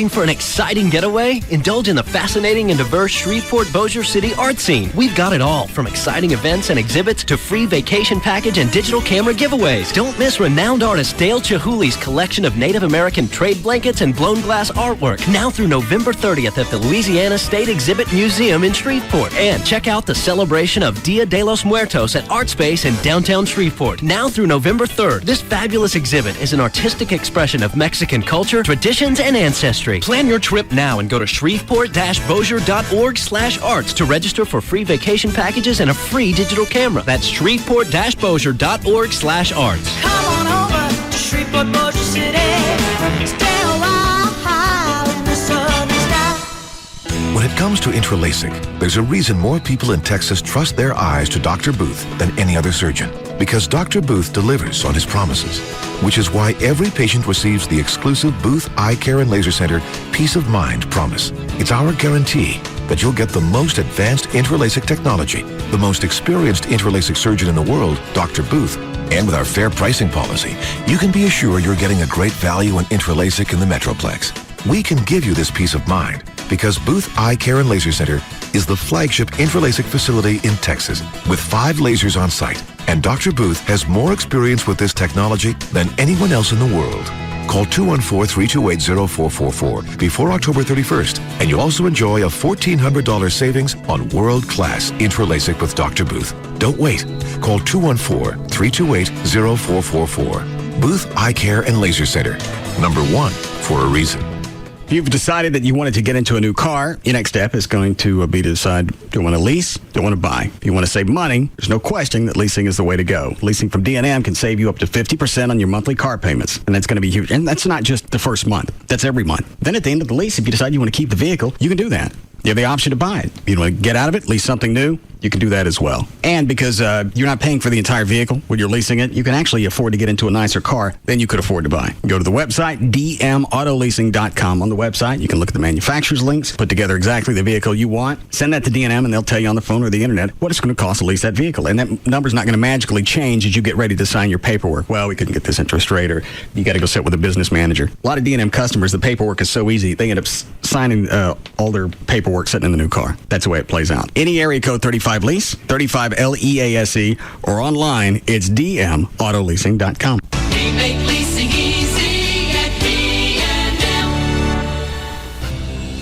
Looking for an exciting getaway? Indulge in the fascinating and diverse Shreveport-Bossier City art scene. We've got it all, from exciting events and exhibits to free vacation package and digital camera giveaways. Don't miss renowned artist Dale Chihuly's collection of Native American trade blankets and blown glass artwork, now through November 30th at the Louisiana State Exhibit Museum in Shreveport. And check out the celebration of Dia de los Muertos at Art Space in downtown Shreveport, now through November 3rd. This fabulous exhibit is an artistic expression of Mexican culture, traditions, and ancestry. Plan your trip now and go to shreveport-bossier.org/arts to register for free vacation packages and a free digital camera. That's shreveport-bossier.org/arts. Come on over to Shreveport, Bossier City. Stay a while in the sunny sky. When it comes to intralasic, there's a reason more people in Texas trust their eyes to Dr. Booth than any other surgeon. Because Dr. Booth delivers on his promises, which is why every patient receives the exclusive Booth Eye Care and Laser Center Peace of Mind promise. It's our guarantee that you'll get the most advanced intralasic technology, the most experienced intralasic surgeon in the world, Dr. Booth, and with our fair pricing policy, you can be assured you're getting a great value in intralasic in the Metroplex. We can give you this peace of mind because Booth Eye Care and Laser Center is the flagship intralasic facility in Texas with 5 lasers on site. And Dr. Booth has more experience with this technology than anyone else in the world. Call 214-328-0444 before October 31st, and you'll also enjoy a $1,400 savings on world-class intralasic with Dr. Booth. Don't wait. Call 214-328-0444. Booth Eye Care and Laser Center. Number 1 for a reason. If you've decided that you wanted to get into a new car, your next step is going to be to decide, do you want to lease, do you want to buy? If you want to save money, there's no question that leasing is the way to go. Leasing from D&M can save you up to 50% on your monthly car payments, and that's going to be huge. And that's not just the first month. That's every month. Then at the end of the lease, if you decide you want to keep the vehicle, you can do that. You have the option to buy it. You want to get out of it, lease something new, you can do that as well. And because you're not paying for the entire vehicle when you're leasing it, you can actually afford to get into a nicer car than you could afford to buy. Go to the website, dmautoleasing.com. On the website, you can look at the manufacturer's links, put together exactly the vehicle you want, send that to D&M, and they'll tell you on the phone or the internet what it's going to cost to lease that vehicle. And that number's not going to magically change as you get ready to sign your paperwork. Well, we couldn't get this interest rate, or you got to go sit with a business manager. A lot of D&M customers, the paperwork is so easy, they end up signing all their paperwork sitting in the new car. That's the way it plays out. Any area code 35 lease, 35 LEASE, or online, it's dmautoleasing.com. We make leasing easy at B&M.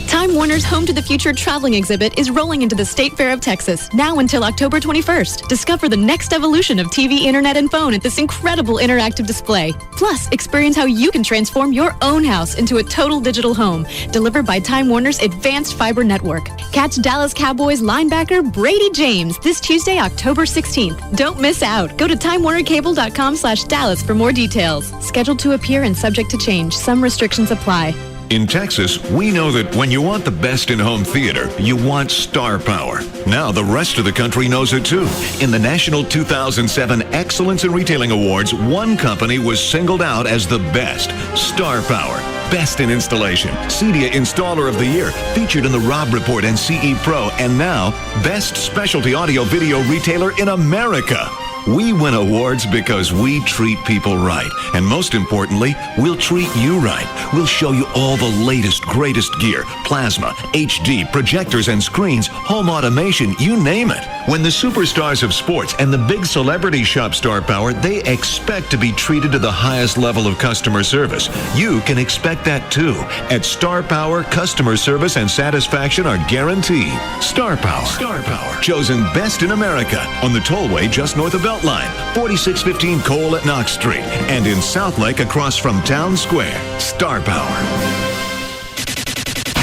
Time Warner's Home to the Future traveling exhibit is rolling into the State Fair of Texas, now until October 21st. Discover the next evolution of TV, internet, and phone at this incredible interactive display. Plus, experience how you can transform your own house into a total digital home, delivered by Time Warner's advanced fiber network. Catch Dallas Cowboys linebacker Brady James this Tuesday, October 16th. Don't miss out. Go to timewarnercable.com/Dallas for more details. Scheduled to appear and subject to change. Some restrictions apply. In Texas, we know that when you want the best in home theater, you want star power. Now the rest of the country knows it too. In the National 2007 Excellence in Retailing Awards, one company was singled out as the best, Star Power. Best in Installation, CEDIA Installer of the Year, featured in the Rob Report and CE Pro, and now, Best Specialty Audio Video Retailer in America. We win awards because we treat people right. And most importantly, we'll treat you right. We'll show you all the latest, greatest gear, plasma, HD, projectors and screens, home automation, you name it. When the superstars of sports and the big celebrities shop Star Power, they expect to be treated to the highest level of customer service. You can expect that too. At Star Power, customer service and satisfaction are guaranteed. Star Power. Star Power. Chosen best in America on the tollway just north of Beltline, 4615 Cole at Knox Street, and in Southlake across from Town Square. Star Power.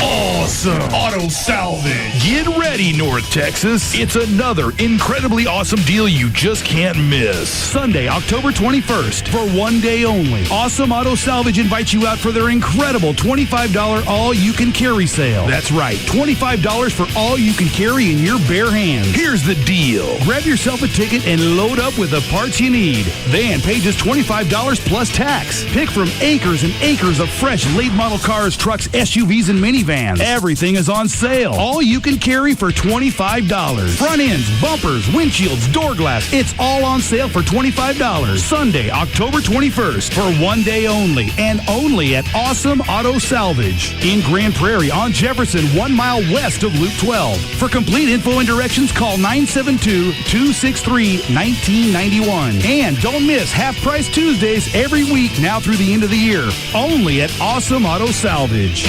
Awesome auto salvage. Get ready, North Texas. It's another incredibly awesome deal you just can't miss. Sunday, October 21st, for one day only. Awesome Auto Salvage invites you out for their incredible $25 all-you-can-carry sale. That's right, $25 for all you can carry in your bare hands. Here's the deal. Grab yourself a ticket and load up with the parts you need. Then pay just $25 plus tax. Pick from acres and acres of fresh late model cars, trucks, SUVs, and minivans. Everything everything is on sale. All you can carry for $25. Front ends, bumpers, windshields, door glass. It's all on sale for $25. Sunday, October 21st for one day only, and only at Awesome Auto Salvage in Grand Prairie on Jefferson, 1 mile west of Loop 12. For complete info and directions, call 972-263-1991. And don't miss Half Price Tuesdays every week now through the end of the year. Only at Awesome Auto Salvage.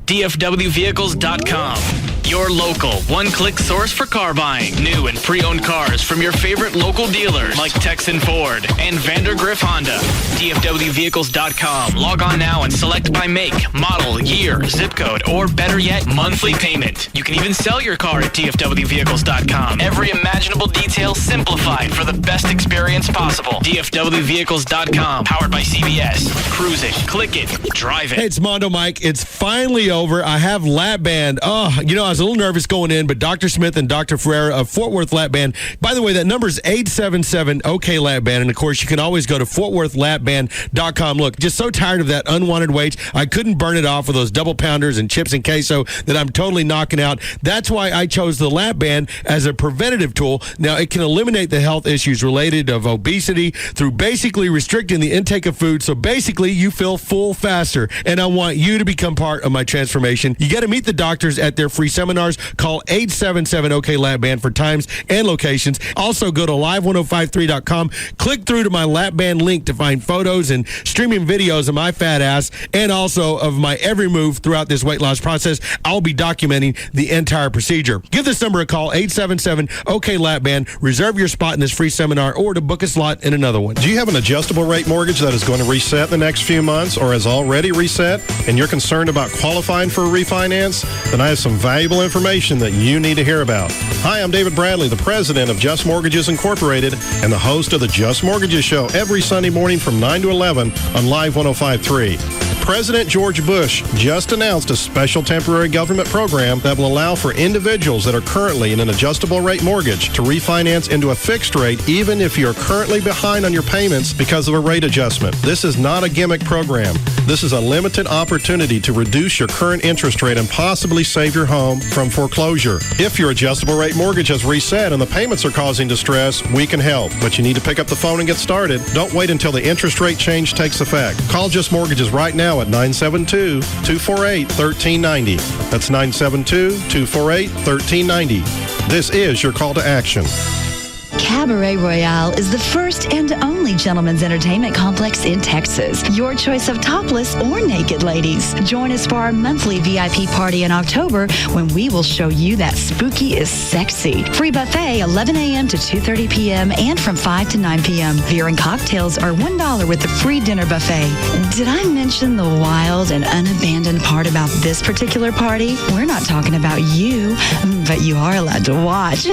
DFWvehicles.com. Your local one-click source for car buying. New and pre-owned cars from your favorite local dealers like Texan Ford and Vandergriff Honda. DFWvehicles.com. Log on now and select by make, model, year, zip code, or better yet, monthly payment. You can even sell your car at DFWvehicles.com. Every imaginable detail simplified for the best experience possible. DFWvehicles.com. Powered by CBS. Cruise it, click it, drive it. Hey, it's Mondo Mike. It's finally over. I have Lap Band. I was a little nervous going in, but Dr. Smith and Dr. Ferreira of Fort Worth Lap Band. By the way, that number is 877-OK-LAP Band. And, of course, you can always go to FortWorthLapBand.com. Look, just so tired of that unwanted weight. I couldn't burn it off with those double pounders and chips and queso that I'm totally knocking out. That's why I chose the Lap Band as a preventative tool. Now, it can eliminate the health issues related of obesity through basically restricting the intake of food. So, basically, you feel full faster. And I want you to become part of my transformation. You got to meet the doctors at their free seminars. Call 877-OK-LAP Band for times and locations. Also, go to live1053.com. Click through to my Lap Band link to find photos and streaming videos of my fat ass and also of my every move throughout this weight loss process. I'll be documenting the entire procedure. Give this number a call, 877-OK-LAP Band. Reserve your spot in this free seminar or to book a slot in another one. Do you have an adjustable rate mortgage that is going to reset in the next few months or has already reset and you're concerned about qualifying for a refinance? Then I have some valuable information that you need to hear about. Hi, I'm David Bradley, the president of Just Mortgages Incorporated and the host of the Just Mortgages Show every Sunday morning from 9 to 11 on Live 105.3. President George Bush just announced a special temporary government program that will allow for individuals that are currently in an adjustable rate mortgage to refinance into a fixed rate even if you're currently behind on your payments because of a rate adjustment. This is not a gimmick program. This is a limited opportunity to reduce your current interest rate and possibly save your home from foreclosure. If your adjustable rate mortgage has reset and the payments are causing distress, we can help. But you need to pick up the phone and get started. Don't wait until the interest rate change takes effect. Call Just Mortgages right now at 972-248-1390. That's 972-248-1390. This is your call to action. Cabaret Royale is the first and only gentlemen's entertainment complex in Texas. Your choice of topless or naked ladies. Join us for our monthly VIP party in October when we will show you that spooky is sexy. Free buffet 11 a.m. to 2:30 p.m. and from 5 to 9 p.m. Beer and cocktails are $1 with the free dinner buffet. Did I mention the wild and unabandoned part about this particular party? We're not talking about you, but you are allowed to watch.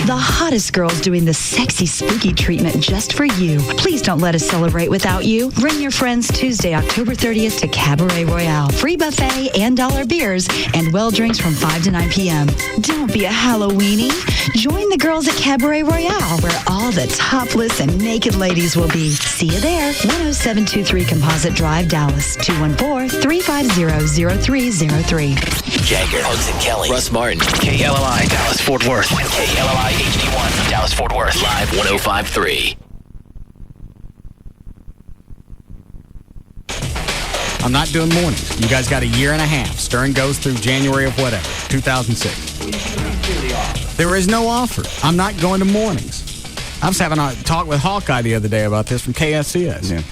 The hottest girls doing the sexy spooky treatment just for you. Please don't let us celebrate without you. Bring your friends Tuesday, October 30th to Cabaret Royale. Free buffet and dollar beers and well drinks from 5 to 9 p.m. Don't be a Halloweenie. Join the girls at Cabaret Royale where all the topless and naked ladies will be. See you there. 10723 Composite Drive, Dallas. 214-350-0303. Jagger, Hugs and Kelly, Russ Martin, KLLI, Dallas, Fort Worth, KLLI HD1, Dallas, Fort Worth, Live 105.3. I'm not doing mornings. You guys got a year and a half. Stern goes through January of whatever, 2006. There is no offer. I'm not going to mornings. I was having a talk with Hawkeye the other day about this from KSCS. Yeah.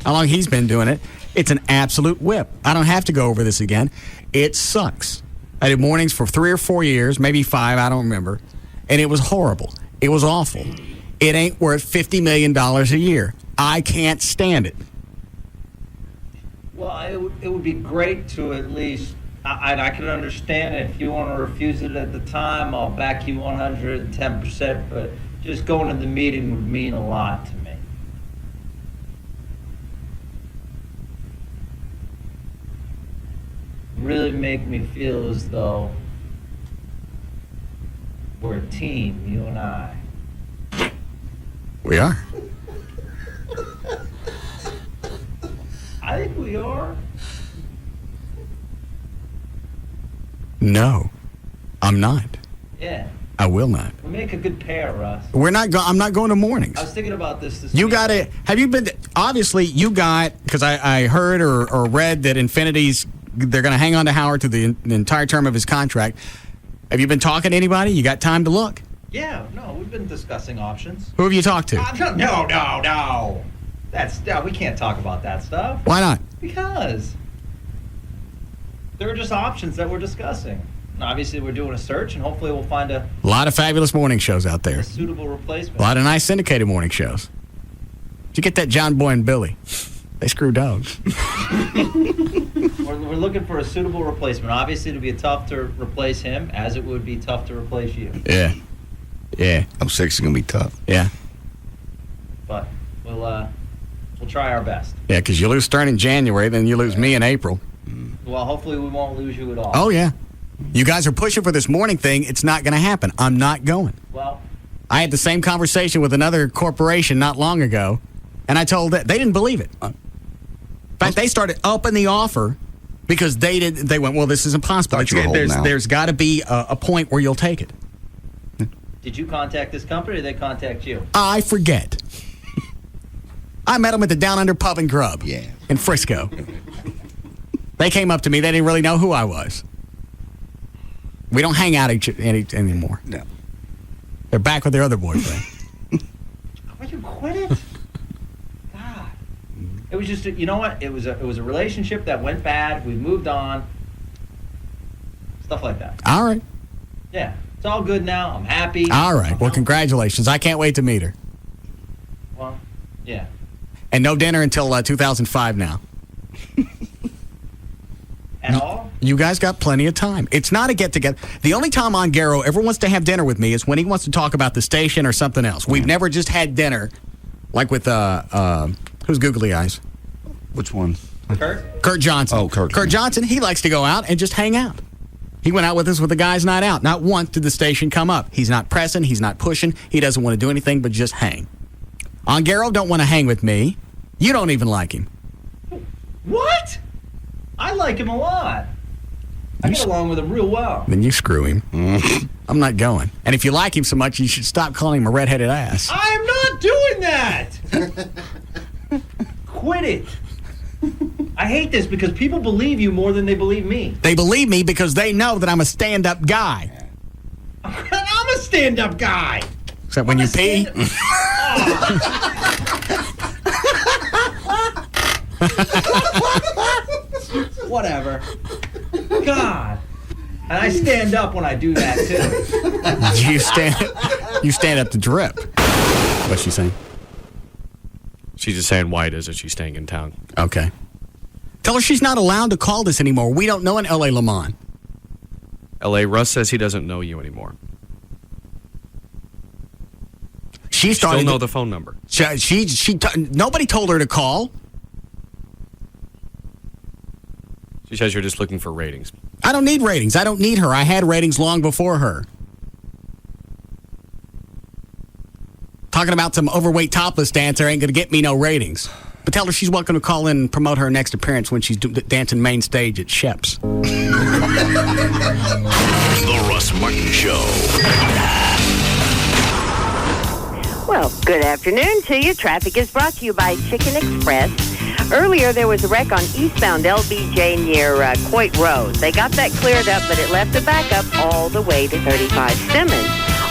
How long he's been doing it. It's an absolute whip. I don't have to go over this again. It sucks. I did mornings for 3 or 4 years, maybe 5, I don't remember. And it was horrible. It was awful. It ain't worth $50 million a year. I can't stand it. Well, it would be great to at least, I can understand if you want to refuse it at the time, I'll back you 110%, but just going to the meeting would mean a lot to me. Really make me feel as though we're a team, you and I. We are. I think we are. No, I'm not. Yeah. I will not. We make a good pair, Russ. I'm not going to mornings. I was thinking about this You week. got to, have you been, obviously you got, because I heard or read that Infinity's, they're going to hang on to Howard through the entire term of his contract. Have you been talking to anybody? You got time to look? Yeah, no, we've been discussing options. Who have you talked to? No. We can't talk about that stuff. Why not? Because there are just options that we're discussing. And obviously, we're doing a search, and hopefully we'll find a lot of fabulous morning shows out there. suitable replacement. A lot of nice syndicated morning shows. Did you get that John Boy and Billy? They screw dogs. We're looking for a suitable replacement. Obviously, it'll be tough to replace him, as it would be tough to replace you. Yeah. 06 is going to be tough. Yeah. But we'll try our best. Yeah, because you lose Stern in January, then you lose me in April. Well, hopefully we won't lose you at all. Oh, yeah. You guys are pushing for this morning thing. It's not going to happen. I'm not going. Well, I had the same conversation with another corporation not long ago, and I told them they didn't believe it. In fact, they started upping the offer because they went, well, this is impossible. There's got to be a point where you'll take it. did you contact this company or did they contact you? I forget. I met them at the Down Under Pub and Grub in Frisco. They came up to me. They didn't really know who I was. We don't hang out anymore. No. They're back with their other boyfriend. Would you quit it? God. It was just, you know what? It was a relationship that went bad. We moved on. Stuff like that. All right. Yeah. It's all good now. I'm happy. All right. Well, congratulations. I can't wait to meet her. Well, yeah. And no dinner until 2005 now. At all? You guys got plenty of time. It's not a get-together. The only time Ongaro ever wants to have dinner with me is when he wants to talk about the station or something else. We've never just had dinner like with, who's Googly Eyes? Which one? Kurt Johnson. Oh, Kurt Johnson, he likes to go out and just hang out. He went out with us with the guys' night out. Not once did the station come up. He's not pressing. He's not pushing. He doesn't want to do anything but just hang. Ongaro don't want to hang with me. You don't even like him. What? I like him a lot. I get along with him real well. Then you screw him. I'm not going. And if you like him so much, you should stop calling him a redheaded ass. I am not doing that. Quit it. I hate this because people believe you more than they believe me. They believe me because they know that I'm a stand-up guy. I'm a stand-up guy. Except when you pee. Whatever. God. And I stand up when I do that, too. You stand up to drip. What's she saying? She's just saying why it is that she's staying in town. Okay. Tell her she's not allowed to call this anymore. We don't know an L.A. Lamont. L.A. Russ says he doesn't know you anymore. She started. Still know the phone number. Nobody told her to call. She says you're just looking for ratings. I don't need ratings. I don't need her. I had ratings long before her. Talking about some overweight topless dancer ain't going to get me no ratings. But tell her she's welcome to call in and promote her next appearance when she's dancing main stage at Shep's. The Russ Martin Show. Well, good afternoon to you. Traffic is brought to you by Chicken Express. Earlier, there was a wreck on eastbound LBJ near Coit Road. They got that cleared up, but it left a backup all the way to 35 Simmons.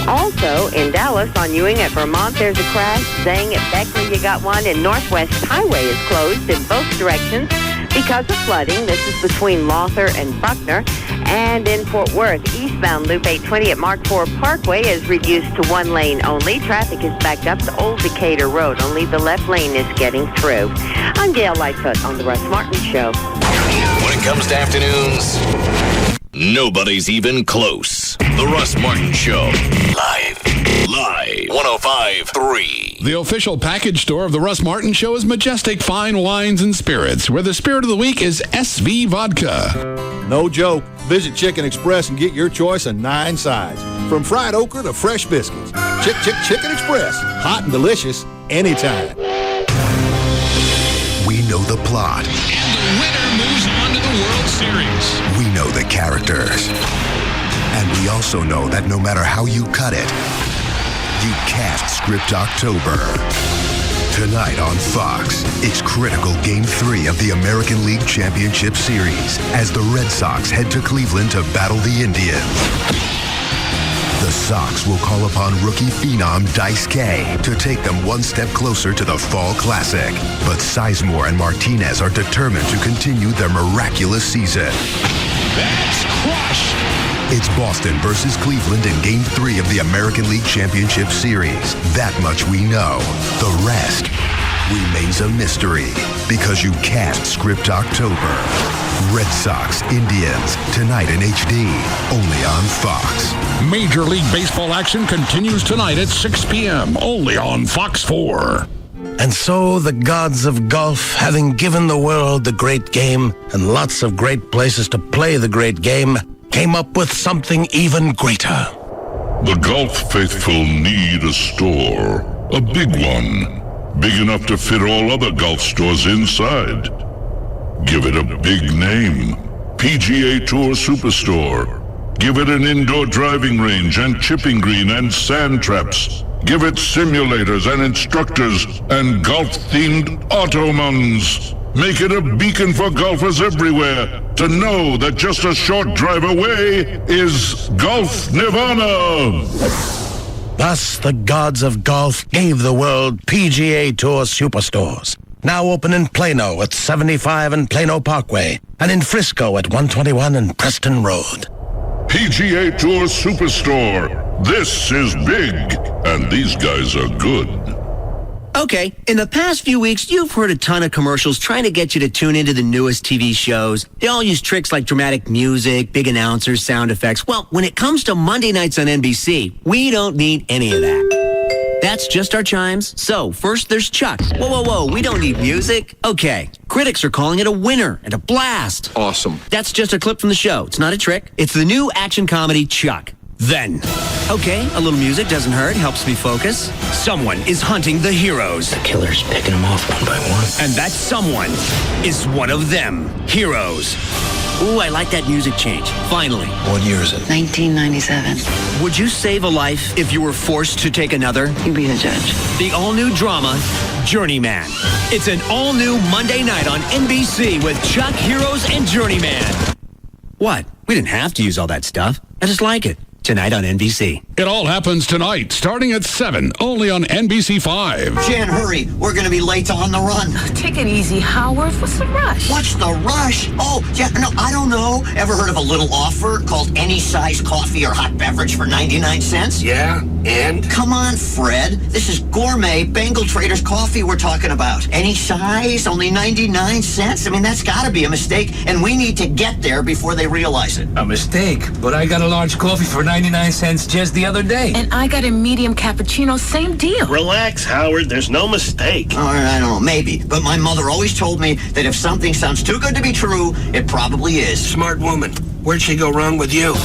Also, in Dallas, on Ewing at Vermont, there's a crash. Zang at Beckley, you got one. And Northwest Highway is closed in both directions because of flooding. This is between Lawther and Buckner. And in Fort Worth, eastbound Loop 820 at Mark IV Parkway is reduced to one lane only. Traffic is backed up to Old Decatur Road. Only the left lane is getting through. I'm Gail Lightfoot on The Russ Martin Show. When it comes to afternoons, nobody's even close. The Russ Martin Show. Live. 105.3. The official package store of the Russ Martin Show is Majestic Fine Wines and Spirits, where the spirit of the week is SV Vodka. No joke. Visit Chicken Express and get your choice of 9 sides. From fried okra to fresh biscuits. Chicken Express. Hot and delicious anytime. We know the plot. And the winner moves on to the World Series. We know the characters. And we also know that no matter how you cut it, you can't script October. Tonight on Fox, it's critical Game 3 of the American League Championship Series as the Red Sox head to Cleveland to battle the Indians. The Sox will call upon rookie phenom Dice K to take them one step closer to the Fall Classic. But Sizemore and Martinez are determined to continue their miraculous season. That's crushed. It's Boston versus Cleveland in Game 3 of the American League Championship Series. That much we know. The rest remains a mystery because you can't script October. Red Sox, Indians, tonight in HD, only on Fox. Major League Baseball action continues tonight at 6 p.m., only on Fox 4. And so the gods of golf, having given the world the great game and lots of great places to play the great game, came up with something even greater. The golf faithful need a store, a big one, big enough to fit all other golf stores inside. Give it a big name, PGA Tour Superstore. Give it an indoor driving range and chipping green and sand traps. Give it simulators and instructors and golf-themed automans. Make it a beacon for golfers everywhere to know that just a short drive away is Golf Nirvana. Thus, the gods of golf gave the world PGA Tour Superstores. Now open in Plano at 75 and Plano Parkway, and in Frisco at 121 and Preston Road. PGA Tour Superstore. This is big, and these guys are good. Okay, in the past few weeks, you've heard a ton of commercials trying to get you to tune into the newest TV shows. They all use tricks like dramatic music, big announcers, sound effects. Well, when it comes to Monday nights on NBC, we don't need any of that. That's just our chimes. So, first there's Chuck. Whoa, we don't need music. Okay, critics are calling it a winner and a blast. Awesome. That's just a clip from the show. It's not a trick. It's the new action comedy Chuck. Then, okay, a little music doesn't hurt, helps me focus. Someone is hunting the heroes. The killer's picking them off one by one. And that someone is one of them. Heroes. Ooh, I like that music change. Finally. What year is it? 1997. Would you save a life if you were forced to take another? You be the judge. The all-new drama, Journeyman. It's an all-new Monday night on NBC with Chuck, Heroes, and Journeyman. What? We didn't have to use all that stuff. I just like it. Tonight on NBC. It all happens tonight, starting at 7, only on NBC 5. Jan, hurry. We're going to be late to On the Run. Take it easy, Howard. What's the rush? What's the rush? Oh, yeah, no, I don't know. Ever heard of a little offer called any size coffee or hot beverage for 99 cents? Yeah, and? Come on, Fred. This is gourmet Bengal Traders coffee we're talking about. Any size, only 99 cents? I mean, that's got to be a mistake, and we need to get there before they realize it. A mistake? But I got a large coffee for 99 cents just the other day. And I got a medium cappuccino, same deal. Relax, Howard. There's no mistake. All right, I don't know, maybe. But my mother always told me that if something sounds too good to be true, it probably is. Smart woman. Where'd she go wrong with you?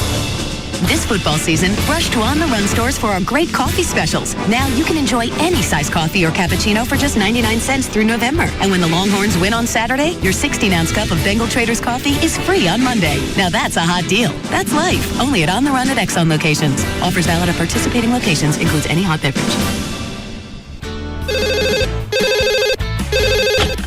This football season, rush to On the Run stores for our great coffee specials. Now you can enjoy any size coffee or cappuccino for just 99 cents through November. And when the Longhorns win on Saturday, your 16-ounce cup of Bengal Traders coffee is free on Monday. Now that's a hot deal. That's life. Only at On the Run at Exxon locations. Offers valid at participating locations. Includes any hot beverage.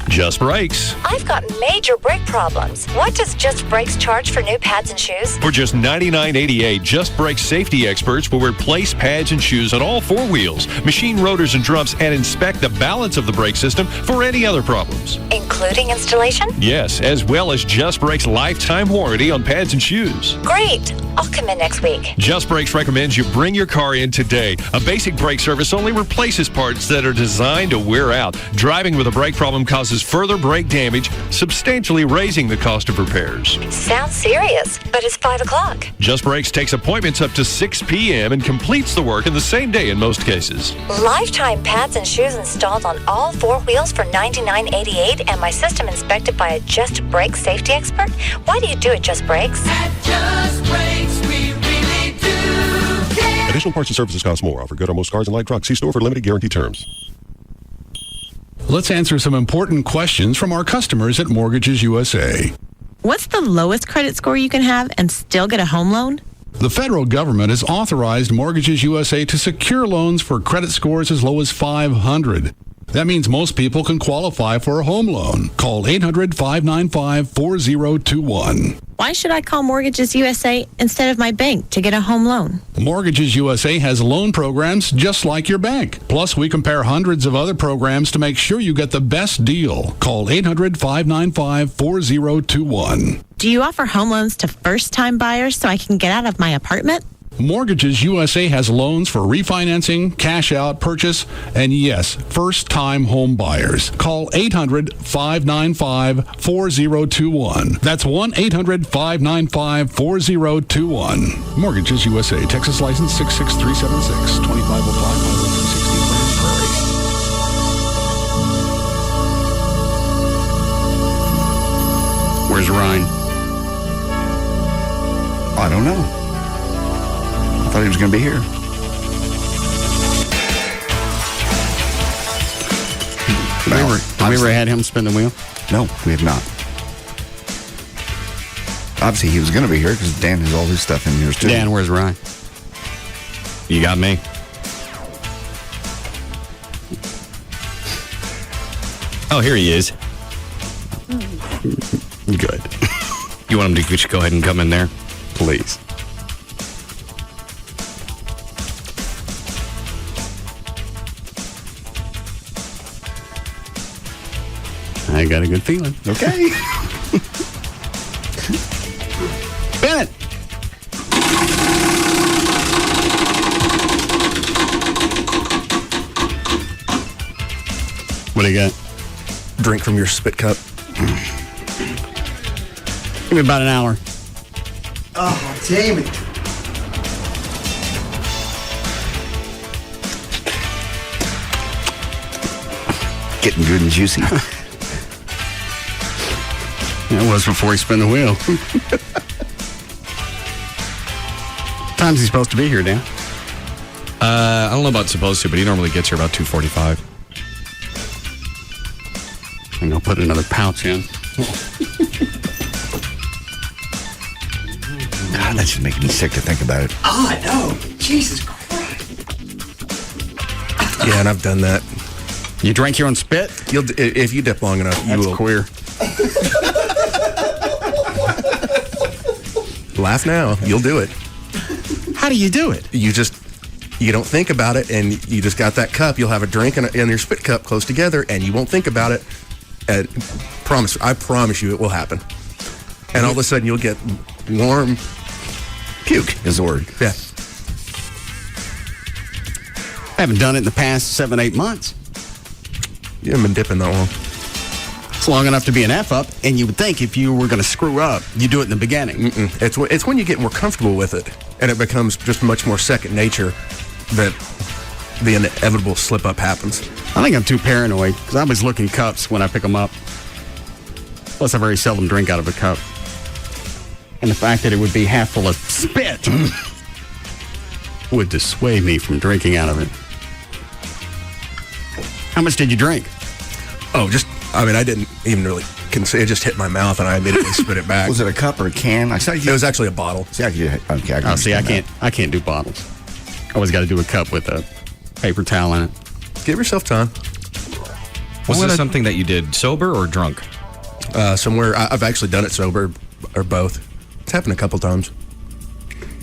Just Brakes. I've got major brake problems. What does Just Brakes charge for new pads and shoes? For just $99.88, Just Brakes safety experts will replace pads and shoes on all four wheels, machine rotors and drums, and inspect the balance of the brake system for any other problems. Including installation? Yes, as well as Just Brakes lifetime warranty on pads and shoes. Great. I'll come in next week. Just Brakes recommends you bring your car in today. A basic brake service only replaces parts that are designed to wear out. Driving with a brake problem causes further brake damage, substantially raising the cost of repairs. Sounds serious, but it's 5 o'clock. Just Brakes takes appointments up to 6 p.m. and completes the work in the same day in most cases. Lifetime pads and shoes installed on all four wheels for $99.88 and my system inspected by a Just Brakes safety expert? Why do you do it, Just Brakes? At Just Brakes, we really do care. Additional parts and services cost more. Offer good on most cars and light trucks. See store for limited guarantee terms. Let's answer some important questions from our customers at Mortgages USA. What's the lowest credit score you can have and still get a home loan? The federal government has authorized Mortgages USA to secure loans for credit scores as low as 500. That means most people can qualify for a home loan. Call 800-595-4021. Why should I call Mortgages USA instead of my bank to get a home loan? Mortgages USA has loan programs just like your bank. Plus, we compare hundreds of other programs to make sure you get the best deal. Call 800-595-4021. Do you offer home loans to first-time buyers so I can get out of my apartment? Mortgages USA has loans for refinancing, cash out, purchase, and yes, first-time home buyers. Call 800-595-4021. That's 1-800-595-4021. Mortgages USA, Texas license 66376, 2505 Highway 360, Prairie. Where's Ryan? I don't know. I thought he was going to be here. Have we ever had him spin the wheel? No, we have not. Obviously, he was going to be here because Dan has all his stuff in yours, too. Dan, where's Ryan? You got me. Oh, here he is. Good. You want him to go ahead and come in there? Please. I got a good feeling. Okay. Bennett. What do you got? Drink from your spit cup. Give me about an hour. Oh, damn it. Getting good and juicy. It was before he spun the wheel. Time's he supposed to be here, Dan? I don't know about supposed to, but he normally gets here about 2:45. I'm going to put another pouch in. God, that's just making me sick to think about it. Oh, I know. Jesus Christ. Yeah, and I've done that. You drank your own spit? If you dip long enough, you will. That's queer. Laugh now. You'll do it. How do you do it? You don't think about it, and you just got that cup. You'll have a drink and your spit cup close together, and you won't think about it. I promise you it will happen. And all of a sudden you'll get warm puke is the word. Yeah. I haven't done it in the past 7-8 months. You haven't been dipping that long. It's long enough to be an F-up, and you would think if you were going to screw up, you do it in the beginning. Mm-mm. It's when you get more comfortable with it, and it becomes just much more second nature that the inevitable slip-up happens. I think I'm too paranoid, because I always look in cups when I pick them up. Plus, I very seldom drink out of a cup. And the fact that it would be half full of spit would dissuade me from drinking out of it. How much did you drink? Oh, I didn't even really consider. It just hit my mouth, and I immediately spit it back. Was it a cup or a can? It was actually a bottle. See, I can't do bottles. I always got to do a cup with a paper towel in it. Give yourself time. Was this something that you did sober or drunk? Somewhere. I've actually done it sober, or both. It's happened a couple times.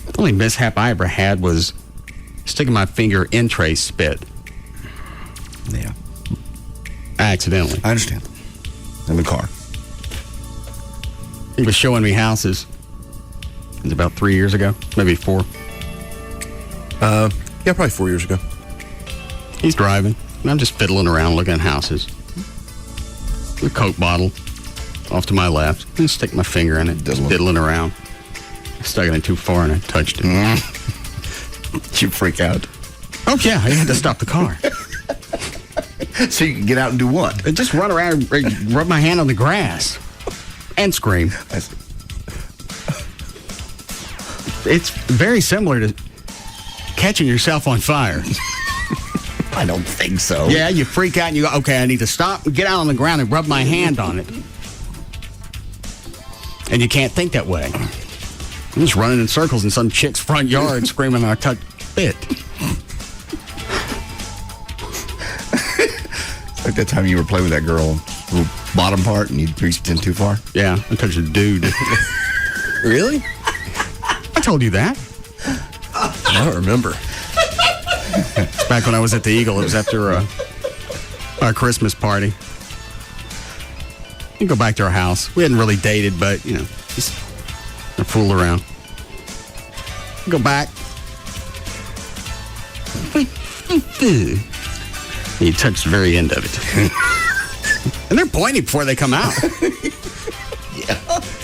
The only mishap I ever had was sticking my finger in Trey's spit. Yeah. Accidentally. I understand. In the car. He was showing me houses. It was about 3 years ago, maybe 4. Yeah, probably 4 years ago. He's driving, and I'm just fiddling around looking at houses. A Coke bottle off to my left. And stick my finger in it, just fiddling around. I stuck it in too far, and I touched it. Did you freak out? Oh, yeah, I had to stop the car. So you can get out and do what? Just run around and rub my hand on the grass and scream. It's very similar to catching yourself on fire. I don't think so. Yeah, you freak out and you go, okay, I need to stop, get out on the ground and rub my hand on it. And you can't think that way. I'm just running in circles in some chick's front yard screaming, I touch it. Like that time you were playing with that girl, little bottom part, and you reached in too far? Yeah, I touched a dude. Really? I told you that. I don't remember. It's back when I was at the Eagle. It was after our Christmas party. You go back to our house. We hadn't really dated, but, just fool around. Go back. You touch the very end of it. And they're pointing before they come out. Yeah.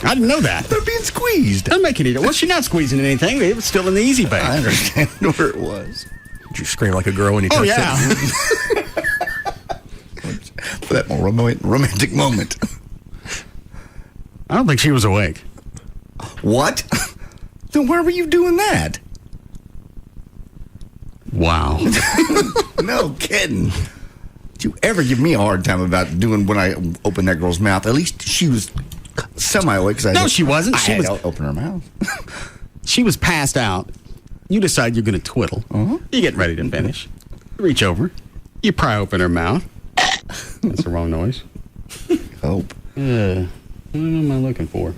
I didn't know that. They're being squeezed. Doesn't make it either. Well, she's not squeezing anything. It was still in the easy bag. I understand where it was. Did you scream like a girl when you touched it? For that more romantic moment. I don't think she was awake. What? Then why were you doing that? Wow. No kidding. Did you ever give me a hard time about doing when I opened that girl's mouth? At least she was semi-awake. No, she wasn't. She was open her mouth. She was passed out. You decide you're going to twiddle. Uh-huh. You get ready to finish. You reach over. You pry open her mouth. That's the wrong noise. Hope. What am I looking for?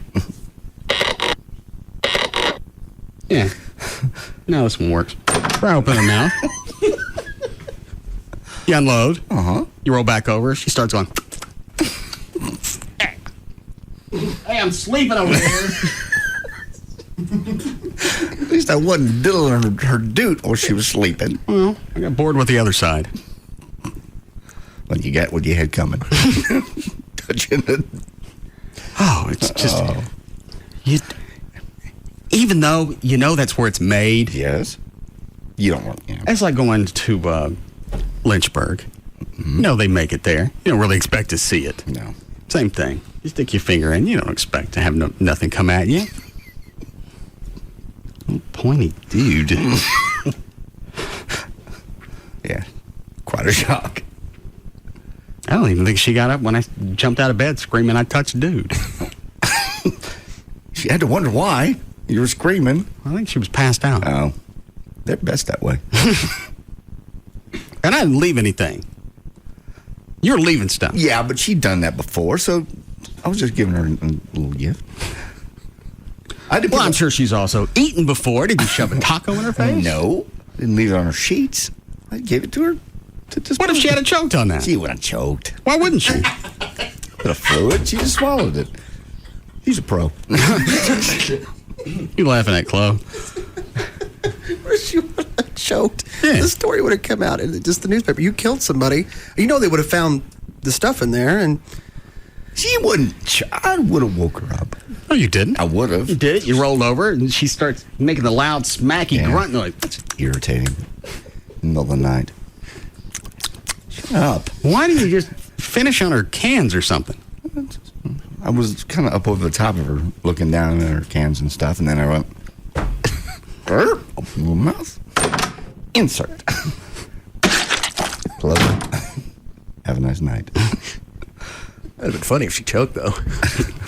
Yeah. Now this one works. Pry open her mouth. You unload. Uh-huh. You roll back over. She starts going. Hey, I'm sleeping over here. At least I wasn't diddling her doot while she was sleeping. Well, I got bored with the other side. When you got what you had coming. Touching it. Oh, it's just... even though you know that's where it's made. Yes. You don't want... Yeah. It's like going to Lynchburg. Mm-hmm. You know they make it there. You don't really expect to see it. No. Same thing. You stick your finger in, you don't expect to have nothing come at you. Pointy dude. Yeah. Quite a shock. I don't even think she got up when I jumped out of bed screaming, I touched dude. She had to wonder why you were screaming. I think she was passed out. Oh. They're best that way. And I didn't leave anything. You're leaving stuff. Yeah, but she'd done that before, so I was just giving her a little gift. Well, I'm sure she's also eaten before. Did you shove a taco in her face? No. Didn't leave it on her sheets. I gave it to her. What if she had choked on that? She wouldn't have choked. Why wouldn't she? The fluid, she just swallowed it. He's a pro. You laughing at Chloe? She would have choked. Yeah. The story would have come out in just the newspaper. You killed somebody. You know they would have found the stuff in there, and she wouldn't. I would have woke her up. No, you didn't. I would have. You did it. You rolled over, and she starts making the loud, smacky grunt noise. That's irritating. In the middle of the night. Shut up. Why didn't you just finish on her cans or something? I was kind of up over the top of her, looking down at her cans and stuff, and then I went, open your mouth, insert. Close it. Have a nice night. That'd have been funny if she choked, though.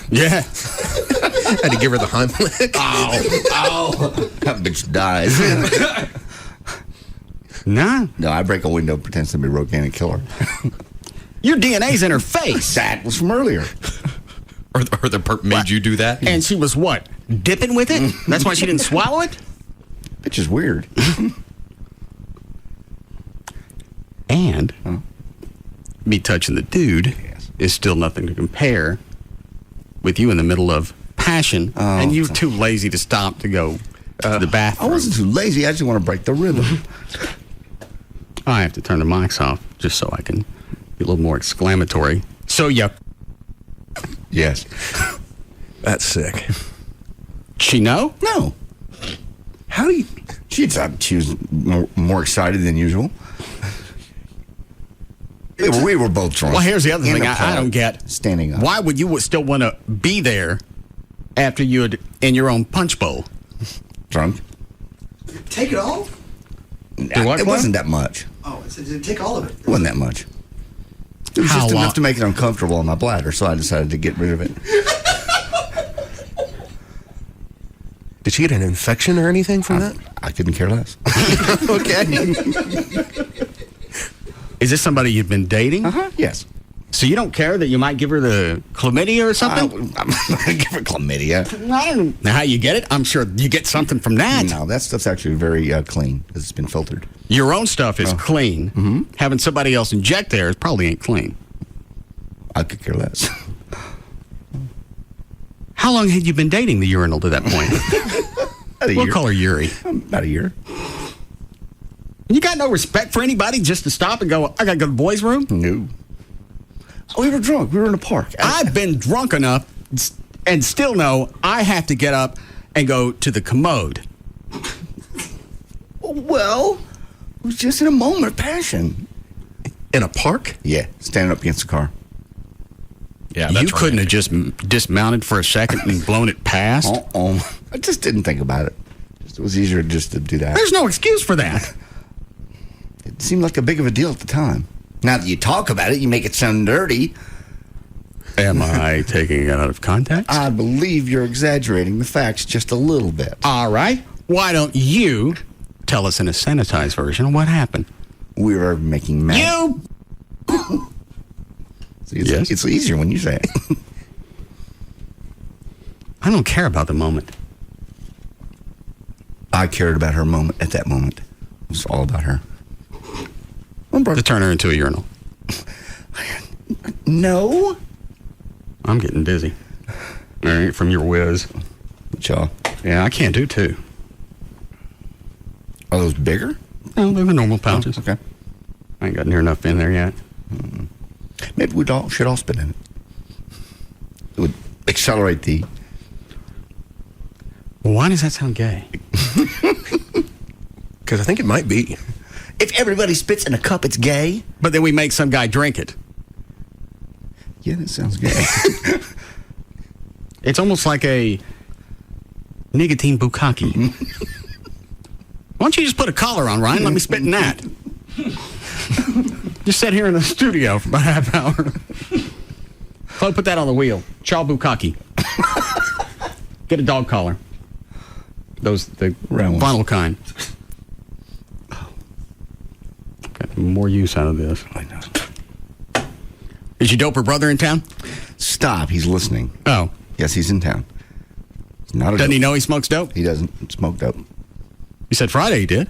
Yeah. Had to give her the Heimlich. Ow. That bitch dies. Nah. No, I break a window, pretend somebody broke in and kill her. Your DNA's in her face. That was from earlier. Or the perp made you do that? And she was what? Dipping with it? That's why she didn't swallow it? Bitch is weird. And me touching the dude is still nothing to compare with you in the middle of passion, and you're too lazy to stop to go to the bathroom. I wasn't too lazy. I just want to break the rhythm. I have to turn the mics off just so I can be a little more exclamatory. So, yeah. Yes. That's sick. She know? No. How do you... She thought she was more excited than usual. We were both drunk. Well, here's the other thing I don't get. Standing up. Why would you still want to be there after you had in your own punch bowl? Drunk? Take it all? It wasn't that much. Oh, take all of it. It wasn't that much. It was just enough to make it uncomfortable on my bladder, so I decided to get rid of it. Did she get an infection or anything from that? I couldn't care less. Okay. Is this somebody you've been dating? Yes. So you don't care that you might give her the chlamydia or something? I'm not going to give her chlamydia. I don't know how you get it. I'm sure you get something from that. No, that stuff's actually very clean because it's been filtered. Your own stuff is clean. Mm-hmm. Having somebody else inject theirs probably ain't clean. I could care less. How long had you been dating the urinal to that point? We'll call her Yuri. About a year. You got no respect for anybody just to stop and go, I got to go to the boys' room? No. We were drunk. We were in a park. I've been drunk enough and still know I have to get up and go to the commode. Well, it was just in a moment of passion. In a park? Yeah, standing up against the car. Yeah, you couldn't have just dismounted for a second and blown it past? I just didn't think about it. It was easier just to do that. There's no excuse for that. It seemed like a big of a deal at the time. Now that you talk about it, you make it sound dirty. Am I taking it out of context? I believe you're exaggerating the facts just a little bit. All right. Why don't you tell us in a sanitized version of what happened? We were making mad. You! See, it's easier when you say it. I don't care about the moment. I cared about her moment at that moment. It was all about her. To turn her into a urinal. No. I'm getting dizzy. All right, from your whiz. Jaw. Yeah, I can't do two. Are those bigger? No, they're the normal pouches. Oh, okay. I ain't got near enough in there yet. Maybe we should all spit in it. It would accelerate the... Well, why does that sound gay? Because I think it might be. If everybody spits in a cup, it's gay. But then we make some guy drink it. Yeah, that sounds gay. It's almost like a nicotine bukkake. Why don't you just put a collar on, Ryan? Let me spit in that. Just sit here in the studio for about a half hour. Chloe, put that on the wheel. Chaw bukkake. Get a dog collar. Those, the vinyl kind. Got more use out of this. I know. Is your doper brother in town? Stop. He's listening. Oh. Yes, he's in town. He's not a Doesn't he know he smokes dope? He doesn't smoke dope. You said Friday he did.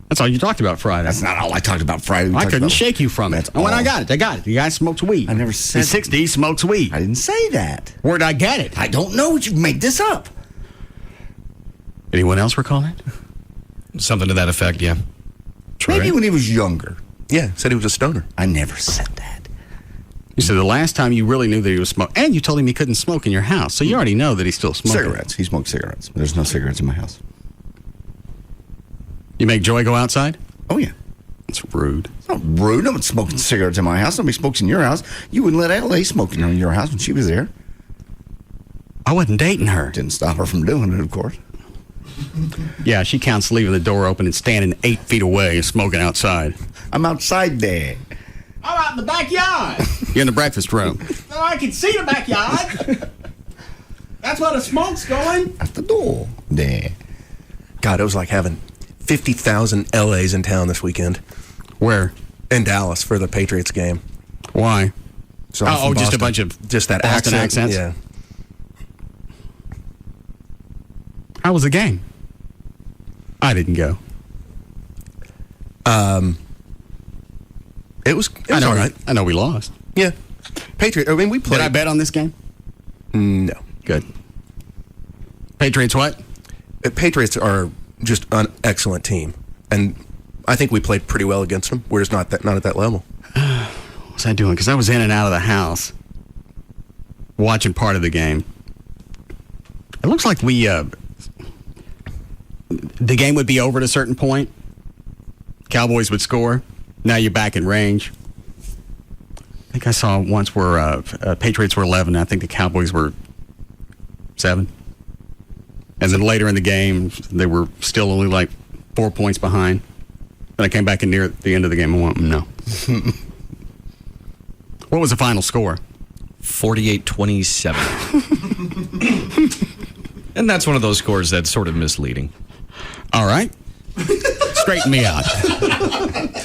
That's all you talked about Friday. That's not all I talked about Friday. I couldn't shake you from it. When I got it. The guy smokes weed. I never said... In 60s, he smokes weed. I didn't say that. Where'd I get it? I don't know. You made this up. Anyone else recall that? Something to that effect, yeah. Maybe when he was younger. Yeah, said he was a stoner. I never said that. You said the last time you really knew that he was smoking, and you told him he couldn't smoke in your house, so you already know that he's still smoking. Cigarettes. He smokes cigarettes. There's no cigarettes in my house. You make Joy go outside? Oh, yeah. It's rude. It's not rude. No one's smoking cigarettes in my house. Nobody smokes in your house. You wouldn't let L.A. smoke in your house when she was there. I wasn't dating her. Didn't stop her from doing it, of course. Yeah, she counts leaving the door open and standing 8 feet away and smoking outside. I'm outside there. I'm out in the backyard. You're in the breakfast room. No, I can see the backyard. That's where the smoke's going. At the door there. God, it was like having 50,000 LAs in town this weekend. Where? In Dallas for the Patriots game. Why? So just a bunch of just that Boston accents? Yeah. How was the game? I didn't go. It was all right. I know we lost. Yeah. Patriot. I mean, we played. Did I bet on this game? No. Good. Patriots what? Patriots are just an excellent team, and I think we played pretty well against them. We're just not at that level. What was I doing? Because I was in and out of the house watching part of the game. It looks like the game would be over at a certain point. Cowboys would score. Now you're back in range. I think I saw once where Patriots were 11. I think the Cowboys were 7. And then later in the game, they were still only like 4 points behind. And I came back in near the end of the game and went, no. What was the final score? 48-27. And that's one of those scores that's sort of misleading. All right. Straighten me out.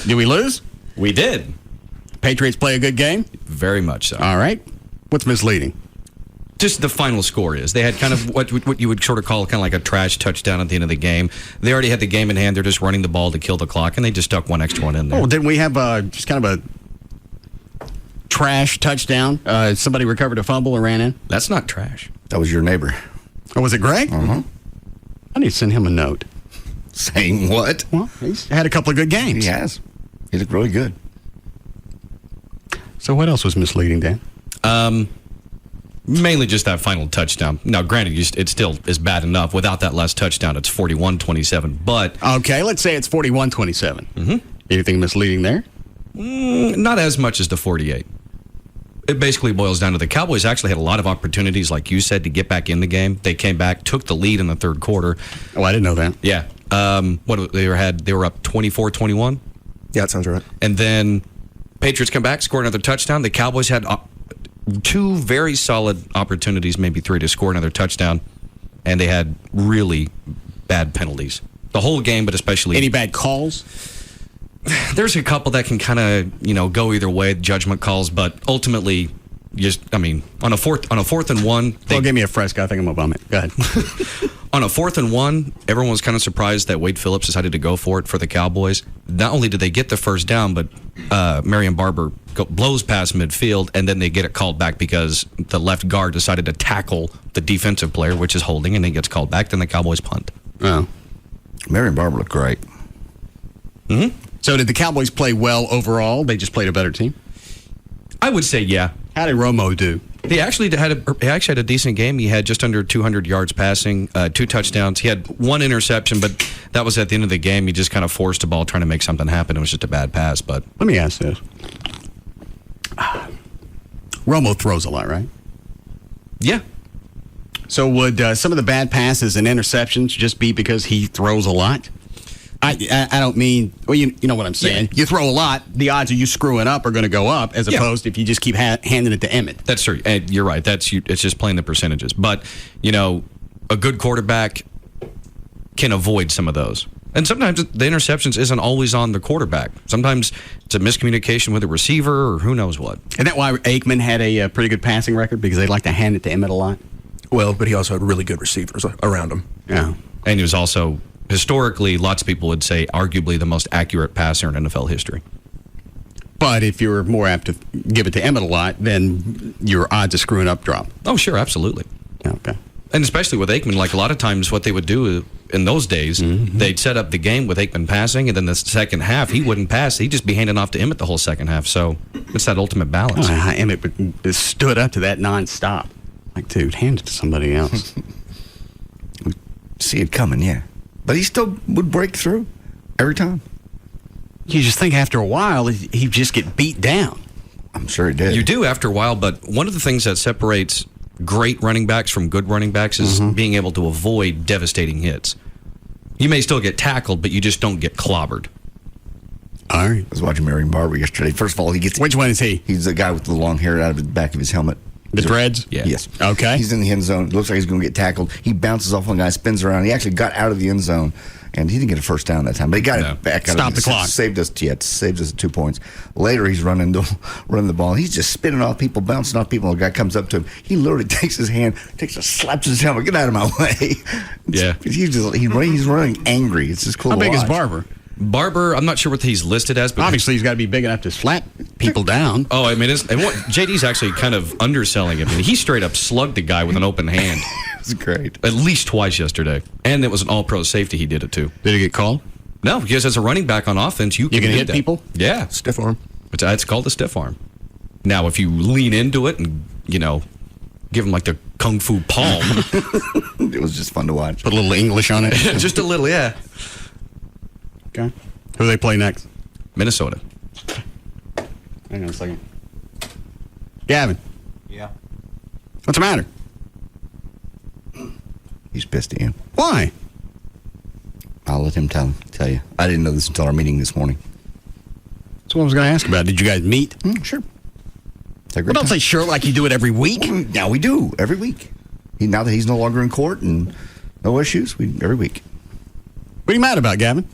Did we lose? We did. Patriots play a good game? Very much so. All right. What's misleading? Just the final score is. They had kind of what you would sort of call kind of like a trash touchdown at the end of the game. They already had the game in hand. They're just running the ball to kill the clock, and they just stuck one extra one in there. Oh, didn't we have just kind of a trash touchdown? Somebody recovered a fumble and ran in? That's not trash. That was your neighbor. Oh, was it Greg? Uh-huh. I need to send him a note. Saying what? Well, he's had a couple of good games. He has. He looked really good. So what else was misleading, Dan? Mainly just that final touchdown. Now, granted, it still is bad enough. Without that last touchdown, it's 41-27. But okay, let's say it's 41-27. Mm-hmm. Anything misleading there? Not as much as the 48. It basically boils down to the Cowboys actually had a lot of opportunities, like you said, to get back in the game. They came back, took the lead in the third quarter. Oh, I didn't know that. Yeah. They were up 24-21. Yeah, that sounds right. And then Patriots come back, score another touchdown. The Cowboys had two very solid opportunities, maybe three, to score another touchdown, and they had really bad penalties. The whole game, but especially... Any bad calls? There's a couple that can kind of, go either way, judgment calls, but ultimately, on a fourth and one... Give me a fresco. I think I'm going to vomit. Go ahead. On a 4th and 1, everyone was kind of surprised that Wade Phillips decided to go for it for the Cowboys. Not only did they get the first down, but Marion Barber blows past midfield, and then they get it called back because the left guard decided to tackle the defensive player, which is holding, and then gets called back. Then the Cowboys punt. Oh. Marion Barber looked great. Mm-hmm. So did the Cowboys play well overall? They just played a better team? I would say yeah. How did Romo do? He actually had a decent game. He had just under 200 yards passing, 2 touchdowns. He had 1 interception, but that was at the end of the game. He just kind of forced the ball trying to make something happen. It was just a bad pass. But let me ask this. Romo throws a lot, right? Yeah. So would some of the bad passes and interceptions just be because he throws a lot? I don't mean, well, you know what I'm saying. Yeah. You throw a lot, the odds of you screwing up are going to go up, as opposed to if you just keep handing it to Emmett. That's true. And you're right. It's just playing the percentages. But, a good quarterback can avoid some of those. And sometimes the interceptions isn't always on the quarterback. Sometimes it's a miscommunication with a receiver or who knows what. Isn't that why Aikman had a pretty good passing record? Because they like to hand it to Emmett a lot? Well, but he also had really good receivers around him. Yeah. And he was also... Historically, lots of people would say arguably the most accurate passer in NFL history. But if you're more apt to give it to Emmett a lot, then your odds of screwing up drop. Oh, sure, absolutely. Okay. And especially with Aikman, like a lot of times what they would do in those days, they'd set up the game with Aikman passing, and then the second half, he wouldn't pass. He'd just be handing off to Emmett the whole second half. So it's that ultimate balance. Emmett stood up to that nonstop. Like, dude, hand it to somebody else. We see it coming, yeah. But he still would break through every time. You just think after a while, he'd just get beat down. I'm sure he did. You do after a while, but one of the things that separates great running backs from good running backs is being able to avoid devastating hits. You may still get tackled, but you just don't get clobbered. All right. I was watching Marion Barber yesterday. First of all, he gets... Which one is he? He's the guy with the long hair out of the back of his helmet. The dreads? Yeah. Yes. Okay. He's in the end zone. Looks like he's going to get tackled. He bounces off one guy, spins around. He actually got out of the end zone, and he didn't get a first down that time. But he got it back out. Stop the clock. Saved us 2 points. Later, he's running the ball. He's just spinning off people, bouncing off people. The guy comes up to him. He literally takes his hand, slaps his helmet. Get out of my way. Yeah. He's running angry. It's just cool. How to big watch. is Barber? Barber, I'm not sure what he's listed as, but obviously he's got to be big enough to slap people down. Oh, I mean, JD's actually kind of underselling him. I mean, he straight up slugged the guy with an open hand. It's great. At least twice yesterday, and it was an all-pro safety. He did it too. Did he get called? No, because as a running back on offense, you can hit people. Yeah, stiff arm. It's called a stiff arm. Now, if you lean into it and give him like the kung fu palm, it was just fun to watch. Put a little English on it. Just a little, yeah. Okay. Who do they play next? Minnesota. Hang on a second. Gavin. Yeah. What's the matter? He's pissed at you. Why? I'll let him tell you. I didn't know this until our meeting this morning. That's what I was going to ask about. Did you guys meet? Sure. Well, don't say sure like you do it every week. Now we do every week. now that he's no longer in court and no issues, every week. What are you mad about, Gavin?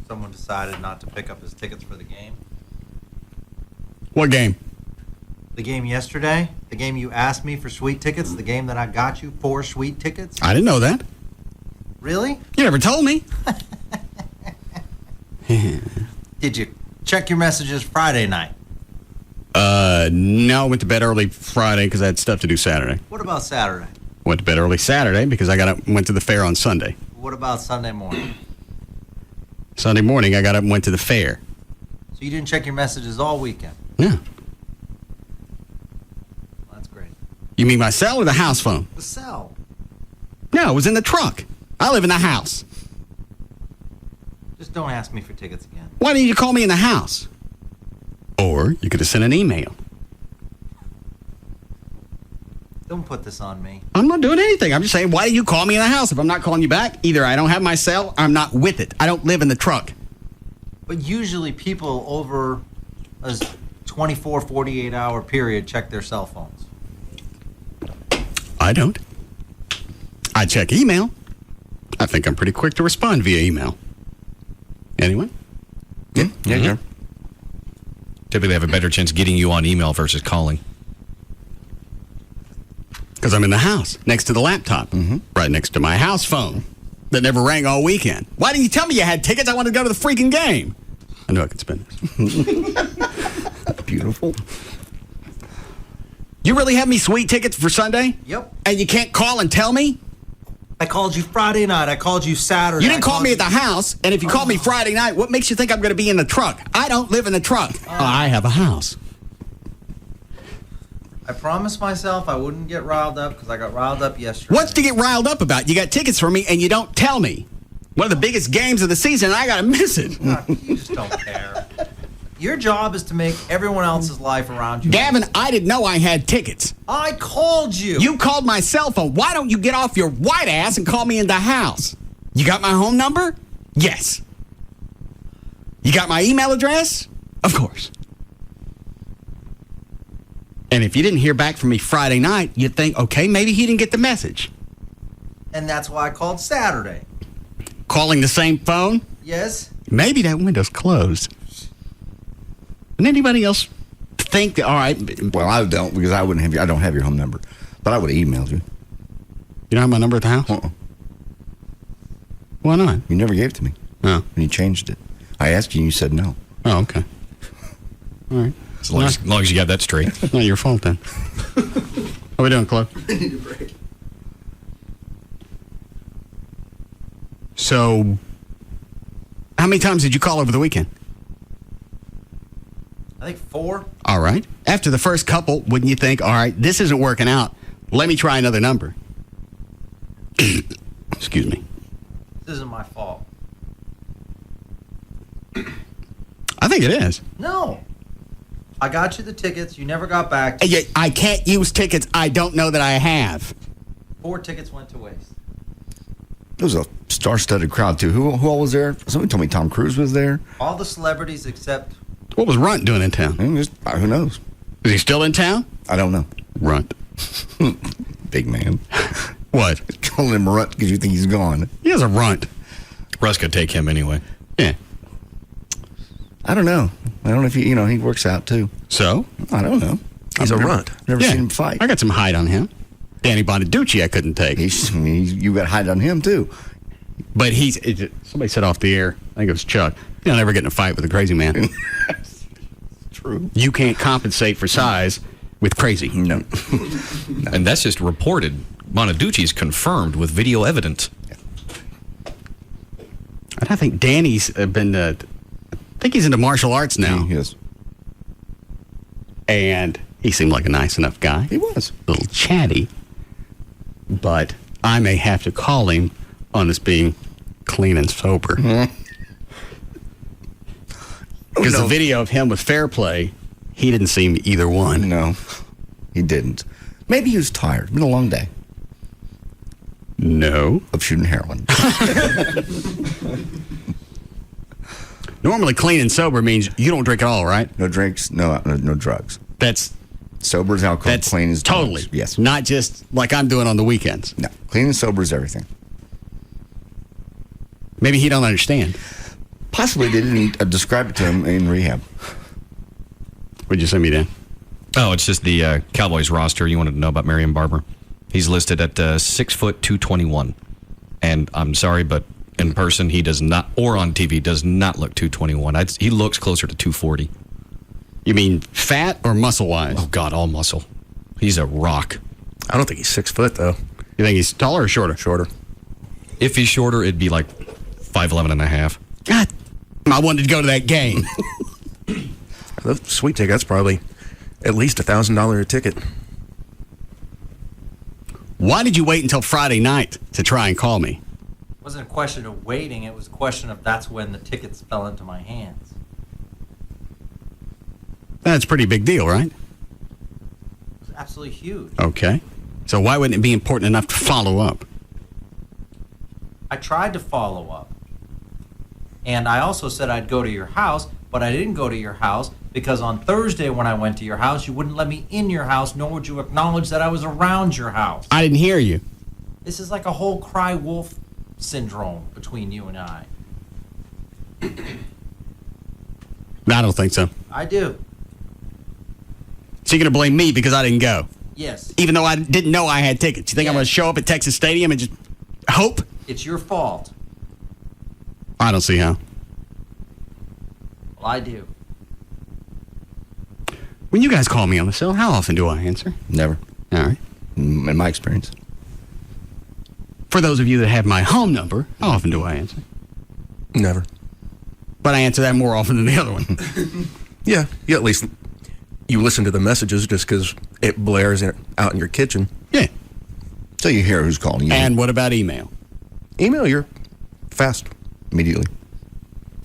Someone decided not to pick up his tickets for the game. What game? The game yesterday, the game you asked me for sweet tickets, the game that I got you 4 sweet tickets. I didn't know that. Really? You never told me. Did you check your messages Friday night? No, I went to bed early Friday because I had stuff to do Saturday. What about Saturday? Went to bed early Saturday because I went to the fair on Sunday. What about Sunday morning? Sunday morning, I got up and went to the fair. So you didn't check your messages all weekend? Yeah. That's great. You mean my cell or the house phone? The cell. No, it was in the truck. I live in the house. Just don't ask me for tickets again. Why didn't you call me in the house? Or you could have sent an email. Don't put this on me. I'm not doing anything. I'm just saying, why do you call me in the house? If I'm not calling you back, either I don't have my cell or I'm not with it. I don't live in the truck. But usually people over a 24, 48-hour period check their cell phones. I don't. I check email. I think I'm pretty quick to respond via email. Anyone? Yeah, yeah. Typically have a better chance getting you on email versus calling. Because I'm in the house, next to the laptop, right next to my house phone that never rang all weekend. Why didn't you tell me you had tickets? I wanted to go to the freaking game. I knew I could spend this. Beautiful. You really have me sweet tickets for Sunday? Yep. And you can't call and tell me? I called you Friday night. I called you Saturday. You didn't call me at the house, and if you called me Friday night, what makes you think I'm going to be in the truck? I don't live in the truck. I have a house. I promised myself I wouldn't get riled up because I got riled up yesterday. What's to get riled up about? You got tickets for me, and you don't tell me. One of the biggest games of the season, and I got to miss it. You just don't care. Your job is to make everyone else's life around you. Gavin, I didn't know I had tickets. I called you. You called my cell phone. Why don't you get off your white ass and call me in the house? You got my home number? Yes. You got my email address? Of course. And if you didn't hear back from me Friday night, you'd think, okay, maybe he didn't get the message. And that's why I called Saturday. Calling the same phone? Yes? Maybe that window's closed. And anybody else think that, all right. Well, I don't, because I don't have your home number. But I would have emailed you. You don't have my number at the house? Why not? You never gave it to me. Oh. And you changed it. I asked you and you said no. Oh, okay. All right. As long as you got that straight. Not your fault then. How we doing, Club? I need a break. So, how many times did you call over the weekend? I think 4. All right. After the first couple, wouldn't you think, all right, this isn't working out. Let me try another number. Excuse me. This isn't my fault. I think it is. No. I got you the tickets. You never got back. I can't use tickets I don't know that I have. 4 tickets went to waste. It was a star-studded crowd, too. Who all was there? Somebody told me Tom Cruise was there. All the celebrities except... What was Runt doing in town? Who knows? Is he still in town? I don't know. Runt. Big man. What? Calling him Runt because you think he's gone. He has a runt. Russ could take him anyway. Yeah. I don't know. I don't know if he works out, too. So? I don't know. He's a runt. Never seen him fight. I got some height on him. Danny Bonaducci I couldn't take. You got height on him, too. But somebody said off the air, I think it was Chuck, you'll never get in a fight with a crazy man. True. You can't compensate for size with crazy. No. And that's just reported. Bonaducci's confirmed with video evidence. And I think Danny's been, I think he's into martial arts now. He is. And he seemed like a nice enough guy. He was. A little chatty. But I may have to call him on this being clean and sober. Because the video of him with Fair Play, he didn't seem either one. No, he didn't. Maybe he was tired. It's been a long day. No. Of shooting heroin. Normally, clean and sober means you don't drink at all, right? No drinks, no drugs. That's Sober is alcohol. That's clean is totally. drugs. Yes. Not just like I'm doing on the weekends. No. Clean and sober is everything. Maybe he don't understand. Possibly they didn't describe it to him in rehab. What'd you send me, Dan? Oh, it's just the Cowboys roster. You wanted to know about Marion Barber. He's listed at 6 foot 221. And I'm sorry, but in person, he does not, or on TV, does not look 221. He looks closer to 240. You mean fat or muscle-wise? Oh, God, all muscle. He's a rock. I don't think he's 6 foot, though. You think he's taller or shorter? Shorter. If he's shorter, it'd be like 5'11 and a half. God, I wanted to go to that game. The sweet ticket's probably at least $1,000 a ticket. Why did you wait until Friday night to try and call me? It wasn't a question of waiting. It was a question of that's when the tickets fell into my hands. That's a pretty big deal, right? It was absolutely huge. Okay. So why wouldn't it be important enough to follow up? I tried to follow up. And I also said I'd go to your house, but I didn't go to your house because on Thursday when I went to your house, you wouldn't let me in your house, nor would you acknowledge that I was around your house. I didn't hear you. This is like a whole cry wolf syndrome between you and I. I don't think so. I do. So you're going to blame me because I didn't go? Yes. Even though I didn't know I had tickets. You think I'm going to show up at Texas Stadium and just hope? It's your fault. I don't see how. Well, I do. When you guys call me on the cell, how often do I answer? Never. All right. In my experience. For those of you that have my home number, how often do I answer? Never. But I answer that more often than the other one. Yeah, at least you listen to the messages just because it blares out in your kitchen. Yeah. So you hear who's calling you. And what about email? Email, you're fast. Immediately.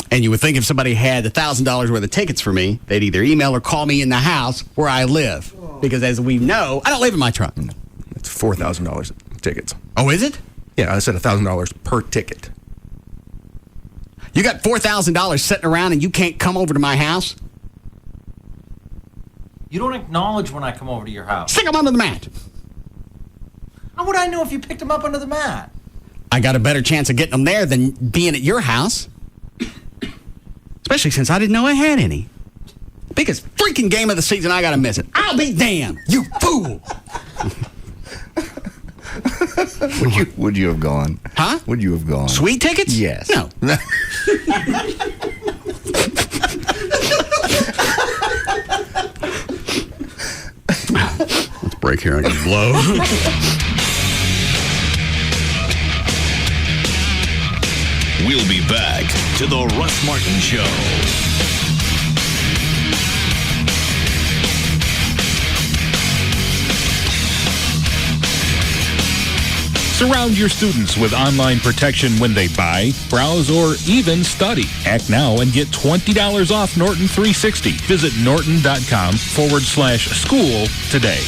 And you would think if somebody had $1,000 worth of tickets for me, they'd either email or call me in the house where I live. Because as we know, I don't live in my truck. No, it's $4,000 tickets. Oh, is it? Yeah, I said $1,000 per ticket. You got $4,000 sitting around and you can't come over to my house? You don't acknowledge when I come over to your house. Stick them under the mat. How would I know if you picked them up under the mat? I got a better chance of getting them there than being at your house. Especially since I didn't know I had any. Biggest freaking game of the season, I gotta miss it. I'll be damned, you fool! Would you have gone? Huh? Would you have gone? Sweet tickets? Yes. No. Let's break here. I can blow. We'll be back to the Russ Martin Show. Surround your students with online protection when they buy, browse, or even study. Act now and get $20 off Norton 360. Visit norton.com/school today.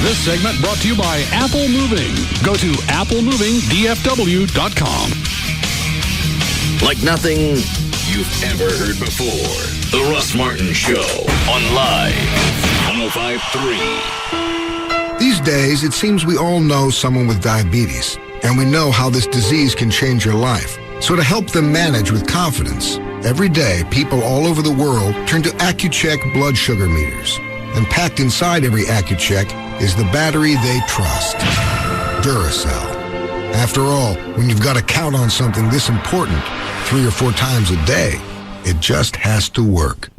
This segment brought to you by Apple Moving. Go to applemovingdfw.com. Like nothing you've ever heard before. The Russ Martin Show on Live 105.3. These days, it seems we all know someone with diabetes, and we know how this disease can change your life. So to help them manage with confidence, every day, people all over the world turn to Accu-Check blood sugar meters. And packed inside every Accu-Check is the battery they trust, Duracell. After all, when you've got to count on something this important 3 or 4 times a day, it just has to work.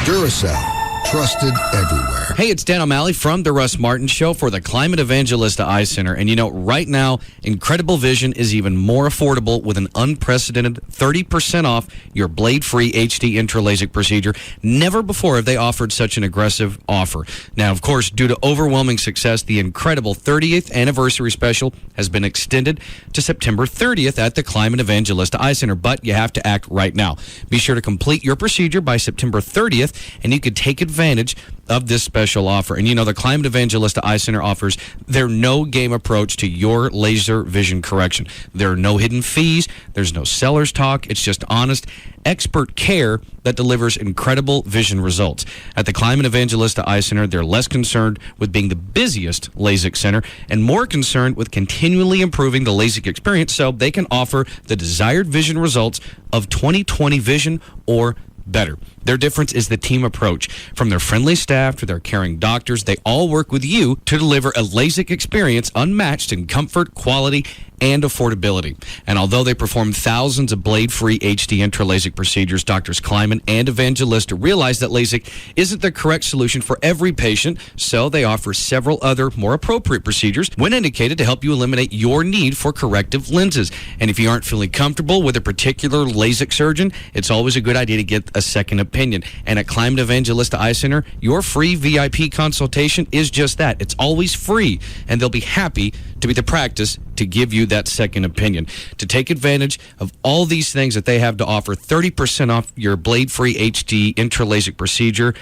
Duracell. Trusted everywhere. Hey, it's Dan O'Malley from The Russ Martin Show for the Climate Evangelista Eye Center. And you know, right now, Incredible Vision is even more affordable with an unprecedented 30% off your blade-free HD intralaser procedure. Never before have they offered such an aggressive offer. Now, of course, due to overwhelming success, the incredible 30th anniversary special has been extended to September 30th at the Climate Evangelista Eye Center. But you have to act right now. Be sure to complete your procedure by September 30th, and you could take advantage advantage of this special offer. And the Climate Evangelista Eye Center offers their no-game approach to your laser vision correction. There are no hidden fees. There's no seller's talk. It's just honest, expert care that delivers incredible vision results. At the Climate Evangelista Eye Center, they're less concerned with being the busiest LASIK center and more concerned with continually improving the LASIK experience so they can offer the desired vision results of 20/20 vision or better. Their difference is the team approach. From their friendly staff to their caring doctors, they all work with you to deliver a LASIK experience unmatched in comfort, quality, and affordability. And although they perform thousands of blade-free HD intra-LASIK procedures, Doctors Kleiman and Evangelista realize that LASIK isn't the correct solution for every patient, so they offer several other more appropriate procedures when indicated to help you eliminate your need for corrective lenses. And if you aren't feeling comfortable with a particular LASIK surgeon, it's always a good idea to get a second opinion. And at Climate Evangelista Eye Center, your free VIP consultation is just that. It's always free, and they'll be happy to be the practice to give you that second opinion. To take advantage of all these things that they have to offer, 30% off your blade-free HD intra-LASIK procedure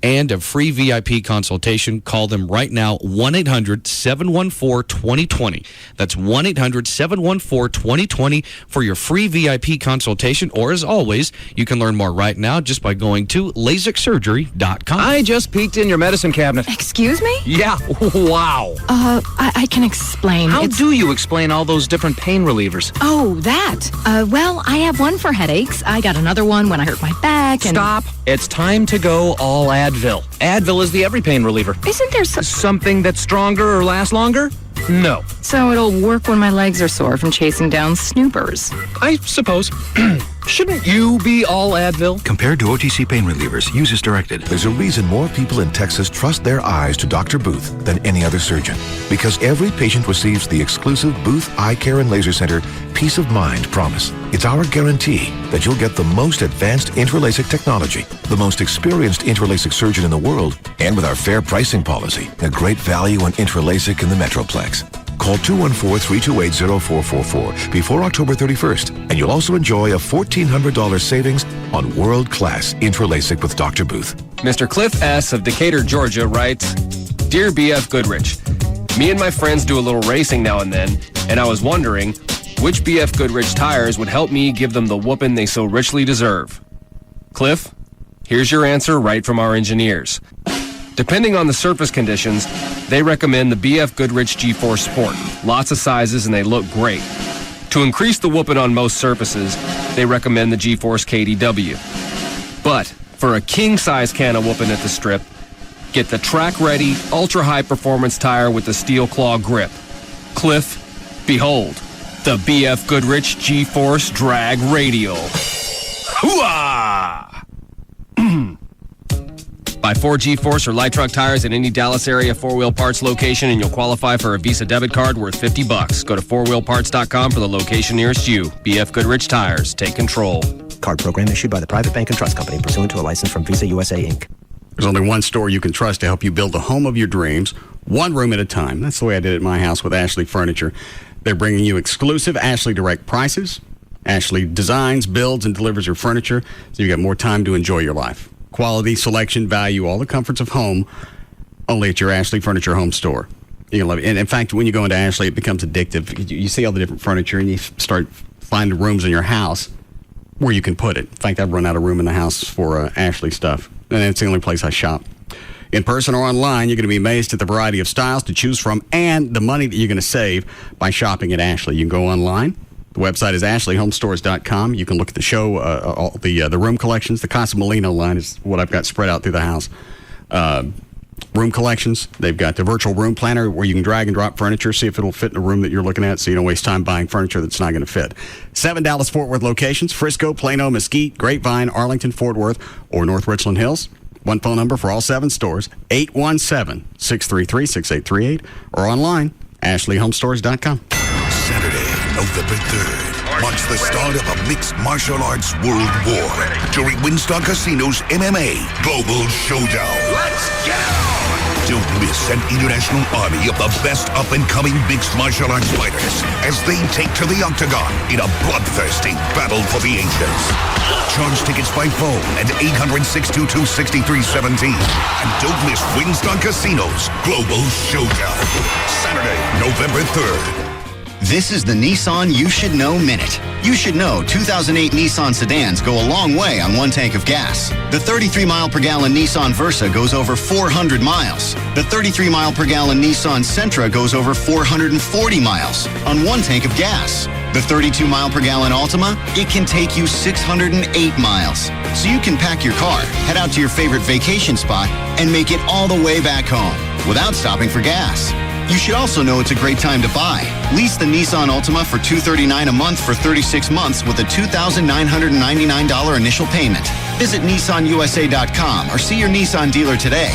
and a free VIP consultation, call them right now, 1-800-714-2020. That's 1-800-714-2020 for your free VIP consultation. Or, as always, you can learn more right now just by going to LASIKsurgery.com. I just peeked in your medicine cabinet. Excuse me? Yeah, wow. I can explain. How do you explain all those different pain relievers? Oh, that. Well, I have one for headaches. I got another one when I hurt my back and... Stop. It's time to go all Advil. Advil is the every pain reliever. Isn't there something that's stronger or lasts longer? No. So it'll work when my legs are sore from chasing down snoopers. I suppose. Shouldn't you be all Advil? Compared to OTC pain relievers, use as directed. There's a reason more people in Texas trust their eyes to Dr. Booth than any other surgeon. Because every patient receives the exclusive Booth Eye Care and Laser Center Peace of Mind promise. It's our guarantee that you'll get the most advanced intra-LASIK technology, the most experienced intra-LASIK surgeon in the world, and with our fair pricing policy, a great value on intra-LASIK in the Metroplex. Call 214-328-0444 before October 31st, and you'll also enjoy a $1,400 savings on world-class intra-LASIK with Dr. Booth. Mr. Cliff S. of Decatur, Georgia writes, Dear BF Goodrich, me and my friends do a little racing now and then, and I was wondering which BF Goodrich tires would help me give them the whooping they so richly deserve. Cliff, here's your answer right from our engineers. Depending on the surface conditions, they recommend the BF Goodrich G-Force Sport. Lots of sizes and they look great. To increase the whooping on most surfaces, they recommend the G-Force KDW. But for a king-size can of whooping at the strip, get the track-ready, ultra-high performance tire with the steel claw grip. Cliff, behold, the BF Goodrich G-Force Drag Radial. Hooah! Buy 4 G-Force or light truck tires at any Dallas area 4-wheel parts location and you'll qualify for a Visa debit card worth $50. Go to 4wheelparts.com for the location nearest you. BF Goodrich Tires. Take control. Card program issued by the Private Bank and Trust Company pursuant to a license from Visa USA, Inc. There's only one store you can trust to help you build the home of your dreams, one room at a time. That's the way I did it at my house with Ashley Furniture. They're bringing you exclusive Ashley Direct prices. Ashley designs, builds, and delivers your furniture so you got more time to enjoy your life. Quality, selection, value, all the comforts of home, only at your Ashley Furniture home store. You're gonna love it. And in fact, when you go into Ashley, it becomes addictive. You see all the different furniture, and you start finding rooms in your house where you can put it. In fact, I've run out of room in the house for Ashley stuff, and it's the only place I shop. In person or online, you're going to be amazed at the variety of styles to choose from and the money that you're going to save by shopping at Ashley. You can go online. The website is ashleyhomestores.com. You can look at the show, all the room collections. The Casa Molino line is what I've got spread out through the house. Room collections. They've got the virtual room planner where you can drag and drop furniture, see if it'll fit in the room that you're looking at so you don't waste time buying furniture that's not going to fit. 7 Dallas-Fort Worth locations: Frisco, Plano, Mesquite, Grapevine, Arlington, Fort Worth, or North Richland Hills. One phone number for all 7 stores, 817-633-6838, or online, ashleyhomestores.com. Saturday, November 3rd, marks the start of a mixed martial arts world war during Winstar Casino's MMA Global Showdown. Let's go! Don't miss an international army of the best up-and-coming mixed martial arts fighters as they take to the octagon in a bloodthirsty battle for the ages. Charge tickets by phone at 800-622-6317. And don't miss Winston Casino's Global Showdown. Saturday, November 3rd. This is the Nissan You Should Know Minute. You should know 2008 Nissan sedans go a long way on one tank of gas. The 33-mile-per-gallon Nissan Versa goes over 400 miles. The 33-mile-per-gallon Nissan Sentra goes over 440 miles on one tank of gas. The 32-mile-per-gallon Altima, it can take you 608 miles. So you can pack your car, head out to your favorite vacation spot, and make it all the way back home without stopping for gas. You should also know it's a great time to buy. Lease the Nissan Altima for $239 a month for 36 months with a $2,999 initial payment. Visit NissanUSA.com or see your Nissan dealer today.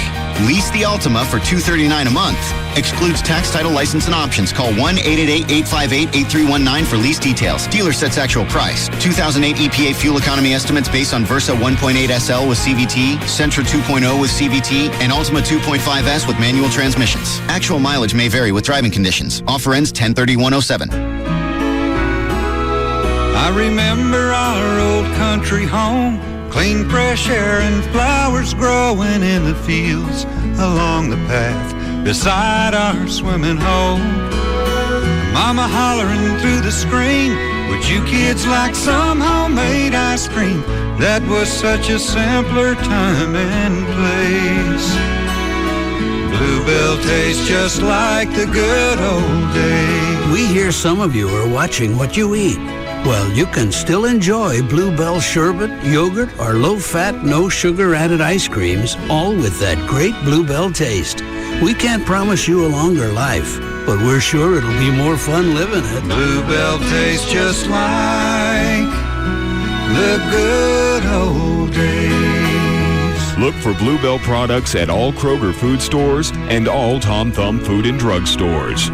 Lease the Altima for $239 a month. Excludes tax, title, license, and options. Call 1-888-858-8319 for lease details. Dealer sets actual price. 2008 EPA fuel economy estimates based on Versa 1.8 SL with CVT, Sentra 2.0 with CVT, and Altima 2.5S with manual transmissions. Actual mileage may vary with driving conditions. Offer ends 10/31/07. I remember our old country home. Clean, fresh air and flowers growing in the fields along the path beside our swimming hole. Mama hollering through the screen, would you kids like some homemade ice cream? That was such a simpler time and place. Bluebell tastes just like the good old days. We hear some of you are watching what you eat. Well, you can still enjoy Bluebell sherbet, yogurt, or low-fat, no-sugar added ice creams, all with that great Bluebell taste. We can't promise you a longer life, but we're sure it'll be more fun living it. Bluebell tastes just like the good old days. Look for Bluebell products at all Kroger food stores and all Tom Thumb food and drug stores.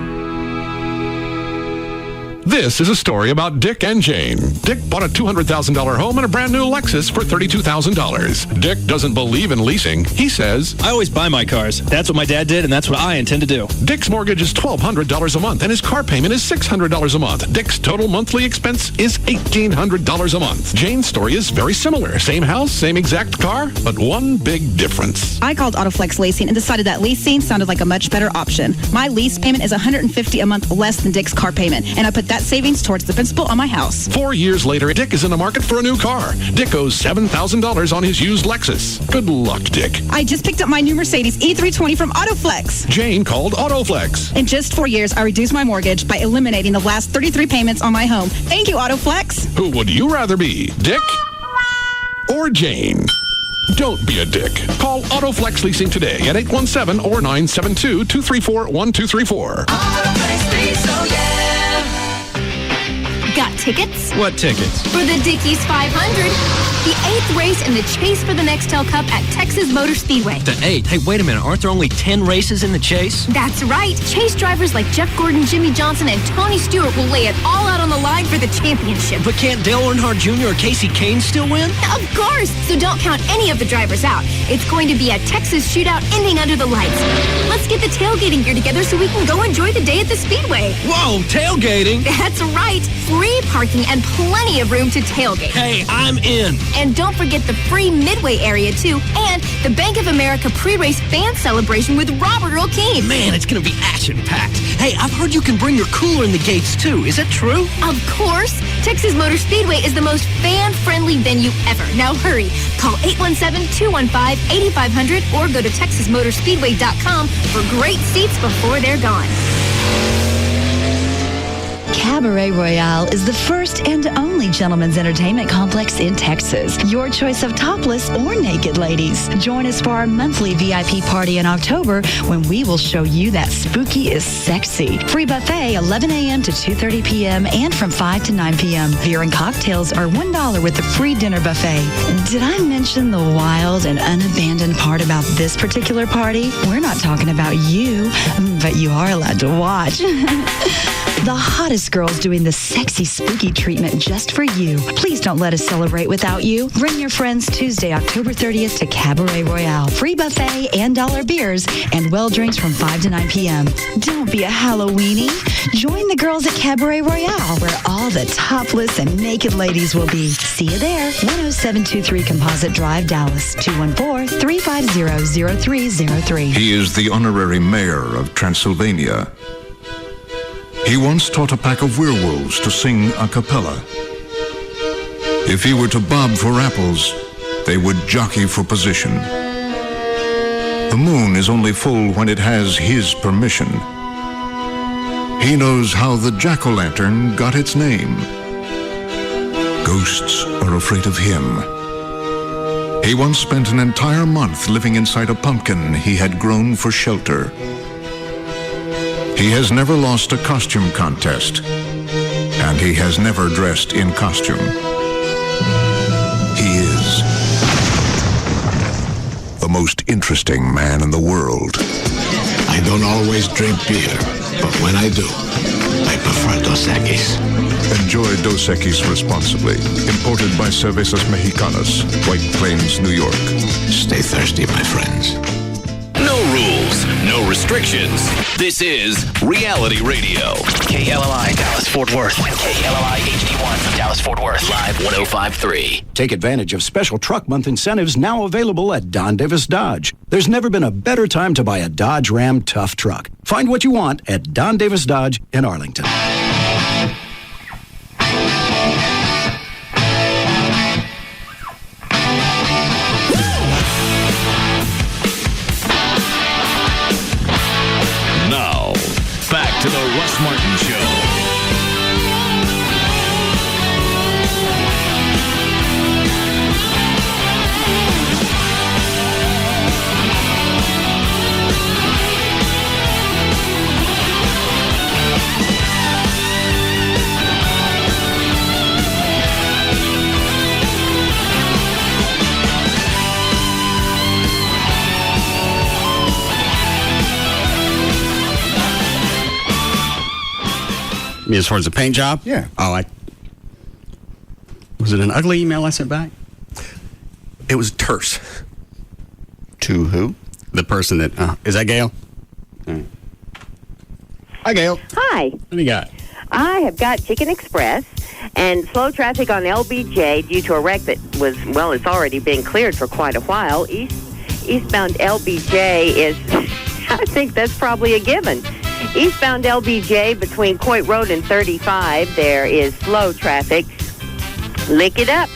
This is a story about Dick and Jane. Dick bought a $200,000 home and a brand new Lexus for $32,000. Dick doesn't believe in leasing. He says, I always buy my cars. That's what my dad did, and that's what I intend to do. Dick's mortgage is $1,200 a month, and his car payment is $600 a month. Dick's total monthly expense is $1,800 a month. Jane's story is very similar. Same house, same exact car, but one big difference. I called Autoflex Leasing and decided that leasing sounded like a much better option. My lease payment is $150 a month less than Dick's car payment, and I put that savings towards the principal on my house. 4 years later, Dick is in the market for a new car. Dick owes $7,000 on his used Lexus. Good luck, Dick. I just picked up my new Mercedes E320 from Autoflex. Jane called Autoflex. In just 4 years, I reduced my mortgage by eliminating the last 33 payments on my home. Thank you, Autoflex. Who would you rather be, Dick or Jane? Don't be a dick. Call Autoflex Leasing today at 817 or 972-234-1234. Autoflex Lease, oh yeah. Got tickets? What tickets? For the Dickies 500. The 8th race in the chase for the Nextel Cup at Texas Motor Speedway. The 8th? Hey, wait a minute. Aren't there only 10 races in the chase? That's right. Chase drivers like Jeff Gordon, Jimmy Johnson, and Tony Stewart will lay it all out on the line for the championship. But can't Dale Earnhardt Jr. or Casey Kane still win? Of course. So don't count any of the drivers out. It's going to be a Texas shootout ending under the lights. Let's get the tailgating gear together so we can go enjoy the day at the Speedway. Whoa, tailgating? That's right. Free parking and plenty of room to tailgate. Hey, I'm in. And don't forget the free Midway area, too, and the Bank of America pre-race fan celebration with Robert Earl Keen. Man, it's going to be action-packed. Hey, I've heard you can bring your cooler in the gates, too. Is that true? Of course. Texas Motor Speedway is the most fan-friendly venue ever. Now hurry. Call 817-215-8500 or go to TexasMotorspeedway.com for great seats before they're gone. Cabaret Royale is the first and only gentlemen's entertainment complex in Texas. Your choice of topless or naked ladies. Join us for our monthly VIP party in October when we will show you that spooky is sexy. Free buffet 11 a.m. to 2:30 p.m. and from 5 to 9 p.m. Beer and cocktails are $1 with the free dinner buffet. Did I mention the wild and unabandoned part about this particular party? We're not talking about you, but you are allowed to watch. The hottest girl girls doing the sexy spooky treatment just for you. Please don't let us celebrate without you. Bring your friends Tuesday, October 30th to Cabaret Royale. Free buffet and dollar beers and well drinks from 5 to 9 p.m. Don't be a Halloweenie. Join the girls at Cabaret Royale, where all the topless and naked ladies will be. See you there. 10723 Composite Drive, Dallas. 214-350-0303. He is the honorary mayor of Transylvania. He once taught a pack of werewolves to sing a cappella. If he were to bob for apples, they would jockey for position. The moon is only full when it has his permission. He knows how the jack-o'-lantern got its name. Ghosts are afraid of him. He once spent an entire month living inside a pumpkin he had grown for shelter. He has never lost a costume contest, and he has never dressed in costume. He is the most interesting man in the world. I don't always drink beer, but when I do, I prefer Dos Equis. Enjoy Dos Equis responsibly. Imported by Cervezas Mexicanas, White Plains, New York. Stay thirsty, my friends. No rules, no restrictions. This is Reality Radio. KLLI, Dallas-Fort Worth. KLLI HD1 from Dallas-Fort Worth. Live 105.3. Take advantage of special Truck Month incentives now available at Don Davis Dodge. There's never been a better time to buy a Dodge Ram Tough truck. Find what you want at Don Davis Dodge in Arlington. Now, back to the Russ Martin Show. I mean, as far as the paint job? Yeah. Oh, was it an ugly email I sent back? It was terse. To who? The person that, is that Gail? Hi, Gail. Hi. What do you got? I have got Chicken Express and slow traffic on LBJ due to a wreck that was, well, it's already been cleared for quite a while. Eastbound LBJ is, I think that's probably a given. Eastbound LBJ between Coit Road and 35, there is slow traffic. Lick it up.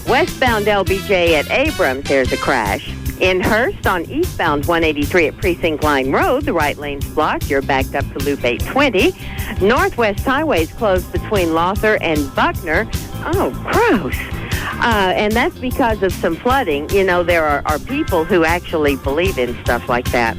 Westbound LBJ at Abrams, there's a crash. In Hurst on eastbound 183 at Precinct Line Road, the right lane's blocked. You're backed up to Loop 820. Northwest Highway is closed between Lawther and Buckner. Oh, gross. And that's because of some flooding. You know, there are people who actually believe in stuff like that.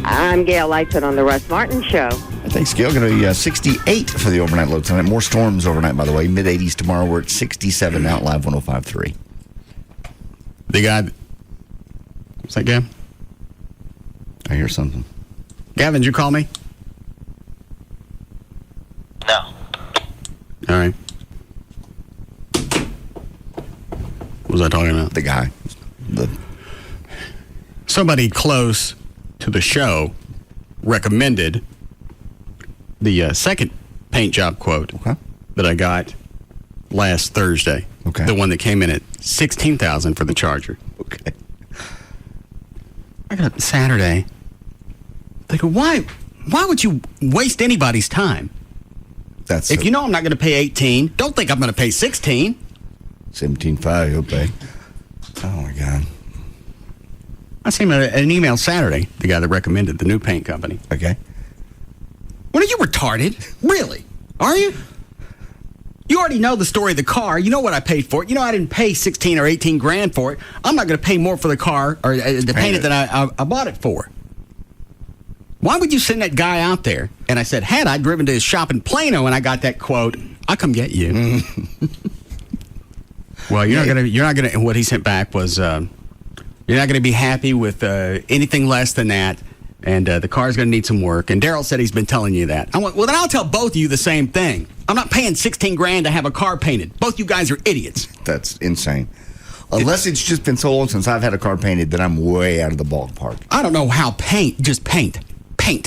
I'm Gail Lightfoot on the Russ Martin Show. Thanks, Gail. Going to be 68 for the overnight low tonight. More storms overnight, by the way. Mid-80s tomorrow. We're at 67 now, live 105.3. The guy... What's that, Gavin? I hear something. Gavin, did you call me? No. All right. What was I talking about? The guy. Somebody close to the show recommended the second paint job quote that I got last Thursday. Okay. The one that came in at $16,000 for the Charger. Okay. I got up Saturday. Thinking, why would you waste anybody's time? If you know I'm not going to pay 18, don't think I'm going to pay 16. 17.5, you'll pay. Oh my God. I sent him an email Saturday, the guy that recommended the new paint company. Okay. What, are you retarded? Really? Are you? You already know the story of the car. You know what I paid for it. You know I didn't pay 16 or 18 grand for it. I'm not going to pay more for the car or to paint it than I bought it for. Why would you send that guy out there? And I said, had I driven to his shop in Plano and I got that quote, I'll come get you. Well, you're not gonna. And what he sent back was, you're not gonna be happy with anything less than that. And the car's going to need some work. And Daryl said he's been telling you that. I went, well, then I'll tell both of you the same thing. I'm not paying $16,000 to have a car painted. Both you guys are idiots. That's insane. Unless it's just been so long since I've had a car painted that I'm way out of the ballpark. I don't know how paint.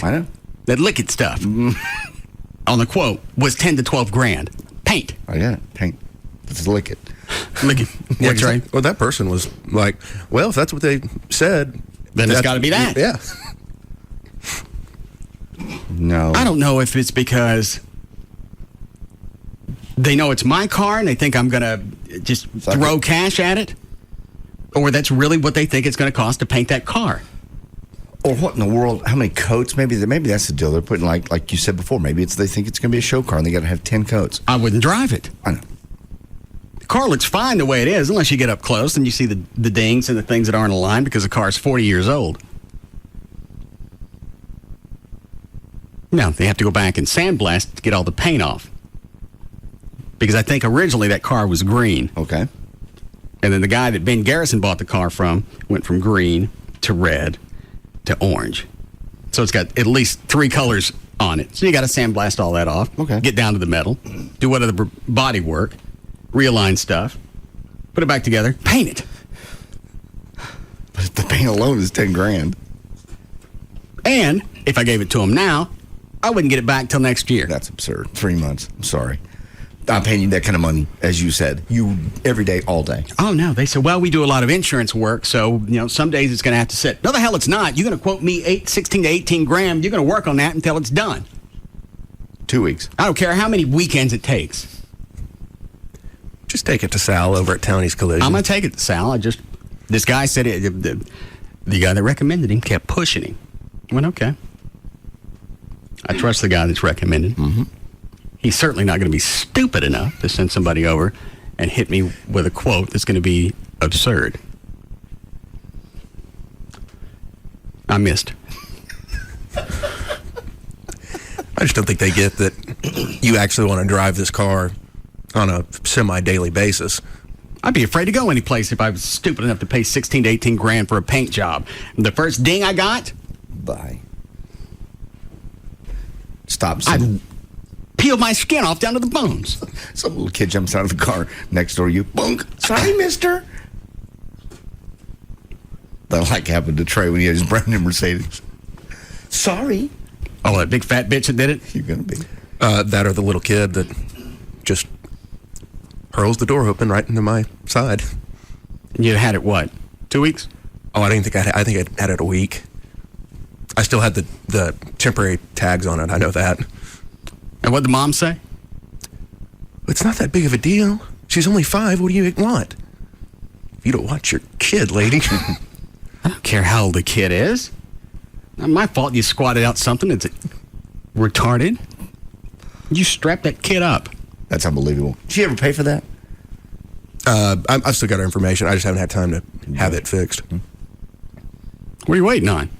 I know. That liquid stuff on the quote was 10 to 12 grand. Paint. Oh, yeah. Paint. It's liquid. Liquid. Yeah, That's right. Well, that person was like, well, if that's what they said, then it's got to be that. Yeah. No. I don't know if it's because they know it's my car and they think I'm going to just throw cash at it, or that's really what they think it's going to cost to paint that car. Or what in the world? How many coats? Maybe that's the deal. They're putting like you said before. Maybe they think it's going to be a show car and they got to have 10 coats. I wouldn't drive it. I know. The car looks fine the way it is, unless you get up close and you see the dings and the things that aren't aligned because the car is 40 years old. Now, they have to go back and sandblast to get all the paint off. Because I think originally that car was green. Okay. And then the guy that Ben Garrison bought the car from went from green to red to orange. So it's got at least 3 colors on it. So you got to sandblast all that off. Okay. Get down to the metal. Do whatever body work. Realign stuff. Put it back together. Paint it. But the paint alone is 10 grand. And if I gave it to him now, I wouldn't get it back till next year. That's absurd. 3 months. I'm sorry. I'm paying you that kind of money, as you said. You every day, all day. Oh, no. They said, well, we do a lot of insurance work, so, some days it's going to have to sit. No, the hell it's not. You're going to quote me 16 to 18 grand. You're going to work on that until it's done. 2 weeks. I don't care how many weekends it takes. Just take it to Sal over at Townie's Collision. I'm going to take it to Sal. This guy said the guy that recommended him kept pushing him. I went, okay. I trust the guy that's recommended. Mm-hmm. He's certainly not going to be stupid enough to send somebody over and hit me with a quote that's going to be absurd. I missed. I just don't think they get that you actually want to drive this car on a semi-daily basis. I'd be afraid to go any place if I was stupid enough to pay 16 to 18 grand for a paint job. And the first ding I got, bye. Stop. I'd peel my skin off down to the bones. Some little kid jumps out of the car next door to you. Bunk. Sorry, mister. That like happened to Trey when he had his brand new Mercedes. Sorry. Oh, that big fat bitch that did it? You're going to be. That or the little kid that just hurls the door open right into my side. And you had it, what, 2 weeks? Oh, I think I had it a week. I still had the temporary tags on it. I know that. And what'd the mom say? It's not that big of a deal. She's only 5. What do you want? You don't watch your kid, lady. I don't care how old the kid is. Not my fault you squatted out something that's retarded. You strapped that kid up. That's unbelievable. Did she ever pay for that? I've still got her information. I just haven't had time to have it fixed. What are you waiting on?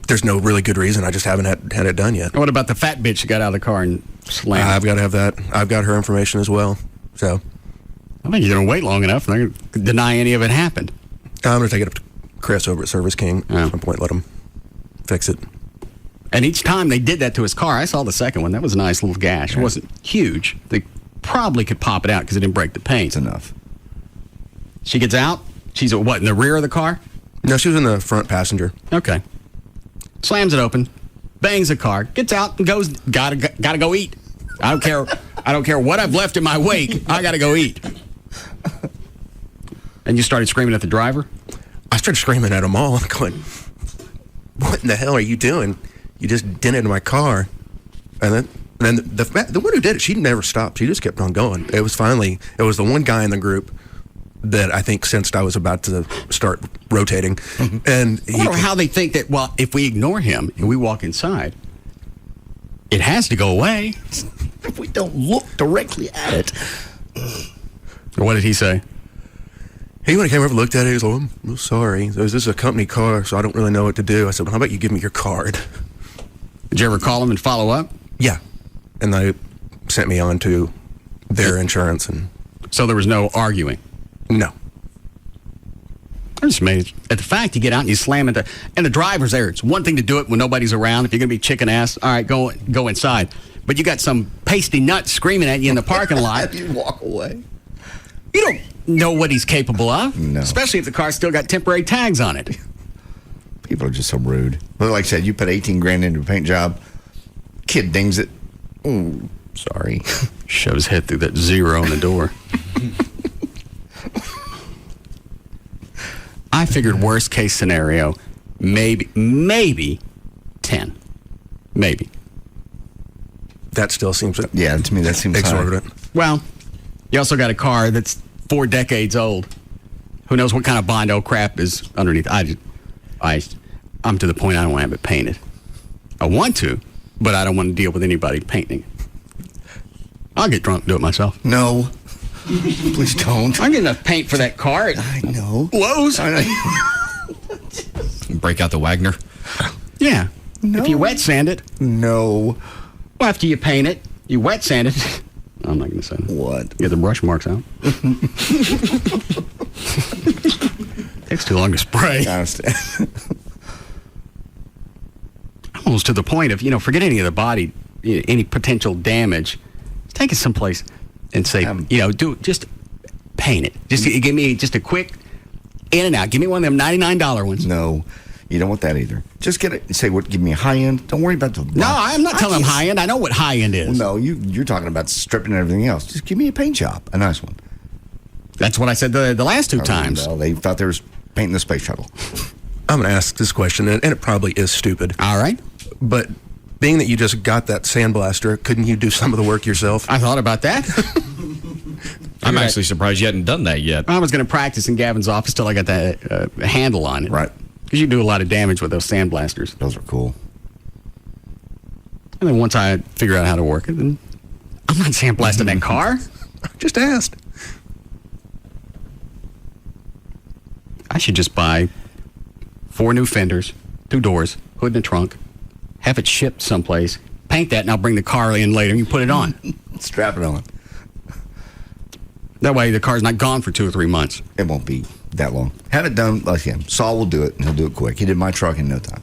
There's no really good reason. I just haven't had it done yet. What about the fat bitch that got out of the car and slammed? I've got to have that. I've got her information as well. So I think you're going to wait long enough. They're going to deny any of it happened. I'm going to take it up to Chris over at Service King at some point. Let him fix it. And each time they did that to his car, I saw the second one. That was a nice little gash. It wasn't huge. They probably could pop it out because it didn't break the paint. It's enough. She gets out. She's at what, in the rear of the car? No, she was in the front passenger. Okay. Slams it open, bangs the car, gets out and goes, gotta go eat. I don't care what I've left in my wake. I gotta go eat. And you started screaming at the driver? I started screaming at them all. I'm going, what in the hell are you doing? You just dented my car. And then the one who did it, she never stopped. She just kept on going. It was the one guy in the group that I think sensed I was about to start rotating. And I wonder how they think that, well, if we ignore him and we walk inside, it has to go away. If we don't look directly at it. What did he say? He, when he came over and looked at it, he was like, I'm sorry. This is a company car, so I don't really know what to do. I said, well, how about you give me your card? Did you ever call him and follow up? Yeah. And they sent me on to their insurance. And so there was no arguing? No. I'm just amazed at the fact you get out and you slam into, and the driver's there. It's one thing to do it when nobody's around. If you're going to be chicken ass, all right, go inside. But you got some pasty nut screaming at you in the parking lot. You walk away. You don't know what he's capable of. No. Especially if the car's still got temporary tags on it. People are just so rude. But like I said, you put $18,000 into a paint job, kid dings it. Ooh, sorry. Shove his head through that zero on the door. I figured worst case scenario, maybe 10. Maybe. That still seems yeah, to me that seems exorbitant. High. Well, you also got a car that's 4 decades old. Who knows what kind of Bondo crap is underneath? I'm to the point I don't want to have it painted. I want to, but I don't want to deal with anybody painting it. I'll get drunk and do it myself. No. Please don't. I'm getting enough paint for that car at I know. Lowe's. I know. Break out the Wagner. Yeah. No. If you wet sand it. No. Well, after you paint it, you wet sand it. I'm not going to say that. What? Get the brush marks out. Takes too long to spray. I understand. Almost to the point of, forget any of the body, any potential damage. Take it someplace and say, just paint it. Just give me just a quick in and out. Give me one of them $99 ones. No, you don't want that either. Just get it and say, give me a high end. Don't worry about the. No, I'm not telling them high end. I know what high end is. Well, no, you're talking about stripping and everything else. Just give me a paint job, a nice one. That's what I said the last 2 times. Well, they thought they were painting the space shuttle. I'm going to ask this question, and it probably is stupid. All right. But being that you just got that sandblaster, couldn't you do some of the work yourself? I thought about that. I'm actually surprised you hadn't done that yet. I was going to practice in Gavin's office till I got that handle on it. Right. Because you do a lot of damage with those sandblasters. Those are cool. And then once I figure out how to work it, then I'm not sandblasting that car. Just asked. I should just buy 4 new fenders, 2 doors, hood in the trunk, have it shipped someplace, paint that, and I'll bring the car in later and you put it on. Strap it on. That way the car's not gone for 2 or 3 months. It won't be that long. Have it done like him. Saul will do it, and he'll do it quick. He did my truck in no time.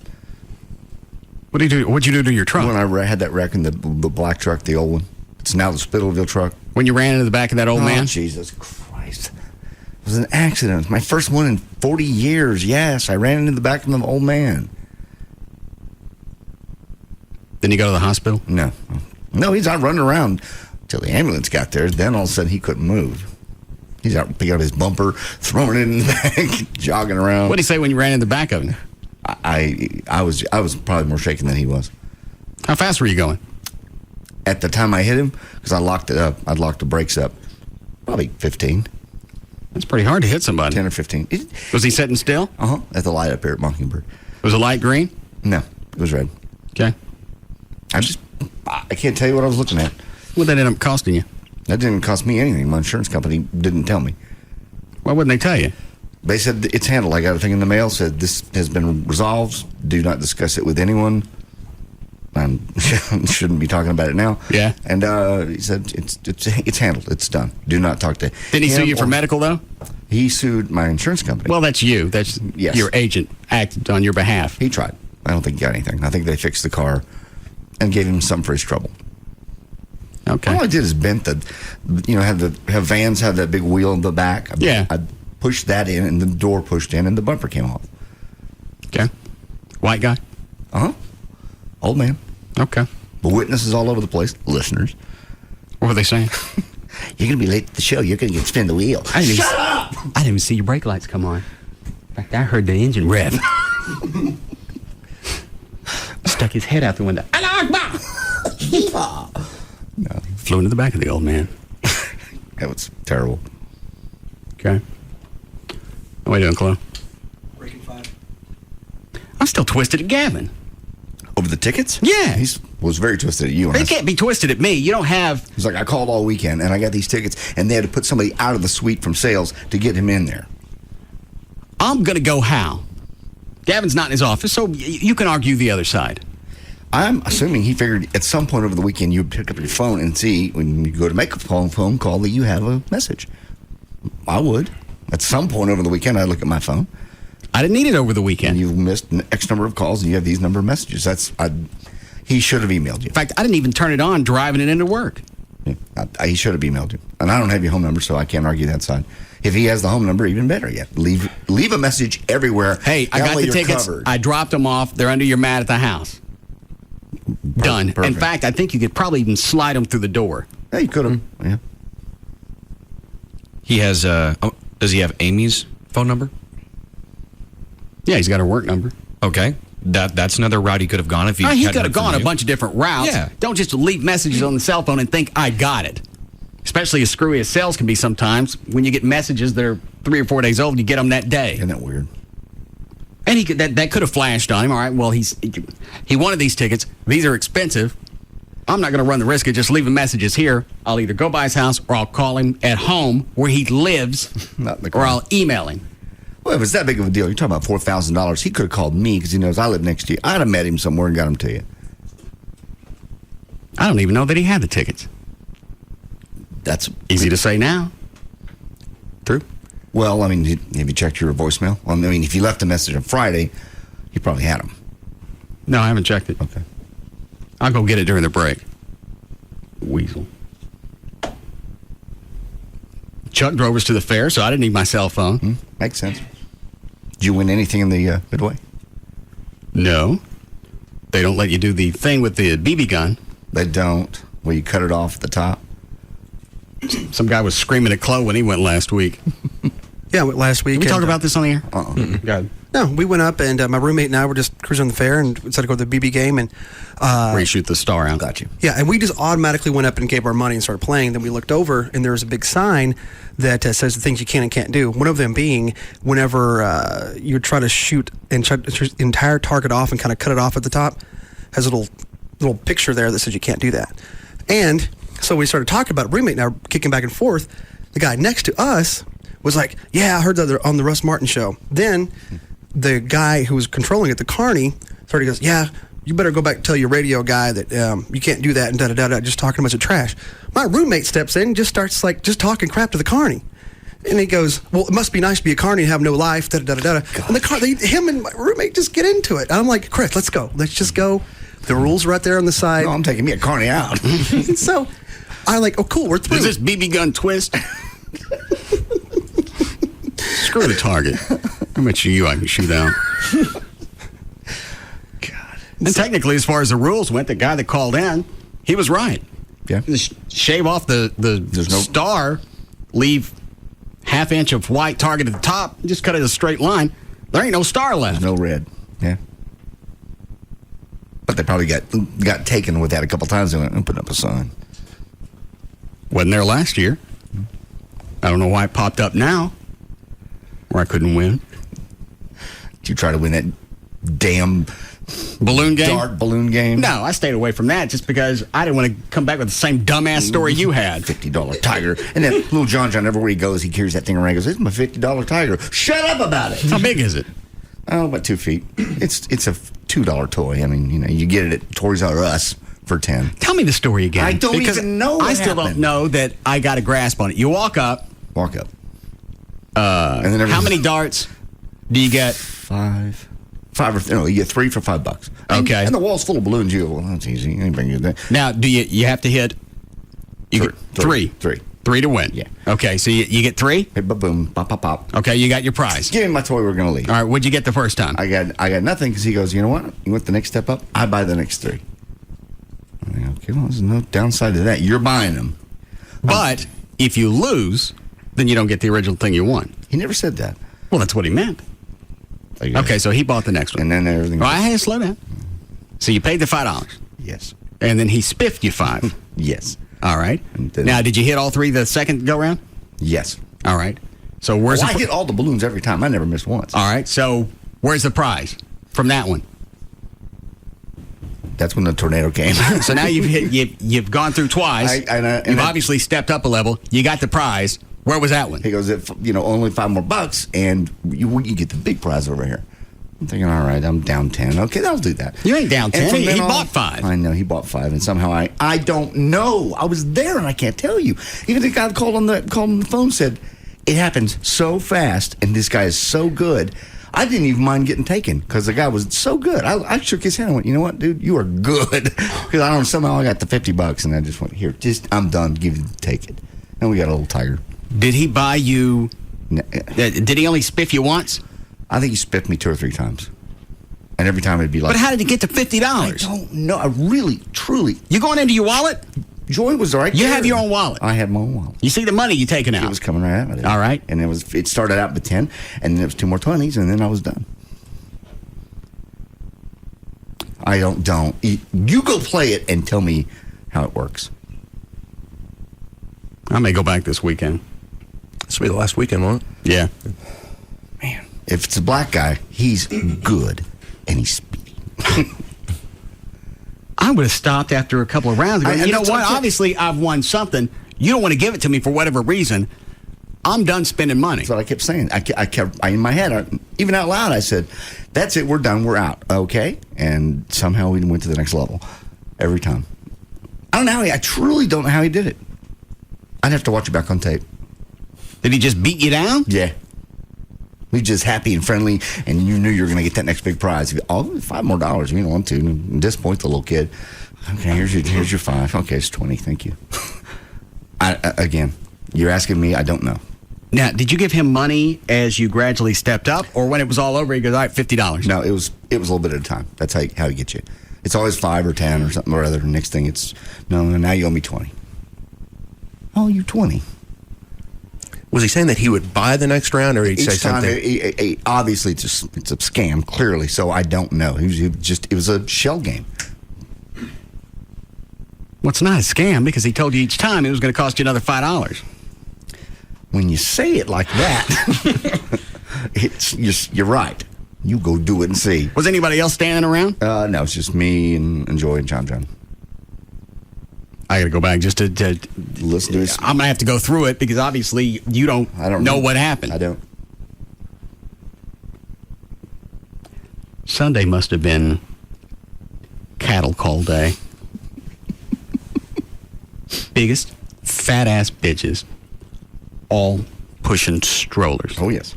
What did you do? What'd you do to your truck? When I had that wreck in the black truck, the old one. It's now the Spittleville truck. When you ran into the back of that old man? Jesus Christ. It was an accident. It was my first one in 40 years. Yes, I ran into the back of the old man. Didn't he go to the hospital? No. No, he's out running around till the ambulance got there. Then all of a sudden he couldn't move. He's out picking up his bumper, throwing it in the back, jogging around. What did he say when you ran in the back of him? I was probably more shaken than he was. How fast were you going? At the time I hit him, because I locked it up. I locked the brakes up. Probably 15. That's pretty hard to hit somebody. 10 or 15. Was he sitting still? Uh-huh. At the light up here at Mockingbird. Was it light green? No, it was red. Okay. I can't tell you what I was looking at. What did that end up costing you? That didn't cost me anything. My insurance company didn't tell me. Why wouldn't they tell you? They said it's handled. I got a thing in the mail, said this has been resolved. Do not discuss it with anyone. I shouldn't be talking about it now. Yeah. And he said it's handled. It's done. Do not talk to him. Didn't he sue you for medical, though? He sued my insurance company. Well, that's you. That's your agent acted on your behalf. He tried. I don't think he got anything. I think they fixed the car and gave him some for his trouble. Okay. All I did is bent have vans have that big wheel in the back. I pushed that in, and the door pushed in, and the bumper came off. Okay. White guy? Uh-huh. Old man. Okay. But witnesses all over the place. Listeners. What were they saying? You're going to be late to the show. You're going to get spin the wheel. Shut up! I didn't even see your brake lights come on. In fact, I heard the engine rev. Stuck his head out the window. No. Flew into the back of the old man. That was terrible. Okay. How are you doing, Chloe? Breaking 5. I'm still twisted at Gavin. Over the tickets? Yeah. He was very twisted at you. They can't be twisted at me. You don't have... He's like, I called all weekend, and I got these tickets, and they had to put somebody out of the suite from sales to get him in there. I'm going to go how? Gavin's not in his office, so you can argue the other side. I'm assuming he figured at some point over the weekend you'd pick up your phone and see when you go to make a phone call that you have a message. I would. At some point over the weekend, I look at my phone. I didn't need it over the weekend. And you've missed an X number of calls, and you have these number of messages. He should have emailed you. In fact, I didn't even turn it on driving it into work. Yeah, he should have emailed you. And I don't have your home number, so I can't argue that side. If he has the home number, even better yet. Leave a message everywhere. Hey, I got the tickets. Covered. I dropped them off. They're under your mat at the house. Done. Perfect. In fact, I think you could probably even slide them through the door. Yeah, you could have. Yeah. He has, does he have Amy's phone number? Yeah, he's got her work number. Okay. That's another route he could have gone if he could have gone a bunch of different routes. Yeah. Don't just leave messages on the cell phone and think, I got it. Especially as screwy as sales can be sometimes. When you get messages that are 3 or 4 days old, you get them that day. Isn't that weird? And that could have flashed on him. All right, well, he wanted these tickets. These are expensive. I'm not going to run the risk of just leaving messages here. I'll either go by his house or I'll call him at home where he lives, or I'll email him. Well, if it's that big of a deal, you're talking about $4,000. He could have called me because he knows I live next to you. I'd have met him somewhere and got him to you. I don't even know that he had the tickets. That's easy to say now. True. Well, I mean, have you checked your voicemail? Well, I mean, if you left a message on Friday, you probably had them. No, I haven't checked it. Okay. I'll go get it during the break. Weasel. Chuck drove us to the fair, so I didn't need my cell phone. Makes sense. Did you win anything in the Midway? No. They don't let you do the thing with the BB gun. They don't. Where you cut it off at the top. Some guy was screaming at Chloe when he went last week. Yeah, I went last week. Did we talk about this on the air? God. No, we went up and my roommate and I were just cruising on the fair and decided to go to the BB game and where you shoot the star out. Got you. Yeah, and we just automatically went up and gave our money and started playing. Then we looked over and there was a big sign that says the things you can and can't do. One of them being whenever you try to shoot and try the entire target off and kind of cut it off at the top, has a little picture there that says you can't do that. And so we started talking about it. Roommate and I were kicking back and forth. The guy next to us was like, yeah, I heard that on the Russ Martin Show. Then the guy who was controlling it, the carny, started goes, yeah, you better go back and tell your radio guy that you can't do that and da-da-da-da, just talking a bunch of trash. My roommate steps in and just starts just talking crap to the carny. And he goes, well, it must be nice to be a carny and have no life, da-da-da-da-da. And him and my roommate just get into it. And I'm like, Chris, let's go. Let's just go. The rules are right there on the side. No, I'm taking me a carny out. So I'm like, oh, cool, we're through. Is this BB gun twist? Screw the target. How much of you I can shoot out? God. And technically, as far as the rules went, the guy that called in, he was right. Yeah. Shave off the star, leave half inch of white target at the top, just cut it a straight line. There ain't no star left. There's no red. Yeah. But they probably got taken with that a couple times and put up a sign. Wasn't there last year. I don't know why it popped up now, where I couldn't win. Did you try to win that damn balloon game? Dart balloon game? No, I stayed away from that just because I didn't want to come back with the same dumbass story you had. $50 tiger. And then little John, everywhere he goes, he carries that thing around and goes, this is my $50 tiger. Shut up about it. How big is it? Oh, about 2 feet. It's a $2 toy. I mean, you get it at Toys R Us for $10. Tell me the story again. I don't even know what I still don't know that I got a grasp on it. You walk up. And then how many darts do you get? Five you get 3 for $5. Okay. And the wall's full of balloons. Well, that's easy. Anybody can do that. Now, do you have to hit? Three. 3 to win. Yeah. Okay, so you get 3? Hey, boom, pop, pop, pop. Okay, you got your prize. Give me my toy. We're gonna leave. All right. What'd you get the first time? I got nothing because he goes, you know what? You want the next step up? I buy the next 3. Okay, well, there's no downside to that. You're buying them. But if you lose, then you don't get the original thing you won. He never said that. Well, that's what he meant. Okay, so he bought the next one. And then everything. I had to slow down. So you paid the $5. Yes. And then he spiffed you 5. Yes. All right. Now, did you hit all 3 the second go round? Yes. All right. So where's I hit all the balloons every time. I never missed once. All right. So where's the prize from that one? That's when the tornado came. So now you've gone through twice. You've obviously stepped up a level. You got the prize. Where was that one? He goes, only $5 more, and you get the big prize over here. I'm thinking, all right, I'm down 10. Okay, I'll do that. You ain't down 10. He bought 5. I know, he bought 5, and somehow I don't know. I was there, and I can't tell you. Even the guy that called on the phone said, It happens so fast, and this guy is so good. I didn't even mind getting taken because the guy was so good. I shook his hand and went, you know what, dude, you are good. Because I don't know, somehow I got the $50 and I just went, here, I'm done, take it. And we got a little tiger. Did he buy you, did he only spiff you once? I think he spiffed me 2 or 3 times. And every time it'd be like. But how did he get to $50? I don't know. I really, truly. You going into your wallet? Joy was right You there. have your own wallet. I had my own wallet. You see the money you taking out? It was coming right out of it. All right. And it started out with 10, and then it was 2 more 20s, and then I was done. I don't. You go play it and tell me how it works. I may go back this weekend. This will be the last weekend, won't it? Yeah. Man, if it's a black guy, he's good, and he's speedy. I would have stopped after a couple of rounds. You know what? Obviously, I've won something. You don't want to give it to me for whatever reason. I'm done spending money. That's what I kept saying. I kept in my head, even out loud, I said, that's it, we're done, we're out. Okay? And somehow we went to the next level every time. I don't know how I truly don't know how he did it. I'd have to watch it back on tape. Did he just beat you down? Yeah. We just happy and friendly, and you knew you were going to get that next big prize. Oh, $5 more. You don't want to. And disappoint the little kid. Okay, here's your 5. Okay, it's 20. Thank you. Again, you're asking me. I don't know. Now, did you give him money as you gradually stepped up, or when it was all over, he goes, all right, $50? No, it was a little bit at a time. That's how he gets you. It's always 5 or 10 or something or other. Next thing, it's no. Now you owe me 20. Oh, you 20. Was he saying that he would buy the next round, or he'd say something? Obviously, it's a scam, clearly. So I don't know. It was a shell game. Well, it's not a scam because he told you each time it was going to cost you another $5. When you say it like that, you're right. You go do it and see. Was anybody else standing around? No, it's just me and Joy and John. I got to go back just to listen to his. I'm going to have to go through it because obviously you don't know what happened. I don't. Sunday must have been cattle call day. Biggest fat ass bitches, all pushing strollers. Oh yes.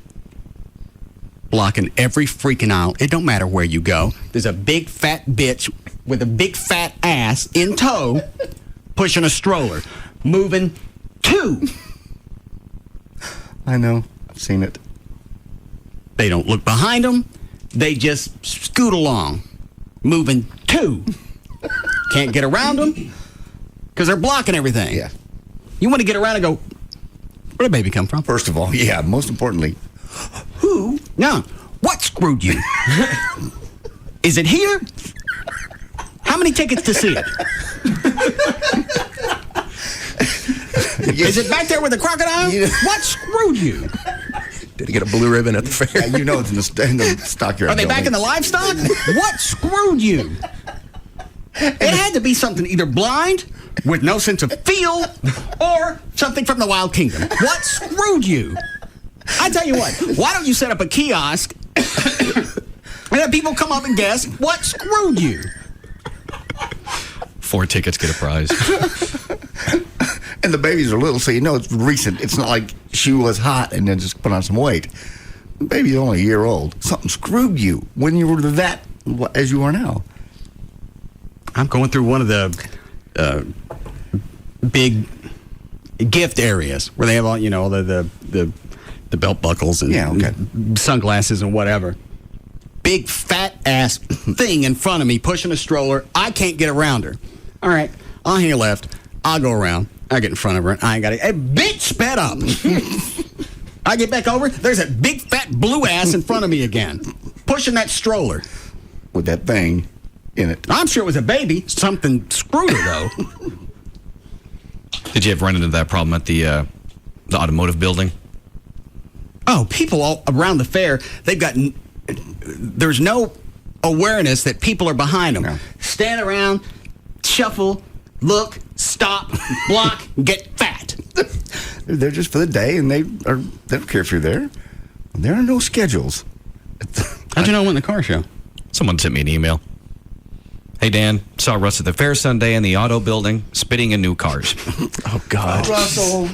Blocking every freaking aisle. It don't matter where you go. There's a big fat bitch with a big fat ass in tow. Pushing a stroller, moving 2. I know. I've seen it. They don't look behind them. They just scoot along, moving 2. Can't get around them because they're blocking everything. Yeah. You want to get around and go, where'd the baby come from? First of all, yeah. Most importantly, who? No. What screwed you? Is it here? How many tickets to see it? Is it back there with the crocodile? What screwed you? Did he get a blue ribbon at the fair? Yeah, you know it's in the stockyard. Are they back in the livestock? What screwed you? It had to be something either blind, with no sense of feel, or something from the Wild Kingdom. What screwed you? I tell you what, why don't you set up a kiosk and have people come up and guess what screwed you? 4 tickets get a prize. And the babies are little, so you know it's recent. It's not like she was hot and then just put on some weight. The baby's only a year old. Something screwed you when you were that as you are now. I'm going through one of the big gift areas where they have all, the belt buckles and sunglasses and whatever. Big fat ass thing in front of me pushing a stroller. I can't get around her. All right, I'll hang a left. I'll go around. I get in front of her. I ain't got it. Hey, bitch, sped up. I get back over. There's a big fat blue ass in front of me again, pushing that stroller with that thing in it. I'm sure it was a baby. Something screwed her though. Did you ever run into that problem at the automotive building? Oh, people all around the fair. They've got. There's no awareness that people are behind them. No. Stand around, shuffle, look, stop, block, get fat. They're there just for the day, and they don't care if you're there. There are no schedules. How'd you know I went in the car show? Someone sent me an email. Hey, Dan, saw Russ at the fair Sunday in the auto building, spitting in new cars. Oh, God. Russell.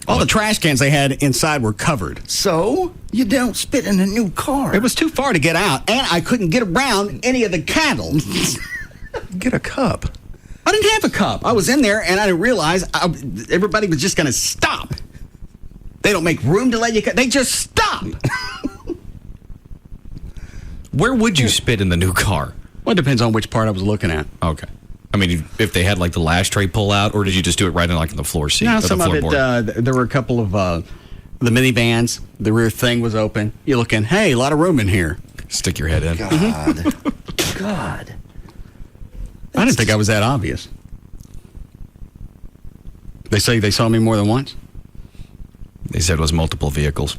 All the trash cans they had inside were covered. So you don't spit in a new car. It was too far to get out, and I couldn't get around any of the cattle. Get a cup. I didn't have a cup. I was in there, and I didn't realize everybody was just going to stop. They don't make room to let you. They just stop. Where would you spit in the new car? Well, it depends on which part I was looking at. Okay. I mean, if they had like the lash tray pull out, or did you just do it right in like in the floor seat? No, or some the of it, floorboard? there were a couple of the minivans. The rear thing was open. You're looking, hey, a lot of room in here. Stick your head in. God. God. I didn't think I was that obvious. They say they saw me more than once? They said it was multiple vehicles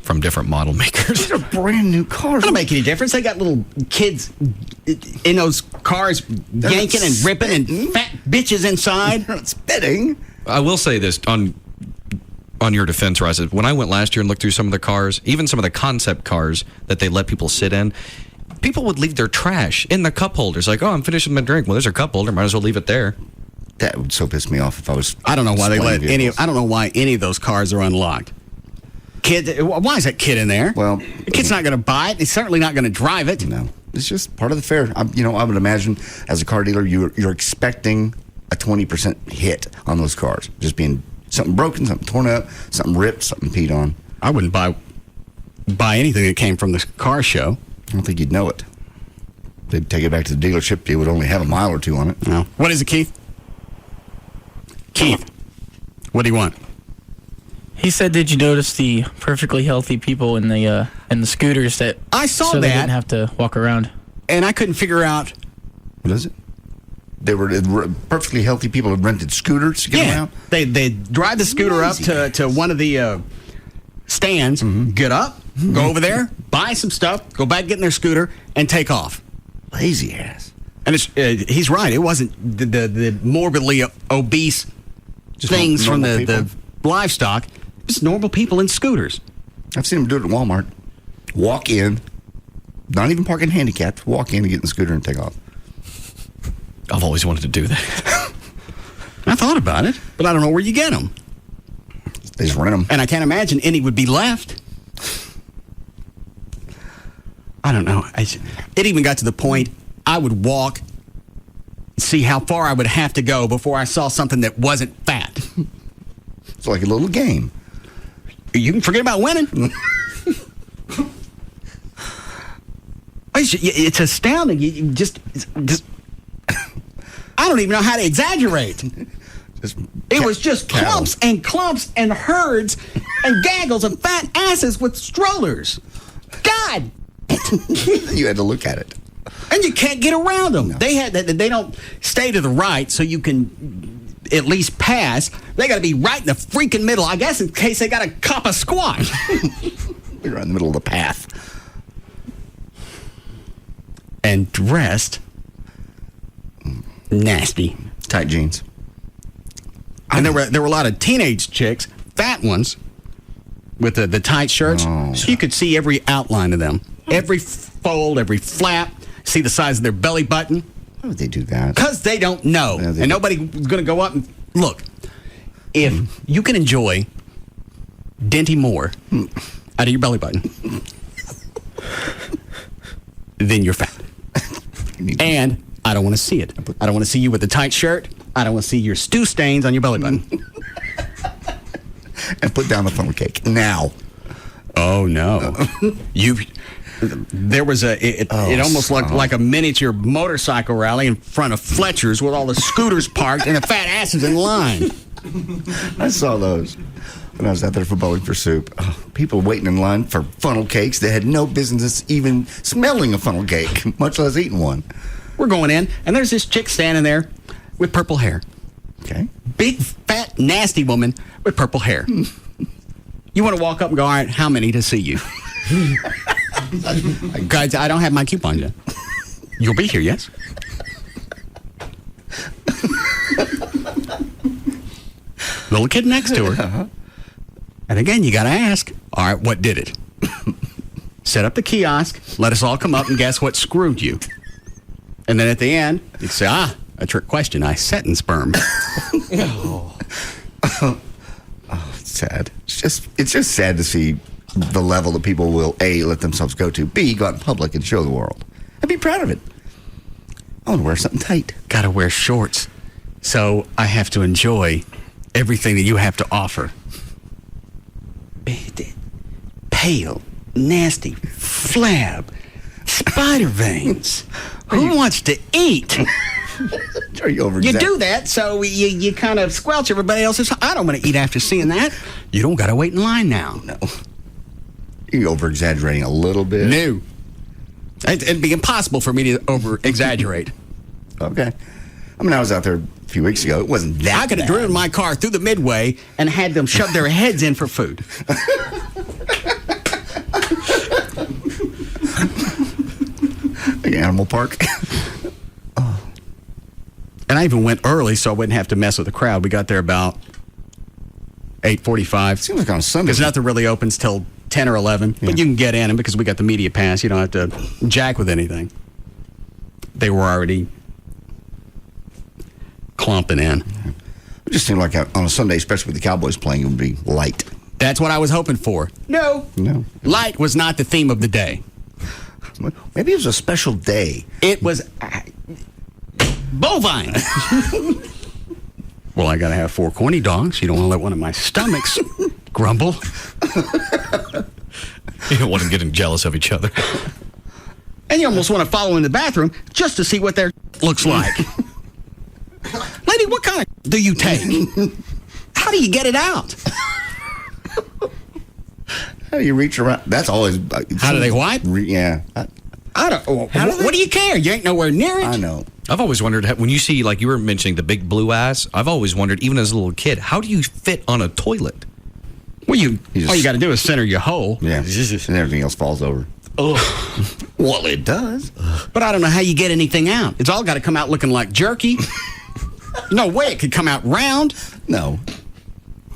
from different model makers. These are brand new cars. It don't make any difference. They got little kids in those cars yanking and ripping and fat bitches inside. They're not spitting. I will say this on your defense, Russ. When I went last year and looked through some of the cars, even some of the concept cars that they let people sit in, people would leave their trash in the cup holders. Like, oh, I'm finishing my drink. Well, there's a cup holder. Might as well leave it there. That would so piss me off if I was. I don't know why they let any. I don't know why any of those cars are unlocked. Kid, why is that kid in there? Well, the kid's not going to buy it. He's certainly not going to drive it. No, it's just part of the fare. I would imagine as a car dealer, you're expecting a 20% hit on those cars. Just being something broken, something torn up, something ripped, something peed on. I wouldn't buy anything that came from the car show. I don't think you'd know it. They'd take it back to the dealership. They would only have a mile or two on it. No. What is it, Keith? Keith, what do you want? He said, "Did you notice the perfectly healthy people in the scooters that I saw so that. they didn't have to walk around?" And I couldn't figure out. What is it? They were perfectly healthy people who rented scooters to get around. They drive the scooter up to one of the stands, get up, go over there, buy some stuff, go back, get in their scooter, and take off. Lazy ass. And it's, he's right. It wasn't the morbidly obese Just things from normal the livestock. Just normal people in scooters. I've seen them do it at Walmart. Walk in, not even parking handicapped. Walk in and get in the scooter and take off. I've always wanted to do that. I thought about it, but I don't know where you get them. They just rent them. And I can't imagine any would be left. I don't know. It even got to the point I would walk, see how far I would have to go before I saw something that wasn't fat. It's like a little game. You can forget about winning. It's astounding. You just I don't even know how to exaggerate. It was just clumps and clumps and herds and gaggles of fat asses with strollers. God! You had to look at it. And you can't get around them. No. They don't stay to the right so you can at least pass. They got to be right in the freaking middle, I guess, in case they got to cop a squat. You're right in the middle of the path. And dressed nasty. Tight jeans. And there were a lot of teenage chicks, fat ones, with the tight shirts. Oh. So you could see every outline of them. Every fold, every flap. See the size of their belly button. Why would they do that? Because they don't know. Yeah, and nobody's going to go up and look. If you can enjoy Denty Moore out of your belly button, then you're fat. And I don't want to see it. I don't want to see you with a tight shirt. I don't want to see your stew stains on your belly button. And put down the funnel cake now. Oh no! There was it almost looked like a miniature motorcycle rally in front of Fletcher's with all the scooters parked and the fat asses in line. I saw those when I was out there for Bowling for Soup. People waiting in line for funnel cakes. They had no business even smelling a funnel cake, much less eating one. We're going in, and there's this chick standing there with purple hair. Okay. Big, fat, nasty woman with purple hair. You want to walk up and go, all right, how many to see you? Guys, I don't have my coupon yet. You'll be here, yes? Little kid next to her. Uh-huh. And again, you got to ask, all right, what did it? Set up the kiosk, let us all come up and guess what screwed you. And then at the end, you say, a trick question. I set in sperm. sad. It's just sad to see the level that people will A, let themselves go to, B, go out in public and show the world. And be proud of it. I want to wear something tight. Gotta wear shorts. So I have to enjoy everything that you have to offer. Pale, nasty, flab, spider veins. Who wants to eat? Are you over? You do that, so you kind of squelch everybody else's. I don't want to eat after seeing that. You don't got to wait in line now. No. You're over-exaggerating a little bit. No. It'd be impossible for me to over-exaggerate. Okay. I mean, I was out there a few weeks ago. It wasn't that I could have driven my car through the Midway and had them shove their heads in for food. Like Animal Park. And I even went early so I wouldn't have to mess with the crowd. We got there about 8:45. Seems like on Sunday. Because nothing really opens till 10 or 11. But you can get in, and because we got the media pass, you don't have to jack with anything. They were already clumping in. It just seemed like on a Sunday, especially with the Cowboys playing, it would be light. That's what I was hoping for. No. Light was not the theme of the day. Maybe it was a special day. It was bovine. Well, I got to have 4 corny dogs. You don't want to let one of my stomachs grumble. You don't want them getting jealous of each other. And you almost want to follow in the bathroom just to see what their looks like. Lady, what kind of do you take? How do you get it out? How do you reach around? That's always. How do they wipe? Yeah. I don't. What do you care? You ain't nowhere near it. I know. I've always wondered, when you see, like you were mentioning, the big blue ass, I've always wondered, even as a little kid, how do you fit on a toilet? Well, all you got to do is center your hole. Yeah. And everything else falls over. Ugh. Well, it does. But I don't know how you get anything out. It's all got to come out looking like jerky. No way it could come out round. No.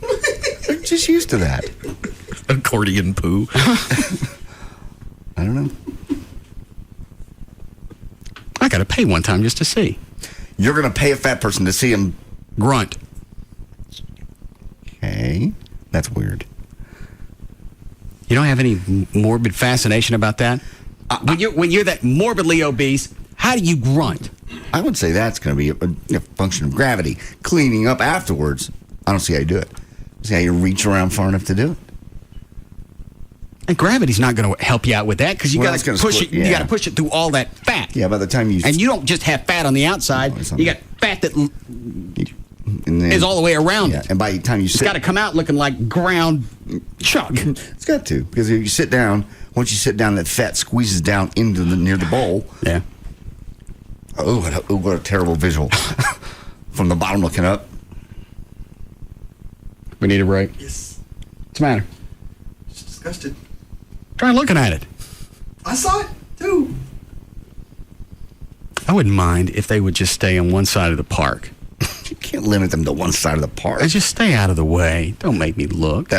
I'm just used to that. Accordion poo. I don't know. I got to pay one time just to see. You're going to pay a fat person to see him grunt. Okay. That's weird. You don't have any morbid fascination about that? When you're that morbidly obese, how do you grunt? I would say that's going to be a function of gravity. Cleaning up afterwards, I don't see how you do it. See how you reach around far enough to do it. And gravity's not going to help you out with that because you got to push it. You got to push it through all that fat. Yeah, by the time you and you don't just have fat on the outside. You got fat that is all the way around it. And by the time you it's got to come out looking like ground chuck. It's got to, because if you sit down, once you sit down, that fat squeezes down into near the bowl. Yeah. Oh, what a terrible visual from the bottom looking up. We need a break. Yes. What's the matter? Just disgusted. Try looking at it. I saw it too. I wouldn't mind if they would just stay on one side of the park. You can't limit them to one side of the park. Just stay out of the way. Don't make me look.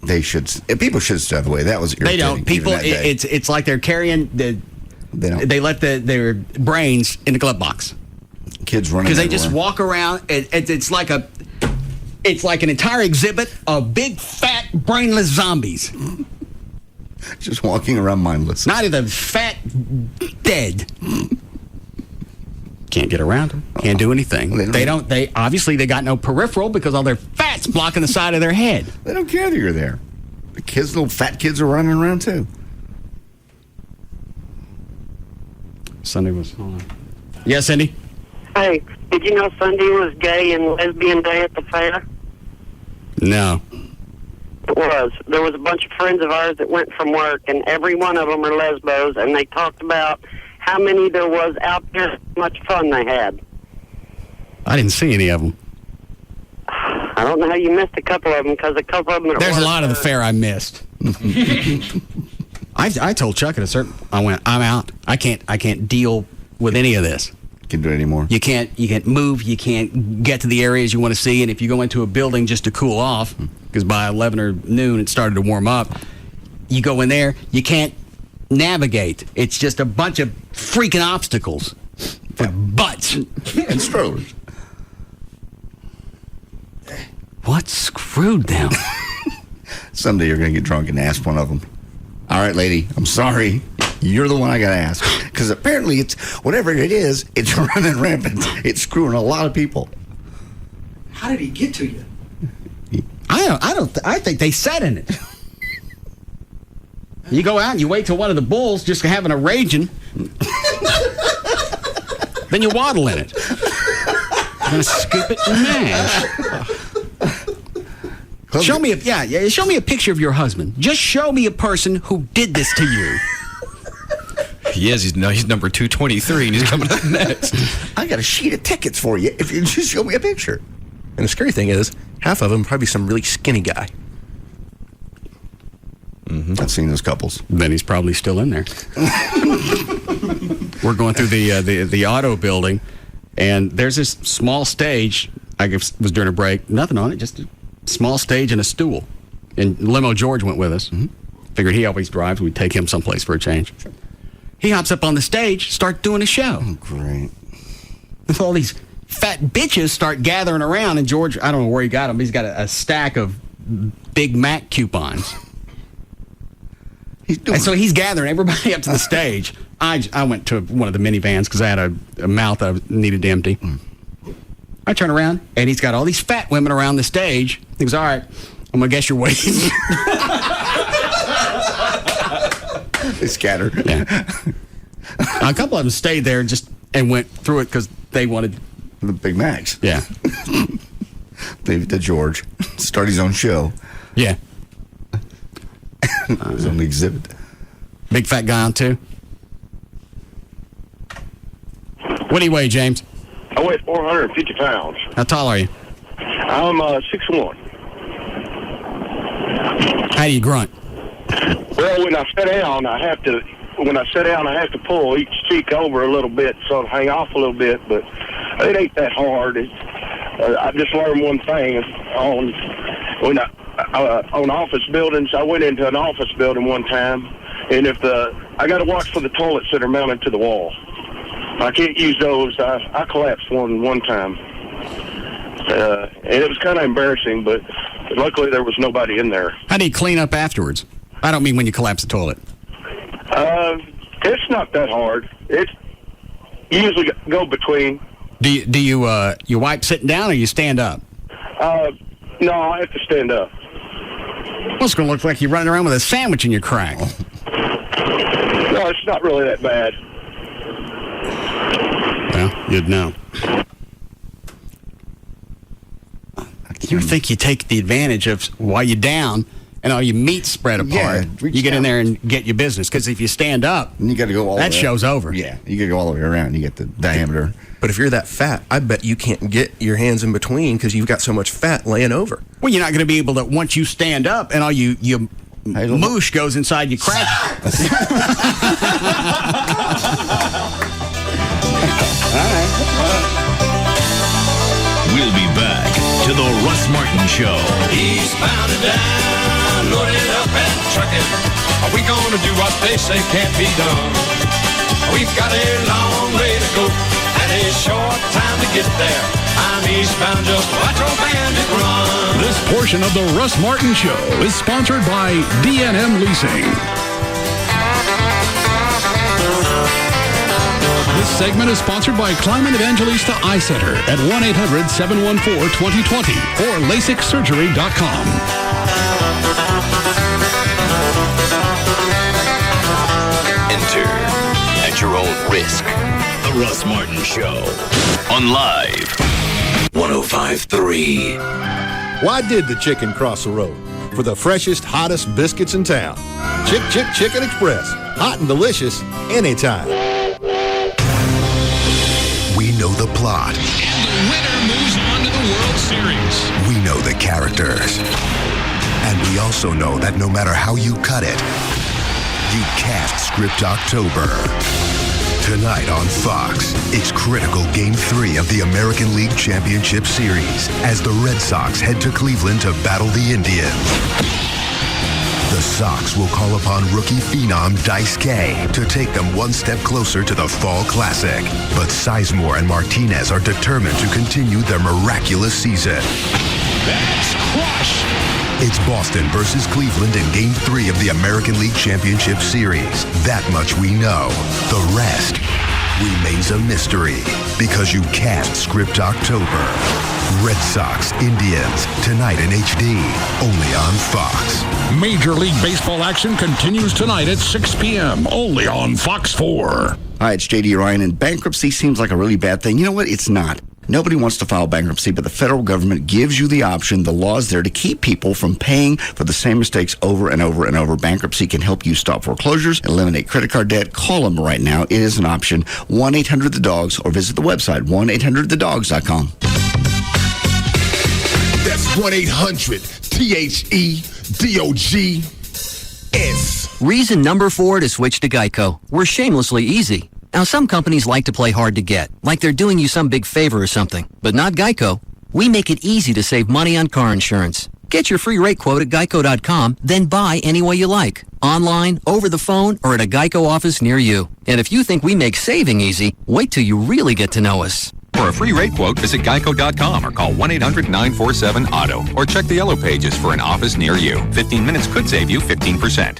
They should. People should stay out of the way. That was irritating. They don't. People. It's like they're carrying They let their brains in the glove box. Kids running because they just walk around. It's like an entire exhibit of big fat brainless zombies. Just walking around mindless. Not even fat dead. Can't get around them. Can't do anything. They obviously they got no peripheral because all their fat's blocking the side of their head. They don't care that you're there. The kids, little fat kids, are running around too. Sunday was. Hold on. Yes, Cindy. Hey, did you know Sunday was gay and lesbian day at the fair? No. It was. There was a bunch of friends of ours that went from work, and every one of them are lesbos, and they talked about how many there was out there, how much fun they had. I didn't see any of them. I don't know how you missed a couple of them, because a couple of them... There's a lot of the fair I missed. I told Chuck at a certain... I'm out. I can't deal with any of this. Can't do it anymore. You can't move. You can't get to the areas you want to see. And if you go into a building just to cool off, because by 11 or noon it started to warm up, you go in there, you can't navigate. It's just a bunch of freaking obstacles for butts and strollers. What screwed them? Someday you're going to get drunk and ask one of them. All right, lady, I'm sorry. You're the one I got to ask. Because apparently it's, whatever it is, it's running rampant. It's screwing a lot of people. How did he get to you? I think they sat in it. You go out and you wait till one of the bulls just having a raging. Then you waddle in it. You're going to scoop it and mash. Show me a picture of your husband. Just show me a person who did this to you. He is. He's number 223, and he's coming up next. I got a sheet of tickets for you if you just show me a picture. And the scary thing is, half of them probably some really skinny guy. Mm-hmm. I've seen those couples. Then he's probably still in there. We're going through the auto building, and there's this small stage. I guess it was during a break. Nothing on it, just a small stage and a stool. And Limo George went with us. Mm-hmm. Figured he always drives. We'd take him someplace for a change. Sure. He hops up on the stage, start doing a show. Oh, great. With all these fat bitches start gathering around, and George, I don't know where he got them. He's got a stack of Big Mac coupons. And so he's gathering everybody up to the stage. I went to one of the minivans because I had a mouth I needed to empty. I turn around, and he's got all these fat women around the stage. He goes, all right, I'm going to guess your weight. They scattered. Yeah. A couple of them stayed there and went through it because they wanted the Big Macs. Yeah. Leave it to George. Start his own show. Yeah. His own exhibit. Big fat guy on too. What do you weigh, James? I weigh 450 pounds. How tall are you? I'm 6'1". How do you grunt? Well, when I sit down, I have to pull each cheek over a little bit so it'll hang off a little bit, but it ain't that hard. I just learned one thing on office buildings. I went into an office building one time, and I got to watch for the toilets that are mounted to the wall. I can't use those. I collapsed one time, and it was kind of embarrassing, but luckily there was nobody in there. How do you clean up afterwards? I don't mean when you collapse the toilet. It's not that hard. You usually go between. Do you wipe sitting down or you stand up? No, I have to stand up. Well, it's going to look like you're running around with a sandwich in your crack. No, it's not really that bad. Well, you'd know. You think you take the advantage of while you're down and all your meat spread apart. Yeah, you get in there and get your business. Because if you stand up, and you got to go all that show's over. Yeah, you got to go all the way around. You get the diameter. But if you're that fat, I bet you can't get your hands in between because you've got so much fat laying over. Well, you're not going to be able to, once you stand up and all your moosh goes inside your crack. We'll be back to the Russ Martin Show. Eastbound and down, loaded up and trucking. Are we gonna do what they say can't be done? We've got a long way to go and a short time to get there. I'm eastbound, just watch old bandit run. This portion of the Russ Martin Show is sponsored by D&M Leasing. This segment is sponsored by Climate Evangelista Eye Center at 1-800-714-2020 or LASIKsurgery.com. Enter at your own risk. The Russ Martin Show on Live 105.3. Why did the chicken cross the road? For the freshest, hottest biscuits in town. Chicken Express. Hot and delicious anytime. We know the plot. And the winner moves on to the World Series. We know the characters. And we also know that no matter how you cut it, you can't script October. Tonight on Fox, it's critical Game 3 of the American League Championship Series as the Red Sox head to Cleveland to battle the Indians. The Sox will call upon rookie phenom Dice K to take them one step closer to the Fall Classic. But Sizemore and Martinez are determined to continue their miraculous season. That's crush. It's Boston versus Cleveland in Game 3 of the American League Championship Series. That much we know. The rest remains a mystery because you can't script October. Red Sox, Indians, tonight in HD, only on Fox. Major League Baseball action continues tonight at 6 p.m., only on Fox 4. Hi, it's JD Ryan, and bankruptcy seems like a really bad thing. You know what? It's not. Nobody wants to file bankruptcy, but the federal government gives you the option. The law is there to keep people from paying for the same mistakes over and over and over. Bankruptcy can help you stop foreclosures, eliminate credit card debt. Call them right now. It is an option. 1-800-THE-DOGS or visit the website, 1-800-THEDOGS.com. That's 1-800-THEDOGS. Reason number 4 to switch to Geico. We're shamelessly easy. Now, some companies like to play hard to get, like they're doing you some big favor or something, but not Geico. We make it easy to save money on car insurance. Get your free rate quote at geico.com, then buy any way you like, online, over the phone, or at a Geico office near you. And if you think we make saving easy, wait till you really get to know us. For a free rate quote, visit geico.com or call 1-800-947-AUTO or check the yellow pages for an office near you. 15 minutes could save you 15%.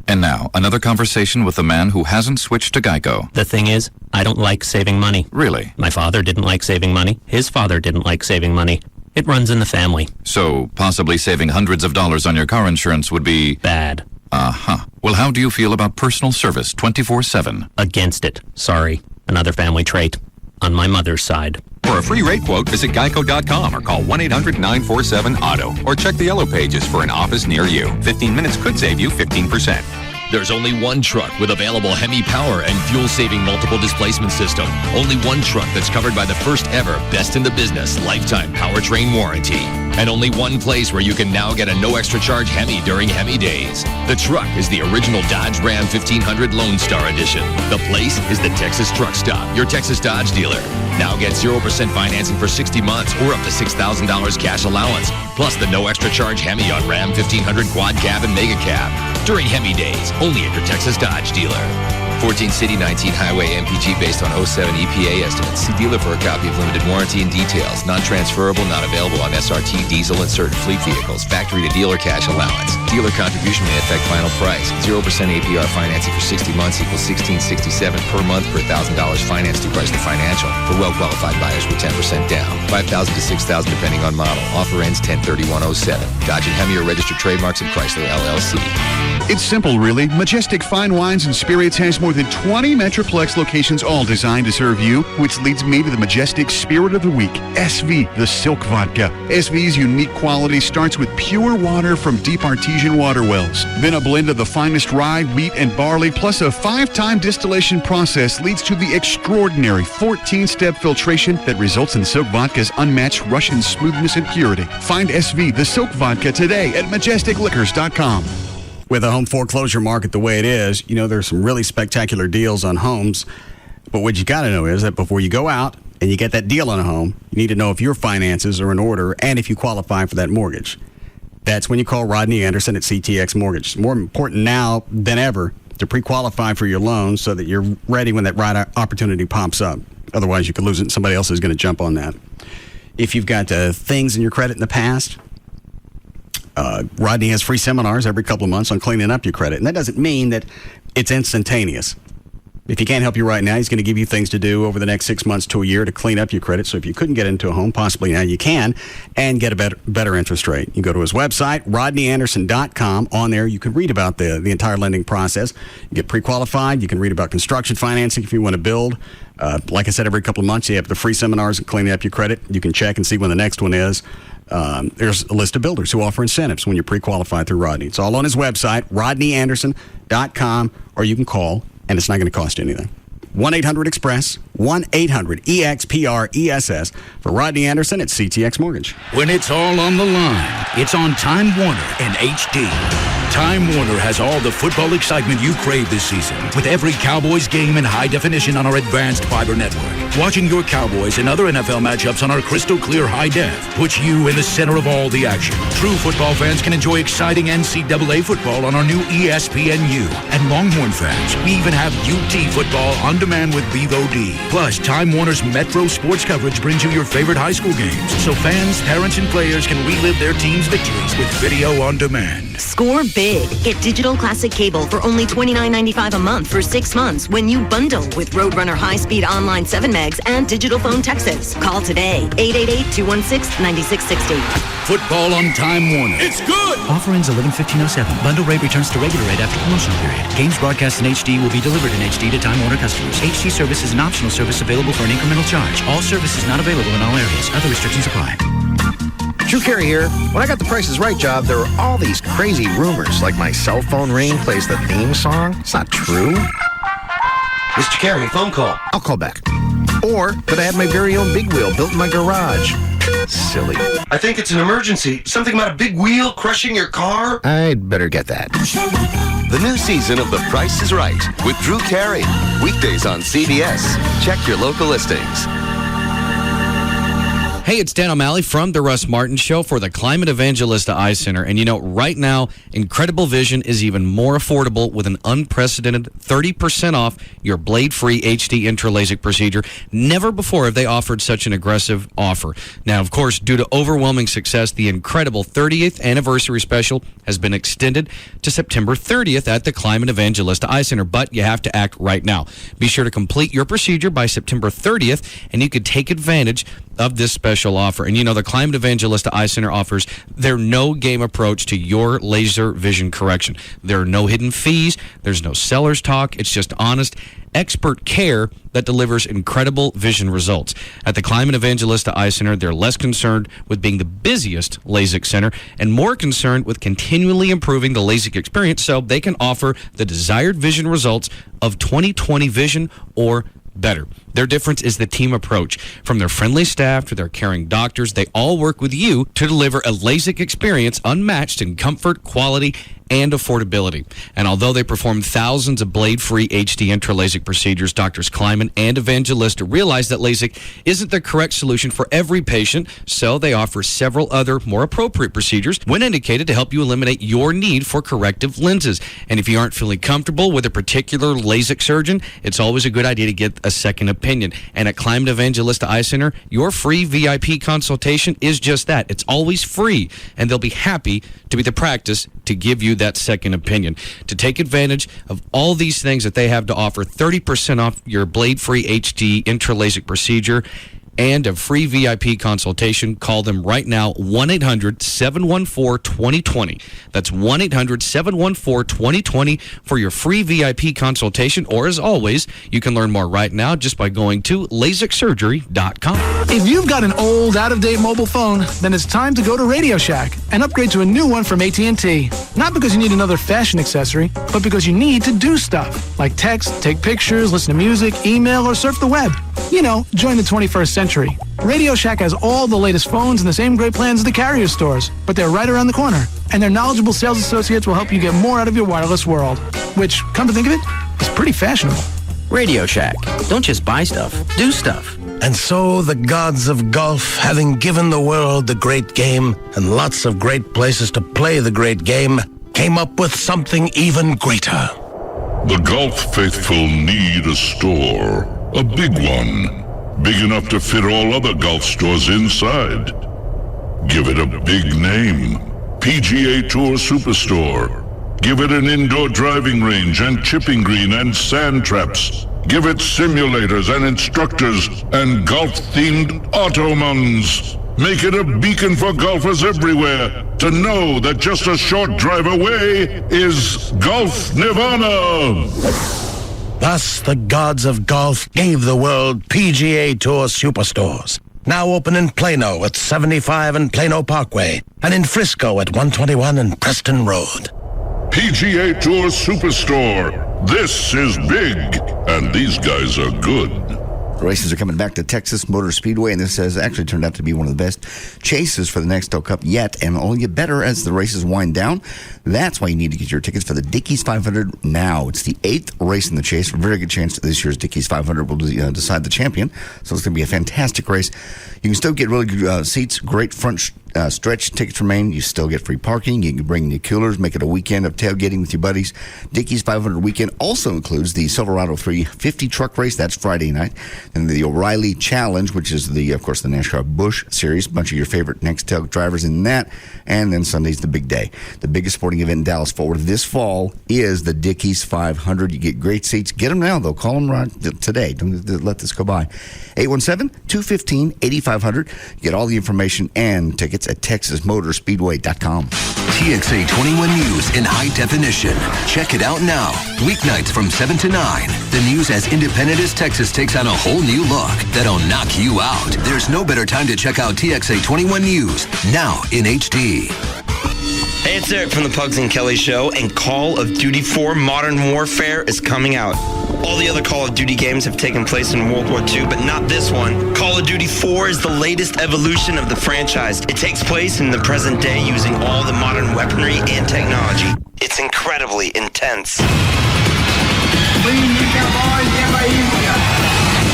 And now, another conversation with the man who hasn't switched to Geico. The thing is, I don't like saving money. Really? My father didn't like saving money. His father didn't like saving money. It runs in the family. So, possibly saving hundreds of dollars on your car insurance would be... bad. Uh-huh. Well, how do you feel about personal service 24/7? Against it. Sorry. Another family trait. On my mother's side. For a free rate quote, visit geico.com or call 1-800-947-AUTO or check the yellow pages for an office near you. 15 minutes could save you 15%. There's only one truck with available Hemi power and fuel-saving multiple displacement system. Only one truck that's covered by the first ever Best in the Business lifetime powertrain warranty. And only one place where you can now get a no extra charge Hemi during Hemi days. The truck is the original Dodge Ram 1500 Lone Star Edition. The place is the Texas Truck Stop, your Texas Dodge dealer. Now get 0% financing for 60 months or up to $6,000 cash allowance. Plus the no extra charge Hemi on Ram 1500 Quad Cab and Mega Cab. During Hemi days, only at your Texas Dodge dealer. 14 City, 19 Highway MPG based on 07 EPA estimates. See dealer for a copy of limited warranty and details. Non-transferable, not available on SRT, diesel, and certain fleet vehicles. Factory to dealer cash allowance. Dealer contribution may affect final price. 0% APR financing for 60 months equals $1,667 per month per $1,000 finance through Chrysler Financial. For well-qualified buyers with 10% down. $5,000 to $6,000 depending on model. Offer ends 10/31/07. Dodge and Hemi are registered trademarks of Chrysler LLC. It's simple, really. Majestic Fine Wines and Spirits has more than 20 Metroplex locations, all designed to serve you, which leads me to the Majestic Spirit of the Week, SV, the Silk Vodka. SV's unique quality starts with pure water from deep artesian water wells. Then a blend of the finest rye, wheat, and barley, plus a 5-time distillation process leads to the extraordinary 14-step filtration that results in Silk Vodka's unmatched Russian smoothness and purity. Find SV, the Silk Vodka, today at majesticliquors.com. With the home foreclosure market the way it is, you know, there's some really spectacular deals on homes. But what you got to know is that before you go out and you get that deal on a home, you need to know if your finances are in order and if you qualify for that mortgage. That's when you call Rodney Anderson at CTX Mortgage. It's more important now than ever to pre-qualify for your loan so that you're ready when that right opportunity pops up. Otherwise, you could lose it and somebody else is going to jump on that. If you've got things in your credit in the past, Rodney has free seminars every couple of months on cleaning up your credit. And that doesn't mean that it's instantaneous. If he can't help you right now, he's going to give you things to do over the next 6 months to a year to clean up your credit. So if you couldn't get into a home, possibly now you can, and get a better interest rate. You go to his website, rodneyanderson.com. On there, you can read about the entire lending process. You get pre-qualified. You can read about construction financing if you want to build. Like I said, every couple of months, you have the free seminars on cleaning up your credit. You can check and see when the next one is. There's a list of builders who offer incentives when you're pre-qualified through Rodney. It's all on his website, rodneyanderson.com, or you can call, and it's not going to cost you anything. 1-800-EXPRESS, 1-800-EXPRESS for Rodney Anderson at CTX Mortgage. When it's all on the line, it's on Time Warner in HD. Time Warner has all the football excitement you crave this season, with every Cowboys game in high definition on our advanced fiber network. Watching your Cowboys and other NFL matchups on our crystal clear high def puts you in the center of all the action. True football fans can enjoy exciting NCAA football on our new ESPNU. And Longhorn fans, we even have UT football on demand with BVOD. Plus, Time Warner's Metro sports coverage brings you your favorite high school games, so fans, parents, and players can relive their team's victories with video on demand. Score big. Get digital classic cable for only $29.95 a month for 6 months when you bundle with Roadrunner high-speed online 7 megs and digital phone Texas. Call today, 888-216-9660. Football on Time Warner. It's good! Offer ends 11/15/07. Bundle rate returns to regular rate after promotional period. Games broadcast in HD will be delivered in HD to Time Warner customers. HD service is an optional service available for an incremental charge. All services not available in all areas. Other restrictions apply. Drew Carey here. When I got the Price is Right job, there were all these crazy rumors, like my cell phone ring plays the theme song. It's not true. Mr. Carey, phone call. I'll call back. Or that I had my very own big wheel built in my garage. Silly. I think it's an emergency. Something about a big wheel crushing your car? I'd better get that. The new season of The Price is Right with Drew Carey. Weekdays on CBS. Check your local listings. Hey, it's Dan O'Malley from the Russ Martin Show for the Climate Evangelista Eye Center. And you know, right now, Incredible Vision is even more affordable with an unprecedented 30% off your blade-free HD intralaser procedure. Never before have they offered such an aggressive offer. Now, of course, due to overwhelming success, the incredible 30th anniversary special has been extended to September 30th at the Climate Evangelista Eye Center. But you have to act right now. Be sure to complete your procedure by September 30th, and you could take advantage of this special offer. And you know, the Climate Evangelista Eye Center offers their no-game approach to your laser vision correction. There are no hidden fees. There's no seller's talk. It's just honest, expert care that delivers incredible vision results. At the Climate Evangelista Eye Center, they're less concerned with being the busiest LASIK center and more concerned with continually improving the LASIK experience so they can offer the desired vision results of 20/20 vision or better. Their difference is the team approach. From their friendly staff to their caring doctors, they all work with you to deliver a LASIK experience unmatched in comfort, quality, and affordability. And although they perform thousands of blade-free HD intralaser procedures, Doctors Kleiman and Evangelista realize that LASIK isn't the correct solution for every patient, so they offer several other more appropriate procedures when indicated to help you eliminate your need for corrective lenses. And if you aren't feeling comfortable with a particular LASIK surgeon, it's always a good idea to get a second opinion. And at Climate Evangelista Eye Center, your free VIP consultation is just that. It's always free, and they'll be happy to be the practice to give you that second opinion. To take advantage of all these things that they have to offer, 30% off your blade-free HD intralaser procedure and a free VIP consultation, call them right now, 1-800-714-2020. That's 1-800-714-2020 for your free VIP consultation. Or as always, you can learn more right now just by going to LASIKsurgery.com. If you've got an old, out-of-date mobile phone, then it's time to go to Radio Shack and upgrade to a new one from AT&T. Not because you need another fashion accessory, but because you need to do stuff, like text, take pictures, listen to music, email, or surf the web. You know, join the 21st century. Radio Shack has all the latest phones and the same great plans as the carrier stores, but they're right around the corner. And their knowledgeable sales associates will help you get more out of your wireless world, which, come to think of it, is pretty fashionable. Radio Shack. Don't just buy stuff, do stuff. And so the gods of golf, having given the world the great game and lots of great places to play the great game, came up with something even greater. The golf faithful need a store, a big one. Big enough to fit all other golf stores inside. Give it a big name. PGA Tour Superstore. Give it an indoor driving range and chipping green and sand traps. Give it simulators and instructors and golf-themed automans. Make it a beacon for golfers everywhere to know that just a short drive away is Golf Nirvana. Thus, the gods of golf gave the world PGA Tour Superstores. Now open in Plano at 75 and Plano Parkway, and in Frisco at 121 and Preston Road. PGA Tour Superstore. This is big, and these guys are good. The races are coming back to Texas Motor Speedway, and this has actually turned out to be one of the best chases for the Nextel Cup yet, and only get better as the races wind down. That's why you need to get your tickets for the Dickies 500 now. It's the 8th race in the chase. Very good chance that this year's Dickies 500 will decide the champion, so it's going to be a fantastic race. You can still get really good seats, great front stretch. Tickets remain. You still get free parking. You can bring your coolers, make it a weekend of tailgating with your buddies. Dickies 500 weekend also includes the Silverado 350 truck race. That's Friday night. And the O'Reilly Challenge, which is of course, the NASCAR Busch Series. A bunch of your favorite Nextel drivers in that. And then Sunday's the big day. The biggest sporting event in Dallas-Fort Worth this fall is the Dickies 500. You get great seats. Get them now, though. Call them right today. Don't let this go by. 817-215-8500. Get all the information and tickets at TexasMotorspeedway.com. TXA 21 News in high definition. Check it out now. Weeknights from 7 to 9. The news as independent as Texas takes on a whole new look that'll knock you out. There's no better time to check out TXA 21 News, now in HD. Hey, it's Eric from the Pugs and Kelly Show, and Call of Duty 4 Modern Warfare is coming out. All the other Call of Duty games have taken place in World War II, but not this one. Call of Duty 4 is the latest evolution of the franchise. It takes place in the present day using all the modern weaponry and technology. It's incredibly intense.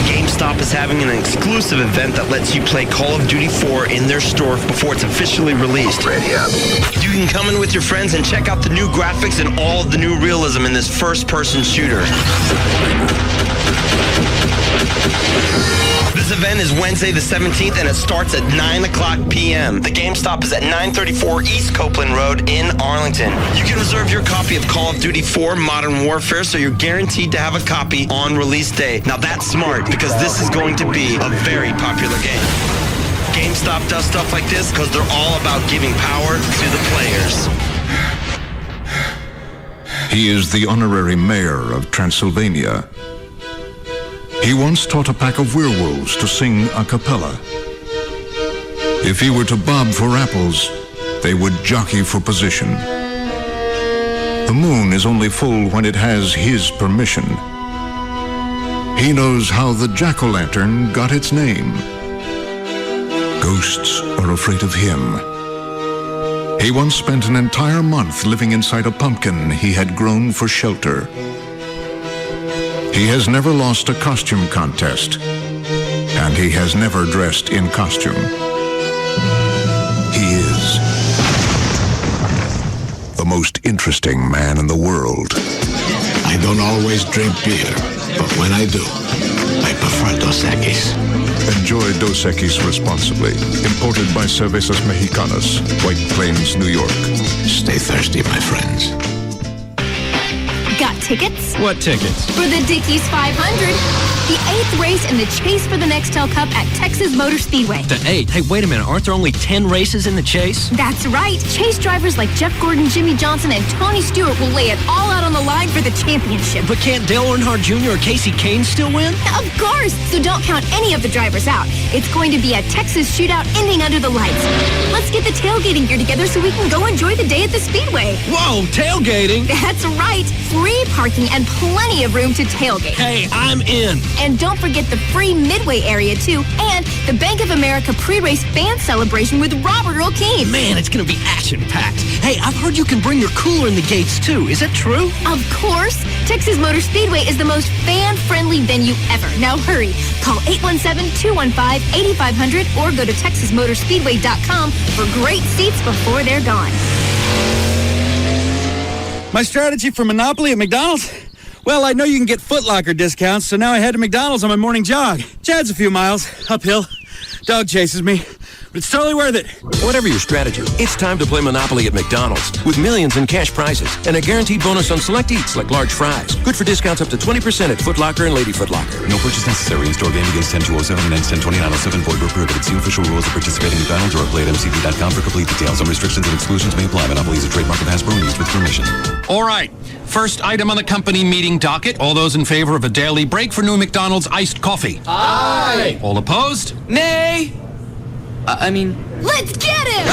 GameStop is having an exclusive event that lets you play Call of Duty 4 in their store before it's officially released. Ready up. You can come in with your friends and check out the new graphics and all of the new realism in this first-person shooter. This event is Wednesday the 17th, and it starts at 9 o'clock p.m. The GameStop is at 934 East Copeland Road in Arlington. You can reserve your copy of Call of Duty 4 Modern Warfare, so you're guaranteed to have a copy on release day. Now that's smart, because this is going to be a very popular game. GameStop does stuff like this because they're all about giving power to the players. He is the honorary mayor of Transylvania. He once taught a pack of werewolves to sing a cappella. If he were to bob for apples, they would jockey for position. The moon is only full when it has his permission. He knows how the jack-o'-lantern got its name. Ghosts are afraid of him. He once spent an entire month living inside a pumpkin he had grown for shelter. He has never lost a costume contest, and he has never dressed in costume. He is the most interesting man in the world. I don't always drink beer, but when I do, I prefer Dos Equis. Enjoy Dos Equis responsibly. Imported by Cervezas Mexicanas, White Plains, New York. Stay thirsty, my friends. Got tickets? What tickets? For the Dickies 500. The 8th race in the chase for the Nextel Cup at Texas Motor Speedway. The 8th? Hey, wait a minute. Aren't there only 10 races in the chase? That's right. Chase drivers like Jeff Gordon, Jimmy Johnson, and Tony Stewart will lay it all out on the line for the championship. But can't Dale Earnhardt Jr. or Casey Kane still win? Of course. So don't count any of the drivers out. It's going to be a Texas shootout ending under the lights. Let's get the tailgating gear together so we can go enjoy the day at the Speedway. Whoa, tailgating? That's right. Free parking and plenty of room to tailgate. Hey, I'm in. And don't forget the free Midway area, too, and the Bank of America pre-race fan celebration with Robert Earl Keen. Man, it's going to be action-packed. Hey, I've heard you can bring your cooler in the gates, too. Is that true? Of course. Texas Motor Speedway is the most fan-friendly venue ever. Now hurry. Call 817-215-8500 or go to TexasMotorspeedway.com for great seats before they're gone. My strategy for Monopoly at McDonald's? Well, I know you can get Foot Locker discounts, so now I head to McDonald's on my morning jog. Chad's a few miles, uphill. Dog chases me, but it's totally worth it. Whatever your strategy, it's time to play Monopoly at McDonald's with millions in cash prizes and a guaranteed bonus on select eats like large fries. Good for discounts up to 20% at Foot Locker and Lady Foot Locker. No purchase necessary. In-store game begins 10/2/07 and ends 10/29/07. Void where prohibited. See official rules of participating McDonald's or play at mcd.com for complete details. Some restrictions and exclusions may apply. Monopoly is a trademark of Hasbro and used with permission. All right. First item on the company meeting docket. All those in favor of a daily break for new McDonald's iced coffee? Aye. All opposed? Nay. Let's get him!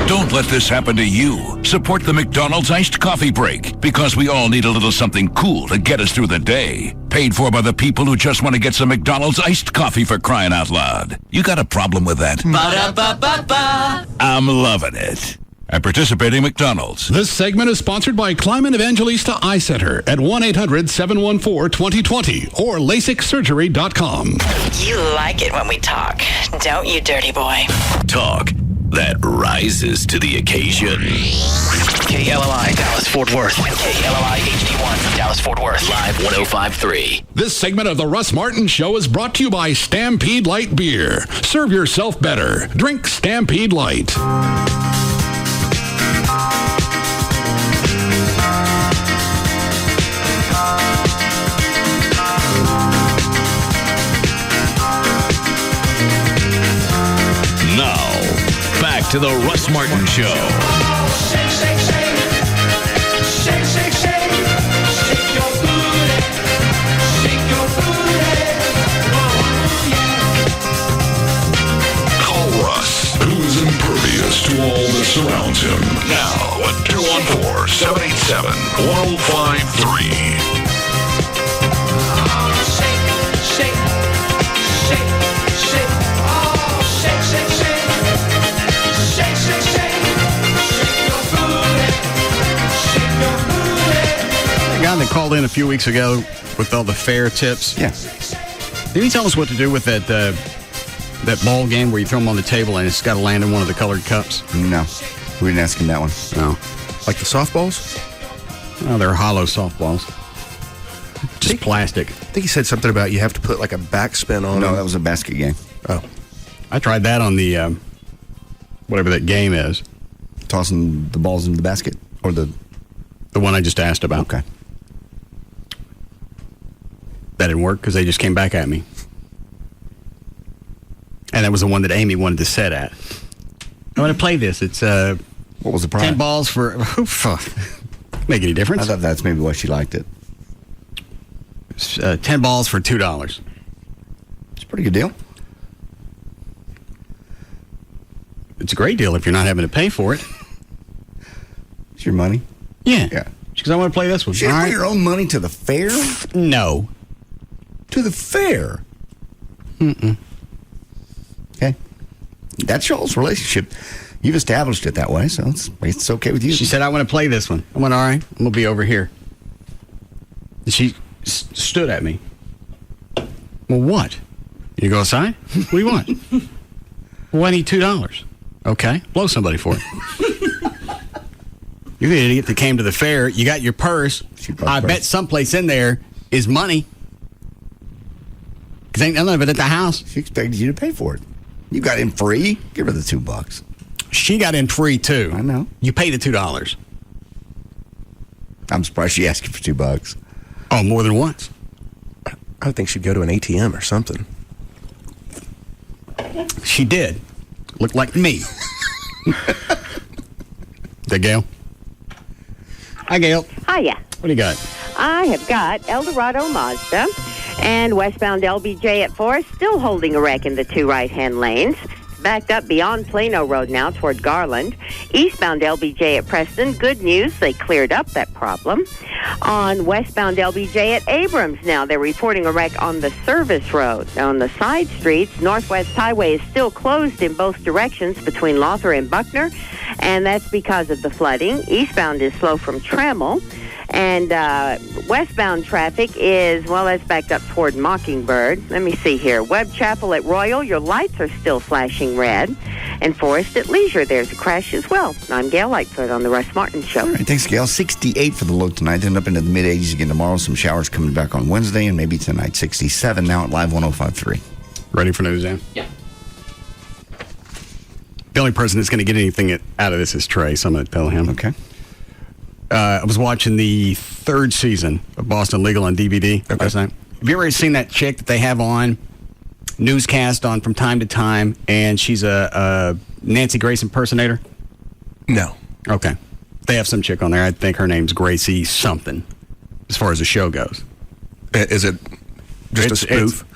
Don't let this happen to you. Support the McDonald's Iced Coffee Break, because we all need a little something cool to get us through the day. Paid for by the people who just want to get some McDonald's Iced Coffee, for crying out loud. You got a problem with that? Ba-da-ba-ba-ba. I'm loving it. At participating McDonald's. This segment is sponsored by Kleiman Evangelista Eye Center at 1-800-714-2020 or LASIKsurgery.com. You like it when we talk, don't you, dirty boy? Talk that rises to the occasion. KLLI, Dallas-Fort Worth. And KLLI HD1, Dallas-Fort Worth. Live 105.3. This segment of The Russ Martin Show is brought to you by Stampede Light Beer. Serve yourself better. Drink Stampede Light. Now, back to the Russ Martin Show. Shake, shake, shake. Shake, shake, shake. Shake your booty. Shake your booty. Oh, yeah. Call Russ, who is impervious to all that surrounds him. Now at 214-787-1053. That called in a few weeks ago with all the fair tips. Yeah. Did he tell us what to do with that ball game where you throw them on the table and it's got to land in one of the colored cups? No. We didn't ask him that one. No. Like the softballs? No, they're hollow softballs. Just plastic. I think he said something about you have to put like a backspin on No, them. that was a basket game. Oh. I tried that on the, whatever that game is. Tossing the balls into the basket? Or the one I just asked about. Okay. That didn't work because they just came back at me. And that was the one that Amy wanted to set at. I want to play this. It's what was the price? 10 balls for make any difference? I thought that's maybe why she liked it. 10 balls for $2. It's a pretty good deal. It's a great deal if you're not having to pay for it. It's your money. Yeah. Because I want to play this one. Should you put your own money to the fair? No. To the fair? Mm-mm. Okay. That's y'all's relationship. You've established it that way, so it's okay with you. She said, I want to play this one. I went, all right, I'm going to be over here. And she stood at me. Well, what? You go outside? What do you want? Well, I need $2. Okay, blow somebody for it. You're the idiot that came to the fair. You got your purse. I bet someplace in there is money. Because ain't none of it at the house. She expected you to pay for it. You got in free. Give her the $2. She got in free, too. I know. You paid the $2. I'm surprised she asked you for $2. Oh, more than once. I think she'd go to an ATM or something. She did. Looked like me. That Gail? Hi, Gail. Hiya. What do you got? I have got Eldorado Mazda and westbound LBJ at Forest still holding a wreck in the two right-hand lanes. Backed up beyond Plano Road now toward Garland. Eastbound LBJ at Preston, good news, they cleared up that problem. On westbound LBJ at Abrams now, they're reporting a wreck on the service road. On the side streets, Northwest Highway is still closed in both directions between Lothar and Buckner, and that's because of the flooding. Eastbound is slow from Trammell. And westbound traffic is, well, that's backed up toward Mockingbird. Let me see here. Webb Chapel at Royal, your lights are still flashing red. And Forest at Leisure, there's a crash as well. I'm Gail Lightfoot on the Russ Martin Show. All right, thanks, Gail. 68 for the low tonight, then up into the mid-80s again tomorrow. Some showers coming back on Wednesday, and maybe tonight 67 now at Live 105.3. Ready for news, Ann? Yeah. The only person that's going to get anything out of this is Trey, so I'm going to tell him. Okay. I was watching the third season of Boston Legal on DVD last night. Have you ever seen that chick that they have on, newscast on from time to time, and she's a Nancy Grace impersonator? No. Okay. They have some chick on there. I think her name's Gracie something, as far as the show goes. Is it just a spoof?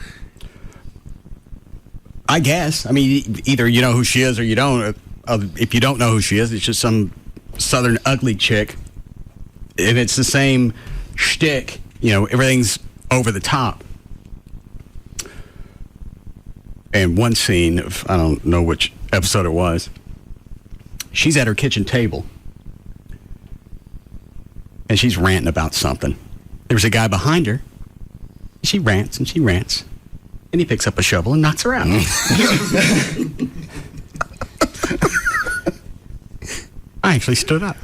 I guess. I mean, either you know who she is or you don't. If you don't know who she is, it's just some Southern ugly chick, and it's the same shtick. Everything's over the top. And one scene, I don't know which episode it was, she's at her kitchen table, and she's ranting about something. There's a guy behind her. She rants, and he picks up a shovel and knocks her out. I actually stood up.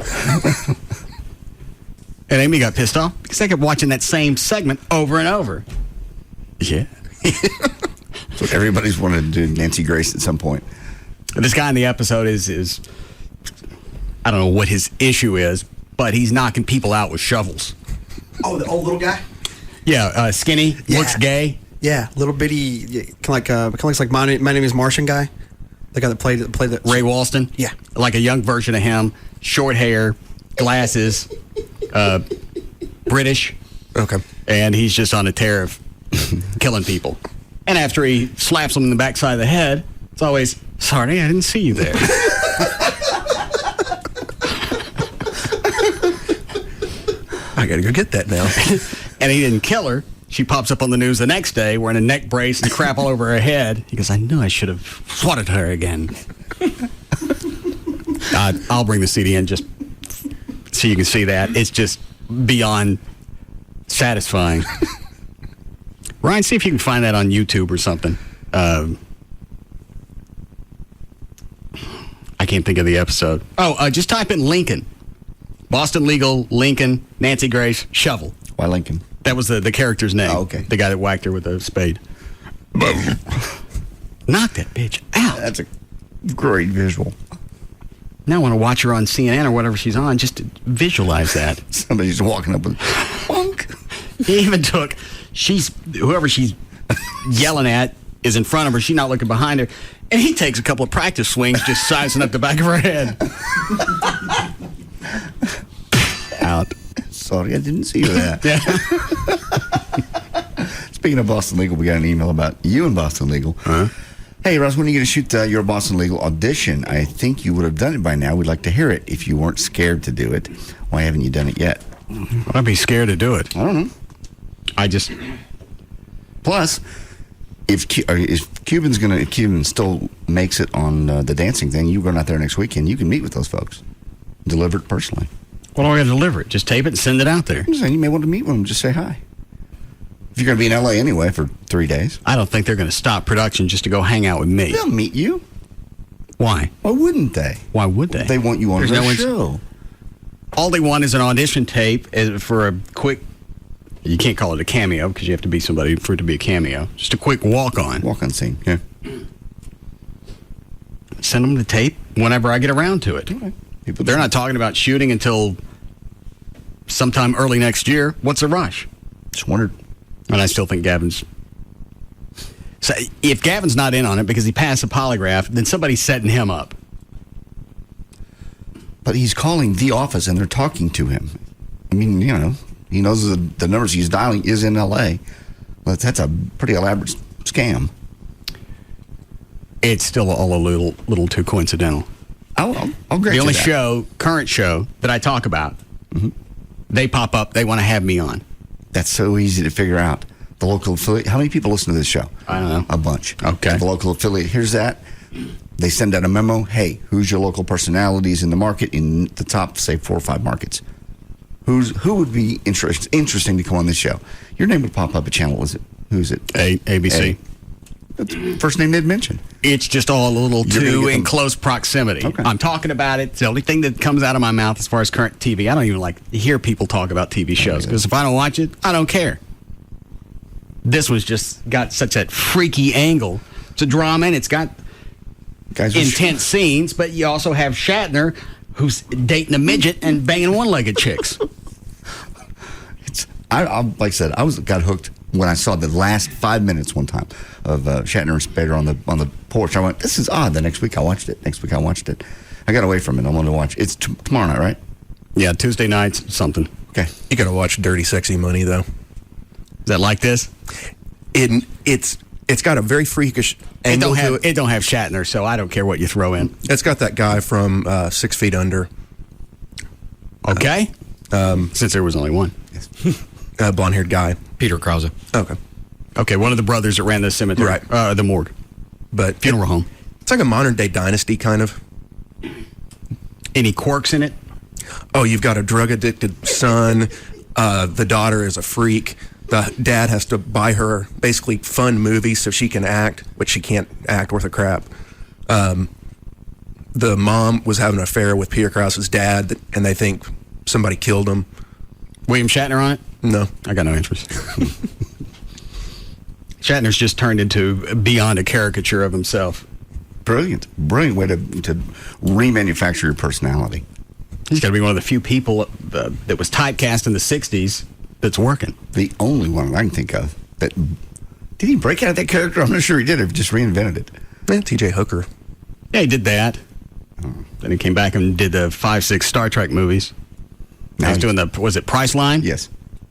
And Amy got pissed off because I kept watching that same segment over and over. Yeah. So everybody's wanted to do Nancy Grace at some point. This guy in the episode is I don't know what his issue is, but he's knocking people out with shovels. Oh, the old little guy? Yeah, skinny, looks gay. Yeah, little bitty, kind of looks like My Name is Martian guy. The guy that played the Ray Walston? Yeah. Like a young version of him, short hair, glasses, British. Okay. And he's just on a tear of killing people. And after he slaps them in the backside of the head, it's always, sorry, I didn't see you there. I gotta go get that now. And he didn't kill her. She pops up on the news the next day wearing a neck brace and crap all over her head. He goes, I knew I should have swatted her again. I'll bring the CD in just so you can see that. It's just beyond satisfying. Ryan, see if you can find that on YouTube or something. I can't think of the episode. Just type in Lincoln. Boston Legal, Lincoln, Nancy Grace, shovel. Why Lincoln? That was the character's name. Oh, okay. The guy that whacked her with a spade. Knock that bitch out. That's a great visual. Now I want to watch her on CNN or whatever she's on just to visualize that. Somebody's walking up with bonk. He even took, whoever she's yelling at is in front of her. She's not looking behind her. And he takes a couple of practice swings just sizing up the back of her head. Out. Sorry, I didn't see that. Yeah. Speaking of Boston Legal, we got an email about you and Boston Legal. Huh? Hey, Russ, when are you going to shoot your Boston Legal audition? I think you would have done it by now. We'd like to hear it. If you weren't scared to do it, why haven't you done it yet? I'd be scared to do it. I don't know. Plus, if Cuban still makes it on the dancing thing, you run out there next weekend, you can meet with those folks. Deliver it personally. What do I got to deliver it? Just tape it and send it out there. I'm saying you may want to meet with them. Just say hi. If you're going to be in L.A. anyway for 3 days. I don't think they're going to stop production just to go hang out with me. They'll meet you. Why? Why wouldn't they? Why would they? They want you on their show. All they want is an audition tape for a quick, you can't call it a cameo because you have to be somebody for it to be a cameo. Just a quick walk-on. Walk-on scene, yeah. Send them the tape whenever I get around to it. Okay. They're not talking about shooting until sometime early next year. What's the rush? Just wondered. And I still think Gavin's... So if Gavin's not in on it because he passed a polygraph, then somebody's setting him up. But he's calling the office and they're talking to him. I mean, you know, he knows the numbers he's dialing is in L.A. But that's a pretty elaborate scam. It's still all a little too coincidental. I'll grant the only you that. current show that I talk about, they pop up, they want to have me on. That's so easy to figure out. The local affiliate, how many people listen to this show? I don't know. A bunch. Okay. The local affiliate hears that. They send out a memo. Hey, who's your local personalities in the market in the top, say, 4 or 5 markets? Who would be interesting to come on this show? Your name would pop up a channel. Who's it? ABC. That's the first name they'd mention. It's just all a little too in close proximity. Okay. I'm talking about it. It's the only thing that comes out of my mouth as far as current TV. I don't even like to hear people talk about TV shows because if I don't watch it, I don't care. This was just got such a freaky angle. It's a drama and it's got intense scenes, but you also have Shatner who's dating a midget and banging one-legged chicks. Like I said, got hooked when I saw the last 5 minutes one time of Shatner and Spader on the porch. I went, this is odd. The next week I watched it. I got away from it. I wanted to watch. It's tomorrow night, right? Yeah, Tuesday nights, something. Okay. You got to watch Dirty Sexy Money, though. Is that like this? It's got a very freakish angle to it. It don't have Shatner, so I don't care what you throw in. It's got that guy from 6 Feet Under. Okay. Since there was only one. Blonde-haired guy. Peter Krause. Okay. Okay, one of the brothers that ran the cemetery. Right. The morgue. But funeral home. It's like a modern-day dynasty, kind of. Any quirks in it? Oh, you've got a drug-addicted son. The daughter is a freak. The dad has to buy her basically fun movies so she can act, but she can't act worth a crap. The mom was having an affair with Peter Krause's dad, and they think somebody killed him. William Shatner on it? No. I got no interest. Shatner's just turned into beyond a caricature of himself. Brilliant way to remanufacture your personality. He's got to be one of the few people that was typecast in the 60s that's working. The only one I can think of that... Did he break out of that character? I'm not sure he did. He just reinvented it. Yeah, T.J. Hooker. Yeah, he did that. Then he came back and did the 5-6 Star Trek movies. Now he's doing was it Priceline? Yes.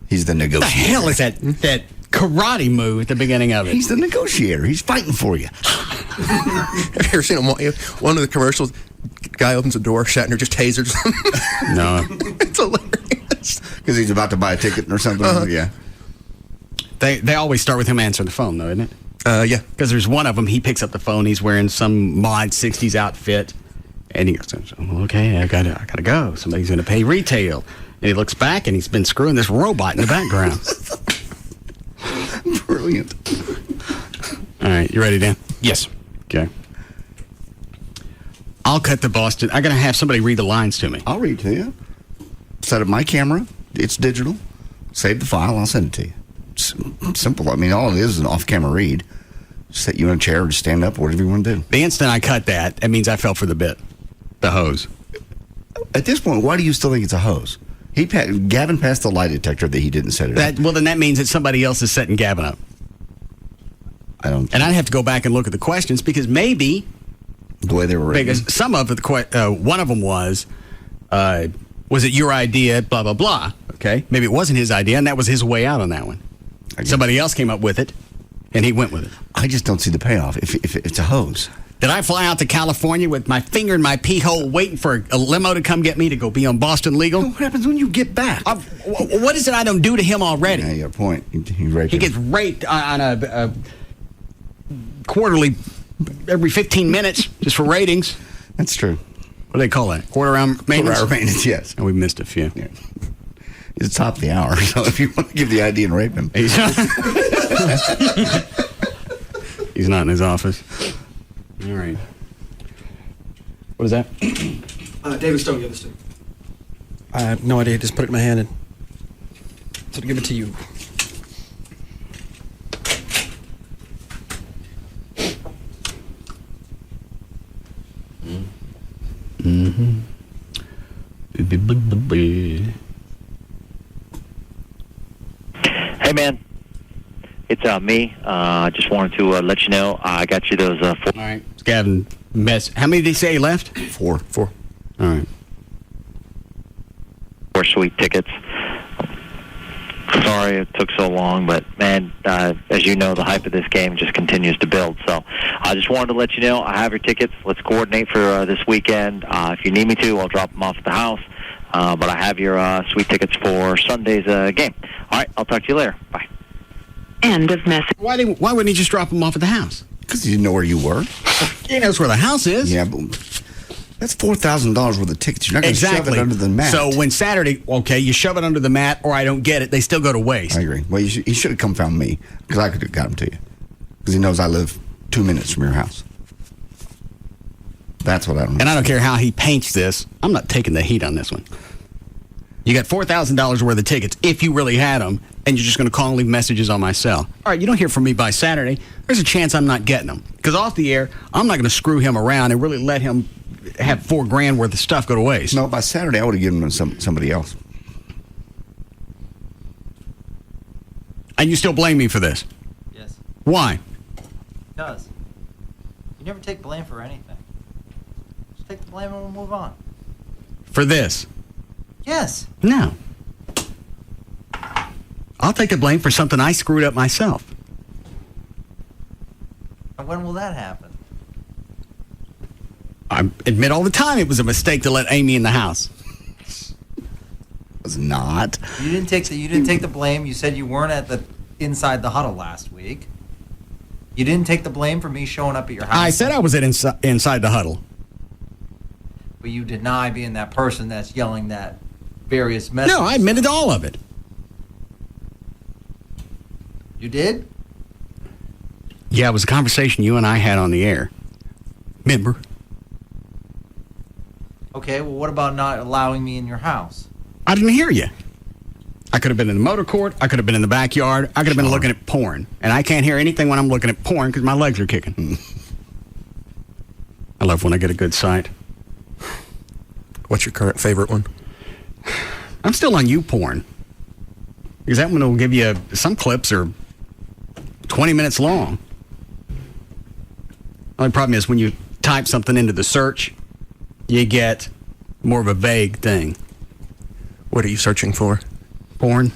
He's the negotiator. What the hell is that karate move at the beginning of it? He's the negotiator. He's fighting for you. Have you ever seen him? One of the commercials, guy opens the door, Shatner just tasers him. No. It's hilarious. Because he's about to buy a ticket or something. Yeah. They always start with him answering the phone, though, isn't it? Yeah. Because there's one of them, he picks up the phone, he's wearing some mod 60s outfit, and he goes, okay, I gotta go. Somebody's going to pay retail. And he looks back, and he's been screwing this robot in the background. Brilliant. All right, you ready, Dan? Yes. Okay. I'll cut the Boston. I got to have somebody read the lines to me. I'll read to you. Set up my camera. It's digital. Save the file. I'll send it to you. It's simple. I mean, all it is an off-camera read. Set you in a chair or stand up, whatever you want to do. The instant I cut that, it means I fell for the bit. The hose. At this point, why do you still think it's a hose? Gavin passed the lie detector that he didn't set it up. Well, then that means that somebody else is setting Gavin up. I don't. And I'd have to go back and look at the questions because maybe the way they were written. Because some of one of them was it your idea? Blah blah blah. Okay, maybe it wasn't his idea, and that was his way out on that one. Somebody else came up with it, and he went with it. I just don't see the payoff. If it's a hose. Did I fly out to California with my finger in my pee hole waiting for a limo to come get me to go be on Boston Legal? What happens when you get back? What is it I don't do to him already? Yeah, your point. He gets raped on a quarterly, every 15 minutes, just for ratings. That's true. What do they call that? Quarter-hour maintenance? Quarter-hour maintenance, yes. And we missed a few. Yeah. It's top of the hour, so if you want to give the ID and rape him. He's not in his office. All right. What is that? David Stone gave this to me. I have no idea. Just put it in my hand and so to give it to you. Mm-hmm. Hey, man. It's me. Just wanted to let you know I got you those 4. All right. Gavin, how many did he say he left? 4. All right. 4 sweet tickets. Sorry it took so long, but, man, as you know, the hype of this game just continues to build. So I just wanted to let you know I have your tickets. Let's coordinate for this weekend. If you need me to, I'll drop them off at the house. But I have your sweet tickets for Sunday's game. All right, I'll talk to you later. Bye. End of message. Why wouldn't he just drop him off at the house? Because he didn't know where you were. He knows where the house is. Yeah, but that's $4,000 worth of tickets. You're not going to shove it under the mat. So when Saturday, okay, you shove it under the mat, or I don't get it, they still go to waste. I agree. Well, he should have come found me, because I could have got them to you. Because he knows I live 2 minutes from your house. That's what I don't know. And I don't care how he paints this. I'm not taking the heat on this one. You got $4,000 worth of tickets, if you really had them, and you're just going to call and leave messages on my cell. All right, you don't hear from me by Saturday. There's a chance I'm not getting them. Because off the air, I'm not going to screw him around and really let him have $4,000 worth of stuff go to waste. No, by Saturday, I would have given them to somebody else. And you still blame me for this? Yes. Why? Because you never take blame for anything. Just take the blame and we'll move on. For this? Yes. No. I'll take the blame for something I screwed up myself. And when will that happen? I admit all the time it was a mistake to let Amy in the house. was not. You didn't take the blame. You said you weren't at the inside the huddle last week. You didn't take the blame for me showing up at your house. I said I was inside the huddle. But you deny being that person that's yelling that various messages. No, I admitted all of it. You did? Yeah, it was a conversation you and I had on the air. Remember? Okay, well, what about not allowing me in your house? I didn't hear you. I could have been in the motor court. I could have been in the backyard. I could have been looking at porn. And I can't hear anything when I'm looking at porn because my legs are kicking. I love when I get a good sight. What's your current favorite one? I'm still on YouPorn. Because that one will give you, some clips are 20 minutes long. Only problem is when you type something into the search, you get more of a vague thing. What are you searching for? Porn.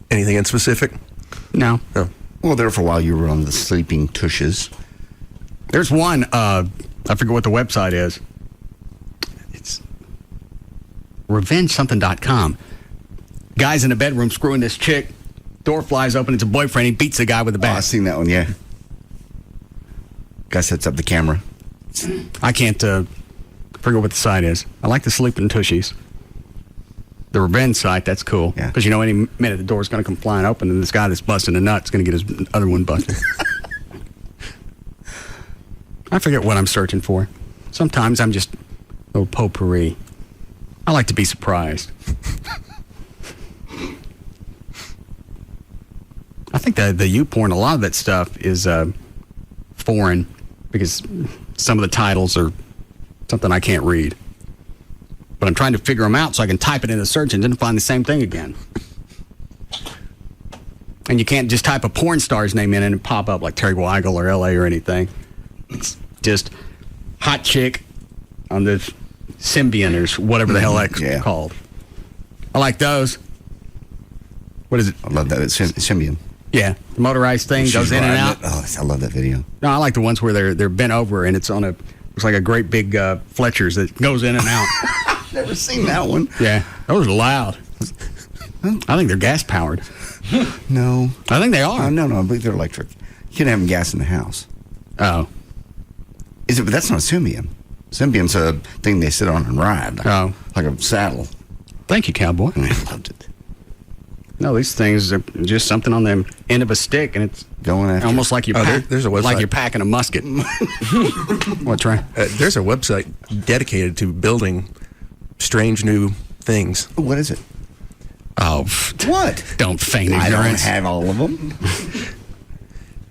Anything in specific? No. No. Well, there for a while you were on the sleeping tushes. There's one, I forget what the website is. It's revengesomething.com. Guy's in a bedroom screwing this chick. Door flies open. It's a boyfriend. He beats the guy with a bat. Oh, I've seen that one, yeah. Guy sets up the camera. I can't forget what the site is. I like the sleeping tushies. The revenge site, that's cool. Yeah. Because you know any minute the door's going to come flying open and this guy that's busting a nut's going to get his other one busted. I forget what I'm searching for. Sometimes I'm just a little potpourri. I like to be surprised. I think the YouPorn, a lot of that stuff is foreign because some of the titles are something I can't read. But I'm trying to figure them out so I can type it in the search engine and find the same thing again. And you can't just type a porn star's name in and pop up like Terry Weigel or LA or anything. It's just hot chick on the Symbian or whatever the hell that's called. I like those. What is it? I love that. It's Symbian. Yeah, the motorized thing goes in and out. Oh, I love that video. No, I like the ones where they're bent over and it's on looks like a great big Fletcher's that goes in and out. Never seen that one. Yeah, those are loud. I think they're gas powered. No, I think they are. No, I believe they're electric. You can have them gas in the house. Oh, is it? But that's not a Symbian. Symbian's a thing they sit on and ride. Oh, like a saddle. Thank you, cowboy. I loved it. No, these things are just something on the end of a stick, and it's going after. Almost like you're there's a website. Like you're packing a musket. What's right? There's a website dedicated to building strange new things. What is it? Oh, what? Don't feign I ignorance. don't have all of them.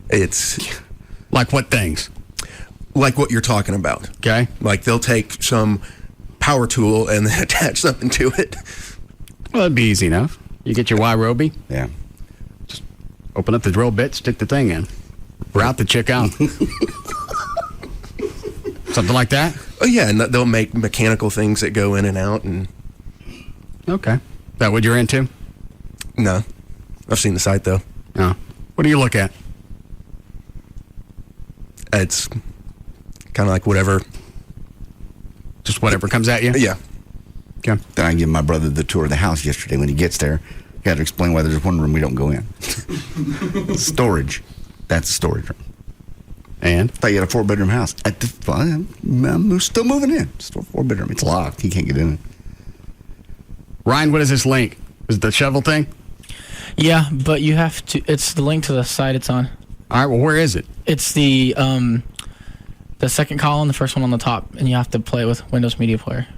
It's like what things? Like what you're talking about. Okay. Like they'll take some power tool and then attach something to it. Well, it'd be easy enough. You get your Y-Roby. Yeah. Just open up the drill bit, stick the thing in. Route the chick out. Something like that? Oh, yeah, and they'll make mechanical things that go in and out. And okay. Is that what you're into? No. I've seen the site, though. Oh. What do you look at? It's kind of like whatever. Just whatever comes at you? Yeah. Okay. Then I give my brother the tour of the house yesterday. When he gets there, got to explain why there's one room we don't go in. Storage. That's a storage room. And? I thought you had a 4-bedroom house. I'm still moving in. Still 4-bedroom. It's locked. He can't get in it. Ryan, what is this link? Is it the shovel thing? Yeah, but you have to. It's the link to the site it's on. All right. Well, where is it? It's the second column, the first one on the top, and you have to play with Windows Media Player.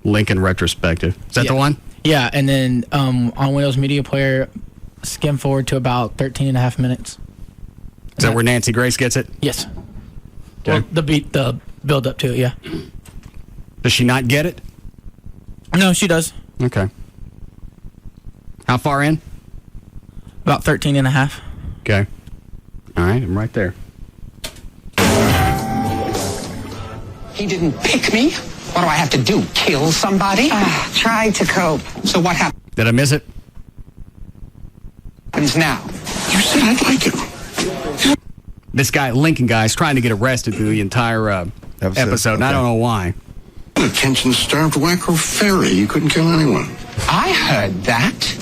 Link in retrospective. Is that the one? Yeah, and then on Windows Media Player, skim forward to about 13 and a half minutes. Is that where Nancy Grace gets it? Yes. Okay. Well, the build up to it, yeah. Does she not get it? No, she does. Okay. How far in? About 13 and a half. Okay. All right, I'm right there. He didn't pick me. What do I have to do? Kill somebody? Tried to cope. So what happens Did I miss it? now? You said I'd like it. This guy, Lincoln guy, is trying to get arrested through the entire episode, and I don't know why. attention-starved wacko fairy. You couldn't kill anyone. I heard that.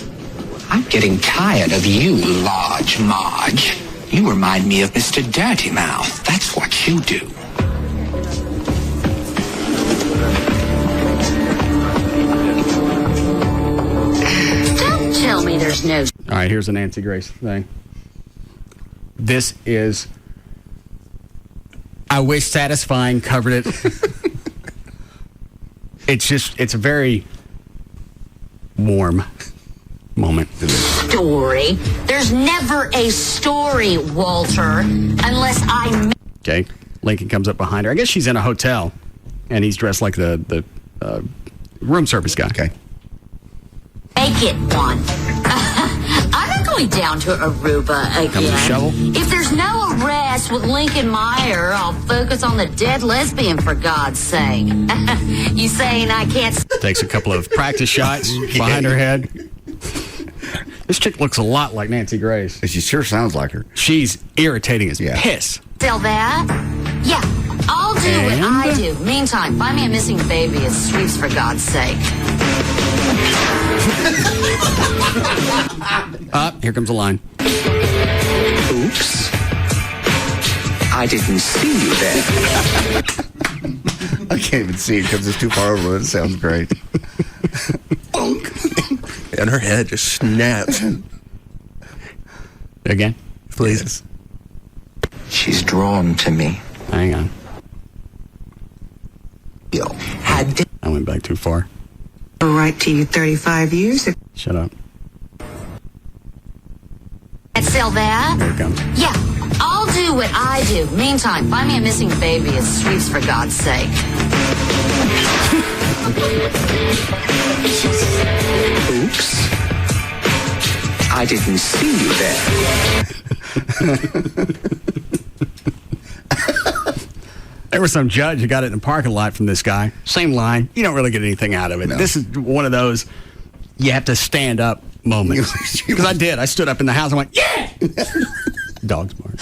I'm getting tired of you, Large Marge. You remind me of Mr. Dirty Mouth. That's what you do. Don't tell me there's no... All right, here's a Nancy Grace thing. This is... I wish Satisfying covered it. It's a very warm moment. Story. There's never a story, Walter, unless I... Okay, Lincoln comes up behind her. I guess she's in a hotel, and he's dressed like the room service guy. Okay. Make it one. I'm not going down to Aruba again. Comes a shovel. If there's no arrest with Lincoln Meyer, I'll focus on the dead lesbian, for God's sake. You saying I can't... Takes a couple of practice shots behind her head. This chick looks a lot like Nancy Grace. She sure sounds like her. She's irritating as piss. Tell that? Yeah, I'll do what I do. Meantime, find me a missing baby at Sweeps, for God's sake. Here comes a line. Oops. I didn't see you there. I can't even see it because it's too far over. It sounds great. And her head just snaps. Again? Please. Yes. She's drawn to me. Hang on. Had I went back too far. a right to you 35 years ago. Shut up. And sell that? Here it comes. Yeah, I'll do what I do. Meantime, find me a missing baby at Sweeps, for God's sake. Oops. I didn't see you there. There was some judge who got it in the parking lot from this guy. Same line. You don't really get anything out of it. No. This is one of those you have to stand up moments. Because I did. I stood up in the house and went, yeah! Dog's bark.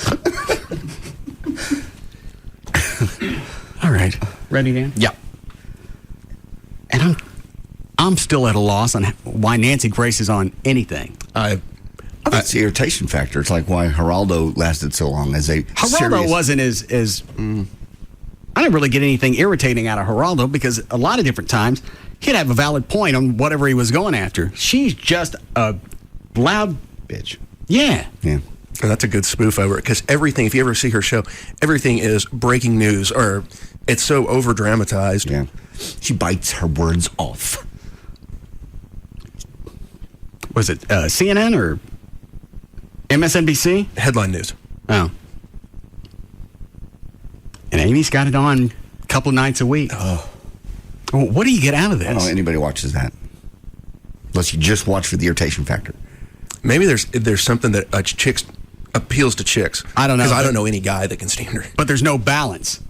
All right. Ready, Dan? Yeah. And I'm still at a loss on why Nancy Grace is on anything. That's the irritation factor. It's like why Geraldo lasted so long as a Geraldo wasn't as I didn't really get anything irritating out of Geraldo because a lot of different times he'd have a valid point on whatever he was going after. She's just a loud bitch. Yeah. Yeah. And that's a good spoof over it because everything, if you ever see her show, everything is breaking news or it's so over dramatized. Yeah. She bites her words off. Was it CNN or MSNBC? Headline news. Oh. And Amy's got it on a couple of nights a week. Oh. Well, what do you get out of this? I don't know anybody watches that. Unless you just watch for the irritation factor. Maybe there's something that chicks appeals to chicks. I don't know. Because I don't know any guy that can stand her. But there's no balance.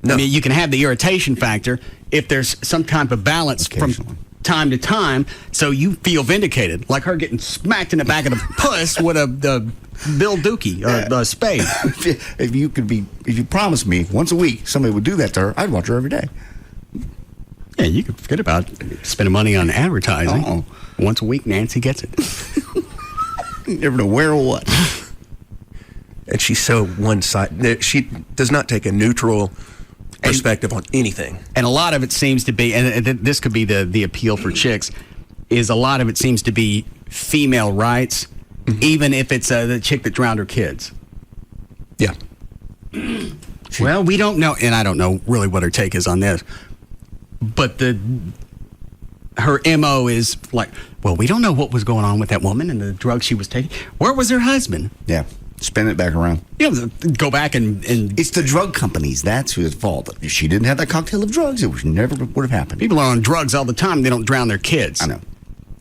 No. I mean, you can have the irritation factor if there's some type of balance from time to time, so you feel vindicated, like her getting smacked in the back of the puss with a Bill Dookie or a spade. If you promised me once a week somebody would do that to her, I'd watch her every day. Yeah, you could forget about spending money on advertising. Uh-oh. Once a week, Nancy gets it. You never know where or what. And she's so one-sided. She does not take a neutral perspective on anything. And a lot of it seems to be, and this could be the appeal for chicks, is a lot of it seems to be female rights, even if it's the chick that drowned her kids. Yeah. Well, we don't know, and I don't know really what her take is on this, but her MO is like, well, we don't know what was going on with that woman and the drugs she was taking. Where was her husband? Yeah. Spin it back around. You know, go back and it's the drug companies. That's whose fault. If she didn't have that cocktail of drugs, it never would have happened. People are on drugs all the time. They don't drown their kids. I know.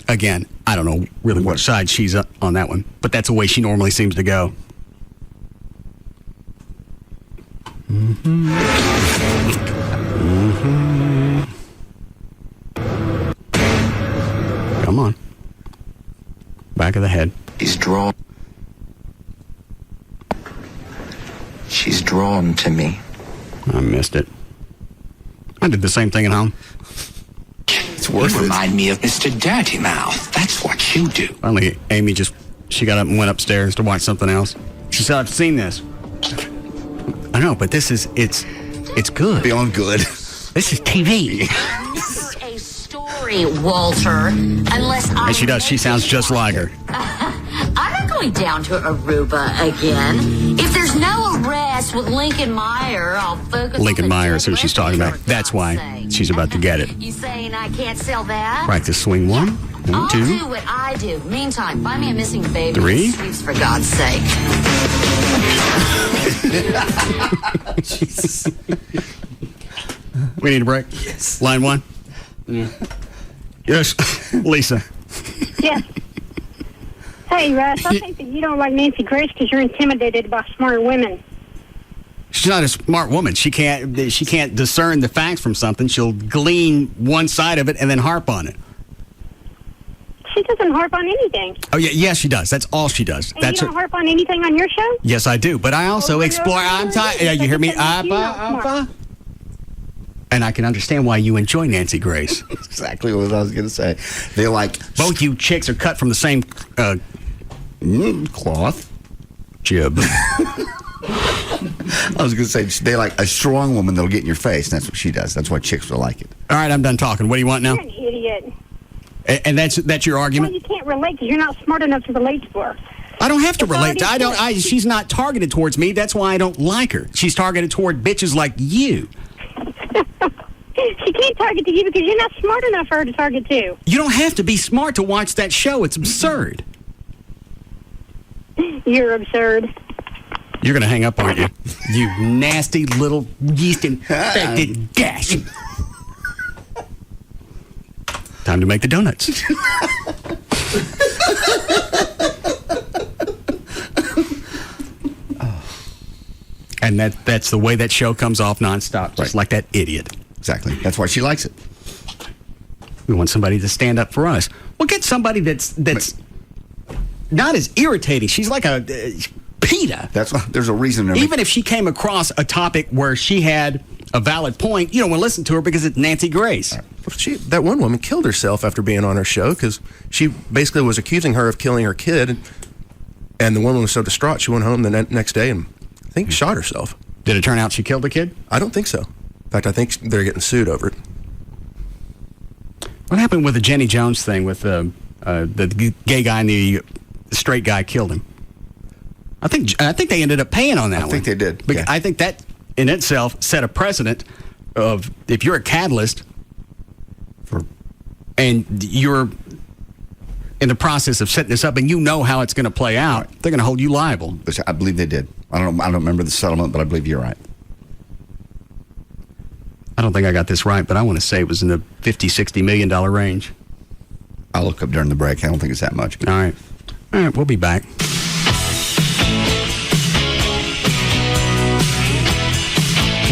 Again, I don't know really which side she's on that one, but that's the way she normally seems to go. Come on. Back of the head. She's drawn to me. I missed it. I did the same thing at home. It's worth You it. remind me of Mr. Dirty Mouth. That's what you do. Finally, Amy she got up and went upstairs to watch something else. She said, I've seen this. I know, but this is, it's good. Beyond good. This is TV. A story, Walter. Unless I. And she does. She sounds just like her. I'm not going down to Aruba again. If there's no arrest with Lincoln Meyer, I'll focus Lincoln on the Meyer is who dead she's talking about. lesbian, That's why she's about to get it. You saying I can't sell that? Practice swing 1, 1, I'll 2. do what I do. Meantime, find me a missing baby. 3. Sweeps, for God's sake. Jesus. We need a break? Yes. Line 1? Yeah. Yes. Lisa. Yes. Hey, Russ, I think that you don't like Nancy Grace because you're intimidated by smart women. She's not a smart woman. She can't discern the facts from something. She'll glean one side of it and then harp on it. She doesn't harp on anything. Oh, yeah, yes, she does. That's all she does. And That's you don't harp on anything on your show? Yes, I do. But I also explore. I'm tired. Yeah, you hear me? And I can understand why you enjoy Nancy Grace. Exactly what I was going to say. They're like... Both you chicks are cut from the same cloth. Jib. I was going to say, they like a strong woman that'll get in your face. And that's what she does. That's why chicks will like it. All right, I'm done talking. What do you want now? You're an idiot. And that's your argument? Well, you can't relate because you're not smart enough to relate to her. I don't have to relate. She's not targeted towards me. That's why I don't like her. She's targeted toward bitches like you. She can't target to you because you're not smart enough for her to target to. You don't have to be smart to watch that show. It's absurd. You're absurd. You're going to hang up, aren't you? You nasty little yeast-infected gash. Time to make the donuts. And that's the way that show comes off nonstop, just like that idiot. Exactly. That's why she likes it. We want somebody to stand up for us. We'll get somebody that's not as irritating. She's like a PETA. There's a reason. Even if she came across a topic where she had a valid point, you don't want to listen to her because it's Nancy Grace. That one woman killed herself after being on her show because she basically was accusing her of killing her kid, and the woman was so distraught she went home the next day and I think shot herself. Did it turn out she killed the kid? I don't think so. In fact, I think they're getting sued over it. What happened with the Jenny Jones thing with the gay guy and the straight guy killed him? I think they ended up paying on that one. I think they did. Yeah. I think that in itself set a precedent of if you're a catalyst and you're in the process of setting this up and you know how it's going to play out, they're going to hold you liable. Which I believe they did. I don't remember the settlement, but I believe you're right. I don't think I got this right, but I want to say it was in the $50-60 million range. I'll look up during the break. I don't think it's that much. All right, we'll be back.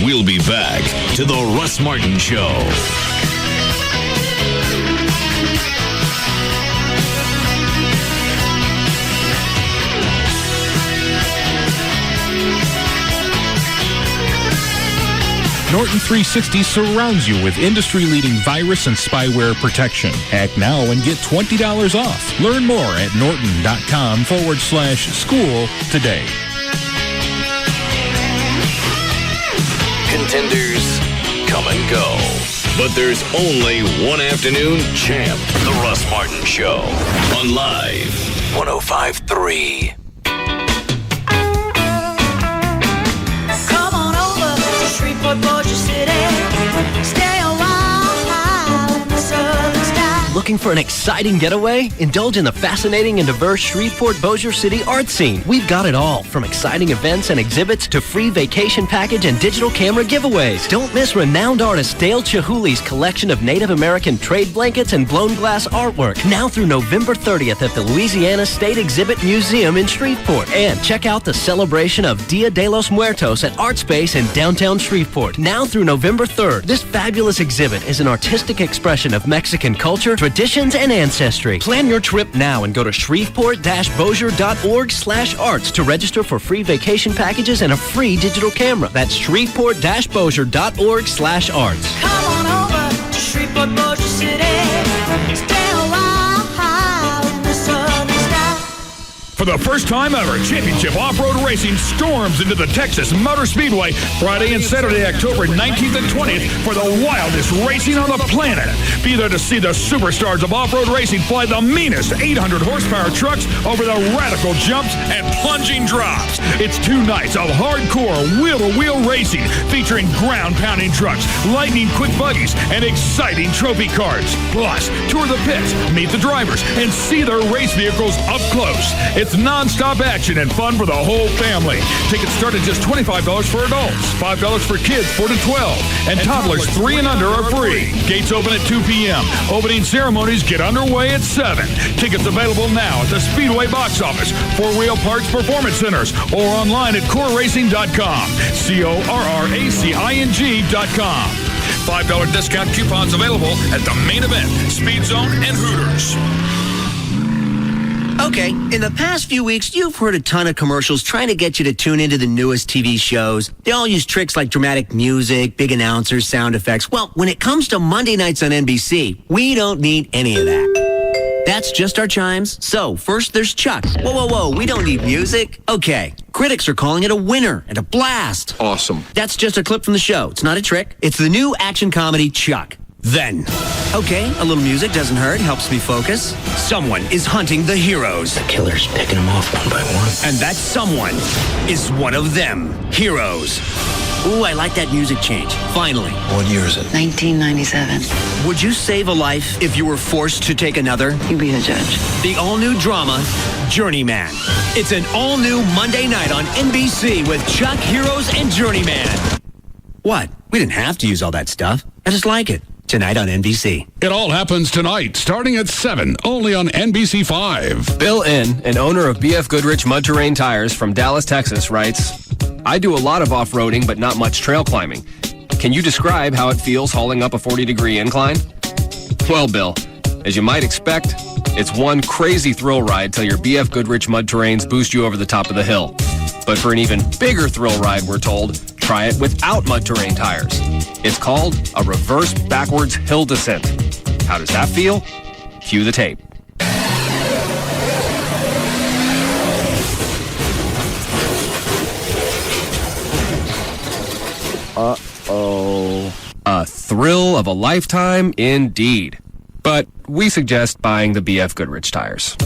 We'll be back to the Russ Martin Show. Norton 360 surrounds you with industry-leading virus and spyware protection. Act now and get $20 off. Learn more at norton.com/school today. Contenders come and go. But there's only one afternoon champ. The Russ Martin Show. On Live 105.3. Come on over to Shreveport, Bossier City. Stay a while in the southern sky. Looking for an exciting getaway? Indulge in the fascinating and diverse Shreveport Bossier City art scene. We've got it all, from exciting events and exhibits to free vacation package and digital camera giveaways. Don't miss renowned artist Dale Chihuly's collection of Native American trade blankets and blown glass artwork, now through November 30th at the Louisiana State Exhibit Museum in Shreveport. And check out the celebration of Dia de los Muertos at ArtSpace in downtown Shreveport, now through November 3rd. This fabulous exhibit is an artistic expression of Mexican culture, tradition, traditions, and ancestry. Plan your trip now and go to shreveport-bossier.org/arts to register for free vacation packages and a free digital camera. That's shreveport-bossier.org/arts. Come on over to Shreveport, Bossier City. Stay a while in the southern sky. For the first time ever, championship off-road racing storms into the Texas Motor Speedway Friday and Saturday, October 19th and 20th for the wildest racing on the planet. Be there to see the superstars of off-road racing fly the meanest 800 horsepower trucks over the radical jumps and plunging drops. It's 2 nights of hardcore wheel-to-wheel racing featuring ground-pounding trucks, lightning-quick buggies, and exciting trophy cars. Plus, tour the pits, meet the drivers, and see their race vehicles up close. It's non-stop action and fun for the whole family. Tickets start at just $25 for adults, $5 for kids 4 to 12, and toddlers 3 and under are free. Gates open at 2 p.m. Opening ceremonies get underway at 7. Tickets available now at the Speedway box office, 4 Wheel Parts Performance Centers, or online at corracing.com, corracing.com. $5 discount coupons available at the main event, Speed Zone, and Hooters. Okay, in the past few weeks, you've heard a ton of commercials trying to get you to tune into the newest TV shows. They all use tricks like dramatic music, big announcers, sound effects. Well, when it comes to Monday nights on NBC, we don't need any of that. That's just our chimes. So, first there's Chuck. Whoa, we don't need music. Okay, critics are calling it a winner and a blast. Awesome. That's just a clip from the show. It's not a trick. It's the new action comedy Chuck. Then, okay, a little music doesn't hurt, helps me focus. Someone is hunting the heroes. The killer's picking them off one by one. And that someone is one of them. Heroes. Ooh, I like that music change. Finally. What year is it? 1997. Would you save a life if you were forced to take another? You be the judge. The all-new drama, Journeyman. It's an all-new Monday night on NBC with Chuck, Heroes, and Journeyman. What? We didn't have to use all that stuff. I just like it. Tonight on NBC. It all happens tonight, starting at 7, only on NBC5. Bill Inn, an owner of BF Goodrich Mud Terrain Tires from Dallas, Texas, writes, I do a lot of off-roading, but not much trail climbing. Can you describe how it feels hauling up a 40-degree incline? Well, Bill, as you might expect, it's one crazy thrill ride till your BF Goodrich Mud Terrains boost you over the top of the hill. But for an even bigger thrill ride, we're told, try it without mud terrain tires. It's called a reverse backwards hill descent. How does that feel? Cue the tape. Uh-oh. A thrill of a lifetime indeed. But we suggest buying the BF Goodrich tires.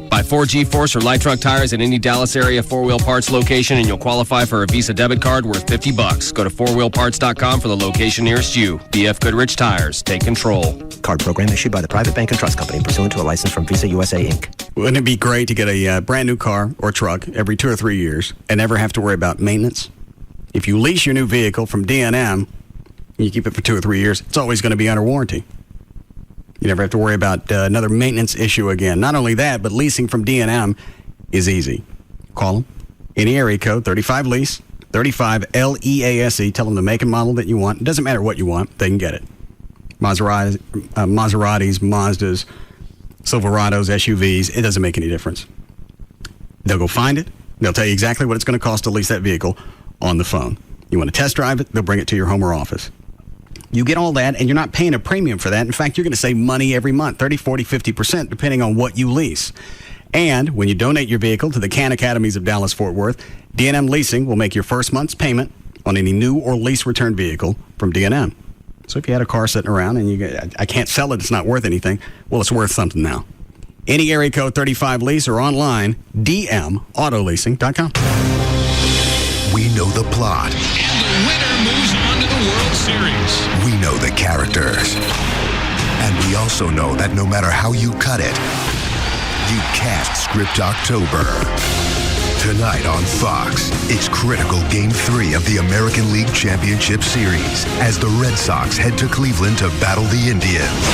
Buy 4G Force or light truck tires at any Dallas area 4-wheel parts location and you'll qualify for a Visa debit card worth $50. Go to 4wheelparts.com for the location nearest you. BF Goodrich Tires. Take control. Card program issued by the Private Bank and Trust Company pursuant to a license from Visa USA, Inc. Wouldn't it be great to get a brand new car or truck every 2 or 3 years and never have to worry about maintenance? If you lease your new vehicle from D&M and you keep it for 2 or 3 years, it's always going to be under warranty. You never have to worry about another maintenance issue again. Not only that, but leasing from D&M is easy. Call them. Any area code, 35 lease, 35 LEASE. Tell them the make and model that you want. It doesn't matter what you want. They can get it. Maseratis, Mazdas, Silverados, SUVs. It doesn't make any difference. They'll go find it. They'll tell you exactly what it's going to cost to lease that vehicle on the phone. You want to test drive it, they'll bring it to your home or office. You get all that, and you're not paying a premium for that. In fact, you're going to save money every month, 30, 40, 50%, depending on what you lease. And when you donate your vehicle to the Can Academies of Dallas-Fort Worth, D&M Leasing will make your first month's payment on any new or lease return vehicle from D&M. So if you had a car sitting around and you get, I can't sell it, it's not worth anything, well, it's worth something now. Any area code 35 lease or online, dmautoleasing.com. We know the plot. And the winner moves on to the World Series. We know the characters. And we also know that no matter how you cut it, you can't script October. Tonight on Fox, it's critical Game 3 of the American League Championship Series as the Red Sox head to Cleveland to battle the Indians.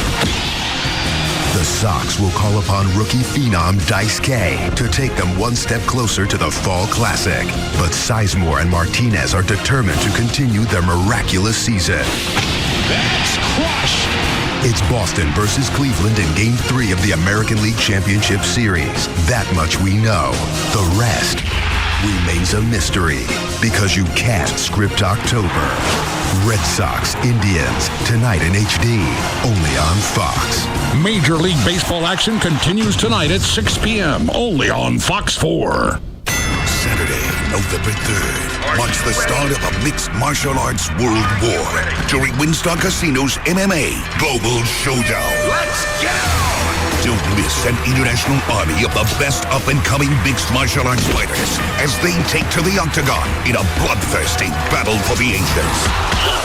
The Sox will call upon rookie phenom Dice K to take them one step closer to the Fall Classic. But Sizemore and Martinez are determined to continue their miraculous season. That's crushed. It's Boston versus Cleveland in Game 3 of the American League Championship Series. That much we know. The rest remains a mystery because you can't script October. Red Sox, Indians, tonight in HD, only on Fox. Major League Baseball action continues tonight at 6 p.m. only on Fox 4. Saturday, November 3rd, marks the start of a mixed martial arts world war during Winstar Casino's MMA Global Showdown. Let's go! Don't miss an international army of the best up-and-coming mixed martial arts fighters as they take to the octagon in a bloodthirsty battle for the ages.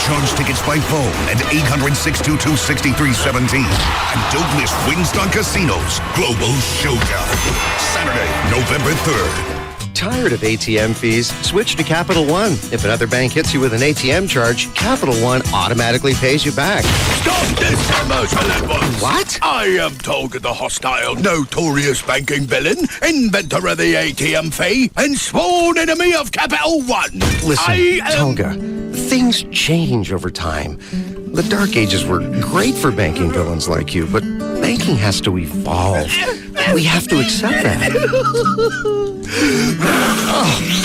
Charge tickets by phone at 800-622-6317. And don't miss Winstar Casino's Global Showdown. Saturday, November 3rd. Tired of ATM fees? Switch to Capital One. If another bank hits you with an ATM charge, Capital One automatically pays you back. Stop this commercial at once! What? I am Tolga, the hostile, notorious banking villain, inventor of the ATM fee, and sworn enemy of Capital One. Listen, Tolga, things change over time. The Dark Ages were great for banking villains like you, but banking has to evolve. We have to accept that.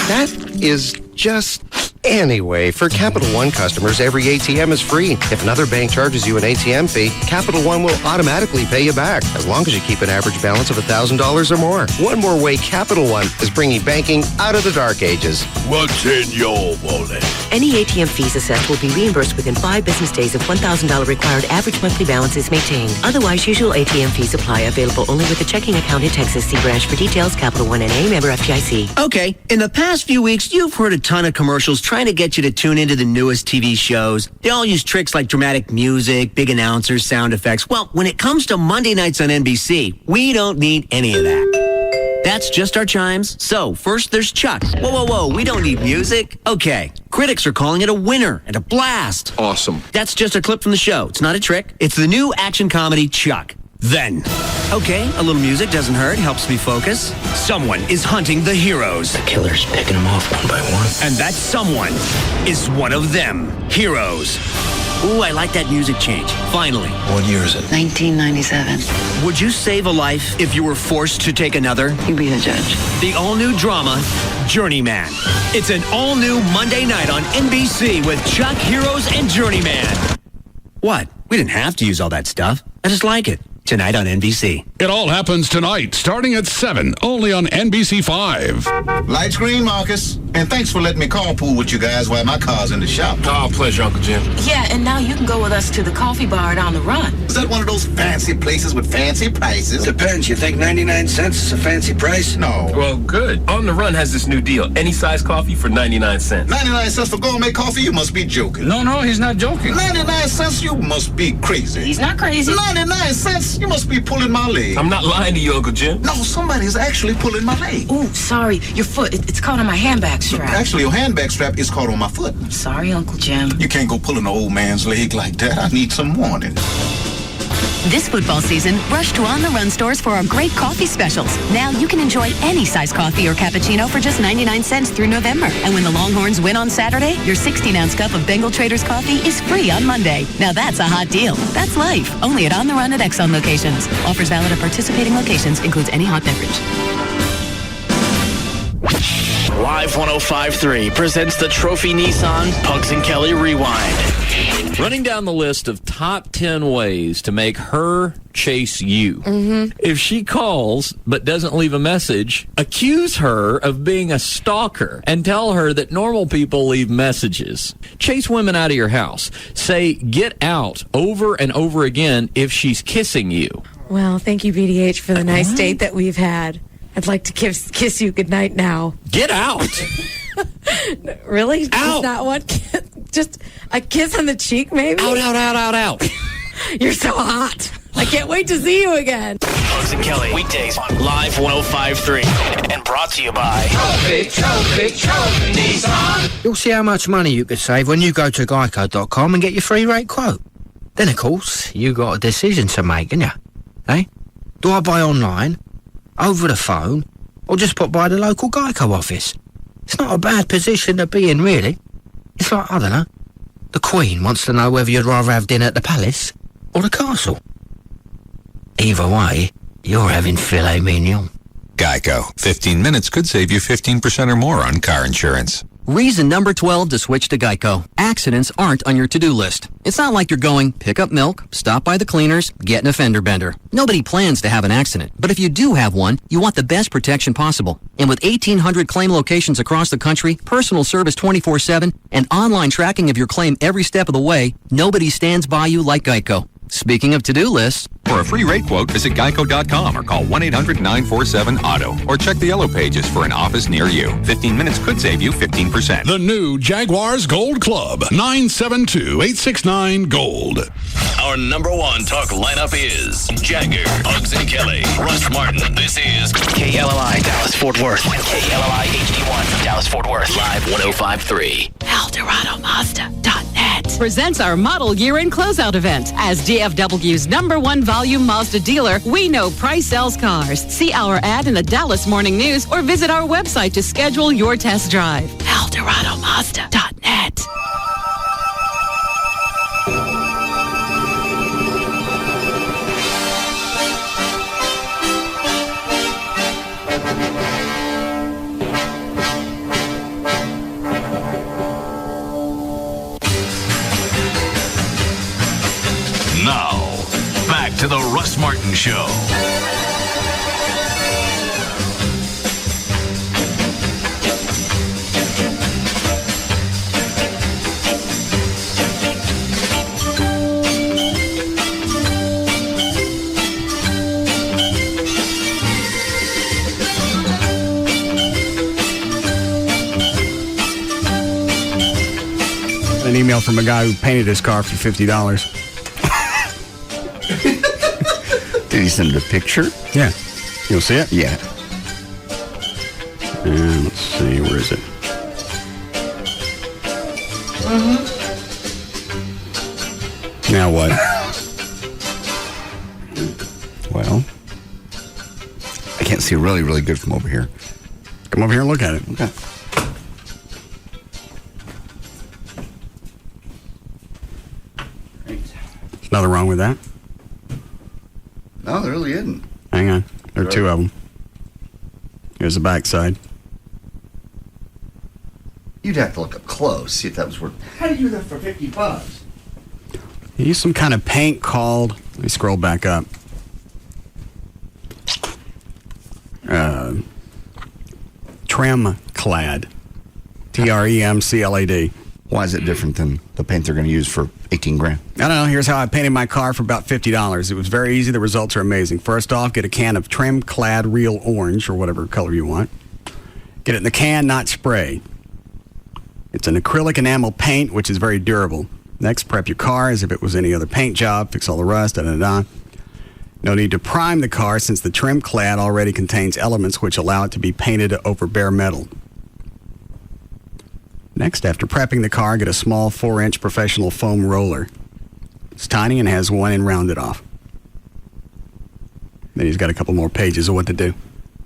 That is just... Anyway, for Capital One customers, every ATM is free. If another bank charges you an ATM fee, Capital One will automatically pay you back, as long as you keep an average balance of $1,000 or more. One more way Capital One is bringing banking out of the dark ages. What's in your wallet? Any ATM fees assessed will be reimbursed within 5 business days if $1,000 required average monthly balance is maintained. Otherwise, usual ATM fees apply. Available only with a checking account in Texas. See branch for details. Capital One NA, member FDIC. Okay, in the past few weeks, you've heard a ton of commercials trying to get you to tune into the newest TV shows. They all use tricks like dramatic music, big announcers, sound effects. Well, when it comes to Monday nights on NBC, we don't need any of that. That's just our chimes. So, first there's Chuck. Whoa, we don't need music. Okay, critics are calling it a winner and a blast. Awesome. That's just a clip from the show. It's not a trick. It's the new action comedy Chuck. Then, okay, a little music doesn't hurt, helps me focus. Someone is hunting the heroes. The killer's picking them off one by one. And that someone is one of them. Heroes. Ooh, I like that music change. Finally. What year is it? 1997. Would you save a life if you were forced to take another? You be the judge. The all-new drama, Journeyman. It's an all-new Monday night on NBC with Chuck, Heroes, and Journeyman. What? We didn't have to use all that stuff. I just like it. Tonight on NBC. It all happens tonight, starting at 7, only on NBC 5. Lights green, Marcus. And thanks for letting me carpool with you guys while my car's in the shop. Oh, pleasure, Uncle Jim. Yeah, and now you can go with us to the coffee bar down the run. Is that one of those fancy places with fancy prices? Depends. You think 99 cents is a fancy price? No. Well, good. On the Run has this new deal. Any size coffee for 99 cents. 99 cents for gourmet coffee? You must be joking. No, he's not joking. 99 cents? You must be crazy. He's not crazy. 99 cents? You must be pulling my leg. I'm not lying to you, Uncle Jim. No, somebody's actually pulling my leg. Ooh, sorry. Your foot. It's caught on my handbag strap. Actually, your handbag strap is caught on my foot. I'm sorry, Uncle Jim. You can't go pulling an old man's leg like that. I need some warning. This football season, rush to On the Run stores for our great coffee specials. Now you can enjoy any size coffee or cappuccino for just 99 cents through November. And when the Longhorns win on Saturday, your 16-ounce cup of Bengal Traders coffee is free on Monday. Now that's a hot deal. That's life. Only at On the Run at Exxon locations. Offers valid at participating locations. Includes any hot beverage. Live 105.3 presents the Trophy Nissan Pugs and Kelly Rewind. Running down the list of top 10 ways to make her chase you. Mm-hmm. If she calls but doesn't leave a message, accuse her of being a stalker and tell her that normal people leave messages. Chase women out of your house. Say get out over and over again if she's kissing you. Well, thank you, BDH, for the nice date that we've had. I'd like to kiss you goodnight now. Get out! Really? Out! Just not one kiss? Just a kiss on the cheek, maybe? Out. You're so hot. I can't wait to see you again. Pugs and Kelly, weekdays on Live 105.3. And brought to you by Trophy Nissan. You'll see how much money you could save when you go to Geico.com and get your free rate quote. Then, of course, you got a decision to make, ain't you? Eh? Do I buy online, over the phone, or just pop by the local Geico office? It's not a bad position to be in, really. It's like, I don't know, the Queen wants to know whether you'd rather have dinner at the palace or the castle. Either way, you're having filet mignon. Geico. 15 minutes could save you 15% or more on car insurance. Reason number 12 to switch to Geico. Accidents aren't on your to-do list. It's not like you're going, pick up milk, stop by the cleaners, get an a fender bender. Nobody plans to have an accident. But if you do have one, you want the best protection possible. And with 1,800 claim locations across the country, personal service 24/7, and online tracking of your claim every step of the way, nobody stands by you like Geico. Speaking of to-do lists... For a free rate quote, visit geico.com or call 1-800-947-AUTO or check the yellow pages for an office near you. 15 minutes could save you 15%. The new Jaguars Gold Club, 972-869-GOLD. Our number one talk lineup is Jagger, Uggs and Kelly, Russ Martin. This is KLLI, Dallas-Fort Worth. KLLI HD1, Dallas-Fort Worth. Live 105.3. ElDoradoMazda.net presents our model year-end closeout event. As DFW's #1 volume Mazda dealer, we know price sells cars. See our ad in the Dallas Morning News or visit our website to schedule your test drive. ElDoradoMazda.net. Now, back to the Russ Martin Show. An email from a guy who painted his car for $50. Did he send a picture? Yeah. You'll see it? Yeah. And let's see, where is it? Now what? Well, I can't see really, really good from over here. Come over here and look at it. Okay. There's nothing wrong with that. No, there really isn't. Hang on. There are two of them. Here's the backside. You'd have to look up close, see if that was worth. How do you do that for $50? He used some kind of paint called, let me scroll back up. Trim Clad. TREMCLAD. Why is it different than the paint they're going to use for $18,000? I don't know. Here's how I painted my car for about $50. It was very easy. The results are amazing. First off, get a can of Trim Clad Real Orange or whatever color you want. Get it in the can, not spray. It's an acrylic enamel paint, which is very durable. Next, prep your car as if it was any other paint job. Fix all the rust, da-da-da. No need to prime the car since the Trim Clad already contains elements which allow it to be painted over bare metal. Next, after prepping the car, get a small 4-inch professional foam roller. It's tiny and has one end rounded off. Then he's got a couple more pages of what to do.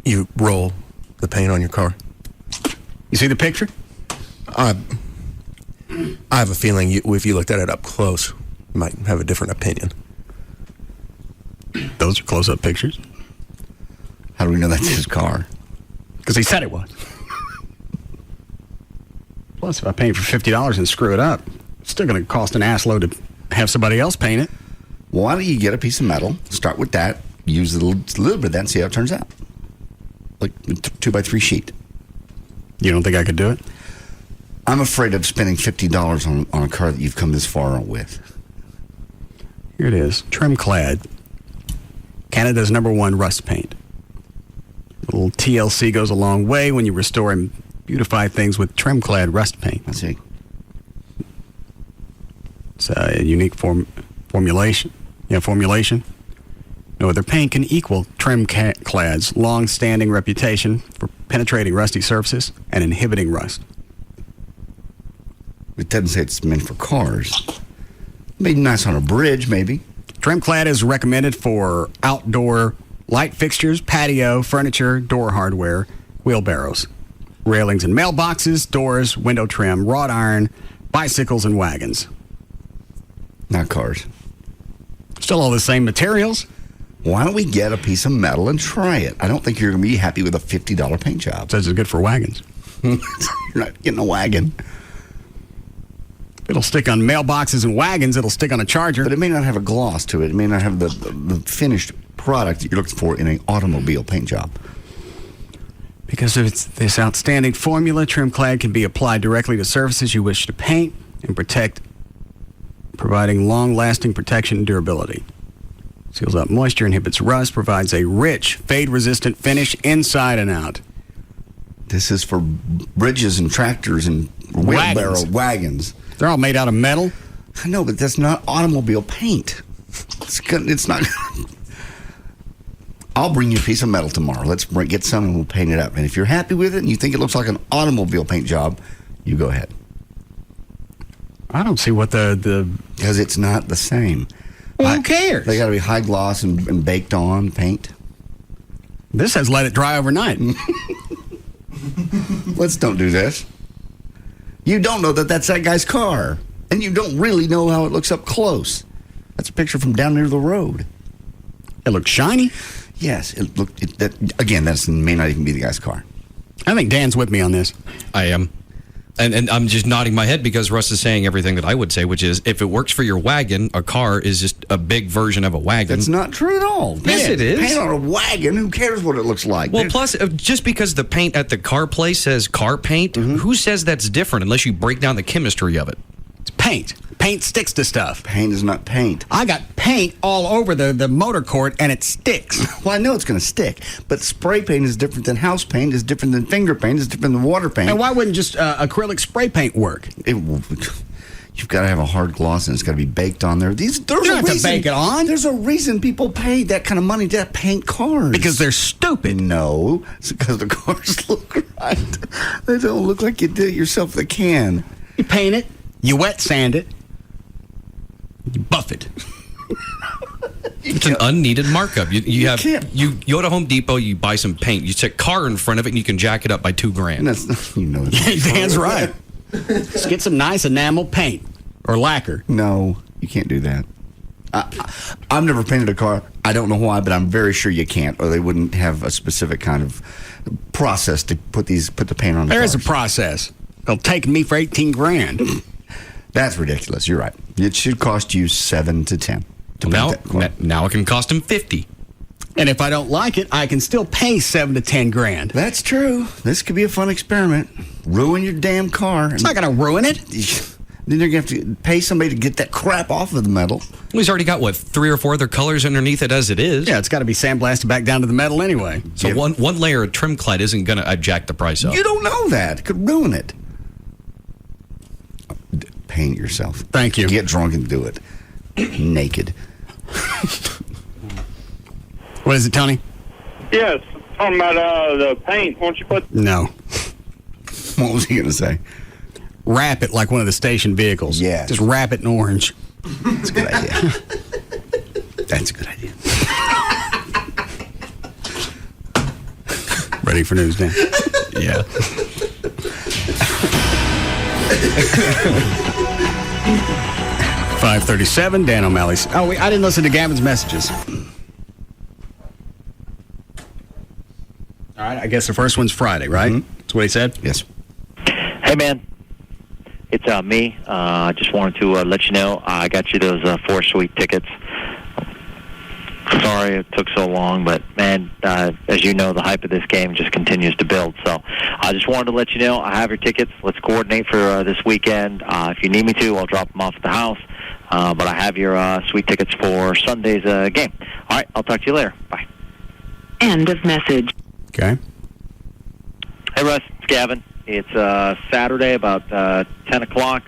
You roll the paint on your car. You see the picture? I have a feeling if you looked at it up close, you might have a different opinion. Those are close-up pictures. How do we know that's his car? Because he said it was. Plus, if I paint it for $50 and screw it up, it's still going to cost an ass load to have somebody else paint it. Why don't you get a piece of metal, start with that, use a little bit of that and see how it turns out? Like a 2x3 sheet. You don't think I could do it? I'm afraid of spending $50 on a car that you've come this far with. Here it is. Trim Clad. Canada's #1 rust paint. A little TLC goes a long way when you restore and beautify things with Trim Clad rust paint. I see. It's a unique formulation. Formulation. No other paint can equal Trim Clad's long-standing reputation for penetrating rusty surfaces and inhibiting rust. It doesn't say it's meant for cars. Maybe nice on a bridge, maybe. Trim Clad is recommended for outdoor light fixtures, patio, furniture, door hardware, wheelbarrows, railings and mailboxes, doors, window trim, wrought iron, bicycles, and wagons. Not cars. Still all the same materials. Why don't we get a piece of metal and try it? I don't think you're going to be happy with a $50 paint job. Says it's good for wagons. You're not getting a wagon. It'll stick on mailboxes and wagons. It'll stick on a charger. But it may not have a gloss to it. It may not have the finished product that you're looking for in an automobile paint job. Because of this outstanding formula, TrimClad can be applied directly to surfaces you wish to paint and protect, providing long-lasting protection and durability. Seals out moisture, inhibits rust, provides a rich, fade-resistant finish inside and out. This is for bridges and tractors and wheelbarrow wagons. They're all made out of metal. I know, but that's not automobile paint. It's not. I'll bring you a piece of metal tomorrow. Let's get some and we'll paint it up. And if you're happy with it and you think it looks like an automobile paint job, you go ahead. I don't see what the because it's not the same. Well, who cares? They got to be high gloss and baked on paint. This has let it dry overnight. Let's don't do this. You don't know that that's that guy's car, and you don't really know how it looks up close. That's a picture from down near the road. It looks shiny. Yes, it looked. Again, that may not even be the guy's car. I think Dan's with me on this. I am. And I'm just nodding my head because Russ is saying everything that I would say, which is if it works for your wagon, a car is just a big version of a wagon. That's not true at all. Yes, it is. Paint on a wagon, who cares what it looks like? Well, plus, just because the paint at the car place says car paint, who says that's different unless you break down the chemistry of it? It's paint. Paint sticks to stuff. Paint is not paint. I got paint all over the motor court, and it sticks. Well, I know it's going to stick, but spray paint is different than house paint, is different than finger paint, is different than water paint. And why wouldn't just acrylic spray paint work? You've got to have a hard gloss, and it's got to be baked on there. There's you don't have to bake it on. There's a reason people pay that kind of money to paint cars. Because they're stupid. No, it's because the cars look right. They don't look like you did it yourself. They can. You paint it. You wet sand it. You buff it. It's an unneeded markup. You go to Home Depot, you buy some paint, you stick car in front of it, and you can jack it up by $2,000. Dan's right. Let's get some nice enamel paint or lacquer. No, you can't do that. I've never painted a car. I don't know why, but I'm very sure you can't, or they wouldn't have a specific kind of process to put the paint on. There is a process. It'll take me for $18,000. That's ridiculous. You're right. It should cost you $7 to $10. Now it can cost him $50. And if I don't like it, I can still pay $7 to $10,000. That's true. This could be a fun experiment. Ruin your damn car. It's not going to ruin it. Then you're going to have to pay somebody to get that crap off of the metal. Well, he's already got, 3 or 4 other colors underneath it as it is? Yeah, it's got to be sandblasted back down to the metal anyway. So one layer of TrimClad isn't going to jack the price up. You don't know that. It could ruin it. Paint yourself. Thank you. Get drunk and do it. Naked. What is it, Tony? Yes. Talking about the paint. Won't you put... No. What was he going to say? Wrap it like one of the station vehicles. Yeah. Just wrap it in orange. That's a good idea. That's a good idea. Ready for news, Dan? Yeah. 5:37. Dan O'Malley's. Oh, I didn't listen to Gavin's messages. All right. I guess the first one's Friday, right? Mm-hmm. That's what he said. Yes. Hey, man. It's me. I just wanted to let you know I got you those 4 sweet tickets. Sorry it took so long, but, man, as you know, the hype of this game just continues to build. So I just wanted to let you know I have your tickets. Let's coordinate for this weekend. If you need me to, I'll drop them off at the house. But I have your sweet tickets for Sunday's game. All right, I'll talk to you later. Bye. End of message. Okay. Hey, Russ, it's Gavin. It's Saturday about 10 o'clock.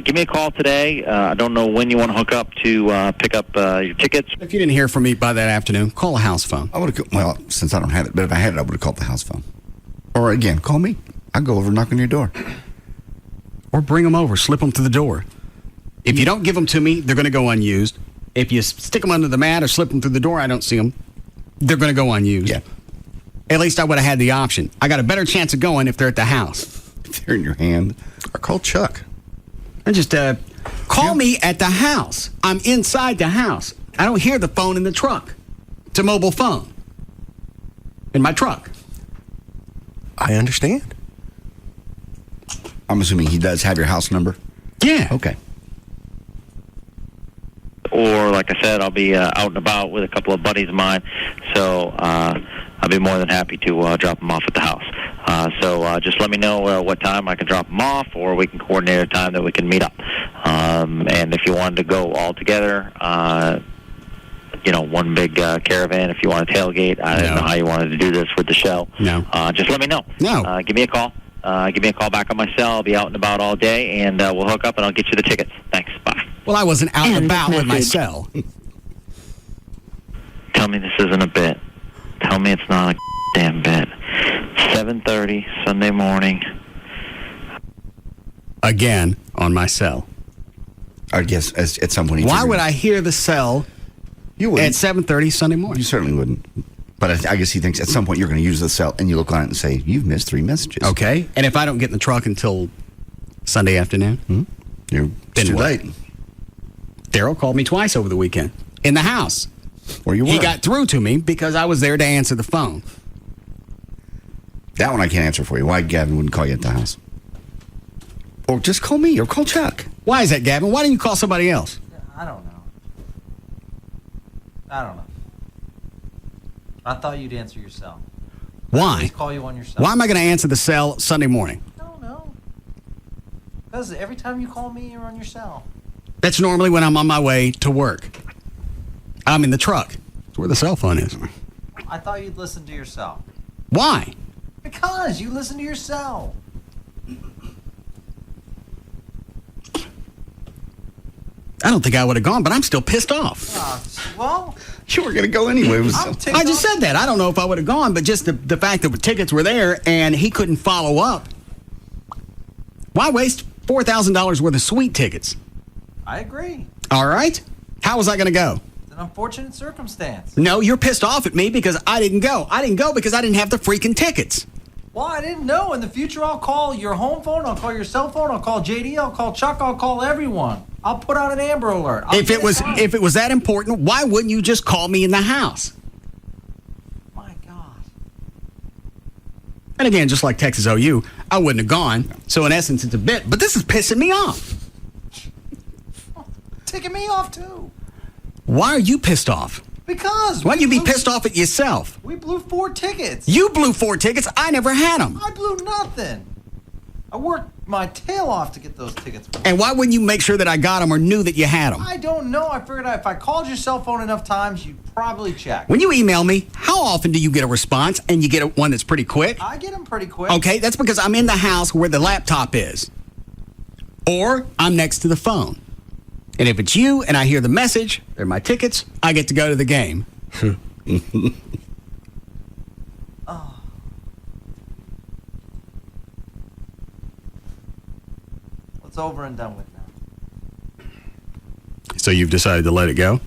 Give me a call today. I don't know when you want to hook up to pick up your tickets. If you didn't hear from me by that afternoon, call a house phone. I would have. Well, since I don't have it, but if I had it, I would have called the house phone. Or again, call me. I'll go over and knock on your door. Or bring them over, slip them through the door. If you don't give them to me, they're going to go unused. If you stick them under the mat or slip them through the door, I don't see them. They're going to go unused. Yeah. At least I would have had the option. I got a better chance of going if they're at the house. If they're in your hand. Or call Chuck. And just call me at the house. I'm inside the house. I don't hear the phone in the truck. It's a mobile phone in my truck. I understand. I'm assuming he does have your house number? Yeah. Okay. Or, like I said, I'll be out and about with a couple of buddies of mine, so I'll be more than happy to drop them off at the house. So just let me know what time I can drop them off, or we can coordinate a time that we can meet up. And if you wanted to go all together, one big caravan, if you want to tailgate, I don't know how you wanted to do this with the show. No. Just let me know. No. Give me a call. Give me a call back on my cell. I'll be out and about all day, and we'll hook up, and I'll get you the tickets. Thanks. Bye. Well, I wasn't out and about with my cell. Tell me this isn't a bit. Tell me it's not a damn bit. 7:30 Sunday morning. Again, on my cell. I guess at some point. Why would I hear the cell at 7:30 Sunday morning? You certainly wouldn't. But I guess he thinks at some point you're going to use the cell, and you look on it and say, you've missed 3 messages. Okay. And if I don't get in the truck until Sunday afternoon? It's too late. Daryl called me twice over the weekend in the house. Where you were. He got through to me because I was there to answer the phone. That one I can't answer for you. Why Gavin wouldn't call you at the house? Or just call me, or call Chuck. Why is that, Gavin? Why didn't you call somebody else? I don't know. I thought you'd answer your cell. Why? Just call you on your cell. Why am I going to answer the cell Sunday morning? I don't know. Because every time you call me, you're on your cell. That's normally when I'm on my way to work. I'm in the truck. That's where the cell phone is. I thought you'd listen to your cell. Why? Because you listen to your cell. I don't think I would have gone, but I'm still pissed off. Well, you were going to go anyway. I just said that. I don't know if I would have gone, but just the fact that the tickets were there and he couldn't follow up. Why waste $4,000 worth of suite tickets? I agree. All right. How was I going to go? It's an unfortunate circumstance. No, you're pissed off at me because I didn't go. I didn't go because I didn't have the freaking tickets. Well, I didn't know. In the future, I'll call your home phone. I'll call your cell phone. I'll call JD. I'll call Chuck. I'll call everyone. I'll put out an Amber Alert. If it was that important, why wouldn't you just call me in the house? My God. And again, just like Texas OU, I wouldn't have gone. So in essence, it's a bit. But this is pissing me off. Ticking me off, too. Why are you pissed off? Because. Why don't you be pissed off at yourself? We blew 4 tickets. You blew 4 tickets. I never had them. I blew nothing. I worked my tail off to get those tickets. And why wouldn't you make sure that I got them or knew that you had them? I don't know. I figured if I called your cell phone enough times, you'd probably check. When you email me, how often do you get a response and you get one that's pretty quick? I get them pretty quick. Okay, that's because I'm in the house where the laptop is. Or I'm next to the phone. And if it's you and I hear the message, they're my tickets, I get to go to the game. Oh. It's over and done with now. So you've decided to let it go?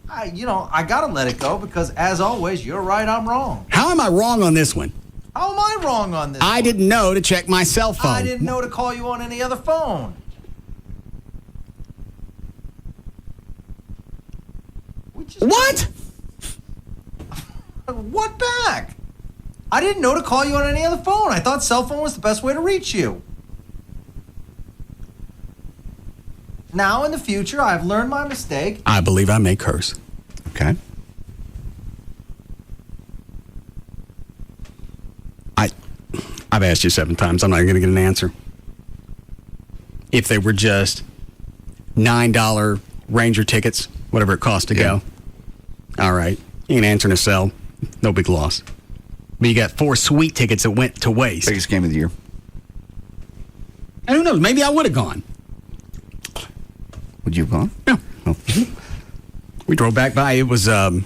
I gotta let it go because, as always, you're right, I'm wrong. How am I wrong on this one? How am I wrong on this I didn't know to check my cell phone. I didn't know to call you on any other phone. What? What back? I didn't know to call you on any other phone. I thought cell phone was the best way to reach you. Now, in the future, I've learned my mistake. I believe I may curse. Okay. I've asked you 7 times. I'm not going to get an answer. If they were just $9 Ranger tickets, whatever it costs to go. All right. You ain't answering a cell. No big loss. But you got 4 sweet tickets that went to waste. Biggest game of the year. And who knows? Maybe I would have gone. Would you have gone? No. Oh. We drove back by. It was about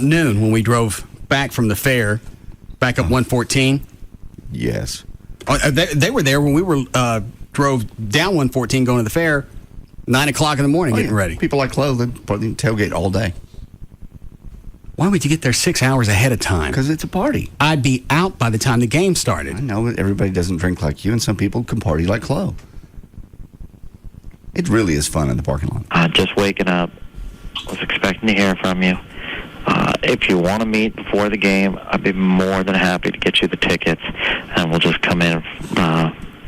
noon when we drove back from the fair, back up 114. Yes. Oh, they were there when we were drove down 114 going to the fair, 9 o'clock in the morning getting ready. People like Chloe, they probably tailgate all day. Why would you get there 6 hours ahead of time? Because it's a party. I'd be out by the time the game started. I know, but everybody doesn't drink like you, and some people can party like Chloe. It really is fun in the parking lot. Just waking up. Was expecting to hear from you. If you want to meet before the game, I'd be more than happy to get you the tickets, and we'll just come in,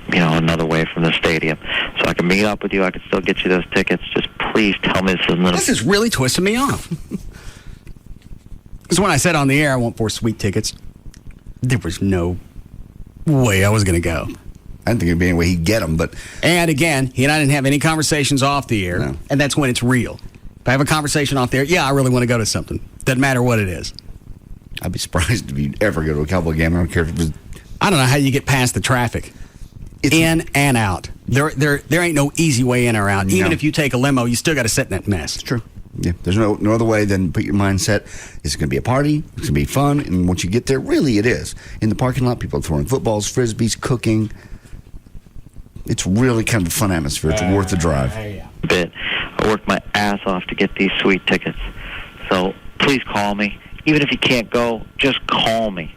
another way from the stadium. So I can meet up with you. I can still get you those tickets. Just please tell me This is really twisting me off. Because when I said on the air I want 4 sweet tickets, there was no way I was going to go. I didn't think there'd be any way he'd get them, but... And again, he and I didn't have any conversations off the air, and that's when it's real. If I have a conversation off the air, I really want to go to something. Doesn't matter what it is. I'd be surprised if you ever go to a Cowboy game. I don't care if it was... I don't know how you get past the traffic. In and out. There ain't no easy way in or out. Even if you take a limo, you still got to sit in that mess. It's true. Yeah, there's no other way than put your mindset. It's going to be a party. It's going to be fun. And once you get there, really it is. In the parking lot, people are throwing footballs, frisbees, cooking. It's really kind of a fun atmosphere. It's worth the drive. Bit. I worked my ass off to get these sweet tickets. So please call me. Even if you can't go, just call me.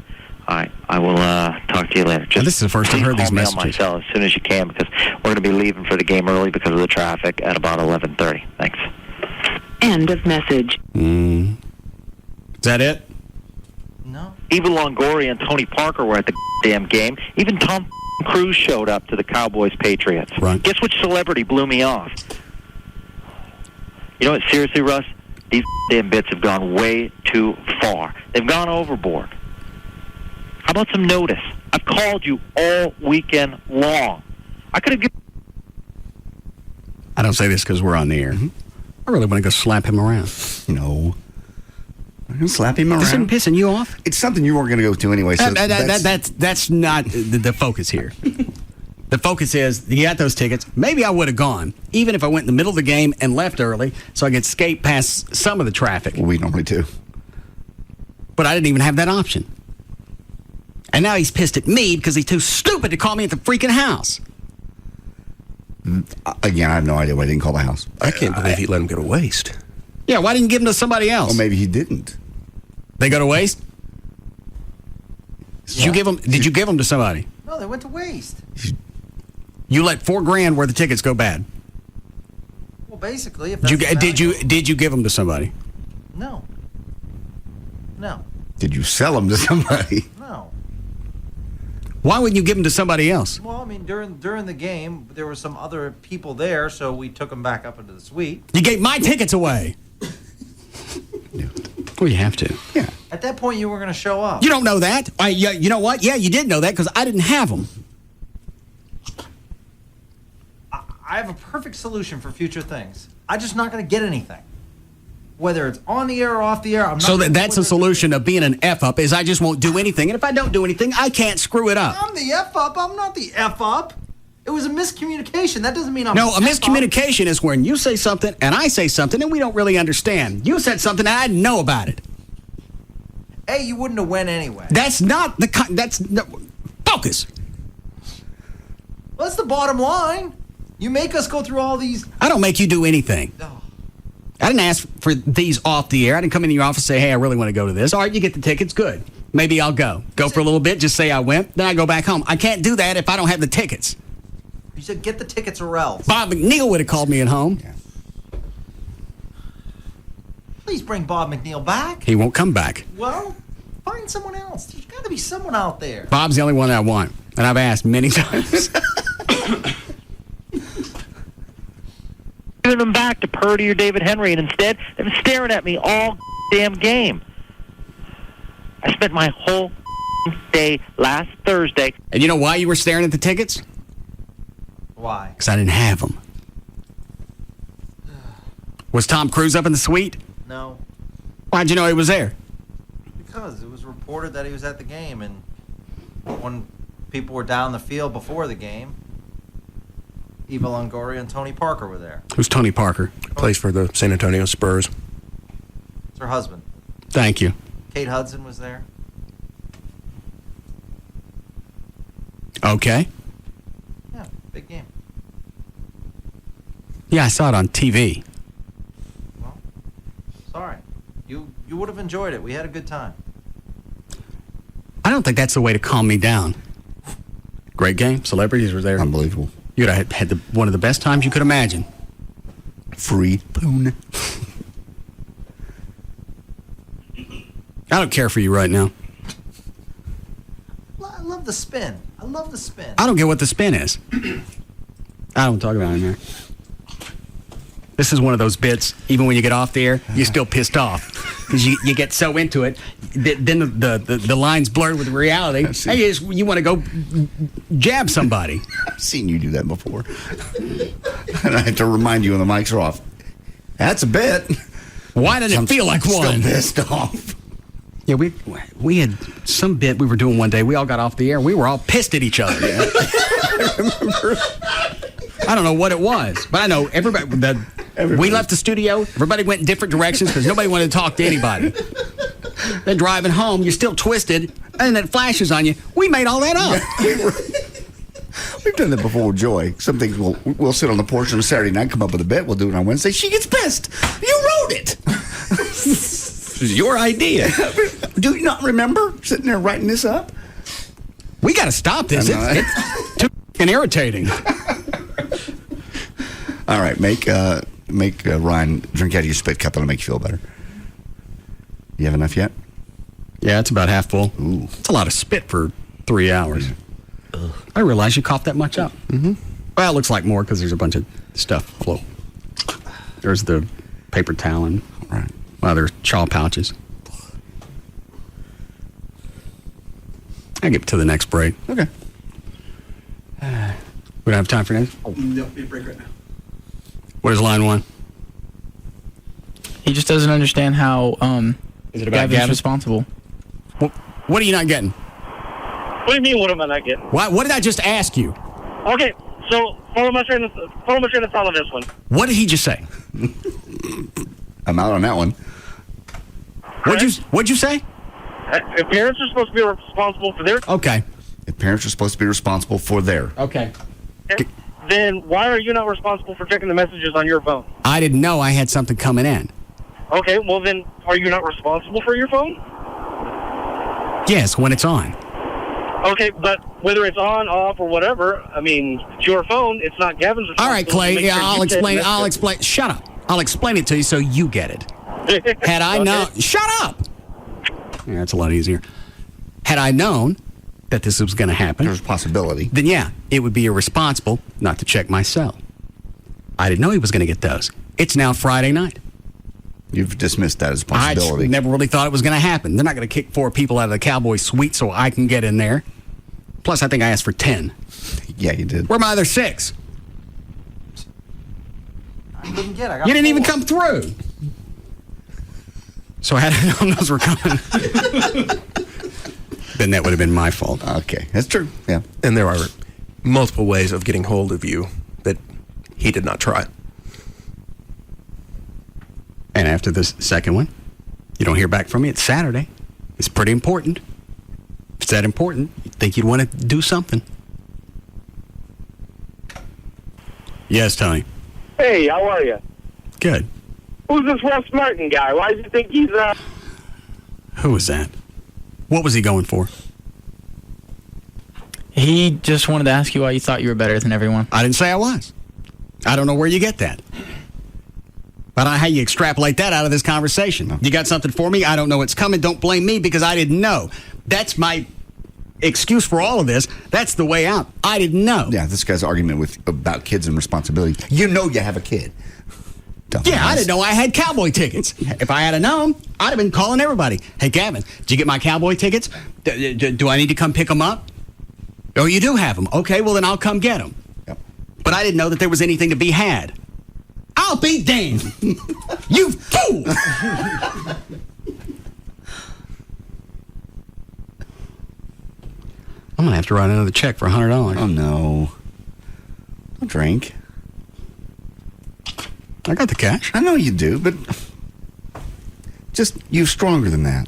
All right, I will talk to you later. This is the first I've heard these messages. Call me on my cell as soon as you can, because we're going to be leaving for the game early because of the traffic at about 11:30. Thanks. End of message. Is that it? No. Even Longoria and Tony Parker were at the damn game. Even Tom Cruise showed up to the Cowboys-Patriots. Right. Guess which celebrity blew me off? You know what? Seriously, Russ, these damn bits have gone way too far. They've gone overboard. How about some notice? I've called you all weekend long. I could have given... I don't say this because we're on the air. I really want to go slap him around. No. I'm going to slap him around. This isn't pissing you off? It's something you weren't going to go to anyway. So that's not the focus here. The focus is, you got those tickets. Maybe I would have gone, even if I went in the middle of the game and left early, so I could skate past some of the traffic. Well, we normally do. But I didn't even have that option. And now he's pissed at me because he's too stupid to call me at the freaking house. Again, I have no idea why he didn't call the house. I can't believe he let him go to waste. Yeah, why didn't you give them to somebody else? Or maybe he didn't. They go to waste? Did you give them to somebody? No, they went to waste. You let $4,000 worth of tickets go bad. Well, basically, if did you give them to somebody? No. Did you sell them to somebody? No. Why wouldn't you give them to somebody else? Well, I mean, during the game, there were some other people there, so we took them back up into the suite. You gave my tickets away. Well, you have to. Yeah. At that point, you were going to show up. You don't know that. You know what? Yeah, you did know that because I didn't have them. I have a perfect solution for future things. I'm just not going to get anything. Whether it's on the air or off the air, I'm not. So that's the solution of being an F-up, is I just won't do anything. And if I don't do anything, I can't screw it up. I'm the F-up. I'm not the F-up. It was a miscommunication. That doesn't mean I'm No, a miscommunication is when you say something and I say something and we don't really understand. You said something and I didn't know about it. Hey, you wouldn't have went anyway. That's not the... focus. Well, that's the bottom line. You make us go through all these... I don't make you do anything. Oh. I didn't ask for these off the air. I didn't come into your office and say, hey, I really want to go to this. All right, you get the tickets. Good. Maybe I'll go. Go for a little bit. Just say I went. Then I go back home. I can't do that if I don't have the tickets. You said get the tickets or else. Bob McNeil would have called me at home. Yeah. Please bring Bob McNeil back. He won't come back. Well, find someone else. There's got to be someone out there. Bob's the only one I want. And I've asked many times. Giving them back to Purdy or David Henry, and instead they've been staring at me all damn game. I spent my whole day last Thursday. And you know why you were staring at the tickets? Why? Because I didn't have them. Was Tom Cruise up in the suite? No. Why'd you know he was there? Because it was reported that he was at the game, and when people were down the field before the game, Eva Longoria and Tony Parker were there. Who's Tony Parker? Plays for the San Antonio Spurs. It's her husband. Thank you. Kate Hudson was there. Okay. Yeah, big game. Yeah, I saw it on TV. Well, sorry. You would have enjoyed it. We had a good time. I don't think that's the way to calm me down. Great game. Celebrities were there. Unbelievable. You'd have had one of the best times you could imagine. Free poon. I don't care for you right now. I love the spin. I love the spin. I don't get what the spin is. I don't talk about it in there. This is one of those bits, even when you get off the air, you're still pissed off. Because you get so into it, then the line's blurred with reality. Hey, you want to go jab somebody. I've seen you do that before. And I have to remind you when the mics are off. That's a bit. Why did it feel like one? Still pissed off. Yeah, we had some bit we were doing one day. We all got off the air. We were all pissed at each other. I remember. I don't know what it was, but I know everybody. We left the studio. Everybody went in different directions because nobody wanted to talk to anybody. Then driving home, you're still twisted, and it flashes on you. We made all that up. We've done that before with Joy. Some things we'll sit on the porch on a Saturday night, come up with a bit. We'll do it on Wednesday. She gets pissed. You wrote it. This is your idea. Do you not remember sitting there writing this up? We got to stop this. It's too irritating. All right, make Ryan drink out of your spit cup. That'll make you feel better. You have enough yet? Yeah, it's about half full. Ooh. It's a lot of spit for 3 hours. I realize you coughed that much up. Mm-hmm. Well, it looks like more because there's a bunch of stuff float. There's the paper towel and there's chaw pouches. I'll get to the next break. Okay. We don't have time for that? Nope, need a break right now. What is line one? He just doesn't understand how Is it about Gavin's Gavin? responsible. What are you not getting? What do you mean, what am I not getting? What did I just ask you? Okay, so follow my train of thought on this one. What did he just say? I'm out on that one. What'd you say? If parents are supposed to be responsible for their... Okay. If parents are supposed to be responsible for their... Okay. Then why are you not responsible for checking the messages on your phone? I didn't know I had something coming in. Okay, well then, are you not responsible for your phone? Yes, when it's on. Okay, but whether it's on, off, or whatever, I mean, it's your phone. It's not Gavin's responsibility. All right, Clay. Yeah, I'll explain. I'll explain. Shut up. I'll explain it to you so you get it. Had I known... Shut up! Yeah, that's a lot easier. Had I known that this was going to happen... There's a possibility. Then, yeah, it would be irresponsible not to check my cell. I didn't know he was going to get those. It's now Friday night. You've dismissed that as a possibility. I never really thought it was going to happen. They're not going to kick 4 people out of the Cowboy suite so I can get in there. Plus, I think I asked for 10. Yeah, you did. Where are my other 6? I didn't get. I got You didn't even 4. come through. So had I known those were coming, then that would have been my fault. Okay, that's true. Yeah. And there are multiple ways of getting hold of you that he did not try. And after this second one, you don't hear back from me. It's Saturday. It's pretty important. If it's that important, you'd think you'd want to do something. Yes, Tony. Hey, how are you? Good. Who's this Russ Martin guy? Why do you think he's Who was that? What was he going for? He just wanted to ask you why you thought you were better than everyone. I didn't say I was. I don't know where you get that. I don't know how you extrapolate that out of this conversation. You got something for me? I don't know what's coming. Don't blame me because I didn't know. That's my excuse for all of this. That's the way out. I didn't know. Yeah, this guy's argument about kids and responsibility. You know you have a kid. Yeah, I didn't know I had Cowboy tickets. If I had known, I'd have been calling everybody. Hey, Gavin, did you get my Cowboy tickets? Do I need to come pick them up? Oh, you do have them. Okay, well, then I'll come get them. Yep. But I didn't know that there was anything to be had. I'll be damned. You fool! I'm going to have to write another check for $100. Oh, no. A drink. I got the cash. I know you do, but just you're stronger than that.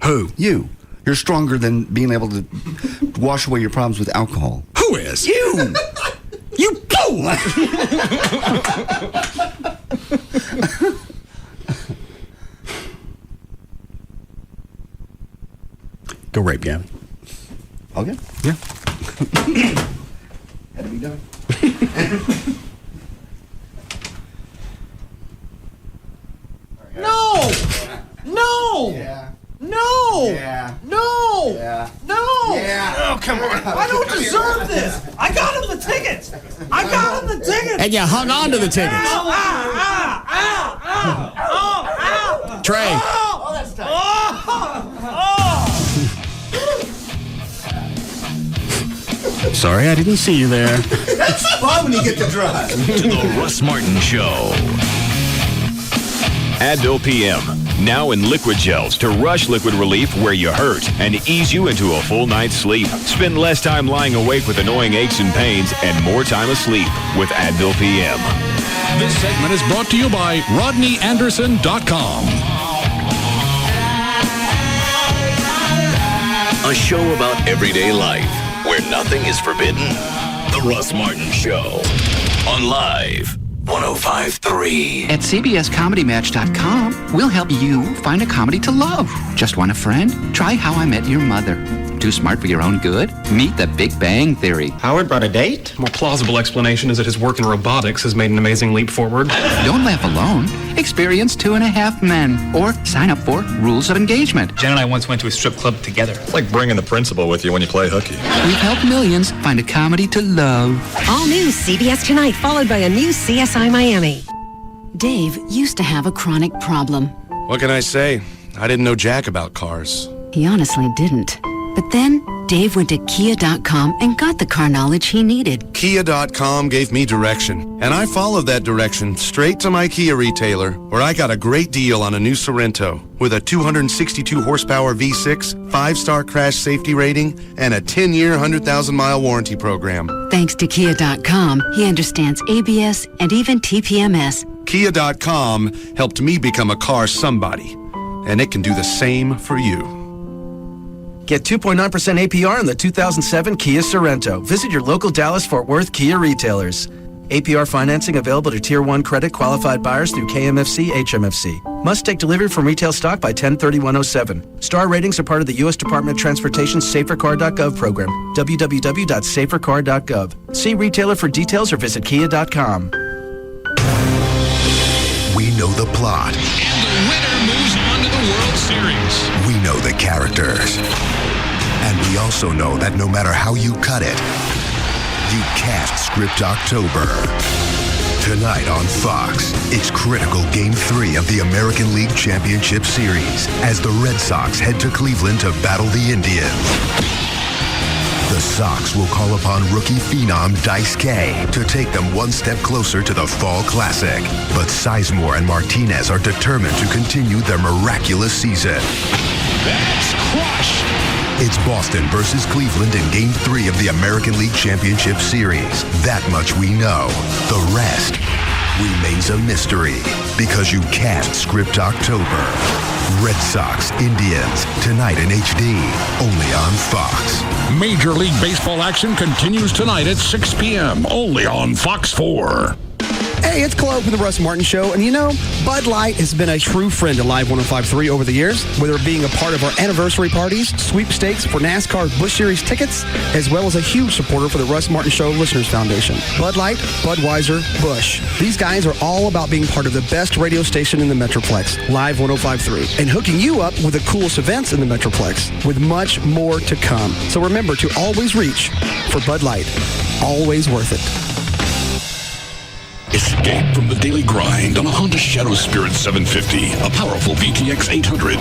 Who? You. You're stronger than being able to wash away your problems with alcohol. Who is? You. You fool! Go rape Gavin. Okay. Yeah. Had to be done. No! No! Yeah. No! Yeah. No! Yeah. Oh, come on. I don't deserve this. I got him the tickets. I got him the tickets. And you hung on to the tickets. Ow, Trey. Oh, that's tight. Sorry, I didn't see you there. That's fun when you get to drive. To the Russ Martin Show. Advil PM. Now in liquid gels to rush liquid relief where you hurt and ease you into a full night's sleep. Spend less time lying awake with annoying aches and pains and more time asleep with Advil PM. This segment is brought to you by RodneyAnderson.com. A show about everyday life where nothing is forbidden. The Russ Martin Show. On Live 105.3. At CBSComedyMatch.com, we'll help you find a comedy to love. Just want a friend? Try How I Met Your Mother. Too smart for your own good? Meet The Big Bang Theory. Howard brought a date? A more plausible explanation is that his work in robotics has made an amazing leap forward. Don't laugh alone. Experience 2.5 Men. Or sign up for Rules of Engagement. Jen and I once went to a strip club together. It's like bringing the principal with you when you play hooky. We've helped millions find a comedy to love. All new CBS Tonight, followed by a new CSI Miami. Dave used to have a chronic problem. What can I say? I didn't know jack about cars. He honestly didn't. But then, Dave went to Kia.com and got the car knowledge he needed. Kia.com gave me direction, and I followed that direction straight to my Kia retailer, where I got a great deal on a new Sorento with a 262 horsepower V6, 5-star crash safety rating, and a 10-year, 100,000-mile warranty program. Thanks to Kia.com, he understands ABS and even TPMS. Kia.com helped me become a car somebody, and it can do the same for you. Get 2.9% APR on the 2007 Kia Sorento. Visit your local Dallas-Fort Worth Kia retailers. APR financing available to Tier 1 credit qualified buyers through KMFC, HMFC. Must take delivery from retail stock by 10/31/07. Star ratings are part of the U.S. Department of Transportation's SaferCar.gov program. www.safercar.gov. See retailer for details or visit Kia.com. We know the plot. And the winner moves on to the World Series. We know the characters. And we also know that no matter how you cut it, you can't script October. Tonight on Fox, it's critical Game 3 of the American League Championship Series as the Red Sox head to Cleveland to battle the Indians. The Sox will call upon rookie phenom Dice K to take them one step closer to the Fall Classic. But Sizemore and Martinez are determined to continue their miraculous season. That's crushed. It's Boston versus Cleveland in Game 3 of the American League Championship Series. That much we know. The rest remains a mystery because you can't script October. Red Sox, Indians, tonight in HD, only on Fox. Major League Baseball action continues tonight at 6 p.m. only on Fox 4. Hey, it's Chloe from the Russ Martin Show, and you know, Bud Light has been a true friend to Live 105.3 over the years, whether it being a part of our anniversary parties, sweepstakes for NASCAR Busch Series tickets, as well as a huge supporter for the Russ Martin Show Listeners Foundation. Bud Light, Budweiser, Busch. These guys are all about being part of the best radio station in the Metroplex, Live 105.3, and hooking you up with the coolest events in the Metroplex, with much more to come. So remember to always reach for Bud Light. Always worth it. Escape from the daily grind on a Honda Shadow Spirit 750, a powerful VTX 800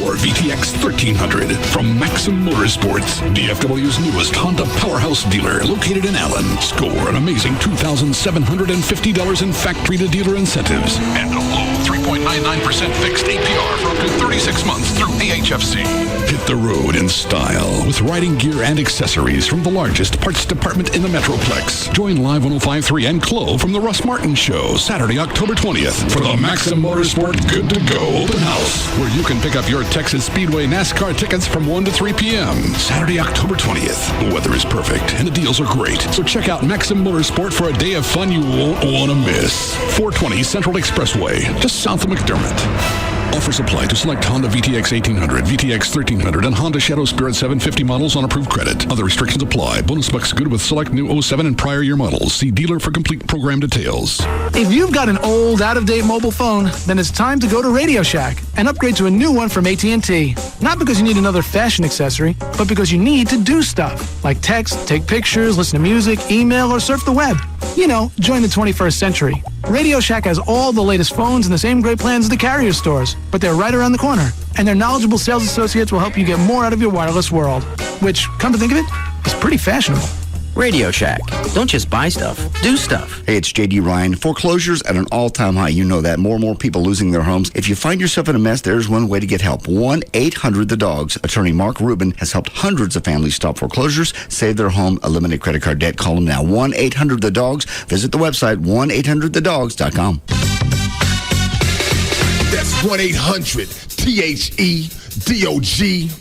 or VTX 1300 from Maxim Motorsports, DFW's newest Honda powerhouse dealer located in Allen. Score an amazing $2,750 in factory-to-dealer incentives and a low 3.99% fixed APR for up to 36 months through AHFC. Hit the road in style with riding gear and accessories from the largest parts department in the Metroplex. Join Live 105.3 and Chloe from the Russ Martin Show, Saturday, October 20th, for the Maxim Motorsport Good to Go Open House, where you can pick up your Texas Speedway NASCAR tickets from 1 to 3 p.m. Saturday, October 20th. The weather is perfect, and the deals are great. So check out Maxim Motorsport for a day of fun you won't want to miss. 420 Central Expressway, just south of McDermott. Offers apply to select Honda VTX 1800, VTX 1300, and Honda Shadow Spirit 750 models on approved credit. Other restrictions apply. Bonus bucks good with select new 07 and prior year models. See dealer for complete program details. If you've got an old, out-of-date mobile phone, then it's time to go to Radio Shack and upgrade to a new one from AT&T. Not because you need another fashion accessory, but because you need to do stuff, like text, take pictures, listen to music, email, or surf the web. You know, join the 21st century. Radio Shack has all the latest phones and the same great plans as the carrier stores, but they're right around the corner. And their knowledgeable sales associates will help you get more out of your wireless world, which, come to think of it, is pretty fashionable. Radio Shack. Don't just buy stuff, do stuff. Hey, it's J.D. Ryan. Foreclosures at an all-time high. You know that. More and more people losing their homes. If you find yourself in a mess, there's one way to get help. 1-800-THE-DOGS. Attorney Mark Rubin has helped hundreds of families stop foreclosures, save their home, eliminate credit card debt. Call him now. 1-800-THE-DOGS. Visit the website, 1-800-THEDOGS.com. That's 1-800-THEDOGS.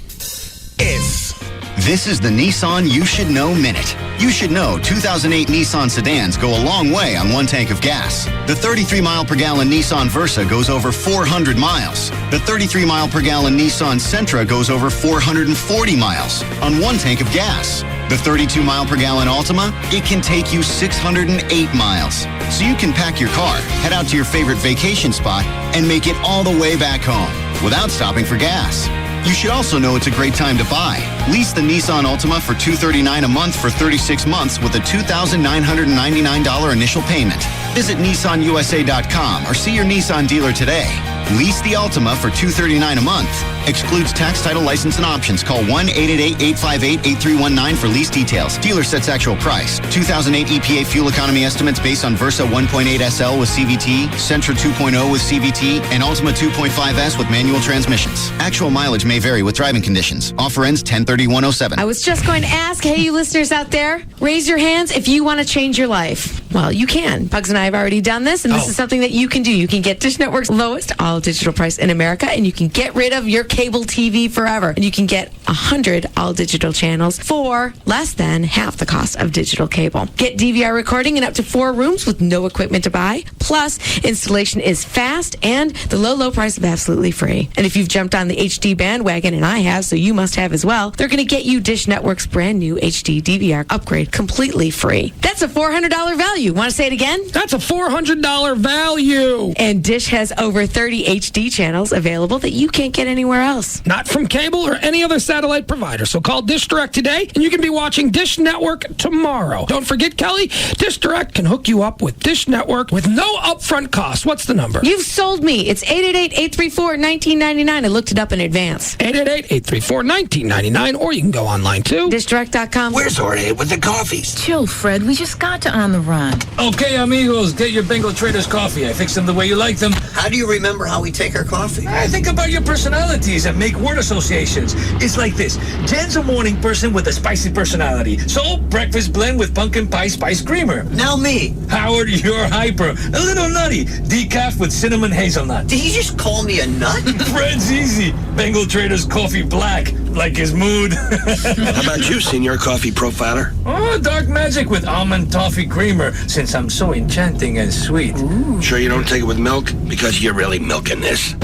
This is the Nissan You Should Know Minute. You should know 2008 Nissan sedans go a long way on one tank of gas. The 33-mile-per-gallon Nissan Versa goes over 400 miles. The 33-mile-per-gallon Nissan Sentra goes over 440 miles on one tank of gas. The 32-mile-per-gallon Altima, it can take you 608 miles. So you can pack your car, head out to your favorite vacation spot, and make it all the way back home without stopping for gas. You should also know it's a great time to buy. Lease the Nissan Altima for $239 a month for 36 months with a $2,999 initial payment. Visit NissanUSA.com or see your Nissan dealer today. Lease the Altima for $239 a month. Excludes tax, title, license, and options. Call 1-888-858-8319 for lease details. Dealer sets actual price. 2008 EPA fuel economy estimates based on Versa 1.8 SL with CVT, Sentra 2.0 with CVT, and Altima 2.5S with manual transmissions. Actual mileage may vary with driving conditions. Offer ends 10/31/07. I was just going to ask, hey, you listeners out there, raise your hands if you want to change your life. Well, you can. Bugs and I have already done this, and this is something that you can do. You can get Dish Network's lowest all-digital price in America, and you can get rid of your cable TV forever. And you can get 100 all-digital channels for less than half the cost of digital cable. Get DVR recording in up to 4 rooms with no equipment to buy. Plus, installation is fast, and the low price is absolutely free. And if you've jumped on the HD bandwagon, and I have, so you must have as well, they're going to get you Dish Network's brand new HD DVR upgrade completely free. That's a $400 value. Want to say it again? That's a $400 value. And Dish has over 30 HD channels available that you can't get anywhere else. Not from cable or any other satellite provider. So call Dish Direct today, and you can be watching Dish Network tomorrow. Don't forget, Kelly, Dish Direct can hook you up with Dish Network with no upfront cost. What's the number? You've sold me. It's 888-834-1999. I looked it up in advance. 888-834-1999, or you can go online too. DishDirect.com. Where's Jorge with the coffees? Chill, Fred. We just got to On the Run. Okay, amigos, get your Bengal Traders coffee. I fix them the way you like them. How do you remember how we take our coffee? I think about your personalities and make word associations. It's like this. Jen's a morning person with a spicy personality. So, breakfast blend with pumpkin pie spice creamer. Now me. Howard, you're hyper. A little nutty. Decaf with cinnamon hazelnut. Did he just call me a nut? Fred's easy. Bengal Traders coffee black, like his mood. How about you, Senior Coffee Profiler? Oh, dark magic with almond toffee creamer, since I'm so enchanting and sweet. Ooh. Sure you don't take it with milk? Because you're really milking this.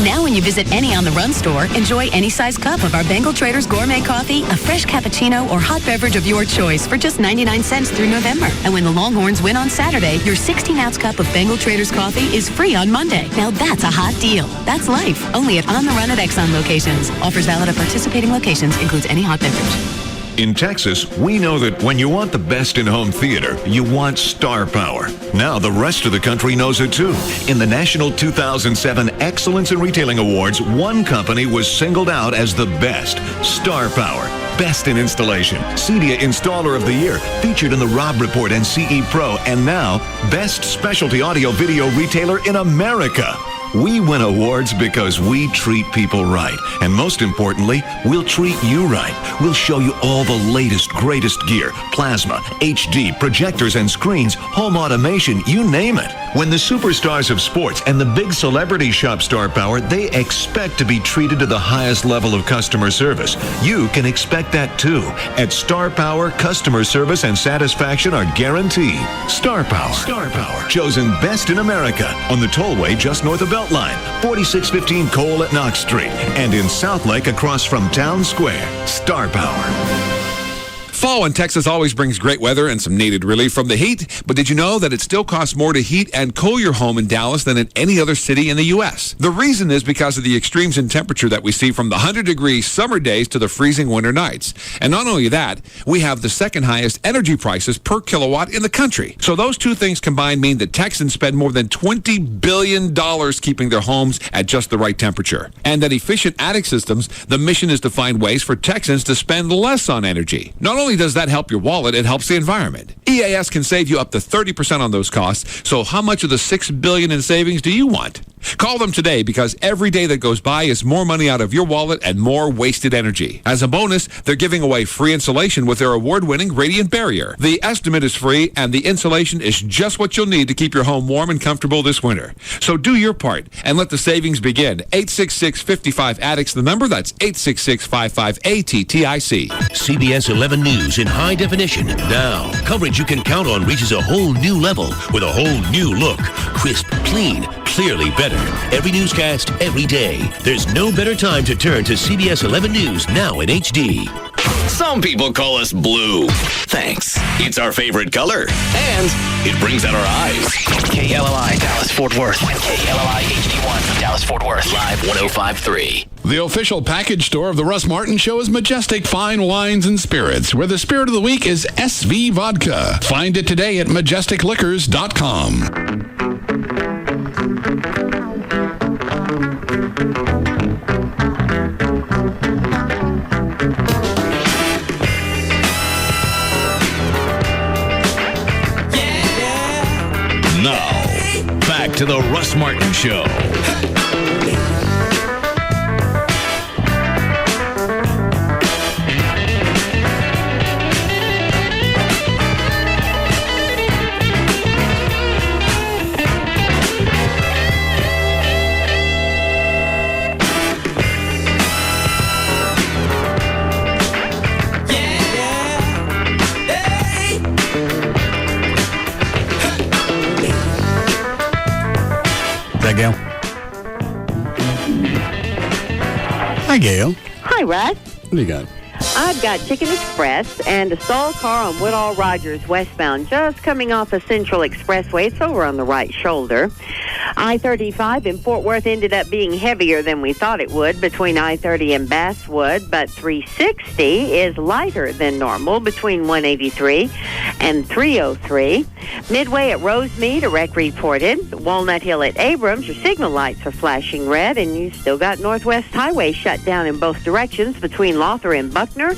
Now when you visit any On the Run store, enjoy any size cup of our Bengal Traders Gourmet Coffee, a fresh cappuccino, or hot beverage of your choice for just 99 cents through November. And when the Longhorns win on Saturday, your 16-ounce cup of Bengal Traders coffee is free on Monday. Now that's a hot deal. That's life. Only at On the Run at Exxon locations. Offers valid at participating locations. Includes any hot beverage. In Texas, we know that when you want the best in home theater, you want star power. Now the rest of the country knows it too. In the National 2007 Excellence in Retailing Awards, one company was singled out as the best, Star Power. Best in Installation, CEDIA Installer of the Year, featured in the Rob Report and CE Pro, and now Best Specialty Audio Video Retailer in America. We win awards because we treat people right. And most importantly, we'll treat you right. We'll show you all the latest, greatest gear, plasma, HD, projectors and screens, home automation, you name it. When the superstars of sports and the big celebrities shop Star Power, they expect to be treated to the highest level of customer service. You can expect that too. At Star Power, customer service and satisfaction are guaranteed. Star Power. Star Power. Chosen best in America on the tollway just north of Bellevue. Beltline, 4615 Cole at Knox Street, and in South Lake across from Town Square. Star Power. Fall in Texas always brings great weather and some needed relief from the heat, but did you know that it still costs more to heat and cool your home in Dallas than in any other city in the U.S.? The reason is because of the extremes in temperature that we see from the 100-degree summer days to the freezing winter nights. And not only that, we have the second highest energy prices per kilowatt in the country. So those two things combined mean that Texans spend more than $20 billion keeping their homes at just the right temperature. And at Efficient Attic Systems, the mission is to find ways for Texans to spend less on energy. Not only does that help your wallet, it helps the environment. EAS can save you up to 30% on those costs, so how much of the $6 billion in savings do you want? Call them today because every day that goes by is more money out of your wallet and more wasted energy. As a bonus, they're giving away free insulation with their award-winning Radiant Barrier. The estimate is free and the insulation is just what you'll need to keep your home warm and comfortable this winter. So do your part and let the savings begin. 866-55-ADDICTS, the number, that's 866-55-ATTIC. CBS 11 News in high definition. Now, coverage you can count on reaches a whole new level with a whole new look. Crisp, clean, clearly better. Every newscast, every day. There's no better time to turn to CBS 11 News now in HD. Some people call us blue. Thanks. It's our favorite color. And it brings out our eyes. KLLI, Dallas, Fort Worth. KLLI HD1 from Dallas, Fort Worth. Live 105.3. The official package store of the Russ Martin Show is Majestic Fine Wines and Spirits, where the spirit of the week is SV Vodka. Find it today at majesticliquors.com. Now, back to the Russ Martin Show. Gail. Hi, Gail. Hi, Russ. What do you got? I've got Chicken Express and a stalled car on Woodall Rogers westbound, just coming off a Central Expressway. It's over on the right shoulder. I-35 in Fort Worth ended up being heavier than we thought it would between I-30 and Basswood, but 360 is lighter than normal between 183 and 303. Midway at Rosemead, a wreck reported. Walnut Hill at Abrams, your signal lights are flashing red, and you still got Northwest Highway shut down in both directions between Lothar and Buckner.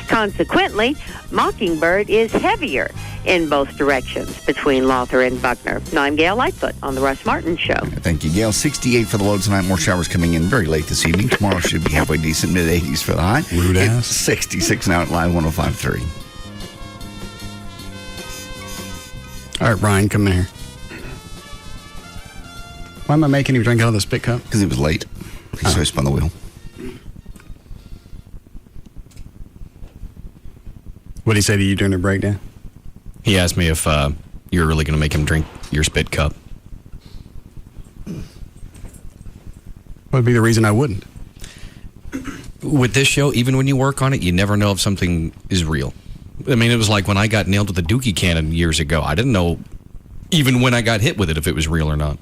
Consequently, Mockingbird is heavier in both directions between Lothar and Buckner. Now, I'm Gail Lightfoot on the Russ Martin Show. Thank you, Gail. 68 for the low tonight. More showers coming in very late this evening. Tomorrow should be halfway decent, mid-80s for the high. Rude ass. 66 now at Live 105.3. All right, Brian, come in here. Why am I making you drink out of the spit cup? Because he was late. So he spun the wheel. What did he say to you during the breakdown? He asked me if you're really going to make him drink your spit cup. What would be the reason I wouldn't? With this show, even when you work on it, you never know if something is real. I mean, it was like when I got nailed with a dookie cannon years ago. I didn't know, even when I got hit with it, if it was real or not.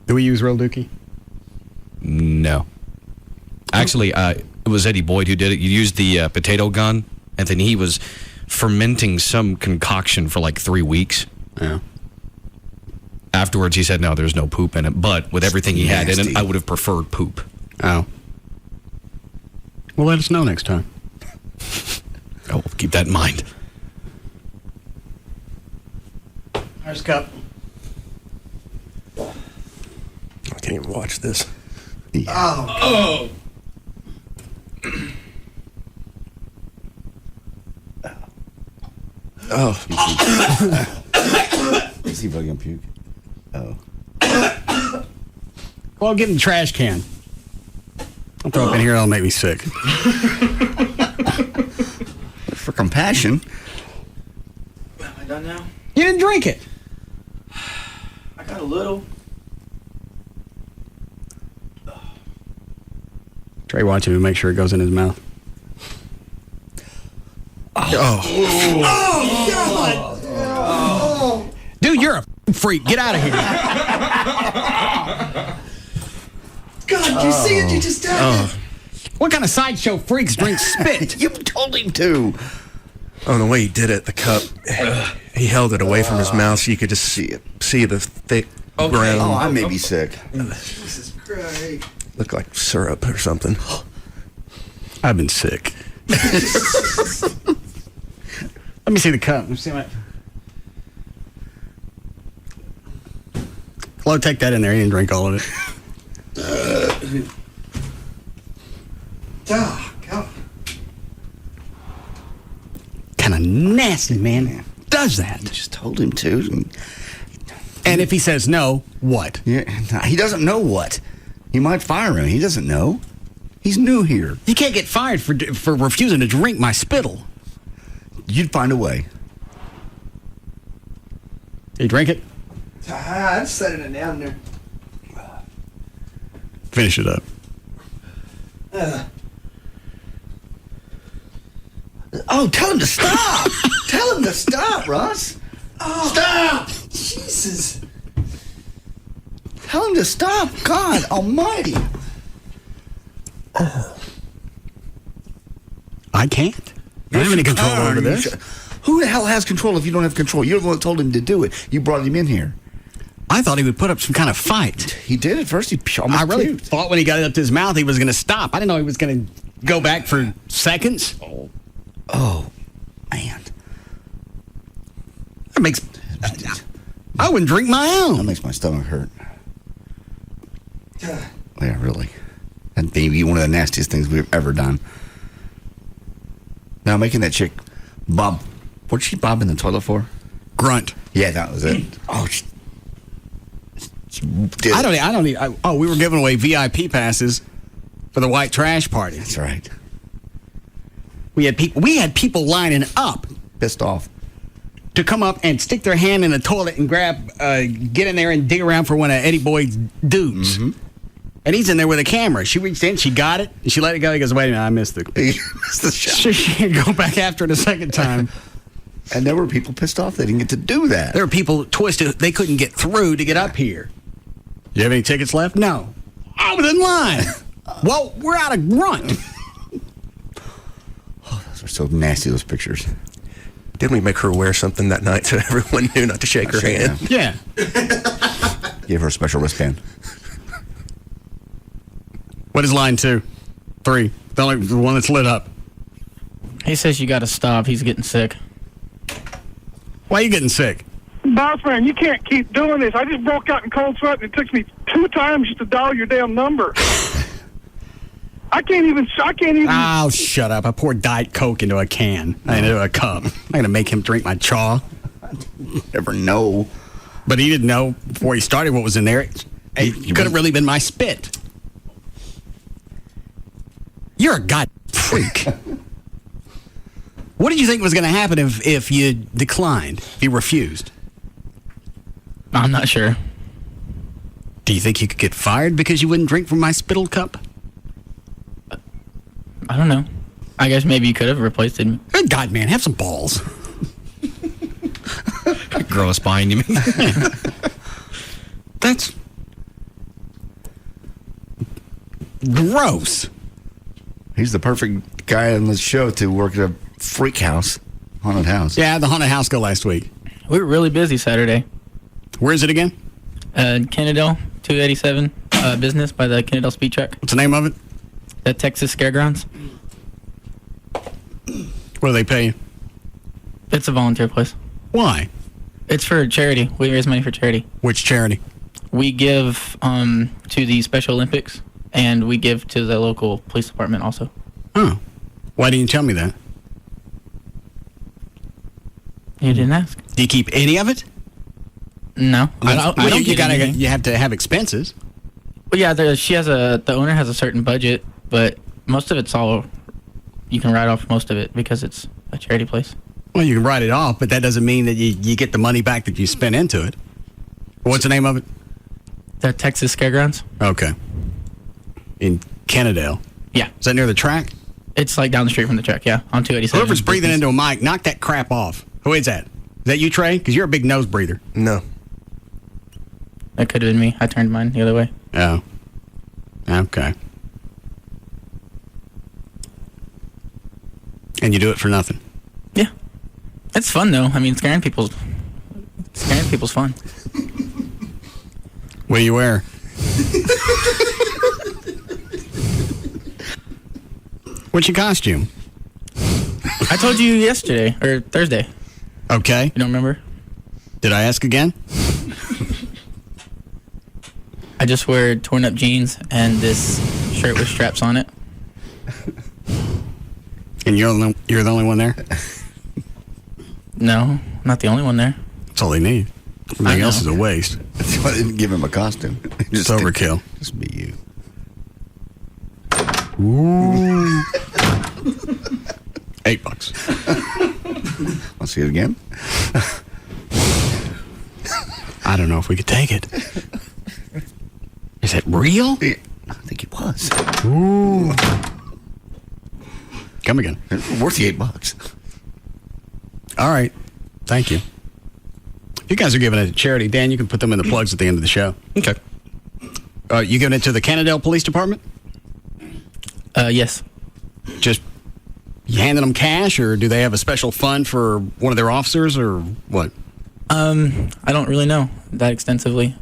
Do we use real dookie? No. Actually, it was Eddie Boyd who did it. You used the potato gun, and then he was fermenting some concoction for like 3 weeks. Yeah. Afterwards, he said, no, there's no poop in it. But with everything he had in it, I would have preferred poop. Oh. Well, let us know next time. Oh, keep that in mind. There's a cup. I can't even watch this. Yeah. Oh. Oh. Let's see if I can puke. Oh. Well, get in the trash can. I'll throw up in here, that'll make me sick. For compassion. Am I done now? You didn't drink it. I got a little. Trey watching him make sure it goes in his mouth. Oh, God. Dude, you're a freak. Get out of here. God, you see it? You just did it. What kind of sideshow freaks drink spit? You told him to. Oh, the way he did it, the cup, he held it away from his mouth so you could just see the thick ground. Oh, I may be sick. Jesus Christ. Looked like syrup or something. I've been sick. Let me see the cup. Let me see my... Flo, take that in there. He didn't drink all of it. Oh, God. Kind of nasty, man. Does that? You just told him to. And if he says no, what? Yeah, he doesn't know what. You might fire him. He doesn't know. He's new here. You can't get fired for refusing to drink my spittle. You'd find a way. You drink it? I'm setting it down there. Finish it up. Oh, tell him to stop. Tell him to stop, Russ. Oh, Stop. Jesus. Tell him to stop. God almighty. I can't. I don't have any control over this. Who the hell has control if you don't have control? You're the one that told him to do it. You brought him in here. I thought he would put up some kind of fight. He did at first. He almost I really puked. thought when he got it up to his mouth he was going to stop. I didn't know he was going to go back for seconds. Oh, man. That makes... I wouldn't drink my own. That makes my stomach hurt. Yeah, really. That'd be one of the nastiest things we've ever done. Now, making that chick bob... What'd she bob in the toilet for? Grunt. Yeah, that was it. Oh, we were giving away VIP passes for the white trash party. That's right. We had people lining up, pissed off, to come up and stick their hand in the toilet and get in there and dig around for one of Eddie Boyd's dudes. Mm-hmm. And he's in there with a camera. She reached in, she got it, and she let it go. He goes, "Wait a minute, I missed the shot." She can go back after it a second time. And there were people pissed off they didn't get to do that. There were people twisted. They couldn't get through to get up here. You have any tickets left? No. I was in line. Well, we're out of grunt. Oh, those are so nasty, those pictures. Didn't we make her wear something that night so everyone knew not to shake her hand? Yeah. Gave her a special wristband. What is line 2? 3? The one that's lit up. He says you got to stop. He's getting sick. Why are you getting sick? Boss man, you can't keep doing this. I just broke out in cold sweat, and it took me 2 times just to dial your damn number. I can't even. Oh, shut up! I poured Diet Coke into a can, into a cup. I'm not gonna make him drink my chaw. Never know. But he didn't know before he started what was in there. It could have really been my spit. You're a god freak. What did you think was going to happen if you declined, if you refused? I'm not sure. Do you think you could get fired because you wouldn't drink from my spittle cup? I don't know. I guess maybe you could have replaced it. Good God, man, have some balls. Grow a spine, you mean? That's gross. He's the perfect guy on the show to work at a freak house, haunted house. Yeah, the haunted house go last week. We were really busy Saturday. Where is it again? Kennedale, 287 business by the Kennedale Speed Track. What's the name of it? The Texas Scaregrounds. What do they pay you? It's a volunteer place. Why? It's for charity. We raise money for charity. Which charity? We give to the Special Olympics, and we give to the local police department also. Oh. Why didn't you tell me that? You didn't ask. Do you keep any of it? No. I don't You have to have expenses. Well, yeah, the owner has a certain budget, but most of it's all, you can write off most of it because it's a charity place. Well, you can write it off, but that doesn't mean that you get the money back that you spent into it. What's the name of it? The Texas Scaregrounds. Okay. In Kennedale. Yeah. Is that near the track? It's like down the street from the track, yeah, on 287. Whoever's breathing into a mic, knock that crap off. Who is that? Is that you, Trey? Because you're a big nose breather. No. That could have been me. I turned mine the other way. Oh. Okay. And you do it for nothing? Yeah. It's fun, though. I mean, scaring people's fun. What do you wear? What's your costume? I told you yesterday, or Thursday. Okay. You don't remember? Did I ask again? I just wear torn up jeans and this shirt with straps on it. And you're the only one there? No, not the only one there. That's all they need. Everything else is a waste. That's why I didn't give him a costume. It's overkill. Just be you. Ooh. $8. Want to see it again? I don't know if we could take it. Is it real? I think it was. Ooh. Come again. Worth the $8. All right. Thank you. If you guys are giving it to charity, Dan, you can put them in the plugs at the end of the show. Okay. You giving it to the Cannondale Police Department? Yes. Just you handing them cash, or do they have a special fund for one of their officers, or what? I don't really know that extensively.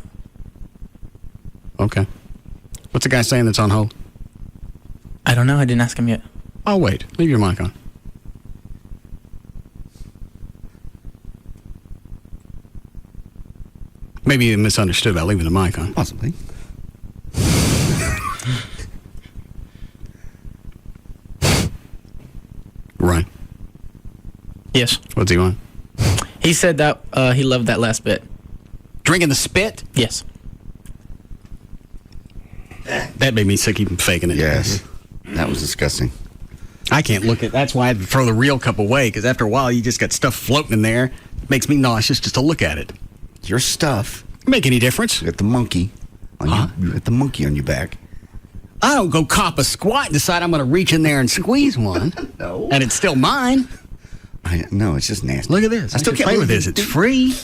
Okay. What's the guy saying that's on hold? I don't know. I didn't ask him yet. Oh, wait. Leave your mic on. Maybe you misunderstood about leaving the mic on. Possibly. Right. Yes. What's he want? He said that he loved that last bit. Drinking the spit? Yes. That made me sick even faking it. Yes. That was disgusting. I can't look at. That's why I had to throw the real cup away, because after a while you just got stuff floating in there. It makes me nauseous just to look at it. Your stuff. Make any difference? You got the monkey on you got the monkey on your back. I don't go cop a squat and decide I'm going to reach in there and squeeze one. No. And it's still mine. No, it's just nasty. Look at this. I still can't play with this. It's free.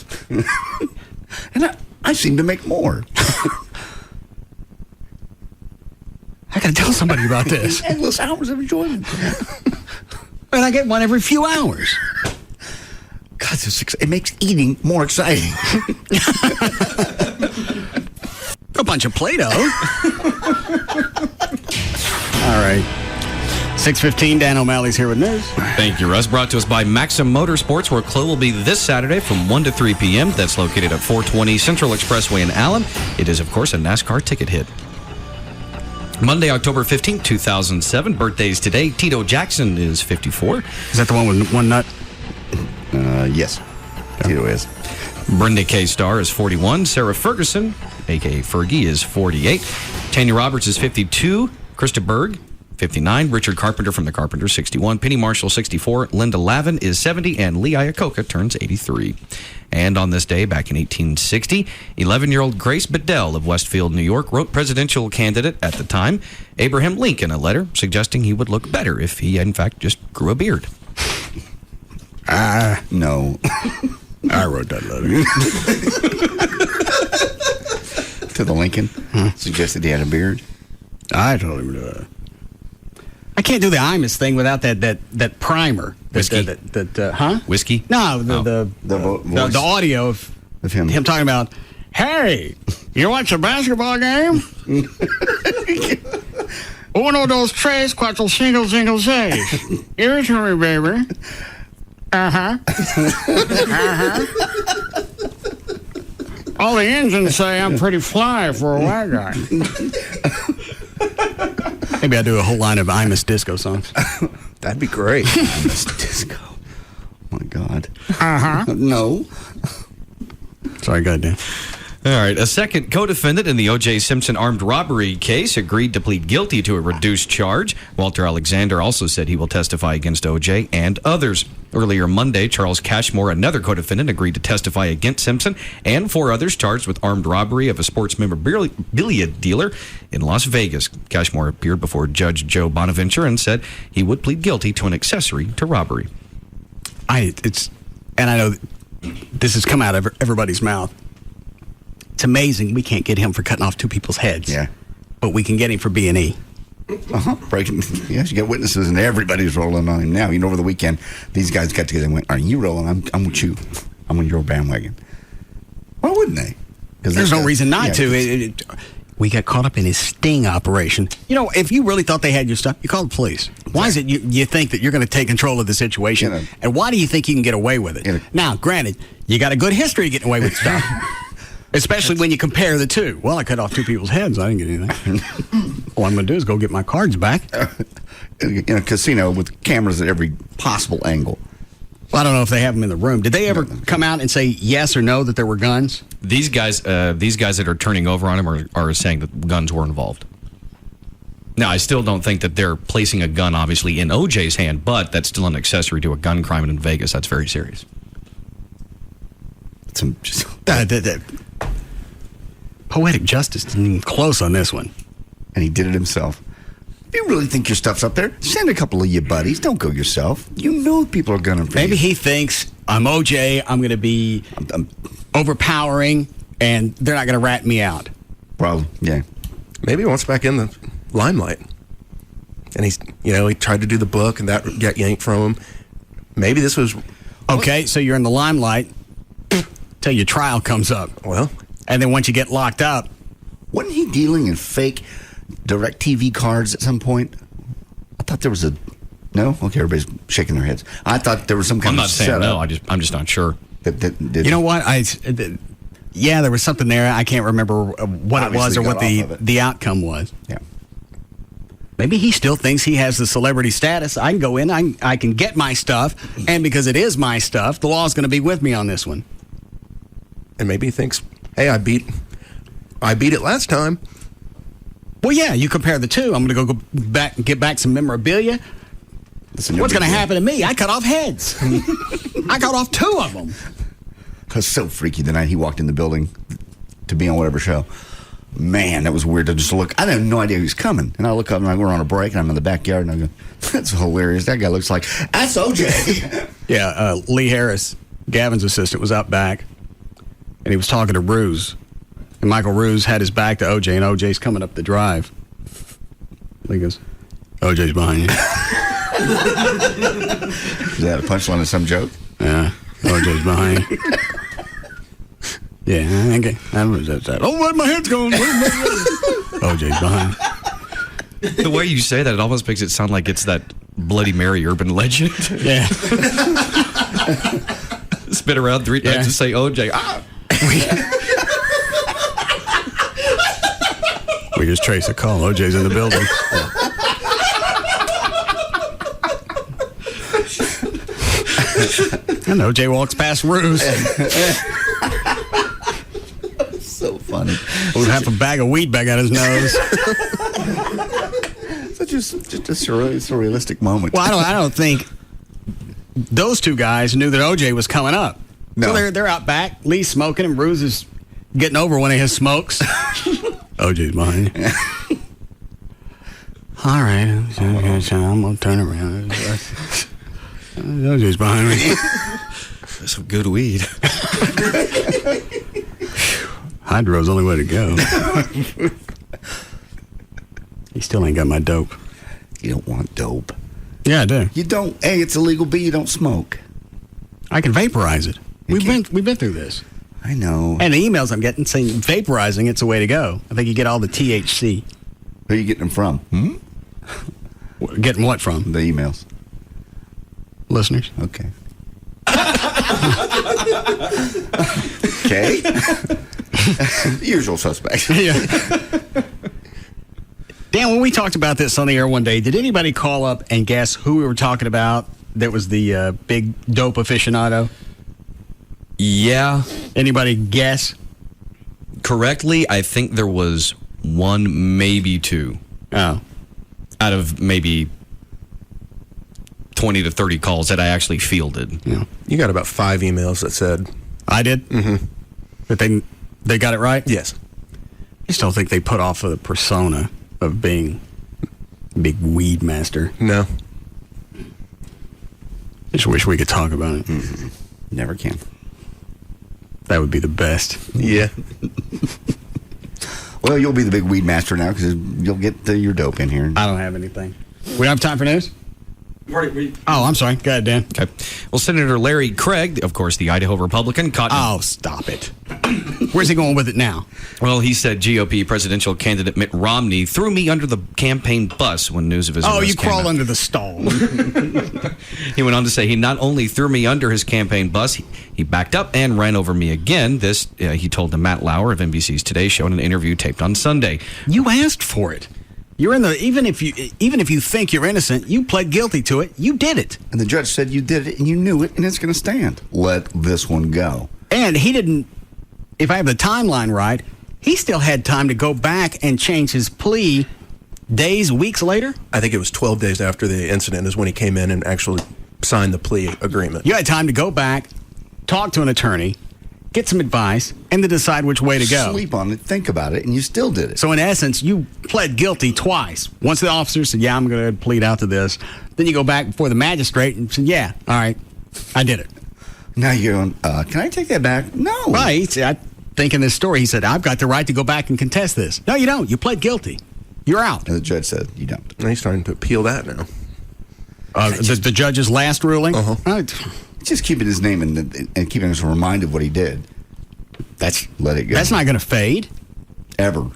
And I seem to make more. I got to tell somebody about this. Endless hours of enjoyment. And I get one every few hours. God, it makes eating more exciting. A bunch of Play-Doh. All right. 6:15, Dan O'Malley's here with news. Thank you, Russ. Brought to us by Maxim Motorsports, where Clo will be this Saturday from 1 to 3 p.m. That's located at 420 Central Expressway in Allen. It is, of course, a NASCAR ticket hit. Monday, October 15th, 2007. Birthdays today. Tito Jackson is 54. Is that the one with one nut? Yes. Tito is. Brenda K. Starr is 41. Sarah Ferguson, a.k.a. Fergie, is 48. Tanya Roberts is 52. Krista Berg, 59. Richard Carpenter from The Carpenters, 61. Penny Marshall, 64. Linda Lavin is 70. And Lee Iacocca turns 83. And on this day, back in 1860, 11-year-old Grace Bedell of Westfield, New York, wrote presidential candidate at the time, Abraham Lincoln, a letter suggesting he would look better if he, in fact, just grew a beard. No. I wrote that letter. To the Lincoln? Suggested he had a beard? I told him to. I can't do the Imus thing without that primer. Whiskey? Huh? Whiskey? No, the audio of him talking about, hey, you watch a basketball game? Uno, dos, tres, cuatro, cinco, cinco, seis. Give it to me, baby. Uh-huh. Uh-huh. All the engines say I'm pretty fly for a white guy. Maybe I'll do a whole line of Imus disco songs. That'd be great. Imus disco. Oh, my God. Uh-huh. No. Sorry, go ahead, Dan. All right. A second co-defendant in the O.J. Simpson armed robbery case agreed to plead guilty to a reduced charge. Walter Alexander also said he will testify against O.J. and others. Earlier Monday, Charles Cashmore, another co-defendant, agreed to testify against Simpson and 4 others charged with armed robbery of a sports memorabilia dealer in Las Vegas. Cashmore appeared before Judge Joe Bonaventure and said he would plead guilty to an accessory to robbery. I know this has come out of everybody's mouth. It's amazing we can't get him for cutting off 2 people's heads. Yeah. But we can get him for B&E. Breaking. Yes, you get witnesses, and everybody's rolling on him now. Over the weekend, these guys got together and went, "Are you rolling? I'm with you. I'm on your bandwagon." Why wouldn't they? Because there's no reason not to. We got caught up in his sting operation. If you really thought they had your stuff, you call the police. Why is it you think that you're going to take control of the situation? And why do you think you can get away with it? Now, granted, you got a good history of getting away with stuff. Especially when you compare the two. Well, I cut off 2 people's heads. I didn't get anything. All I'm going to do is go get my cards back. In a casino with cameras at every possible angle. Well, I don't know if they have them in the room. Did they ever come out and say yes or no that there were guns? These guys that are turning over on him are saying that guns were involved. Now, I still don't think that they're placing a gun, obviously, in OJ's hand, but that's still an accessory to a gun crime in Vegas. That's very serious. Poetic justice isn't even close on this one. And he did it himself. If you really think your stuff's up there, send a couple of your buddies. Don't go yourself. You know people are gunning for Maybe you. he thinks, I'm OJ, I'm going to be overpowering, and they're not going to rat me out. Probably, yeah. Maybe he wants back in the limelight. And he tried to do the book, and that got yanked from him. Maybe this was... Okay, so you're in the limelight till your trial comes up. Well... And then once you get locked up... Wasn't he dealing in fake DirecTV cards at some point? I thought there was a... No? Okay, everybody's shaking their heads. I thought there was some kind of setup. I'm not saying no, I'm just not sure. You know what? Yeah, there was something there. I can't remember what it was or what the outcome was. Yeah. Maybe he still thinks he has the celebrity status. I can go in, I can get my stuff, and because it is my stuff, the law's going to be with me on this one. And maybe he thinks, hey, I beat it last time. Well, yeah, you compare the two. I'm going to go back and get back some memorabilia. What's going to happen to me? I cut off heads. I cut off 2 of them. It was so freaky the night he walked in the building to be on whatever show. Man, that was weird to just look. I had no idea he was coming. And I look up and we're on a break and I'm in the backyard and I go, that's hilarious. That guy looks like, that's OJ. Yeah, Lee Harris, Gavin's assistant, was out back and he was talking to Ruse. And Michael Ruse had his back to OJ and OJ's coming up the drive. He goes, OJ's behind you. Is that a punchline of some joke? Yeah, OJ's behind you. Yeah, okay. Oh, where my head's going? OJ's behind. The way you say that, it almost makes it sound like it's that Bloody Mary urban legend. Yeah. Spin around 3 times and say OJ. Ah! We just trace a call. OJ's in the building. And OJ walks past Ruse. So funny. With half a bag of weed back out his nose. Just a surrealistic moment. Well, I don't think those 2 guys knew that OJ was coming up. No. So they're out back. Lee's smoking and Ruse is getting over one of his smokes. OJ's behind you. All right. I'm going to turn around. OJ's behind me. That's some good weed. Hydro's the only way to go. He still ain't got my dope. You don't want dope. Yeah, I do. You don't. Hey, it's illegal B. You don't smoke. I can vaporize it. We've been through this. I know. And the emails I'm getting saying vaporizing, it's the way to go. I think you get all the THC. Who are you getting them from? Getting what from? The emails. Listeners. Okay. Okay. The usual suspects. Yeah. Dan, when we talked about this on the air one day, did anybody call up and guess who we were talking about that was the big dope aficionado? Yeah. Anybody guess? correctly, I think there was one, maybe two. Oh. Out of maybe 20 to 30 calls that I actually fielded. Yeah. You got about 5 emails that said... I did? Mm-hmm. But they got it right? Yes. I just don't think they put off the persona of being a big weed master. No. Just wish we could talk about it. Mm-hmm. Never can. That would be the best. Yeah. Well, you'll be the big weed master now because you'll get your dope in here. I don't have anything. We don't have time for news? Oh, I'm sorry. Go ahead, Dan. Okay. Well, Senator Larry Craig, of course, the Idaho Republican, caught... Oh, stop it. Where's he going with it now? Well, he said GOP presidential candidate Mitt Romney threw me under the campaign bus when news of his arrest you came crawl out. under the stall. He went on to say he not only threw me under his campaign bus, he backed up and ran over me again. This, he told to Matt Lauer of NBC's Today Show in an interview taped on Sunday. You asked for it. You're in the even if you think you're innocent, you pled guilty to it. You did it. And the judge said you did it and you knew it and it's going to stand. Let this one go. And he didn't, if I have the timeline right, he still had time to go back and change his plea days, weeks later? I think it was 12 days after the incident is when he came in and actually signed the plea agreement. You had time to go back, talk to an attorney, get some advice, and then decide which way to go. Sleep on it, think about it, and you still did it. So in essence, you pled guilty twice. Once the officer said, yeah, I'm going to plead out to this. Then you go back before the magistrate and said, yeah, all right, I did it. Now you're going, can I take that back? No. Right. I think in this story, he said, I've got the right to go back and contest this. No, you don't. You pled guilty. You're out. And the judge said, you don't. And he's starting to appeal that now. The judge's last ruling? Uh-huh. Just keeping his name and keeping us reminded of what he did. Let it go. That's not going to fade. Ever.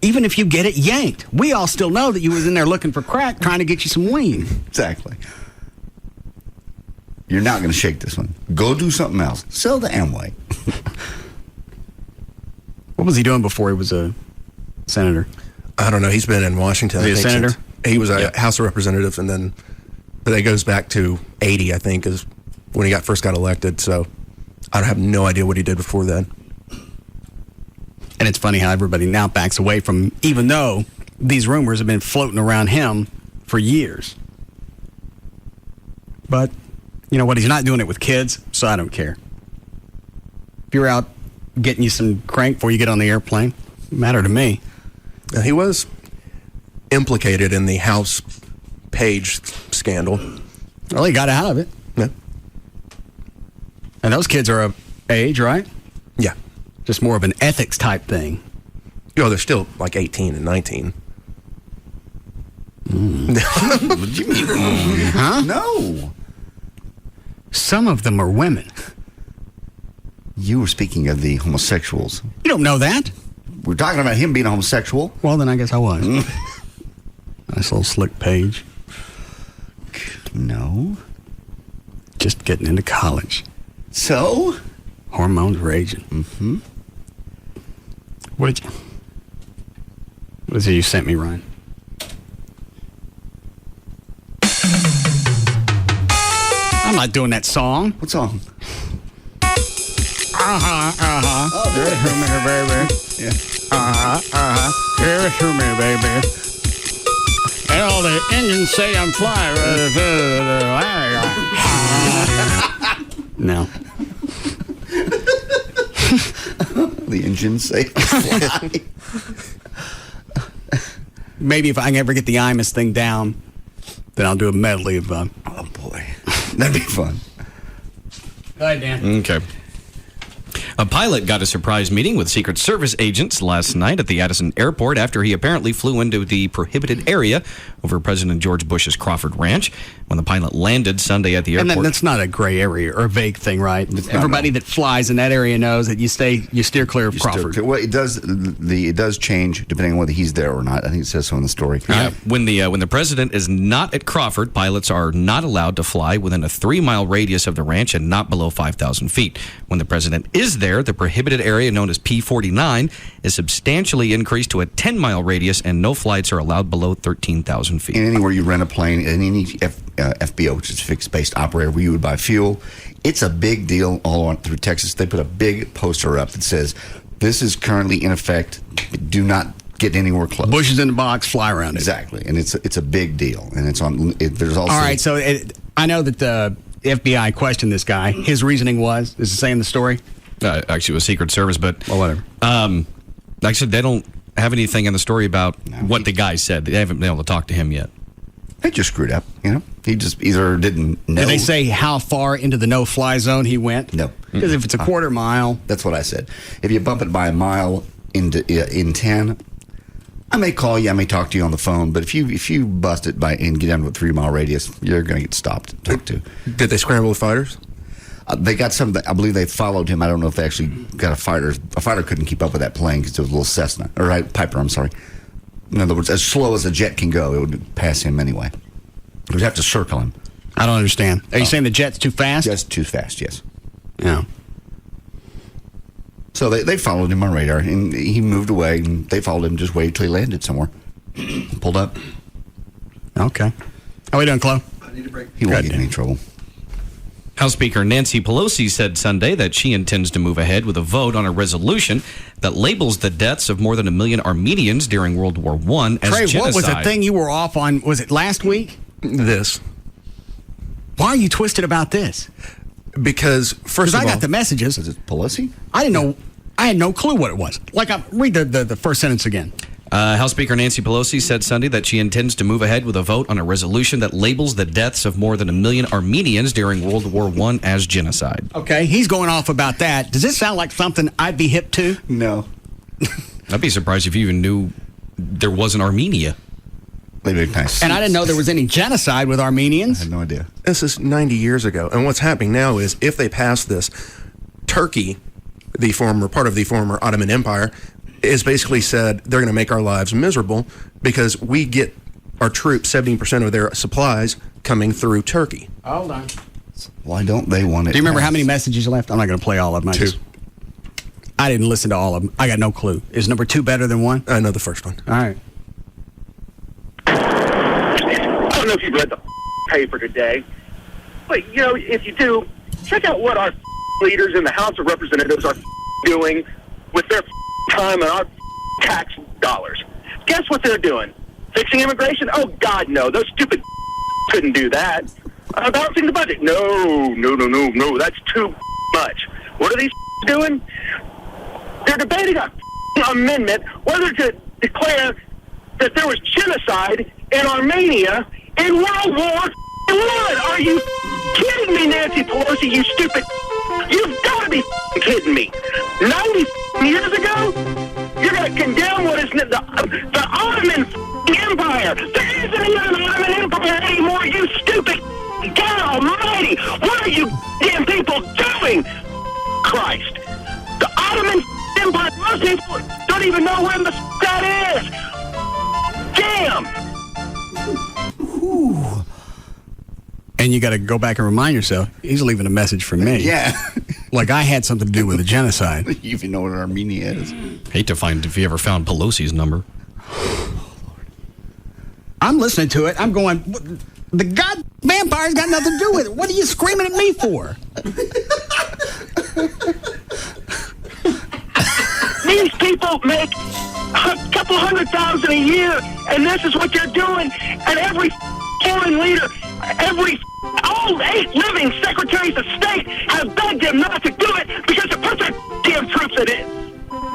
Even if you get it yanked. We all still know that you was in there looking for crack, trying to get you some weed. Exactly. You're not going to shake this one. Go do something else. Sell the Amway. What was he doing before he was a senator? I don't know. He's been in Washington. Was he a senator? He was a House of Representatives, and then that goes back to 80, I think, is when he first got elected. So I have no idea what he did before then. And it's funny how everybody now backs away from, even though these rumors have been floating around him for years. But, you know what? He's not doing it with kids, so I don't care. If you're out getting you some crank before you get on the airplane, doesn't matter to me. He was implicated in the House page scandal. Well, he got out of it. Yeah. And those kids are of age, right? Yeah. Just more of an ethics type thing. They're still like 18 and 19. What do you mean? Huh? No. Some of them are women. You were speaking of the homosexuals. You don't know that. We're talking about him being a homosexual. Well, then I guess I was. Nice little slick page. No. Just getting into college. So? Hormones raging. Mm-hmm. What is it you sent me, Ryan? I'm not doing that song. What song? Oh, there give it to me, baby. Yeah. Give it to me, baby. And all the engines say I'm flying. No. The engines say fly. Maybe if I can ever get the Imus thing down, then I'll do a medley of... Oh, boy. That'd be fun. Go ahead, Dan. Okay. A pilot got a surprise meeting with Secret Service agents last night at the Addison airport after he apparently flew into the prohibited area over President George Bush's Crawford Ranch. When the pilot landed Sunday at the airport... And that's not a gray area or a vague thing, right? Everybody that flies in that area knows that you steer clear of Crawford. Well, it does change depending on whether he's there or not. I think it says so in the story. When the president is not at Crawford, pilots are not allowed to fly within a 3-mile radius of the ranch and not below 5,000 feet. When the president is there, the prohibited area known as P49 is substantially increased to a 10-mile radius, and no flights are allowed below 13,000 feet. And anywhere you rent a plane, and any FBO, which is fixed-based operator, where you would buy fuel, it's a big deal all on through Texas. They put a big poster up that says, This is currently in effect. Do not get anywhere close. Bushes in the box, fly around it. Exactly, and it's a big deal, and it's on. There's also all right. So I know that the FBI questioned this guy. His reasoning was, is it saying the story? Actually, it was Secret Service, but well, whatever. Like I said, they don't have anything in the story about what the guy said. They haven't been able to talk to him yet. He just screwed up. He just either didn't know. Did they say how far into the no-fly zone he went? No, because if it's a quarter mile, that's what I said. If you bump it by a mile in 10, I may call you, I may talk to you on the phone. But if you bust it by and get down to a 3-mile radius, you're going to get stopped and talked to. Did they scramble the fighters? They got some. I believe they followed him. I don't know if they actually got a fighter. A fighter couldn't keep up with that plane because it was a little Cessna or Piper. I'm sorry. In other words, as slow as a jet can go, it would pass him anyway. You'd have to circle him. I don't understand. Are you saying the jet's too fast? Just too fast. Yes. Yeah. So they followed him on radar, and he moved away, and they followed him, just waited till he landed somewhere. Pulled up. Okay. How we doing, Chloe? I need a break. He won't get in any trouble. House Speaker Nancy Pelosi said Sunday that she intends to move ahead with a vote on a resolution that labels the deaths of more than 1 million Armenians during World War I as Trey, genocide. what was the thing you were off on? Was it last week? This. Why are you twisted about this? Because, first of all... I got the messages. Is it Pelosi? I didn't know. I had no clue what it was. Read the first sentence again. House Speaker Nancy Pelosi said Sunday that she intends to move ahead with a vote on a resolution that labels the deaths of more than 1 million Armenians during World War I as genocide. Okay, he's going off about that. Does this sound like something I'd be hip to? No. I'd be surprised if you even knew there was an Armenia. Nice. And I didn't know there was any genocide with Armenians. I had no idea. This is 90 years ago. And what's happening now is if they pass this, Turkey, part of the former Ottoman Empire, is basically said they're going to make our lives miserable because we get our troops 70% of their supplies coming through Turkey. Hold on. Why don't they want it? Do you remember how many messages you left? I'm not going to play all of them. 2. I didn't listen to all of them. I got no clue. Is number 2 better than 1? I know the first one. All right. I don't know if you've read the paper today, but, if you do, check out what our leaders in the House of Representatives are doing with their time and our tax dollars. Guess what they're doing? Fixing immigration? Oh, God, no. Those stupid couldn't do that. Balancing the budget? No. That's too much. What are these doing? They're debating an amendment whether to declare that there was genocide in Armenia in World War I. Are you kidding me, Nancy Pelosi, you stupid... You've got to be kidding me. 90 years ago, you're going to condemn what is the Ottoman Empire. There isn't even an Ottoman Empire anymore, you stupid God almighty. What are you damn people doing? Christ. The Ottoman Empire, most people don't even know where the that is. Damn. Ooh. And you got to go back and remind yourself, he's leaving a message for me. Yeah. Like I had something to do with the genocide. You even know what Armenia is. Hate to find if you ever found Pelosi's number. I'm listening to it. I'm going, the god vampire's got nothing to do with it. What are you screaming at me for? These people make a couple $100,000 a year, and this is what they're doing. And every foreign leader, all 8 living secretaries of state have begged them not to do it because it puts their damn troops in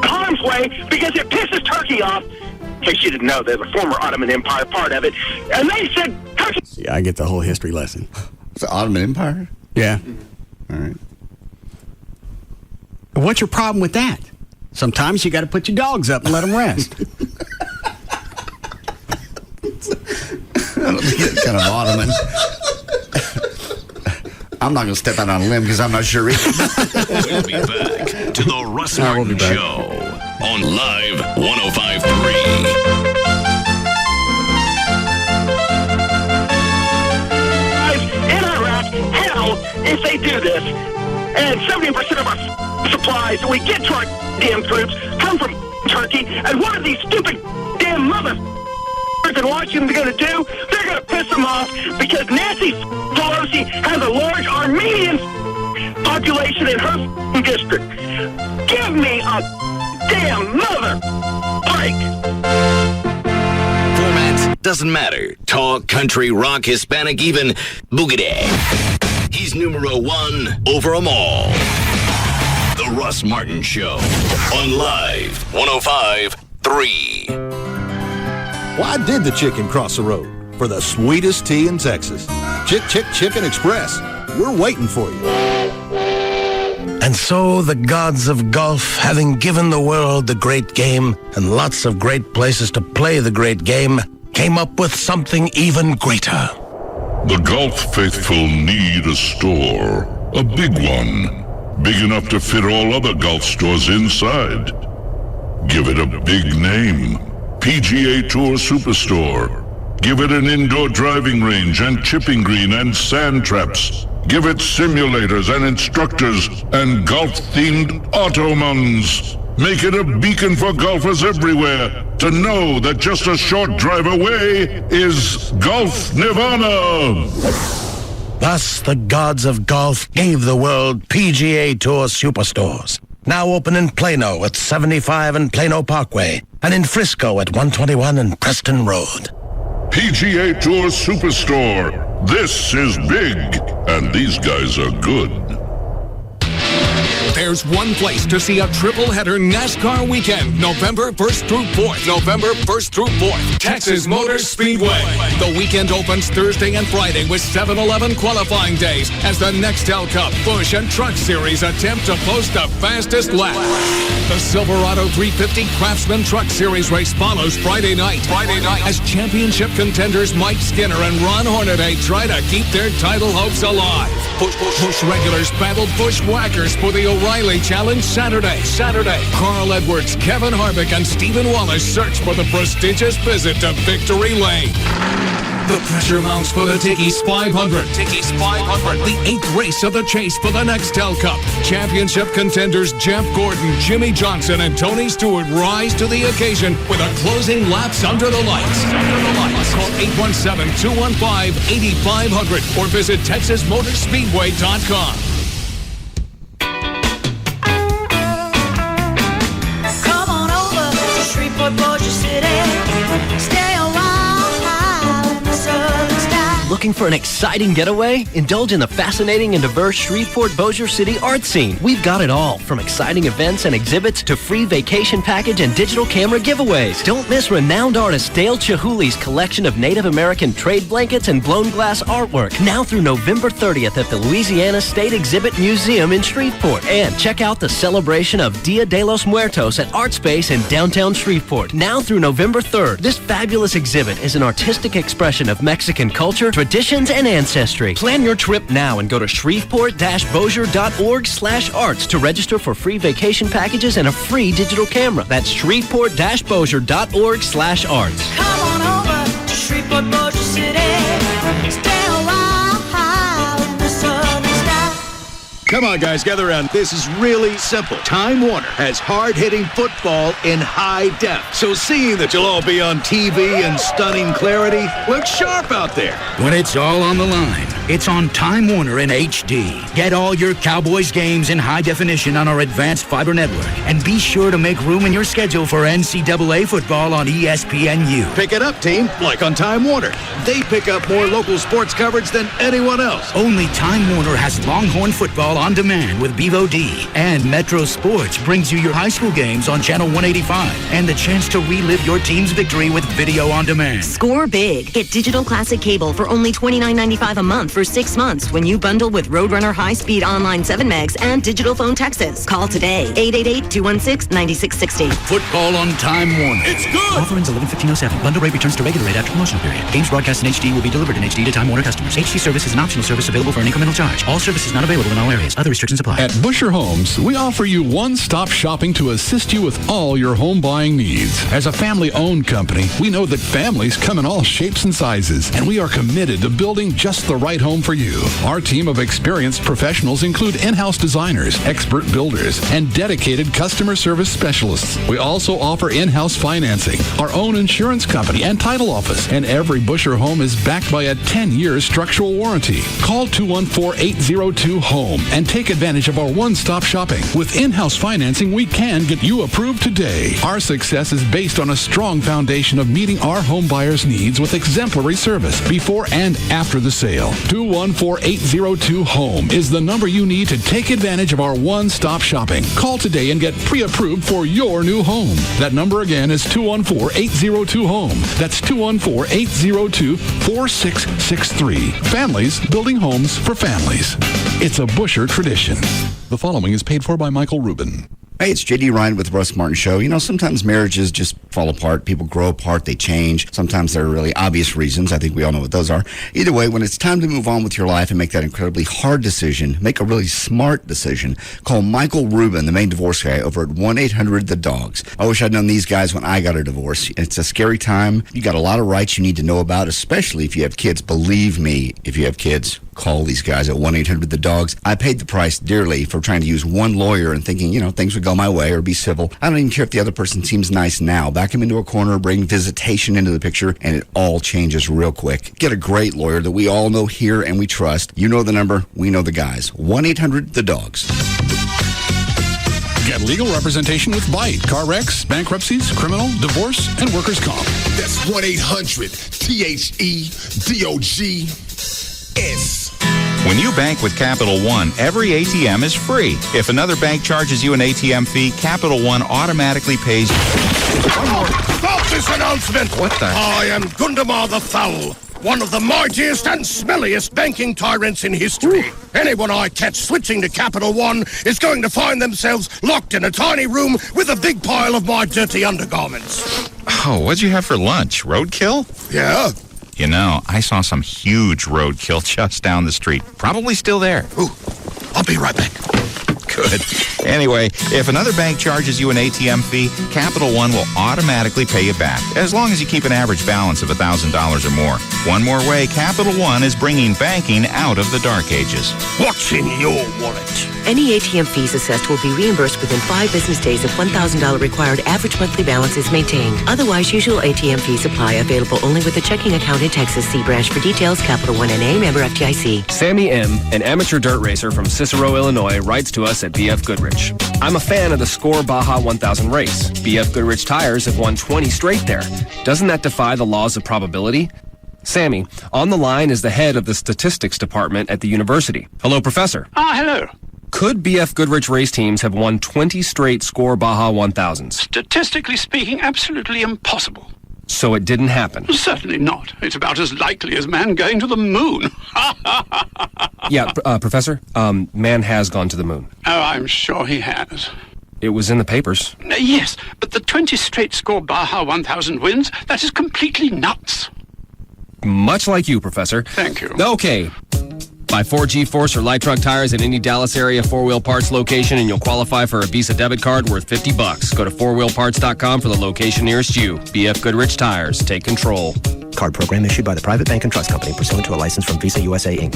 harm's way because it pisses Turkey off. In case you didn't know, they're the former Ottoman Empire part of it. And they said Turkey... Yeah, I get the whole history lesson. It's the Ottoman Empire? Yeah. All right. What's your problem with that? Sometimes you got to put your dogs up and let them rest. I don't think it's kind of Ottoman. I'm not going to step out on a limb because I'm not sure either. We'll be back to the Russ Martin Show on Live 105.3. In Iraq, hell, if they do this, and 70% of our supplies that we get to our damn troops come from Turkey, and what are these stupid damn mother in Washington going to do? They're going to piss them off because Nancy Pelosi has a large Armenian population in her district. Give me a damn mother! Break! Format doesn't matter. Talk, country, rock, Hispanic, even boogity. He's numero one over them all. The Russ Martin Show on Live 105.3. Why did the chicken cross the road? For the sweetest tea in Texas. Chicken Express. We're waiting for you. And so the gods of golf, having given the world the great game and lots of great places to play the great game, came up with something even greater. The golf faithful need a store. A big one. Big enough to fit all other golf stores inside. Give it a big name. PGA Tour Superstore. Give it an indoor driving range and chipping green and sand traps. Give it simulators and instructors and golf-themed automans. Make it a beacon for golfers everywhere to know that just a short drive away is Golf Nirvana. Thus, the gods of golf gave the world PGA Tour Superstores. Now open in Plano at 75 and Plano Parkway, and in Frisco at 121 and Preston Road. PGA Tour Superstore. This is big, and these guys are good. There's one place to see a triple-header NASCAR weekend, November 1st through 4th. November 1st through 4th, Texas Motor Speedway. The weekend opens Thursday and Friday with 7-Eleven qualifying days as the Nextel Cup, Busch, and Truck Series attempt to post the fastest lap. The Silverado 350 Craftsman Truck Series race follows Friday night as championship contenders Mike Skinner and Ron Hornaday try to keep their title hopes alive. Busch regulars battle Bushwhackers for the O'Reilly Challenge Saturday. Carl Edwards, Kevin Harvick, and Stephen Wallace search for the prestigious visit to Victory Lane. The pressure mounts for the Tickies 500. The 8th race of the chase for the Nextel Cup. Championship contenders Jeff Gordon, Jimmy Johnson, and Tony Stewart rise to the occasion with a closing laps under the lights. Call 817-215-8500 or visit TexasMotorspeedway.com. Come on over to Shreveport, Bossier City. Stay a while in the southern sky. Looking for an exciting getaway? Indulge in the fascinating and diverse Shreveport Bossier City art scene. We've got it all, from exciting events and exhibits to free vacation package and digital camera giveaways. Don't miss renowned artist Dale Chihuli's collection of Native American trade blankets and blown glass artwork, now through November 30th at the Louisiana State Exhibit Museum in Shreveport. And check out the celebration of Dia de los Muertos at ArtSpace in downtown Shreveport, now through November 3rd. This fabulous exhibit is an artistic expression of Mexican culture, traditions, and ancestry. Plan your trip now and go to shreveport-bossier.org/arts to register for free vacation packages and a free digital camera. That's shreveport-bossier.org/arts. Come on over to Shreveport, Bossier City. Stay a while in the southern sky. Come on, guys, gather around. This is really simple. Time Warner has hard-hitting football in high def. So seeing that you'll all be on TV in stunning clarity, looks sharp out there. When it's all on the line, it's on Time Warner in HD. Get all your Cowboys games in high definition on our advanced fiber network. And be sure to make room in your schedule for NCAA football on ESPNU. Pick it up, team, like on Time Warner. They pick up more local sports coverage than anyone else. Only Time Warner has Longhorn football on demand with Bevo D. And Metro Sports brings you your high school games on Channel 185. And the chance to relive your team's victory with video on demand. Score big. Get Digital Classic Cable for only $29.95 a month for 6 months when you bundle with Roadrunner High-Speed Online 7 Megs and Digital Phone Texas. Call today, 888-216-9660. Football on Time Warner. It's good! Offer ends 11/15/07. Bundle rate returns to regular rate after promotional period. Games broadcast in HD will be delivered in HD to Time Warner customers. HD service is an optional service available for an incremental charge. All services not available in all areas. Other restrictions apply. At Busher Homes, we offer you one-stop shopping to assist you with all your home buying needs. As a family-owned company, we know that families come in all shapes and sizes, and we are committed to building just the right home for you. Our team of experienced professionals include in-house designers, expert builders, and dedicated customer service specialists. We also offer in-house financing, our own insurance company, and title office, and every Busher home is backed by a 10-year structural warranty. Call 214-802-HOME and take advantage of our one-stop shopping. With in-house financing, we can get you approved today. Our success is based on a strong foundation of meeting our home buyers' needs with exemplary service before and after the sale. 214-802-HOME is the number you need to take advantage of our one-stop shopping. Call today and get pre-approved for your new home. That number again is 214-802-HOME. That's 214-802-4663. Families building homes for families. It's a Busher tradition. The following is paid for by Michael Rubin. Hey, it's J.D. Ryan with the Russ Martin Show. You know, sometimes marriages just fall apart. People grow apart. They change. Sometimes there are really obvious reasons. I think we all know what those are. Either way, when it's time to move on with your life and make that incredibly hard decision, make a really smart decision, call Michael Rubin, the main divorce guy, over at 1-800-THE-DOGS. I wish I'd known these guys when I got a divorce. It's a scary time. You got a lot of rights you need to know about, especially if you have kids. Believe me, if you have kids, call these guys at 1-800-THE-DOGS. I paid the price dearly for trying to use one lawyer and thinking, you know, things would go my way or be civil. I don't even care if the other person seems nice now. Back him into a corner, bring visitation into the picture, and it all changes real quick. Get a great lawyer that we all know here and we trust. You know the number, we know the guys. 1-800-THE-DOGS. Get legal representation with Byte. Car wrecks, bankruptcies, criminal, divorce, and workers' comp. That's 1-800-THEDOGS. When you bank with Capital One, every ATM is free. If another bank charges you an ATM fee, Capital One automatically pays. Stop this announcement! What the? I am Gundamar the Foul, one of the mightiest and smelliest banking tyrants in history. Anyone I catch switching to Capital One is going to find themselves locked in a tiny room with a big pile of my dirty undergarments. Oh, what'd you have for lunch? Roadkill? Yeah. You know, I saw some huge roadkill just down the street. Probably still there. Ooh, I'll be right back. Good. Anyway, if another bank charges you an ATM fee, Capital One will automatically pay you back, as long as you keep an average balance of $1,000 or more. One more way, Capital One is bringing banking out of the dark ages. What's in your wallet? Any ATM fees assessed will be reimbursed within 5 business days if $1,000 required average monthly balance is maintained. Otherwise, usual ATM fees apply. Available only with a checking account in Texas. See branch for details. Capital One NA, member FDIC. Sammy M., an amateur dirt racer from Cicero, Illinois, writes to us at BF Goodrich. I'm a fan of the Score Baja 1000 race. BF Goodrich tires have won 20 straight there. Doesn't that defy the laws of probability? Sammy, on the line is the head of the statistics department at the university. Hello, Professor. Hello. Could BF Goodrich race teams have won 20 straight Score Baja 1000s? Statistically speaking, absolutely impossible. So it didn't happen? Certainly not. It's about as likely as man going to the moon. Yeah, Professor, man has gone to the moon. Oh, I'm sure he has. It was in the papers. Yes, but the 20 straight Score Baja 1000 wins, that is completely nuts. Much like you, Professor. Thank you. Okay. Buy 4G Force or light truck tires at any Dallas area 4-wheel parts location and you'll qualify for a Visa debit card worth $50. Go to 4wheelparts.com for the location nearest you. BF Goodrich Tires. Take control. Card program issued by the Private Bank and Trust Company pursuant to a license from Visa USA, Inc.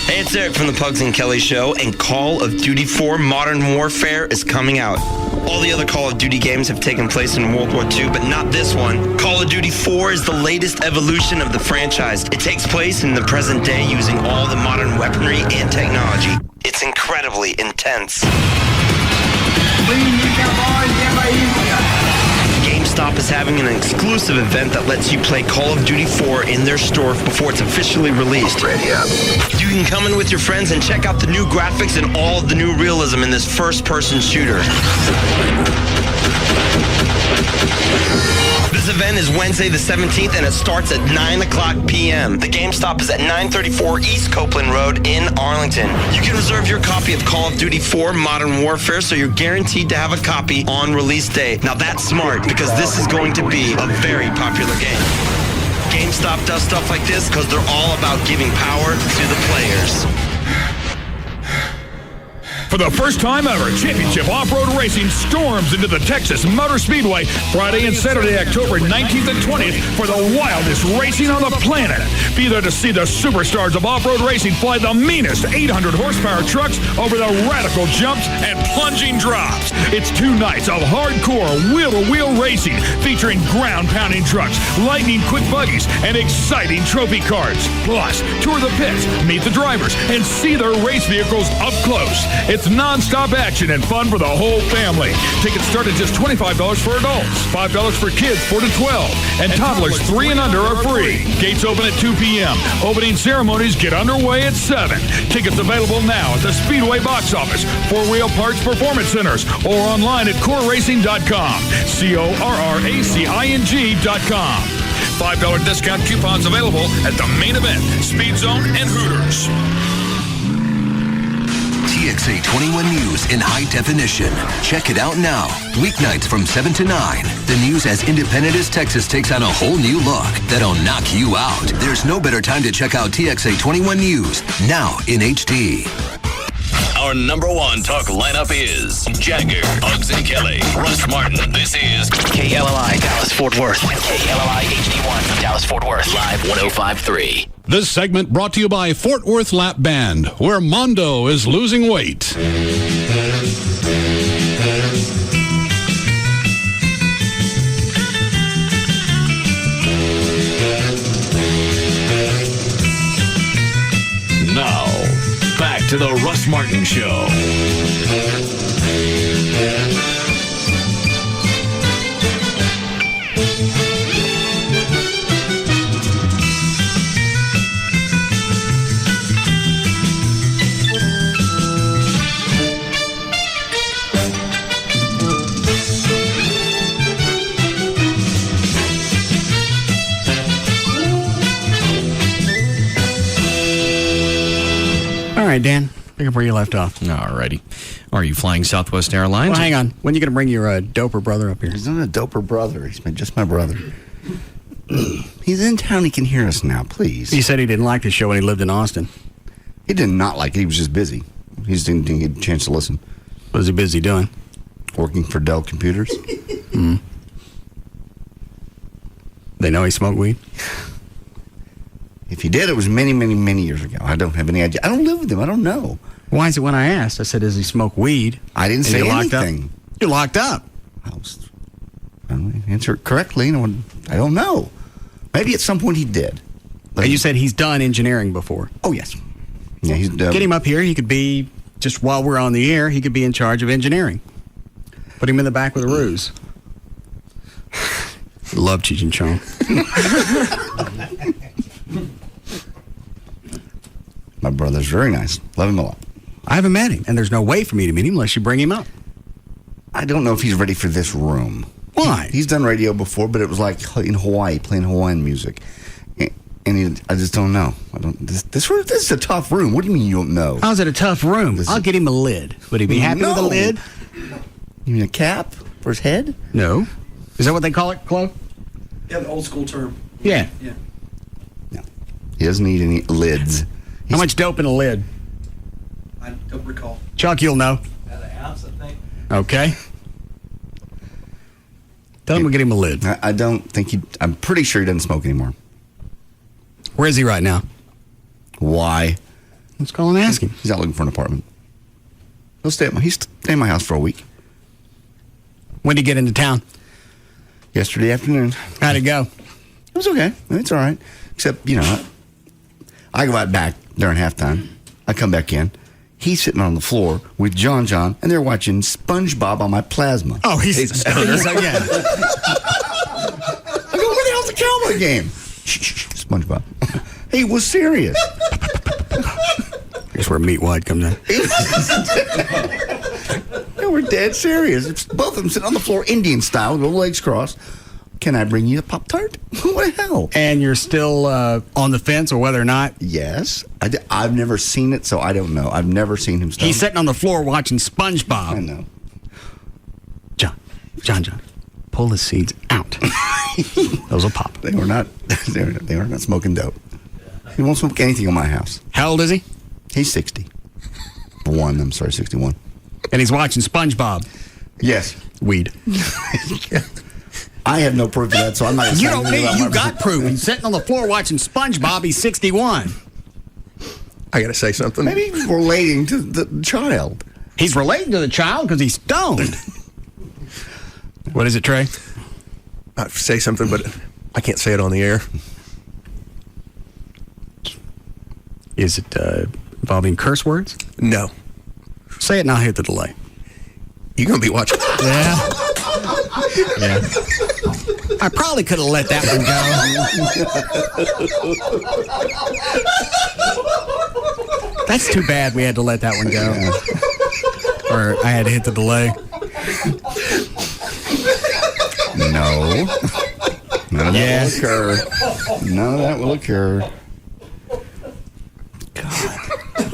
Hey, it's Eric from the Pugs and Kelly Show, and Call of Duty 4 Modern Warfare is coming out. All the other Call of Duty games have taken place in World War II, but not this one. Call of Duty 4 is the latest evolution of the franchise. It takes place in the present day using all the modern weaponry and technology. It's incredibly intense. GameStop is having an exclusive event that lets you play Call of Duty 4 in their store before it's officially released. You can come in with your friends and check out the new graphics and all of the new realism in this first-person shooter. This event is Wednesday the 17th, and it starts at 9 o'clock p.m. The GameStop is at 934 East Copeland Road in Arlington. You can reserve your copy of Call of Duty 4 Modern Warfare, so you're guaranteed to have a copy on release day. Now that's smart, because this is going to be a very popular game. GameStop does stuff like this because they're all about giving power to the players. For the first time ever, championship off-road racing storms into the Texas Motor Speedway Friday and Saturday, October 19th and 20th for the wildest racing on the planet. Be there to see the superstars of off-road racing fly the meanest 800 horsepower trucks over the radical jumps and plunging drops. It's 2 nights of hardcore wheel-to-wheel racing featuring ground-pounding trucks, lightning-quick buggies, and exciting trophy cars. Plus, tour the pits, meet the drivers, and see their race vehicles up close. It's non-stop action and fun for the whole family. Tickets start at just $25 for adults, $5 for kids 4 to 12, and toddlers 3 and under are free. Gates open at 2 p.m. Opening ceremonies get underway at 7. Tickets available now at the Speedway box office, 4 Wheel Parts Performance Centers, or online at corracing.com. corracing.com. $5 discount coupons available at the main event, Speed Zone, and Hooters. TXA 21 News in high definition. Check it out now. Weeknights from 7 to 9. The news as independent as Texas takes on a whole new look that'll knock you out. There's no better time to check out TXA 21 News now in HD. Our number 1 talk lineup is Jagger, Bugs and Kelly, Russ Martin. This is KLLI, Dallas-Fort Worth. KLLI HD1 from Dallas-Fort Worth. Live 105.3. This segment brought to you by Fort Worth Lap Band, where Mondo is losing weight. Now, back to the Russ Martin Show. All right, Dan, pick up where you left off. Alrighty. Are you flying Southwest Airlines? Well, hang on. When are you going to bring your doper brother up here? He's not a doper brother. He's just my brother. He's in town. He can hear us now, please. He said he didn't like the show when he lived in Austin. He did not like it. He was just busy. He just didn't get a chance to listen. What was he busy doing? Working for Dell Computers. Mm. They know he smoked weed? If he did, it was many, many, many years ago. I don't have any idea. I don't live with him. I don't know. Why is it when I asked? I said, does he smoke weed? I didn't say anything. You're locked up. I don't answer it correctly. I don't know. Maybe at some point he did. But you said he's done engineering before. Oh, yes. Yeah, he's Get him up here. He could be, just while we're on the air, he could be in charge of engineering. Put him in the back with a ruse. Love Cheech and Chong. My brother's very nice. Love him a lot. I haven't met him, and there's no way for me to meet him unless you bring him up. I don't know if he's ready for this room. Why? He's done radio before, but it was like in Hawaii, playing Hawaiian music. And I just don't know. This is a tough room. What do you mean you don't know? How's it a tough room? I'll get him a lid. Would he be happy with a lid? You mean a cap for his head? No. Is that what they call it, Chloe? Yeah, the old school term. Yeah. Yeah. No. He doesn't need any lids. How much dope in a lid? I don't recall. Chuck, you'll know. About an ounce, I think. Okay. Tell him we'll get him a lid. I don't think I'm pretty sure he doesn't smoke anymore. Where is he right now? Why? Let's call and ask him. He's out looking for an apartment. He's staying at my house for a week. When did he get into town? Yesterday afternoon. How'd it go? It was okay. It's all right. Except, I go out back during halftime. I come back in. He's sitting on the floor with John, and they're watching SpongeBob on my plasma. Oh, he's a stoner. I go, where the hell's the Cowboy game? Shh, SpongeBob. He was serious. Here's where Meat White comes in. Yeah, we're dead serious. It's both of them sitting on the floor, Indian style, with their legs crossed. Can I bring you a Pop-Tart? What the hell? And you're still on the fence or whether or not? Yes. I've never seen it, so I don't know. I've never seen him stop. He's sitting on the floor watching SpongeBob. I know. John, pull the seeds out. Those will pop. They were not smoking dope. He won't smoke anything in my house. How old is he? He's 60. 1. 61. I'm sorry, 61. And he's watching SpongeBob. Yes. Weed. I have no proof of that, so I'm not. You don't need. You got proof. He's sitting on the floor watching SpongeBob. He's 61. I got to say something. Maybe he's relating to the child. He's relating to the child because he's stoned. What is it, Trey? I'd say something, but I can't say it on the air. Is it involving curse words? No. Say it and I'll hit the delay. You're going to be watching. Yeah. Yeah. I probably could have let that one go. That's too bad we had to let that one go. Or I had to hit the delay. No. None of that will occur. None of that will occur.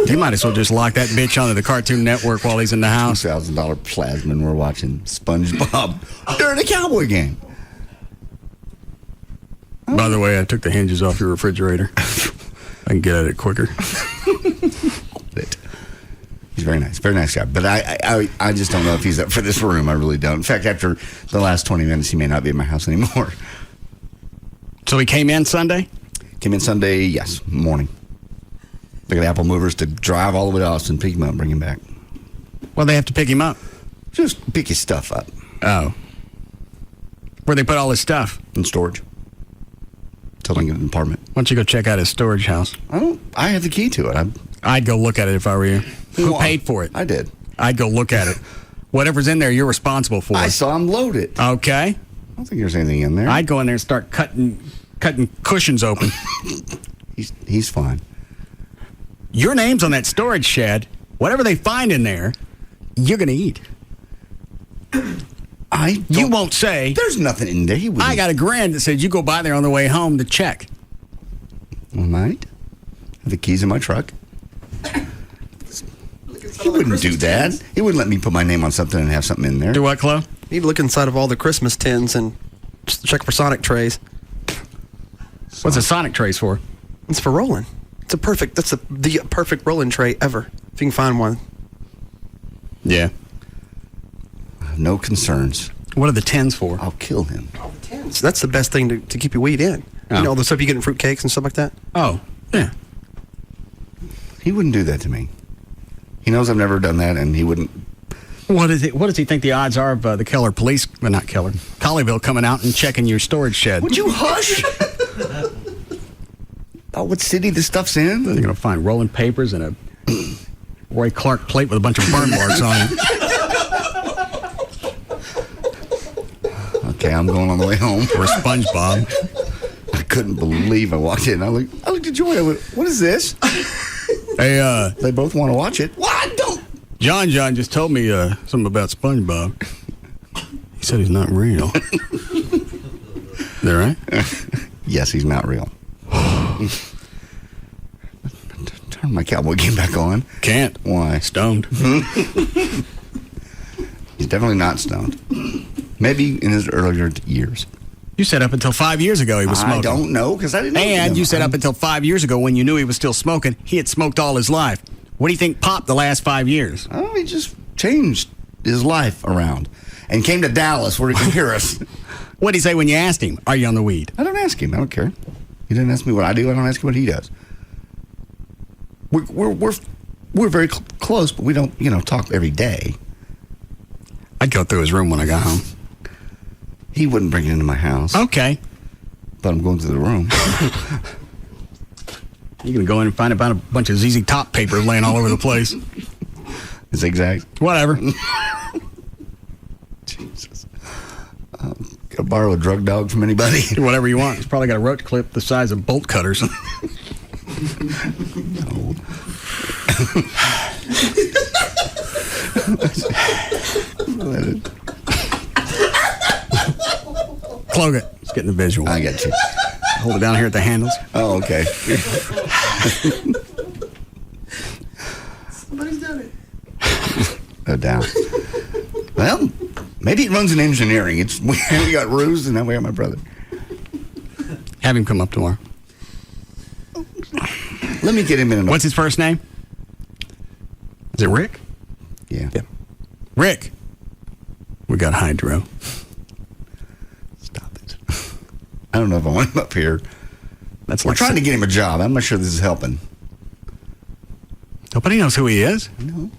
You might as well just lock that bitch onto the Cartoon Network while he's in the house. $2,000 plasma and we're watching SpongeBob during a Cowboy game. By the way, I took the hinges off your refrigerator. I can get at it quicker. He's very nice. Very nice guy. But I just don't know if he's up for this room. I really don't. In fact, after the last 20 minutes, he may not be in my house anymore. So he came in Sunday? Came in Sunday, yes, morning. They got Apple movers to drive all the way to Austin, pick him up, and bring him back. Well, they have to pick him up. Just pick his stuff up. Oh. Where they put all his stuff? In storage. Until I get an apartment. Why don't you go check out his storage house? I have the key to it. I'd go look at it if I were you. Who paid for it? I did. I'd go look at it. Whatever's in there, you're responsible for. I saw him load it. Okay. I don't think there's anything in there. I'd go in there and start cutting cushions open. He's fine. Your name's on that storage shed. Whatever they find in there, you're going to eat. You won't say. There's nothing in there. I got a grand that says you go by there on the way home to check. I might. Have the keys in my truck. He wouldn't do that. He wouldn't let me put my name on something and have something in there. Do what, Chloe? You need to look inside of all the Christmas tins and just check for Sonic trays. What's a Sonic trays for? It's for rolling. That's the perfect rolling tray ever. If you can find one. Yeah. No concerns. What are the tins for? I'll kill him. All the tins. That's the best thing to keep your weed in. Oh. You know, all the stuff you get in fruitcakes and stuff like that? Oh, yeah. He wouldn't do that to me. He knows I've never done that, and he wouldn't. What does he think the odds are of the Keller police, well, not Keller, Colleyville coming out and checking your storage shed? Would you hush? Oh, what city this stuff's in? They're going to find rolling papers and a Roy Clark plate with a bunch of burn marks on it. Okay, I'm going on the way home. Or SpongeBob. I couldn't believe I walked in. I looked at Joy. I went, what is this? Hey, they both want to watch it. What? Don't. John just told me something about SpongeBob. He said he's not real. Is that right? Yes, he's not real. Turn my cowboy game back on. Can't. Why? Stoned. He's definitely not stoned. Maybe in his earlier years. You said up until 5 years ago he was smoking. I don't know, because I didn't know. And you said up until 5 years ago when you knew he was still smoking, he had smoked all his life. What do you think popped the last 5 years? Oh, he just changed his life around and came to Dallas where he could hear us. What did he say when you asked him, are you on the weed? I don't ask him. I don't care. He didn't ask me what I do. I don't ask him what he does. We're very close, but we don't, talk every day. I'd go through his room when I got home. He wouldn't bring it into my house. Okay. But I'm going to the room. You're going to go in and find about a bunch of ZZ Top papers laying all over the place. Zigzag. Whatever. Jesus. Can I borrow a drug dog from anybody? Do whatever you want. He's probably got a roach clip the size of bolt cutters. No. Clog it. It's getting the visual. I got you. Hold it down here at the handles. Oh, okay. Somebody's done it. No doubt. Well, maybe it runs in engineering. We got Ruse, and now we got my brother. Have him come up tomorrow. Let me get him in. What's his first name? Is it Rick? Yeah. Rick, we got hydro. Stop it. I don't know if I want him up here. We're Like trying to get him a job. I'm not sure this is helping. Nobody knows who he is. No.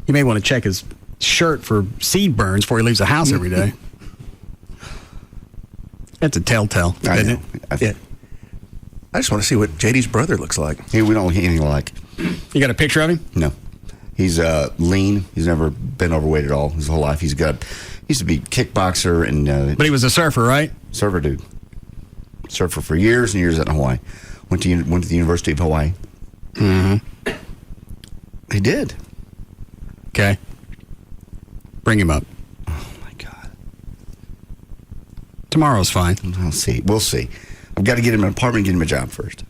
You may want to check his shirt for seed burns before he leaves the house every day. That's a telltale, isn't it? Yeah. I just want to see what JD's brother looks like. Hey, we don't look anything alike. You got a picture of him? No. He's lean. He's never been overweight at all his whole life. He used to be kickboxer and. But he was a surfer, right? Surfer dude. Surfer for years and years out in Hawaii. Went to the University of Hawaii. Mm-hmm. He did. Okay. Bring him up. Oh my God. Tomorrow's fine. I'll see. We'll see. I've got to get him an apartment and get him a job first.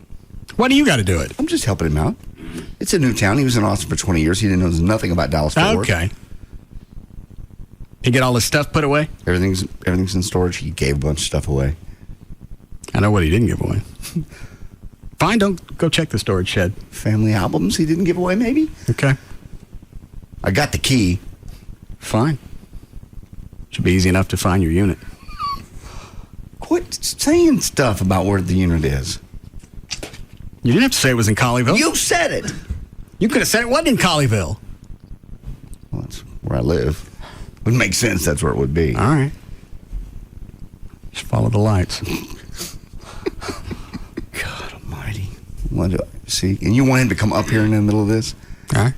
Why do you got to do it? I'm just helping him out. It's a new town. He was in Austin for 20 years. He didn't know nothing about Dallas-Fort Worth. Okay. He get all his stuff put away? Everything's in storage. He gave a bunch of stuff away. I know what he didn't give away. Fine, don't go check the storage shed. Family albums he didn't give away, maybe? Okay. I got the key. Fine. Should be easy enough to find your unit. Quit saying stuff about where the unit is. You didn't have to say it was in Colleyville. You said it. You could have said it wasn't in Colleyville. Well, that's where I live. Would make sense that's where it would be. All right. Just follow the lights. God almighty. What do I see? And you want him to come up here in the middle of this? All right.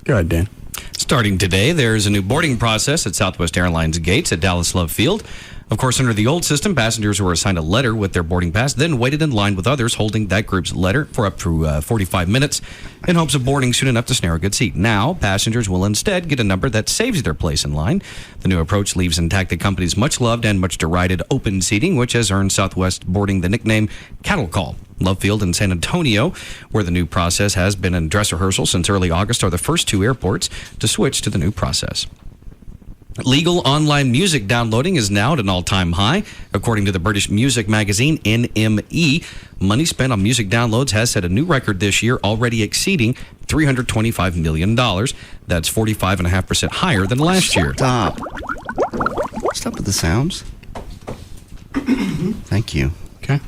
Go ahead, Dan. Starting today, there's a new boarding process at Southwest Airlines gates at Dallas Love Field. Of course, under the old system, passengers were assigned a letter with their boarding pass, then waited in line with others holding that group's letter for up to 45 minutes in hopes of boarding soon enough to snare a good seat. Now, passengers will instead get a number that saves their place in line. The new approach leaves intact the company's much-loved and much-derided open seating, which has earned Southwest boarding the nickname Cattle Call. Love Field and San Antonio, where the new process has been in dress rehearsal since early August, are the first two airports to switch to the new process. Legal online music downloading is now at an all-time high. According to the British music magazine NME, money spent on music downloads has set a new record this year, already exceeding $325 million. That's 45.5% higher than last year. Stop with the sounds. Thank you. Okay.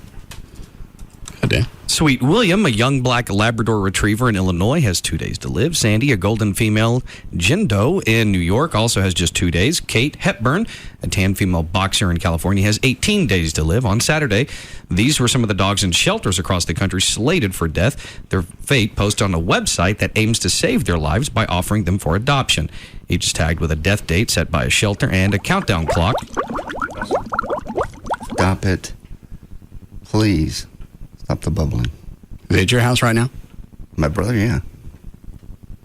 Dan. Sweet William, a young black Labrador retriever in Illinois, has 2 days to live. Sandy, a golden female Jindo in New York, also has just 2 days. Kate Hepburn, a tan female boxer in California, has 18 days to live. On Saturday, these were some of the dogs in shelters across the country slated for death. Their fate posted on a website that aims to save their lives by offering them for adoption. Each is tagged with a death date set by a shelter and a countdown clock. Stop it. Please. Stop the bubbling. Is it at your house right now? My brother, yeah.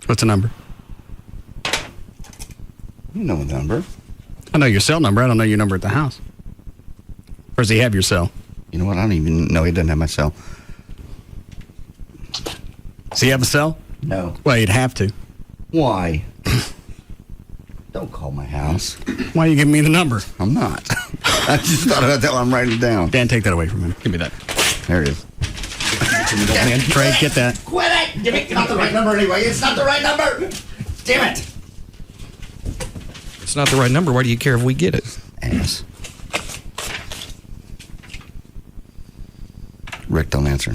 What's the number? You know the number. I know your cell number. I don't know your number at the house. Or does he have your cell? You know what? I don't even know. He doesn't have my cell. Does he have a cell? No. Well, you'd have to. Why? Don't call my house. Why are you giving me the number? I'm not. I just thought about that while I'm writing it down. Dan, take that away from him. Give me that. There it is. Trey, get that. Quit it! Give it! Not the right number anyway. It's not the right number. Damn it! It's not the right number. Why do you care if we get it? Ass. Rick, don't answer.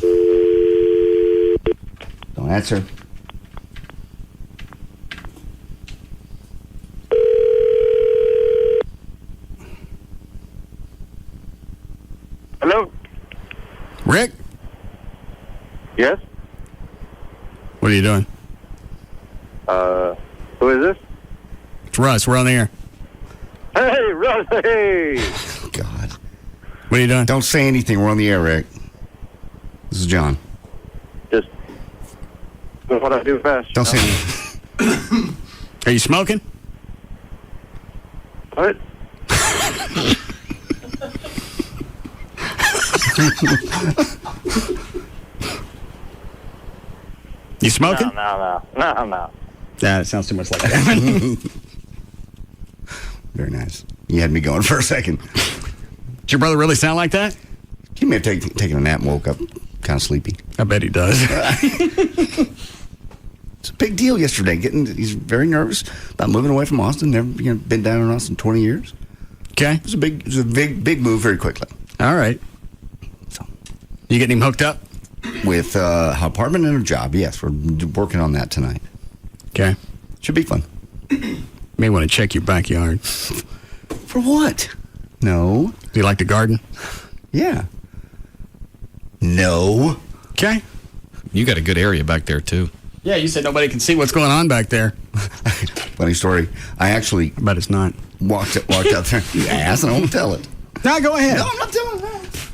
Don't answer. Hello? Rick? Yes? What are you doing? Who is this? It's Russ. We're on the air. Hey, Russ, hey! God. What are you doing? Don't say anything. We're on the air, Rick. This is John. Just doing what I do best. Don't say anything. Are you smoking? What? You smoking? No. Nah, it sounds too much like that. Very nice. You had me going for a second. Does your brother really sound like that? He may have taken a nap and woke up kind of sleepy. I bet he does. It's a big deal yesterday. He's very nervous about moving away from Austin. Never been down in Austin 20 years. Okay. It was a big move very quickly. All right. So, you getting him hooked up? With an apartment and a job, yes. We're working on that tonight. Okay. Should be fun. May want to check your backyard. For what? No. Do you like the garden? Yeah. No. Okay. You got a good area back there, too. Yeah, you said nobody can see what's going on back there. Funny story. I actually... I bet it's not. Walked out there. You asked, and I won't tell it. No, go ahead. No, I'm not telling that.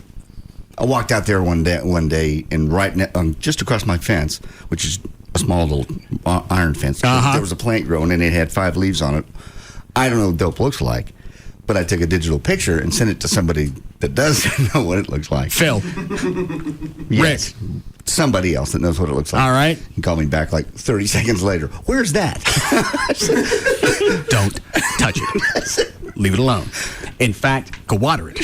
I walked out there one day, and just across my fence, which is a small little iron fence, there was a plant growing, and it had 5 leaves on it. I don't know what dope looks like, but I took a digital picture and sent it to somebody that does know what it looks like. Phil. Yes. Rick. Somebody else that knows what it looks like. All right. He called me back like 30 seconds later. Where's that? Don't touch it. Leave it alone. In fact, go water it.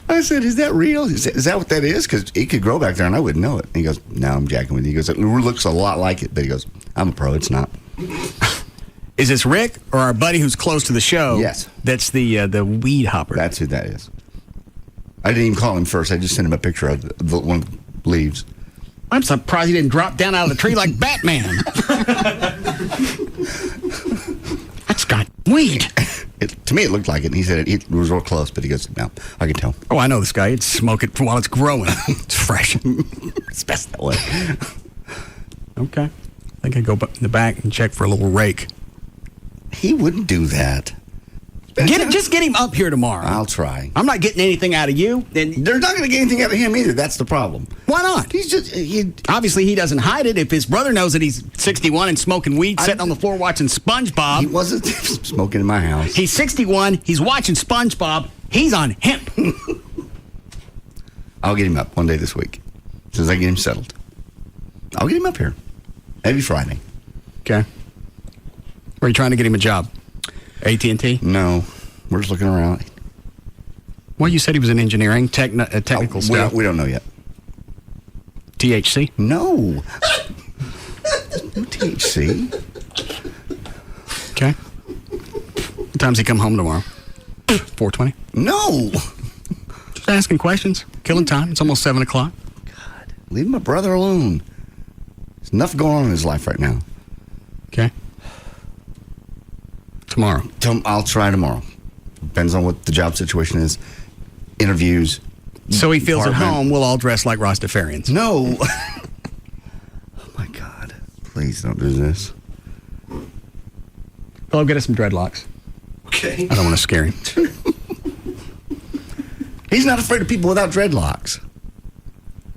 I said, is that real? Is that what that is? Because it could grow back there and I wouldn't know it. And he goes, no, I'm jacking with you. He goes, it looks a lot like it. But he goes, I'm a pro. It's not. Is this Rick or our buddy who's close to the show? Yes. That's the weed hopper. That's who that is. I didn't even call him first. I just sent him a picture of one of the leaves. I'm surprised he didn't drop down out of the tree like Batman. That's got weed. To me, it looked like it. And he said it was real close, but he goes, no, I can tell. Oh, I know this guy. He'd smoke it while it's growing. It's fresh. It's best that way. Okay. I think I'd go in the back and check for a little rake. He wouldn't do that. Just get him up here tomorrow. I'll try. I'm not getting anything out of you. Then they're not going to get anything out of him either. That's the problem. Why not? Obviously, he doesn't hide it. If his brother knows that he's 61 and smoking weed, sitting on the floor watching SpongeBob. He wasn't smoking in my house. He's 61. He's watching SpongeBob. He's on hemp. I'll get him up one day this week. As soon as I get him settled. I'll get him up here. Maybe Friday. Okay. Or are you trying to get him a job? AT&T? No. We're just looking around. Well, you said he was in engineering, technical stuff. We don't know yet. THC? No. No THC. Okay. What time's he come home tomorrow? 4:20? No. Just asking questions. Killing time. It's almost 7 o'clock. God. Leave my brother alone. There's enough going on in his life right now. Okay. Tomorrow. I'll try tomorrow. Depends on what the job situation is. Interviews. So he feels at home, we'll all dress like Rastafarians. No. Oh, my God. Please don't do this. I'll get us some dreadlocks. Okay. I don't want to scare him. He's not afraid of people without dreadlocks.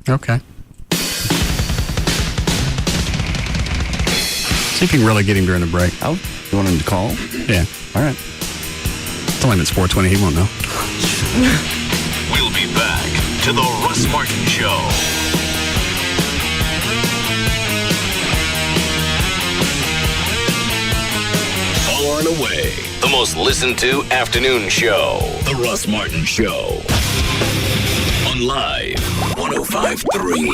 Okay. See if you can really get him during the break. Oh, you want him to call? Yeah. All right. Tell him it's 4:20. He won't know. We'll be back to the Russ Martin Show. Far and away, the most listened to afternoon show. The Russ Martin Show. On Live 105.3.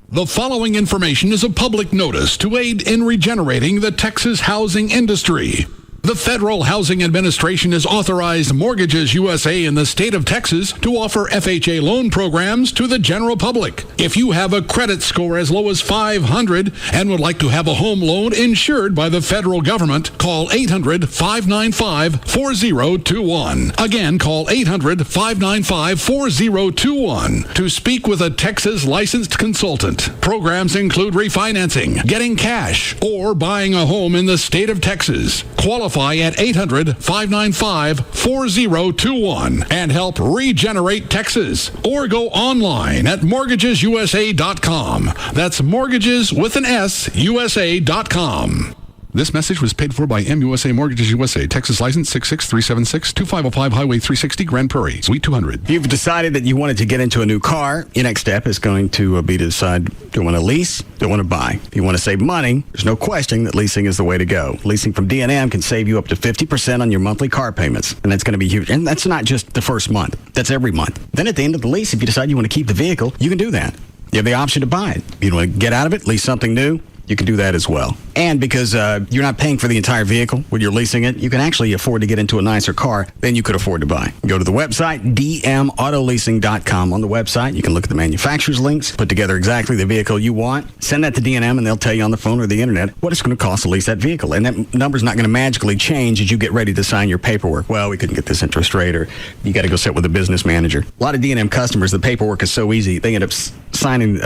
The following information is a public notice to aid in regenerating the Texas housing industry. The Federal Housing Administration has authorized Mortgages USA in the state of Texas to offer FHA loan programs to the general public. If you have a credit score as low as 500 and would like to have a home loan insured by the federal government, call 800-595-4021. Again, call 800-595-4021 to speak with a Texas licensed consultant. Programs include refinancing, getting cash, or buying a home in the state of Texas. Qualify at 800-595-4021 and help regenerate Texas. Or go online at mortgagesusa.com. That's mortgages with an S, USA.com. This message was paid for by MUSA Mortgages USA, Texas license 66376, 2505 Highway 360, Grand Prairie, Suite 200. If you've decided that you wanted to get into a new car, your next step is going to be to decide, do you want to lease, do you want to buy? If you want to save money, there's no question that leasing is the way to go. Leasing from D&M can save you up to 50% on your monthly car payments, and that's going to be huge. And that's not just the first month. That's every month. Then at the end of the lease, if you decide you want to keep the vehicle, you can do that. You have the option to buy it. You want to get out of it, lease something new, you can do that as well. And because you're not paying for the entire vehicle when you're leasing it, you can actually afford to get into a nicer car than you could afford to buy. Go to the website, dmautoleasing.com. On the website, you can look at the manufacturer's links, put together exactly the vehicle you want, send that to D&M, and they'll tell you on the phone or the internet what it's going to cost to lease that vehicle. And that number's not going to magically change as you get ready to sign your paperwork. Well, we couldn't get this interest rate, or you got to go sit with a business manager. A lot of D&M customers, the paperwork is so easy, they end up signing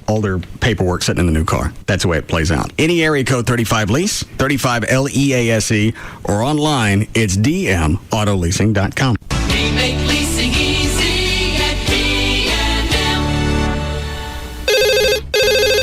all their paperwork sitting in the new car. That's the way it plays out. Any area code 35 lease, 35 LEASE, or online, it's dmautoleasing.com. We make leasing easy at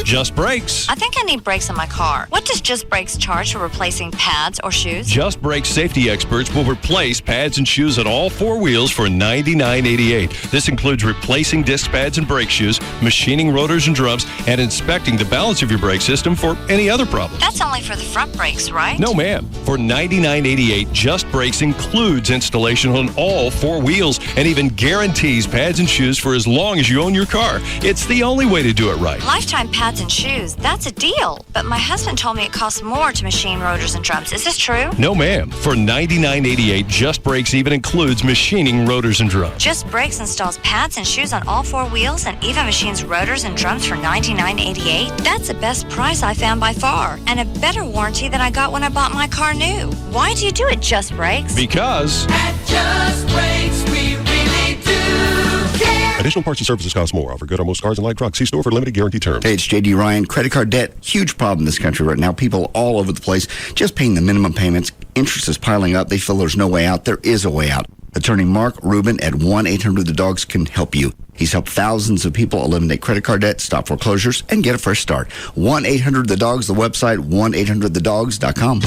Just Brakes. I think I need brakes on my car. What does Just Brakes charge for replacing pads or shoes? Just Brakes safety experts will replace pads and shoes on all four wheels for $99.88. This includes replacing disc pads and brake shoes, machining rotors and drums, and inspecting the balance of your brake system for any other problems. That's only for the front brakes, right? No, ma'am. For $99.88, Just Brakes includes installation on all four wheels and even guarantees pads and shoes for as long as you own your car. It's the only way to do it right. Lifetime pads and shoes. That's a deal. But my husband told me it costs more to machine rotors and drums. Is this true? No, ma'am. For $99.88, Just Brakes even includes machining rotors and drums. Just Brakes installs pads and shoes on all four wheels and even machines rotors and drums for $99.88. That's the best price I found by far, and a better warranty than I got when I bought my car new. Why do you do it, Just Brakes? Because At Just Brakes, we really do care. Additional parts and services cost more. Offer good on most cars and light trucks. See store for limited guarantee terms. Hey, it's JD Ryan. Credit card debt, huge problem in this country right now. People all over the place just paying the minimum payments. Interest is piling up. They feel there's no way out. There is a way out. Attorney Mark Rubin at 1-800-THE-DOGS can help you. He's helped thousands of people eliminate credit card debt, stop foreclosures, and get a fresh start. 1-800-THE-DOGS, the website, 1-800-THEDOGS.com.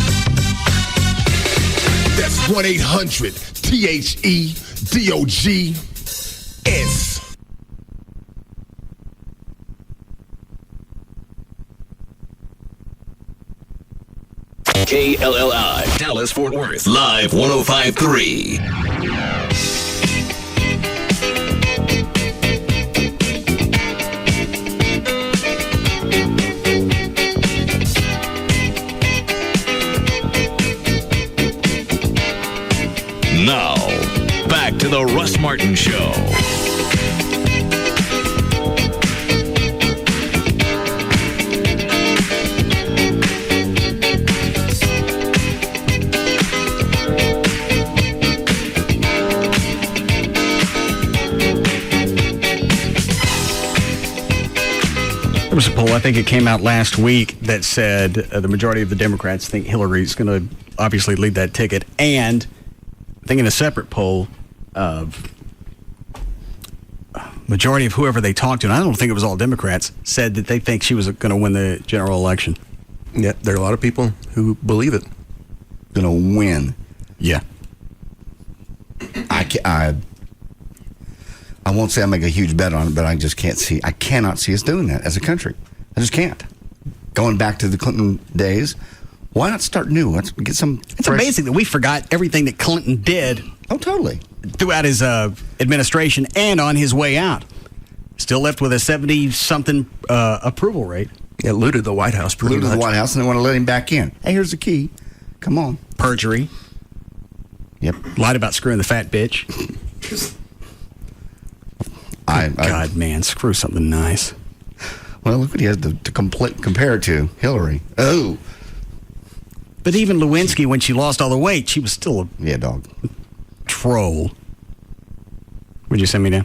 That's 1-800-THEDOGS. KLLI, Dallas, Fort Worth, Live 105.3. Now, back to the Russ Martin Show. There was a poll, I think it came out last week, that said the majority of the Democrats think Hillary's going to obviously lead that ticket. And I think in a separate poll, majority of whoever they talked to, and I don't think it was all Democrats, said that they think she was going to win the general election. Yeah, there are a lot of people who believe it. Going to win. Yeah. I won't say I make a huge bet on it, but I just can't see. I cannot see us doing that as a country. I just can't. Going back to the Clinton days, why not start new? Let's get some. It's amazing that we forgot everything that Clinton did. Oh, totally. Throughout his administration and on his way out. Still left with a 70-something approval rate. Yeah, looted the White House pretty much. Looted the White House, and they want to let him back in. Hey, here's the key. Come on. Perjury. Yep. Lied about screwing the fat bitch. God, man, screw something nice. Well, look what he has to compare it to. Hillary. Oh. But even Lewinsky, when she lost all the weight, she was still a dog troll. Would you send me down?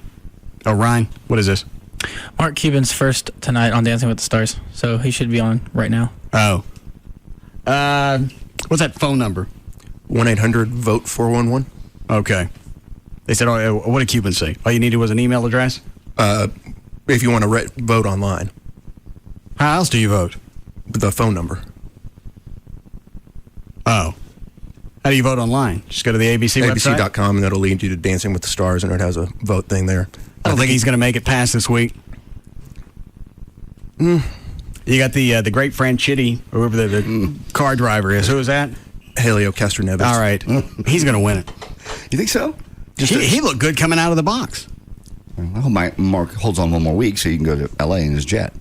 Oh, Ryan, what is this? Mark Cuban's first tonight on Dancing with the Stars, so he should be on right now. Oh. What's that phone number? 1-800-VOTE-411. Okay. They said, oh, what did Cuban say? All you needed was an email address? If you want to vote online. How else do you vote? The phone number. Oh. How do you vote online? Just go to the ABC website? ABC.com, and that'll lead you to Dancing with the Stars, and it has a vote thing there. I don't think he's going to make it past this week. You got the great Franchitti, whoever the car driver is. Who is that? Helio Castroneves. All right. He's going to win it. You think so? He looked good coming out of the box. I hope Mark holds on one more week so you can go to L.A. in his jet.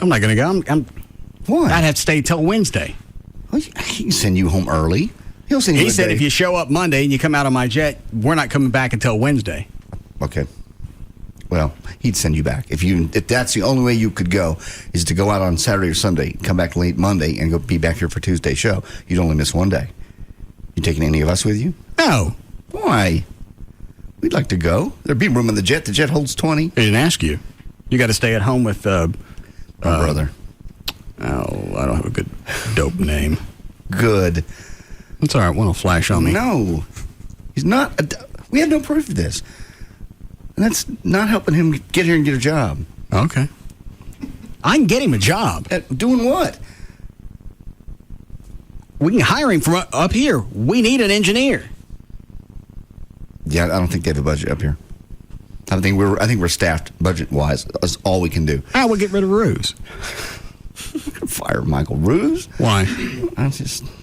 I'm not going to go. What? I'd have to stay till Wednesday. Well, he can send you home early. He'll send you. He said if you show up Monday and you come out on my jet, we're not coming back until Wednesday. Okay. Well, he'd send you back. If that's the only way you could go, is to go out on Saturday or Sunday, come back late Monday, and be back here for Tuesday's show. You'd only miss one day. You taking any of us with you? No. Why? We'd like to go. There'd be room in the jet. The jet holds 20. I didn't ask you. You got to stay at home with my brother. Oh, I don't have a good dope name. Good. It's all right. One will flash on me. No. He's not. We have no proof of this. And that's not helping him get here and get a job. Okay. I can get him a job. Doing what? We can hire him from up here. We need an engineer. Yeah, I don't think they have a budget up here. I think we're staffed budget-wise. That's all we can do. We'll get rid of Ruse. Fire Michael Ruse? Why?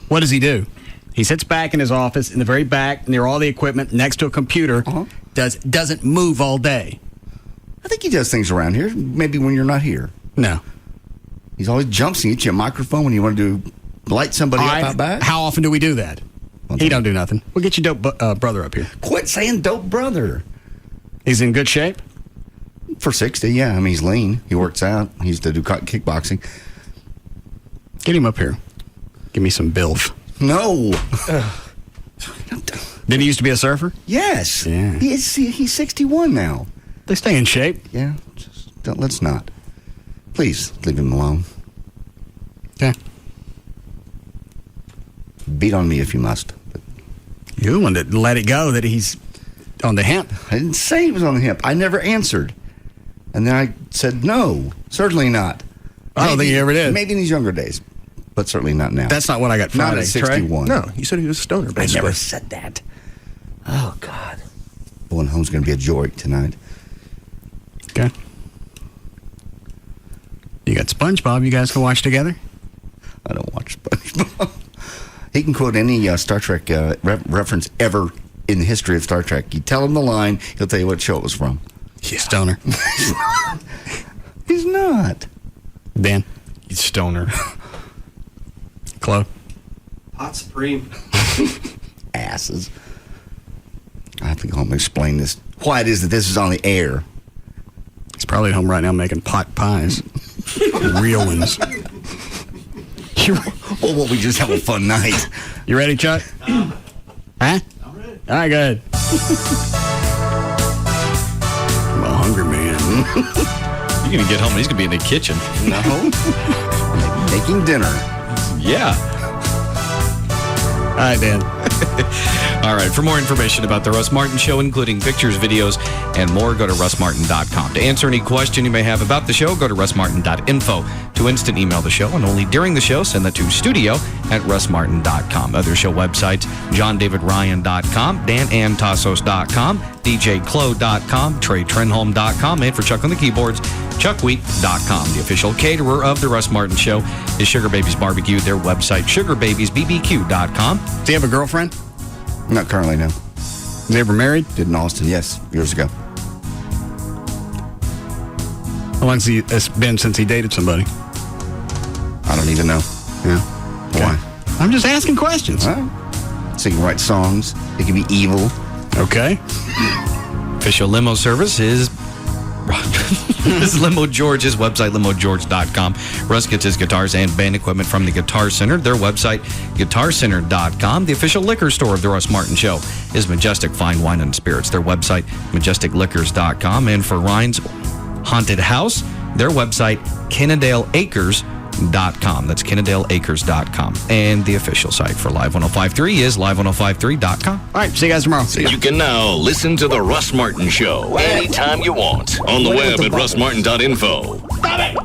What does he do? He sits back in his office in the very back near all the equipment next to a computer. Doesn't move all day. I think he does things around here. Maybe when you're not here. No. He's always jumps and gets you a microphone when you want to light somebody up out back. How often do we do that? He don't do nothing. We'll get your dope brother up here. Quit saying dope brother. He's in good shape? For 60, yeah. I mean, he's lean. He works out. He used to do kickboxing. Get him up here. Give me some bilf. No. Did he used to be a surfer? Yes. Yeah. He's 61 now. They stay in shape. Yeah. Let's not. Please leave him alone. Okay. Beat on me if you must. You're the one that let it go that he's on the hemp. I didn't say he was on the hemp. I never answered. And then I said, no, certainly not. I don't think he ever did. Maybe in his younger days, but certainly not now. That's not what I got Friday. Not at 61. No, you said he was a stoner, basically. I never said that. Oh, God. Going home's going to be a joy tonight. Okay. You got SpongeBob you guys can watch together? I don't watch SpongeBob. He can quote any Star Trek reference ever in the history of Star Trek. You tell him the line, he'll tell you what show it was from. Yeah. Stoner. He's not. Dan? He's stoner. Chloe? Hot Supreme. Asses. I have to go home and explain this. Why it is that this is on the air. He's probably at home right now making pot pies. Real ones. Well, we just have a fun night. You ready, Chuck? Huh? I'm ready. All right, good. I'm a hungry man. You're going to get home and he's going to be in the kitchen. No. Making dinner. Yeah. All right, Dan. All right. For more information about the Russ Martin Show, including pictures, videos, and more, go to russmartin.com. To answer any question you may have about the show, go to russmartin.info. To instant email the show, and only during the show, send that to studio@russmartin.com. Other show websites, johndavidryan.com, danantasos.com, djclo.com, treytrenholm.com, and for Chuck on the keyboards, chuckwheat.com. The official caterer of the Russ Martin Show is Sugar Babies Barbecue. Their website, sugarbabiesbbq.com. Does he have a girlfriend? Not currently, no. Was he ever married? Did in Austin, yes, years ago. How long has it's been since he dated somebody? I don't even know. Yeah. Why? I'm just asking questions. So he can write songs. He can be evil. Okay. Official limo service is Limo George. His website, limogeorge.com. Russ gets his guitars and band equipment from the Guitar Center. Their website, guitarcenter.com. The official liquor store of the Russ Martin Show is Majestic Fine Wine and Spirits. Their website, majesticliquors.com. And for Ryan's Haunted House, their website, KennedaleAcres.com. That's KennedaleAcres.com. And the official site for Live 105.3 is live1053.com. All right, see you guys tomorrow. You can now listen to The Russ Martin Show anytime you want on the web at russmartin.info. Stop it!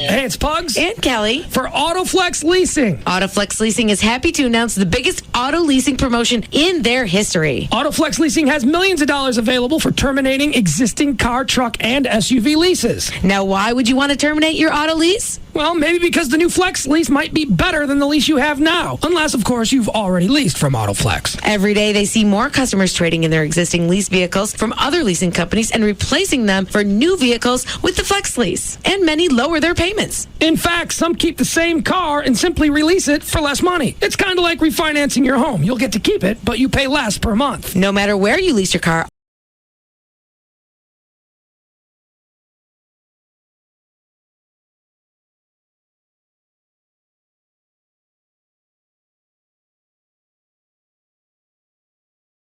Hey, Hey, it's Pugs. And Kelly. For Autoflex Leasing. Autoflex Leasing is happy to announce the biggest auto leasing promotion in their history. Autoflex Leasing has millions of dollars available for terminating existing car, truck, and SUV leases. Now, why would you want to terminate your auto lease? Well, maybe because the new Flex lease might be better than the lease you have now. Unless, of course, you've already leased from Autoflex. Every day, they see more customers trading in their existing lease vehicles from other leasing companies and replacing them for new vehicles with the Flex lease. And many lower their payments. In fact, some keep the same car and simply release it for less money. It's kind of like refinancing your home. You'll get to keep it, but you pay less per month. No matter where you lease your car,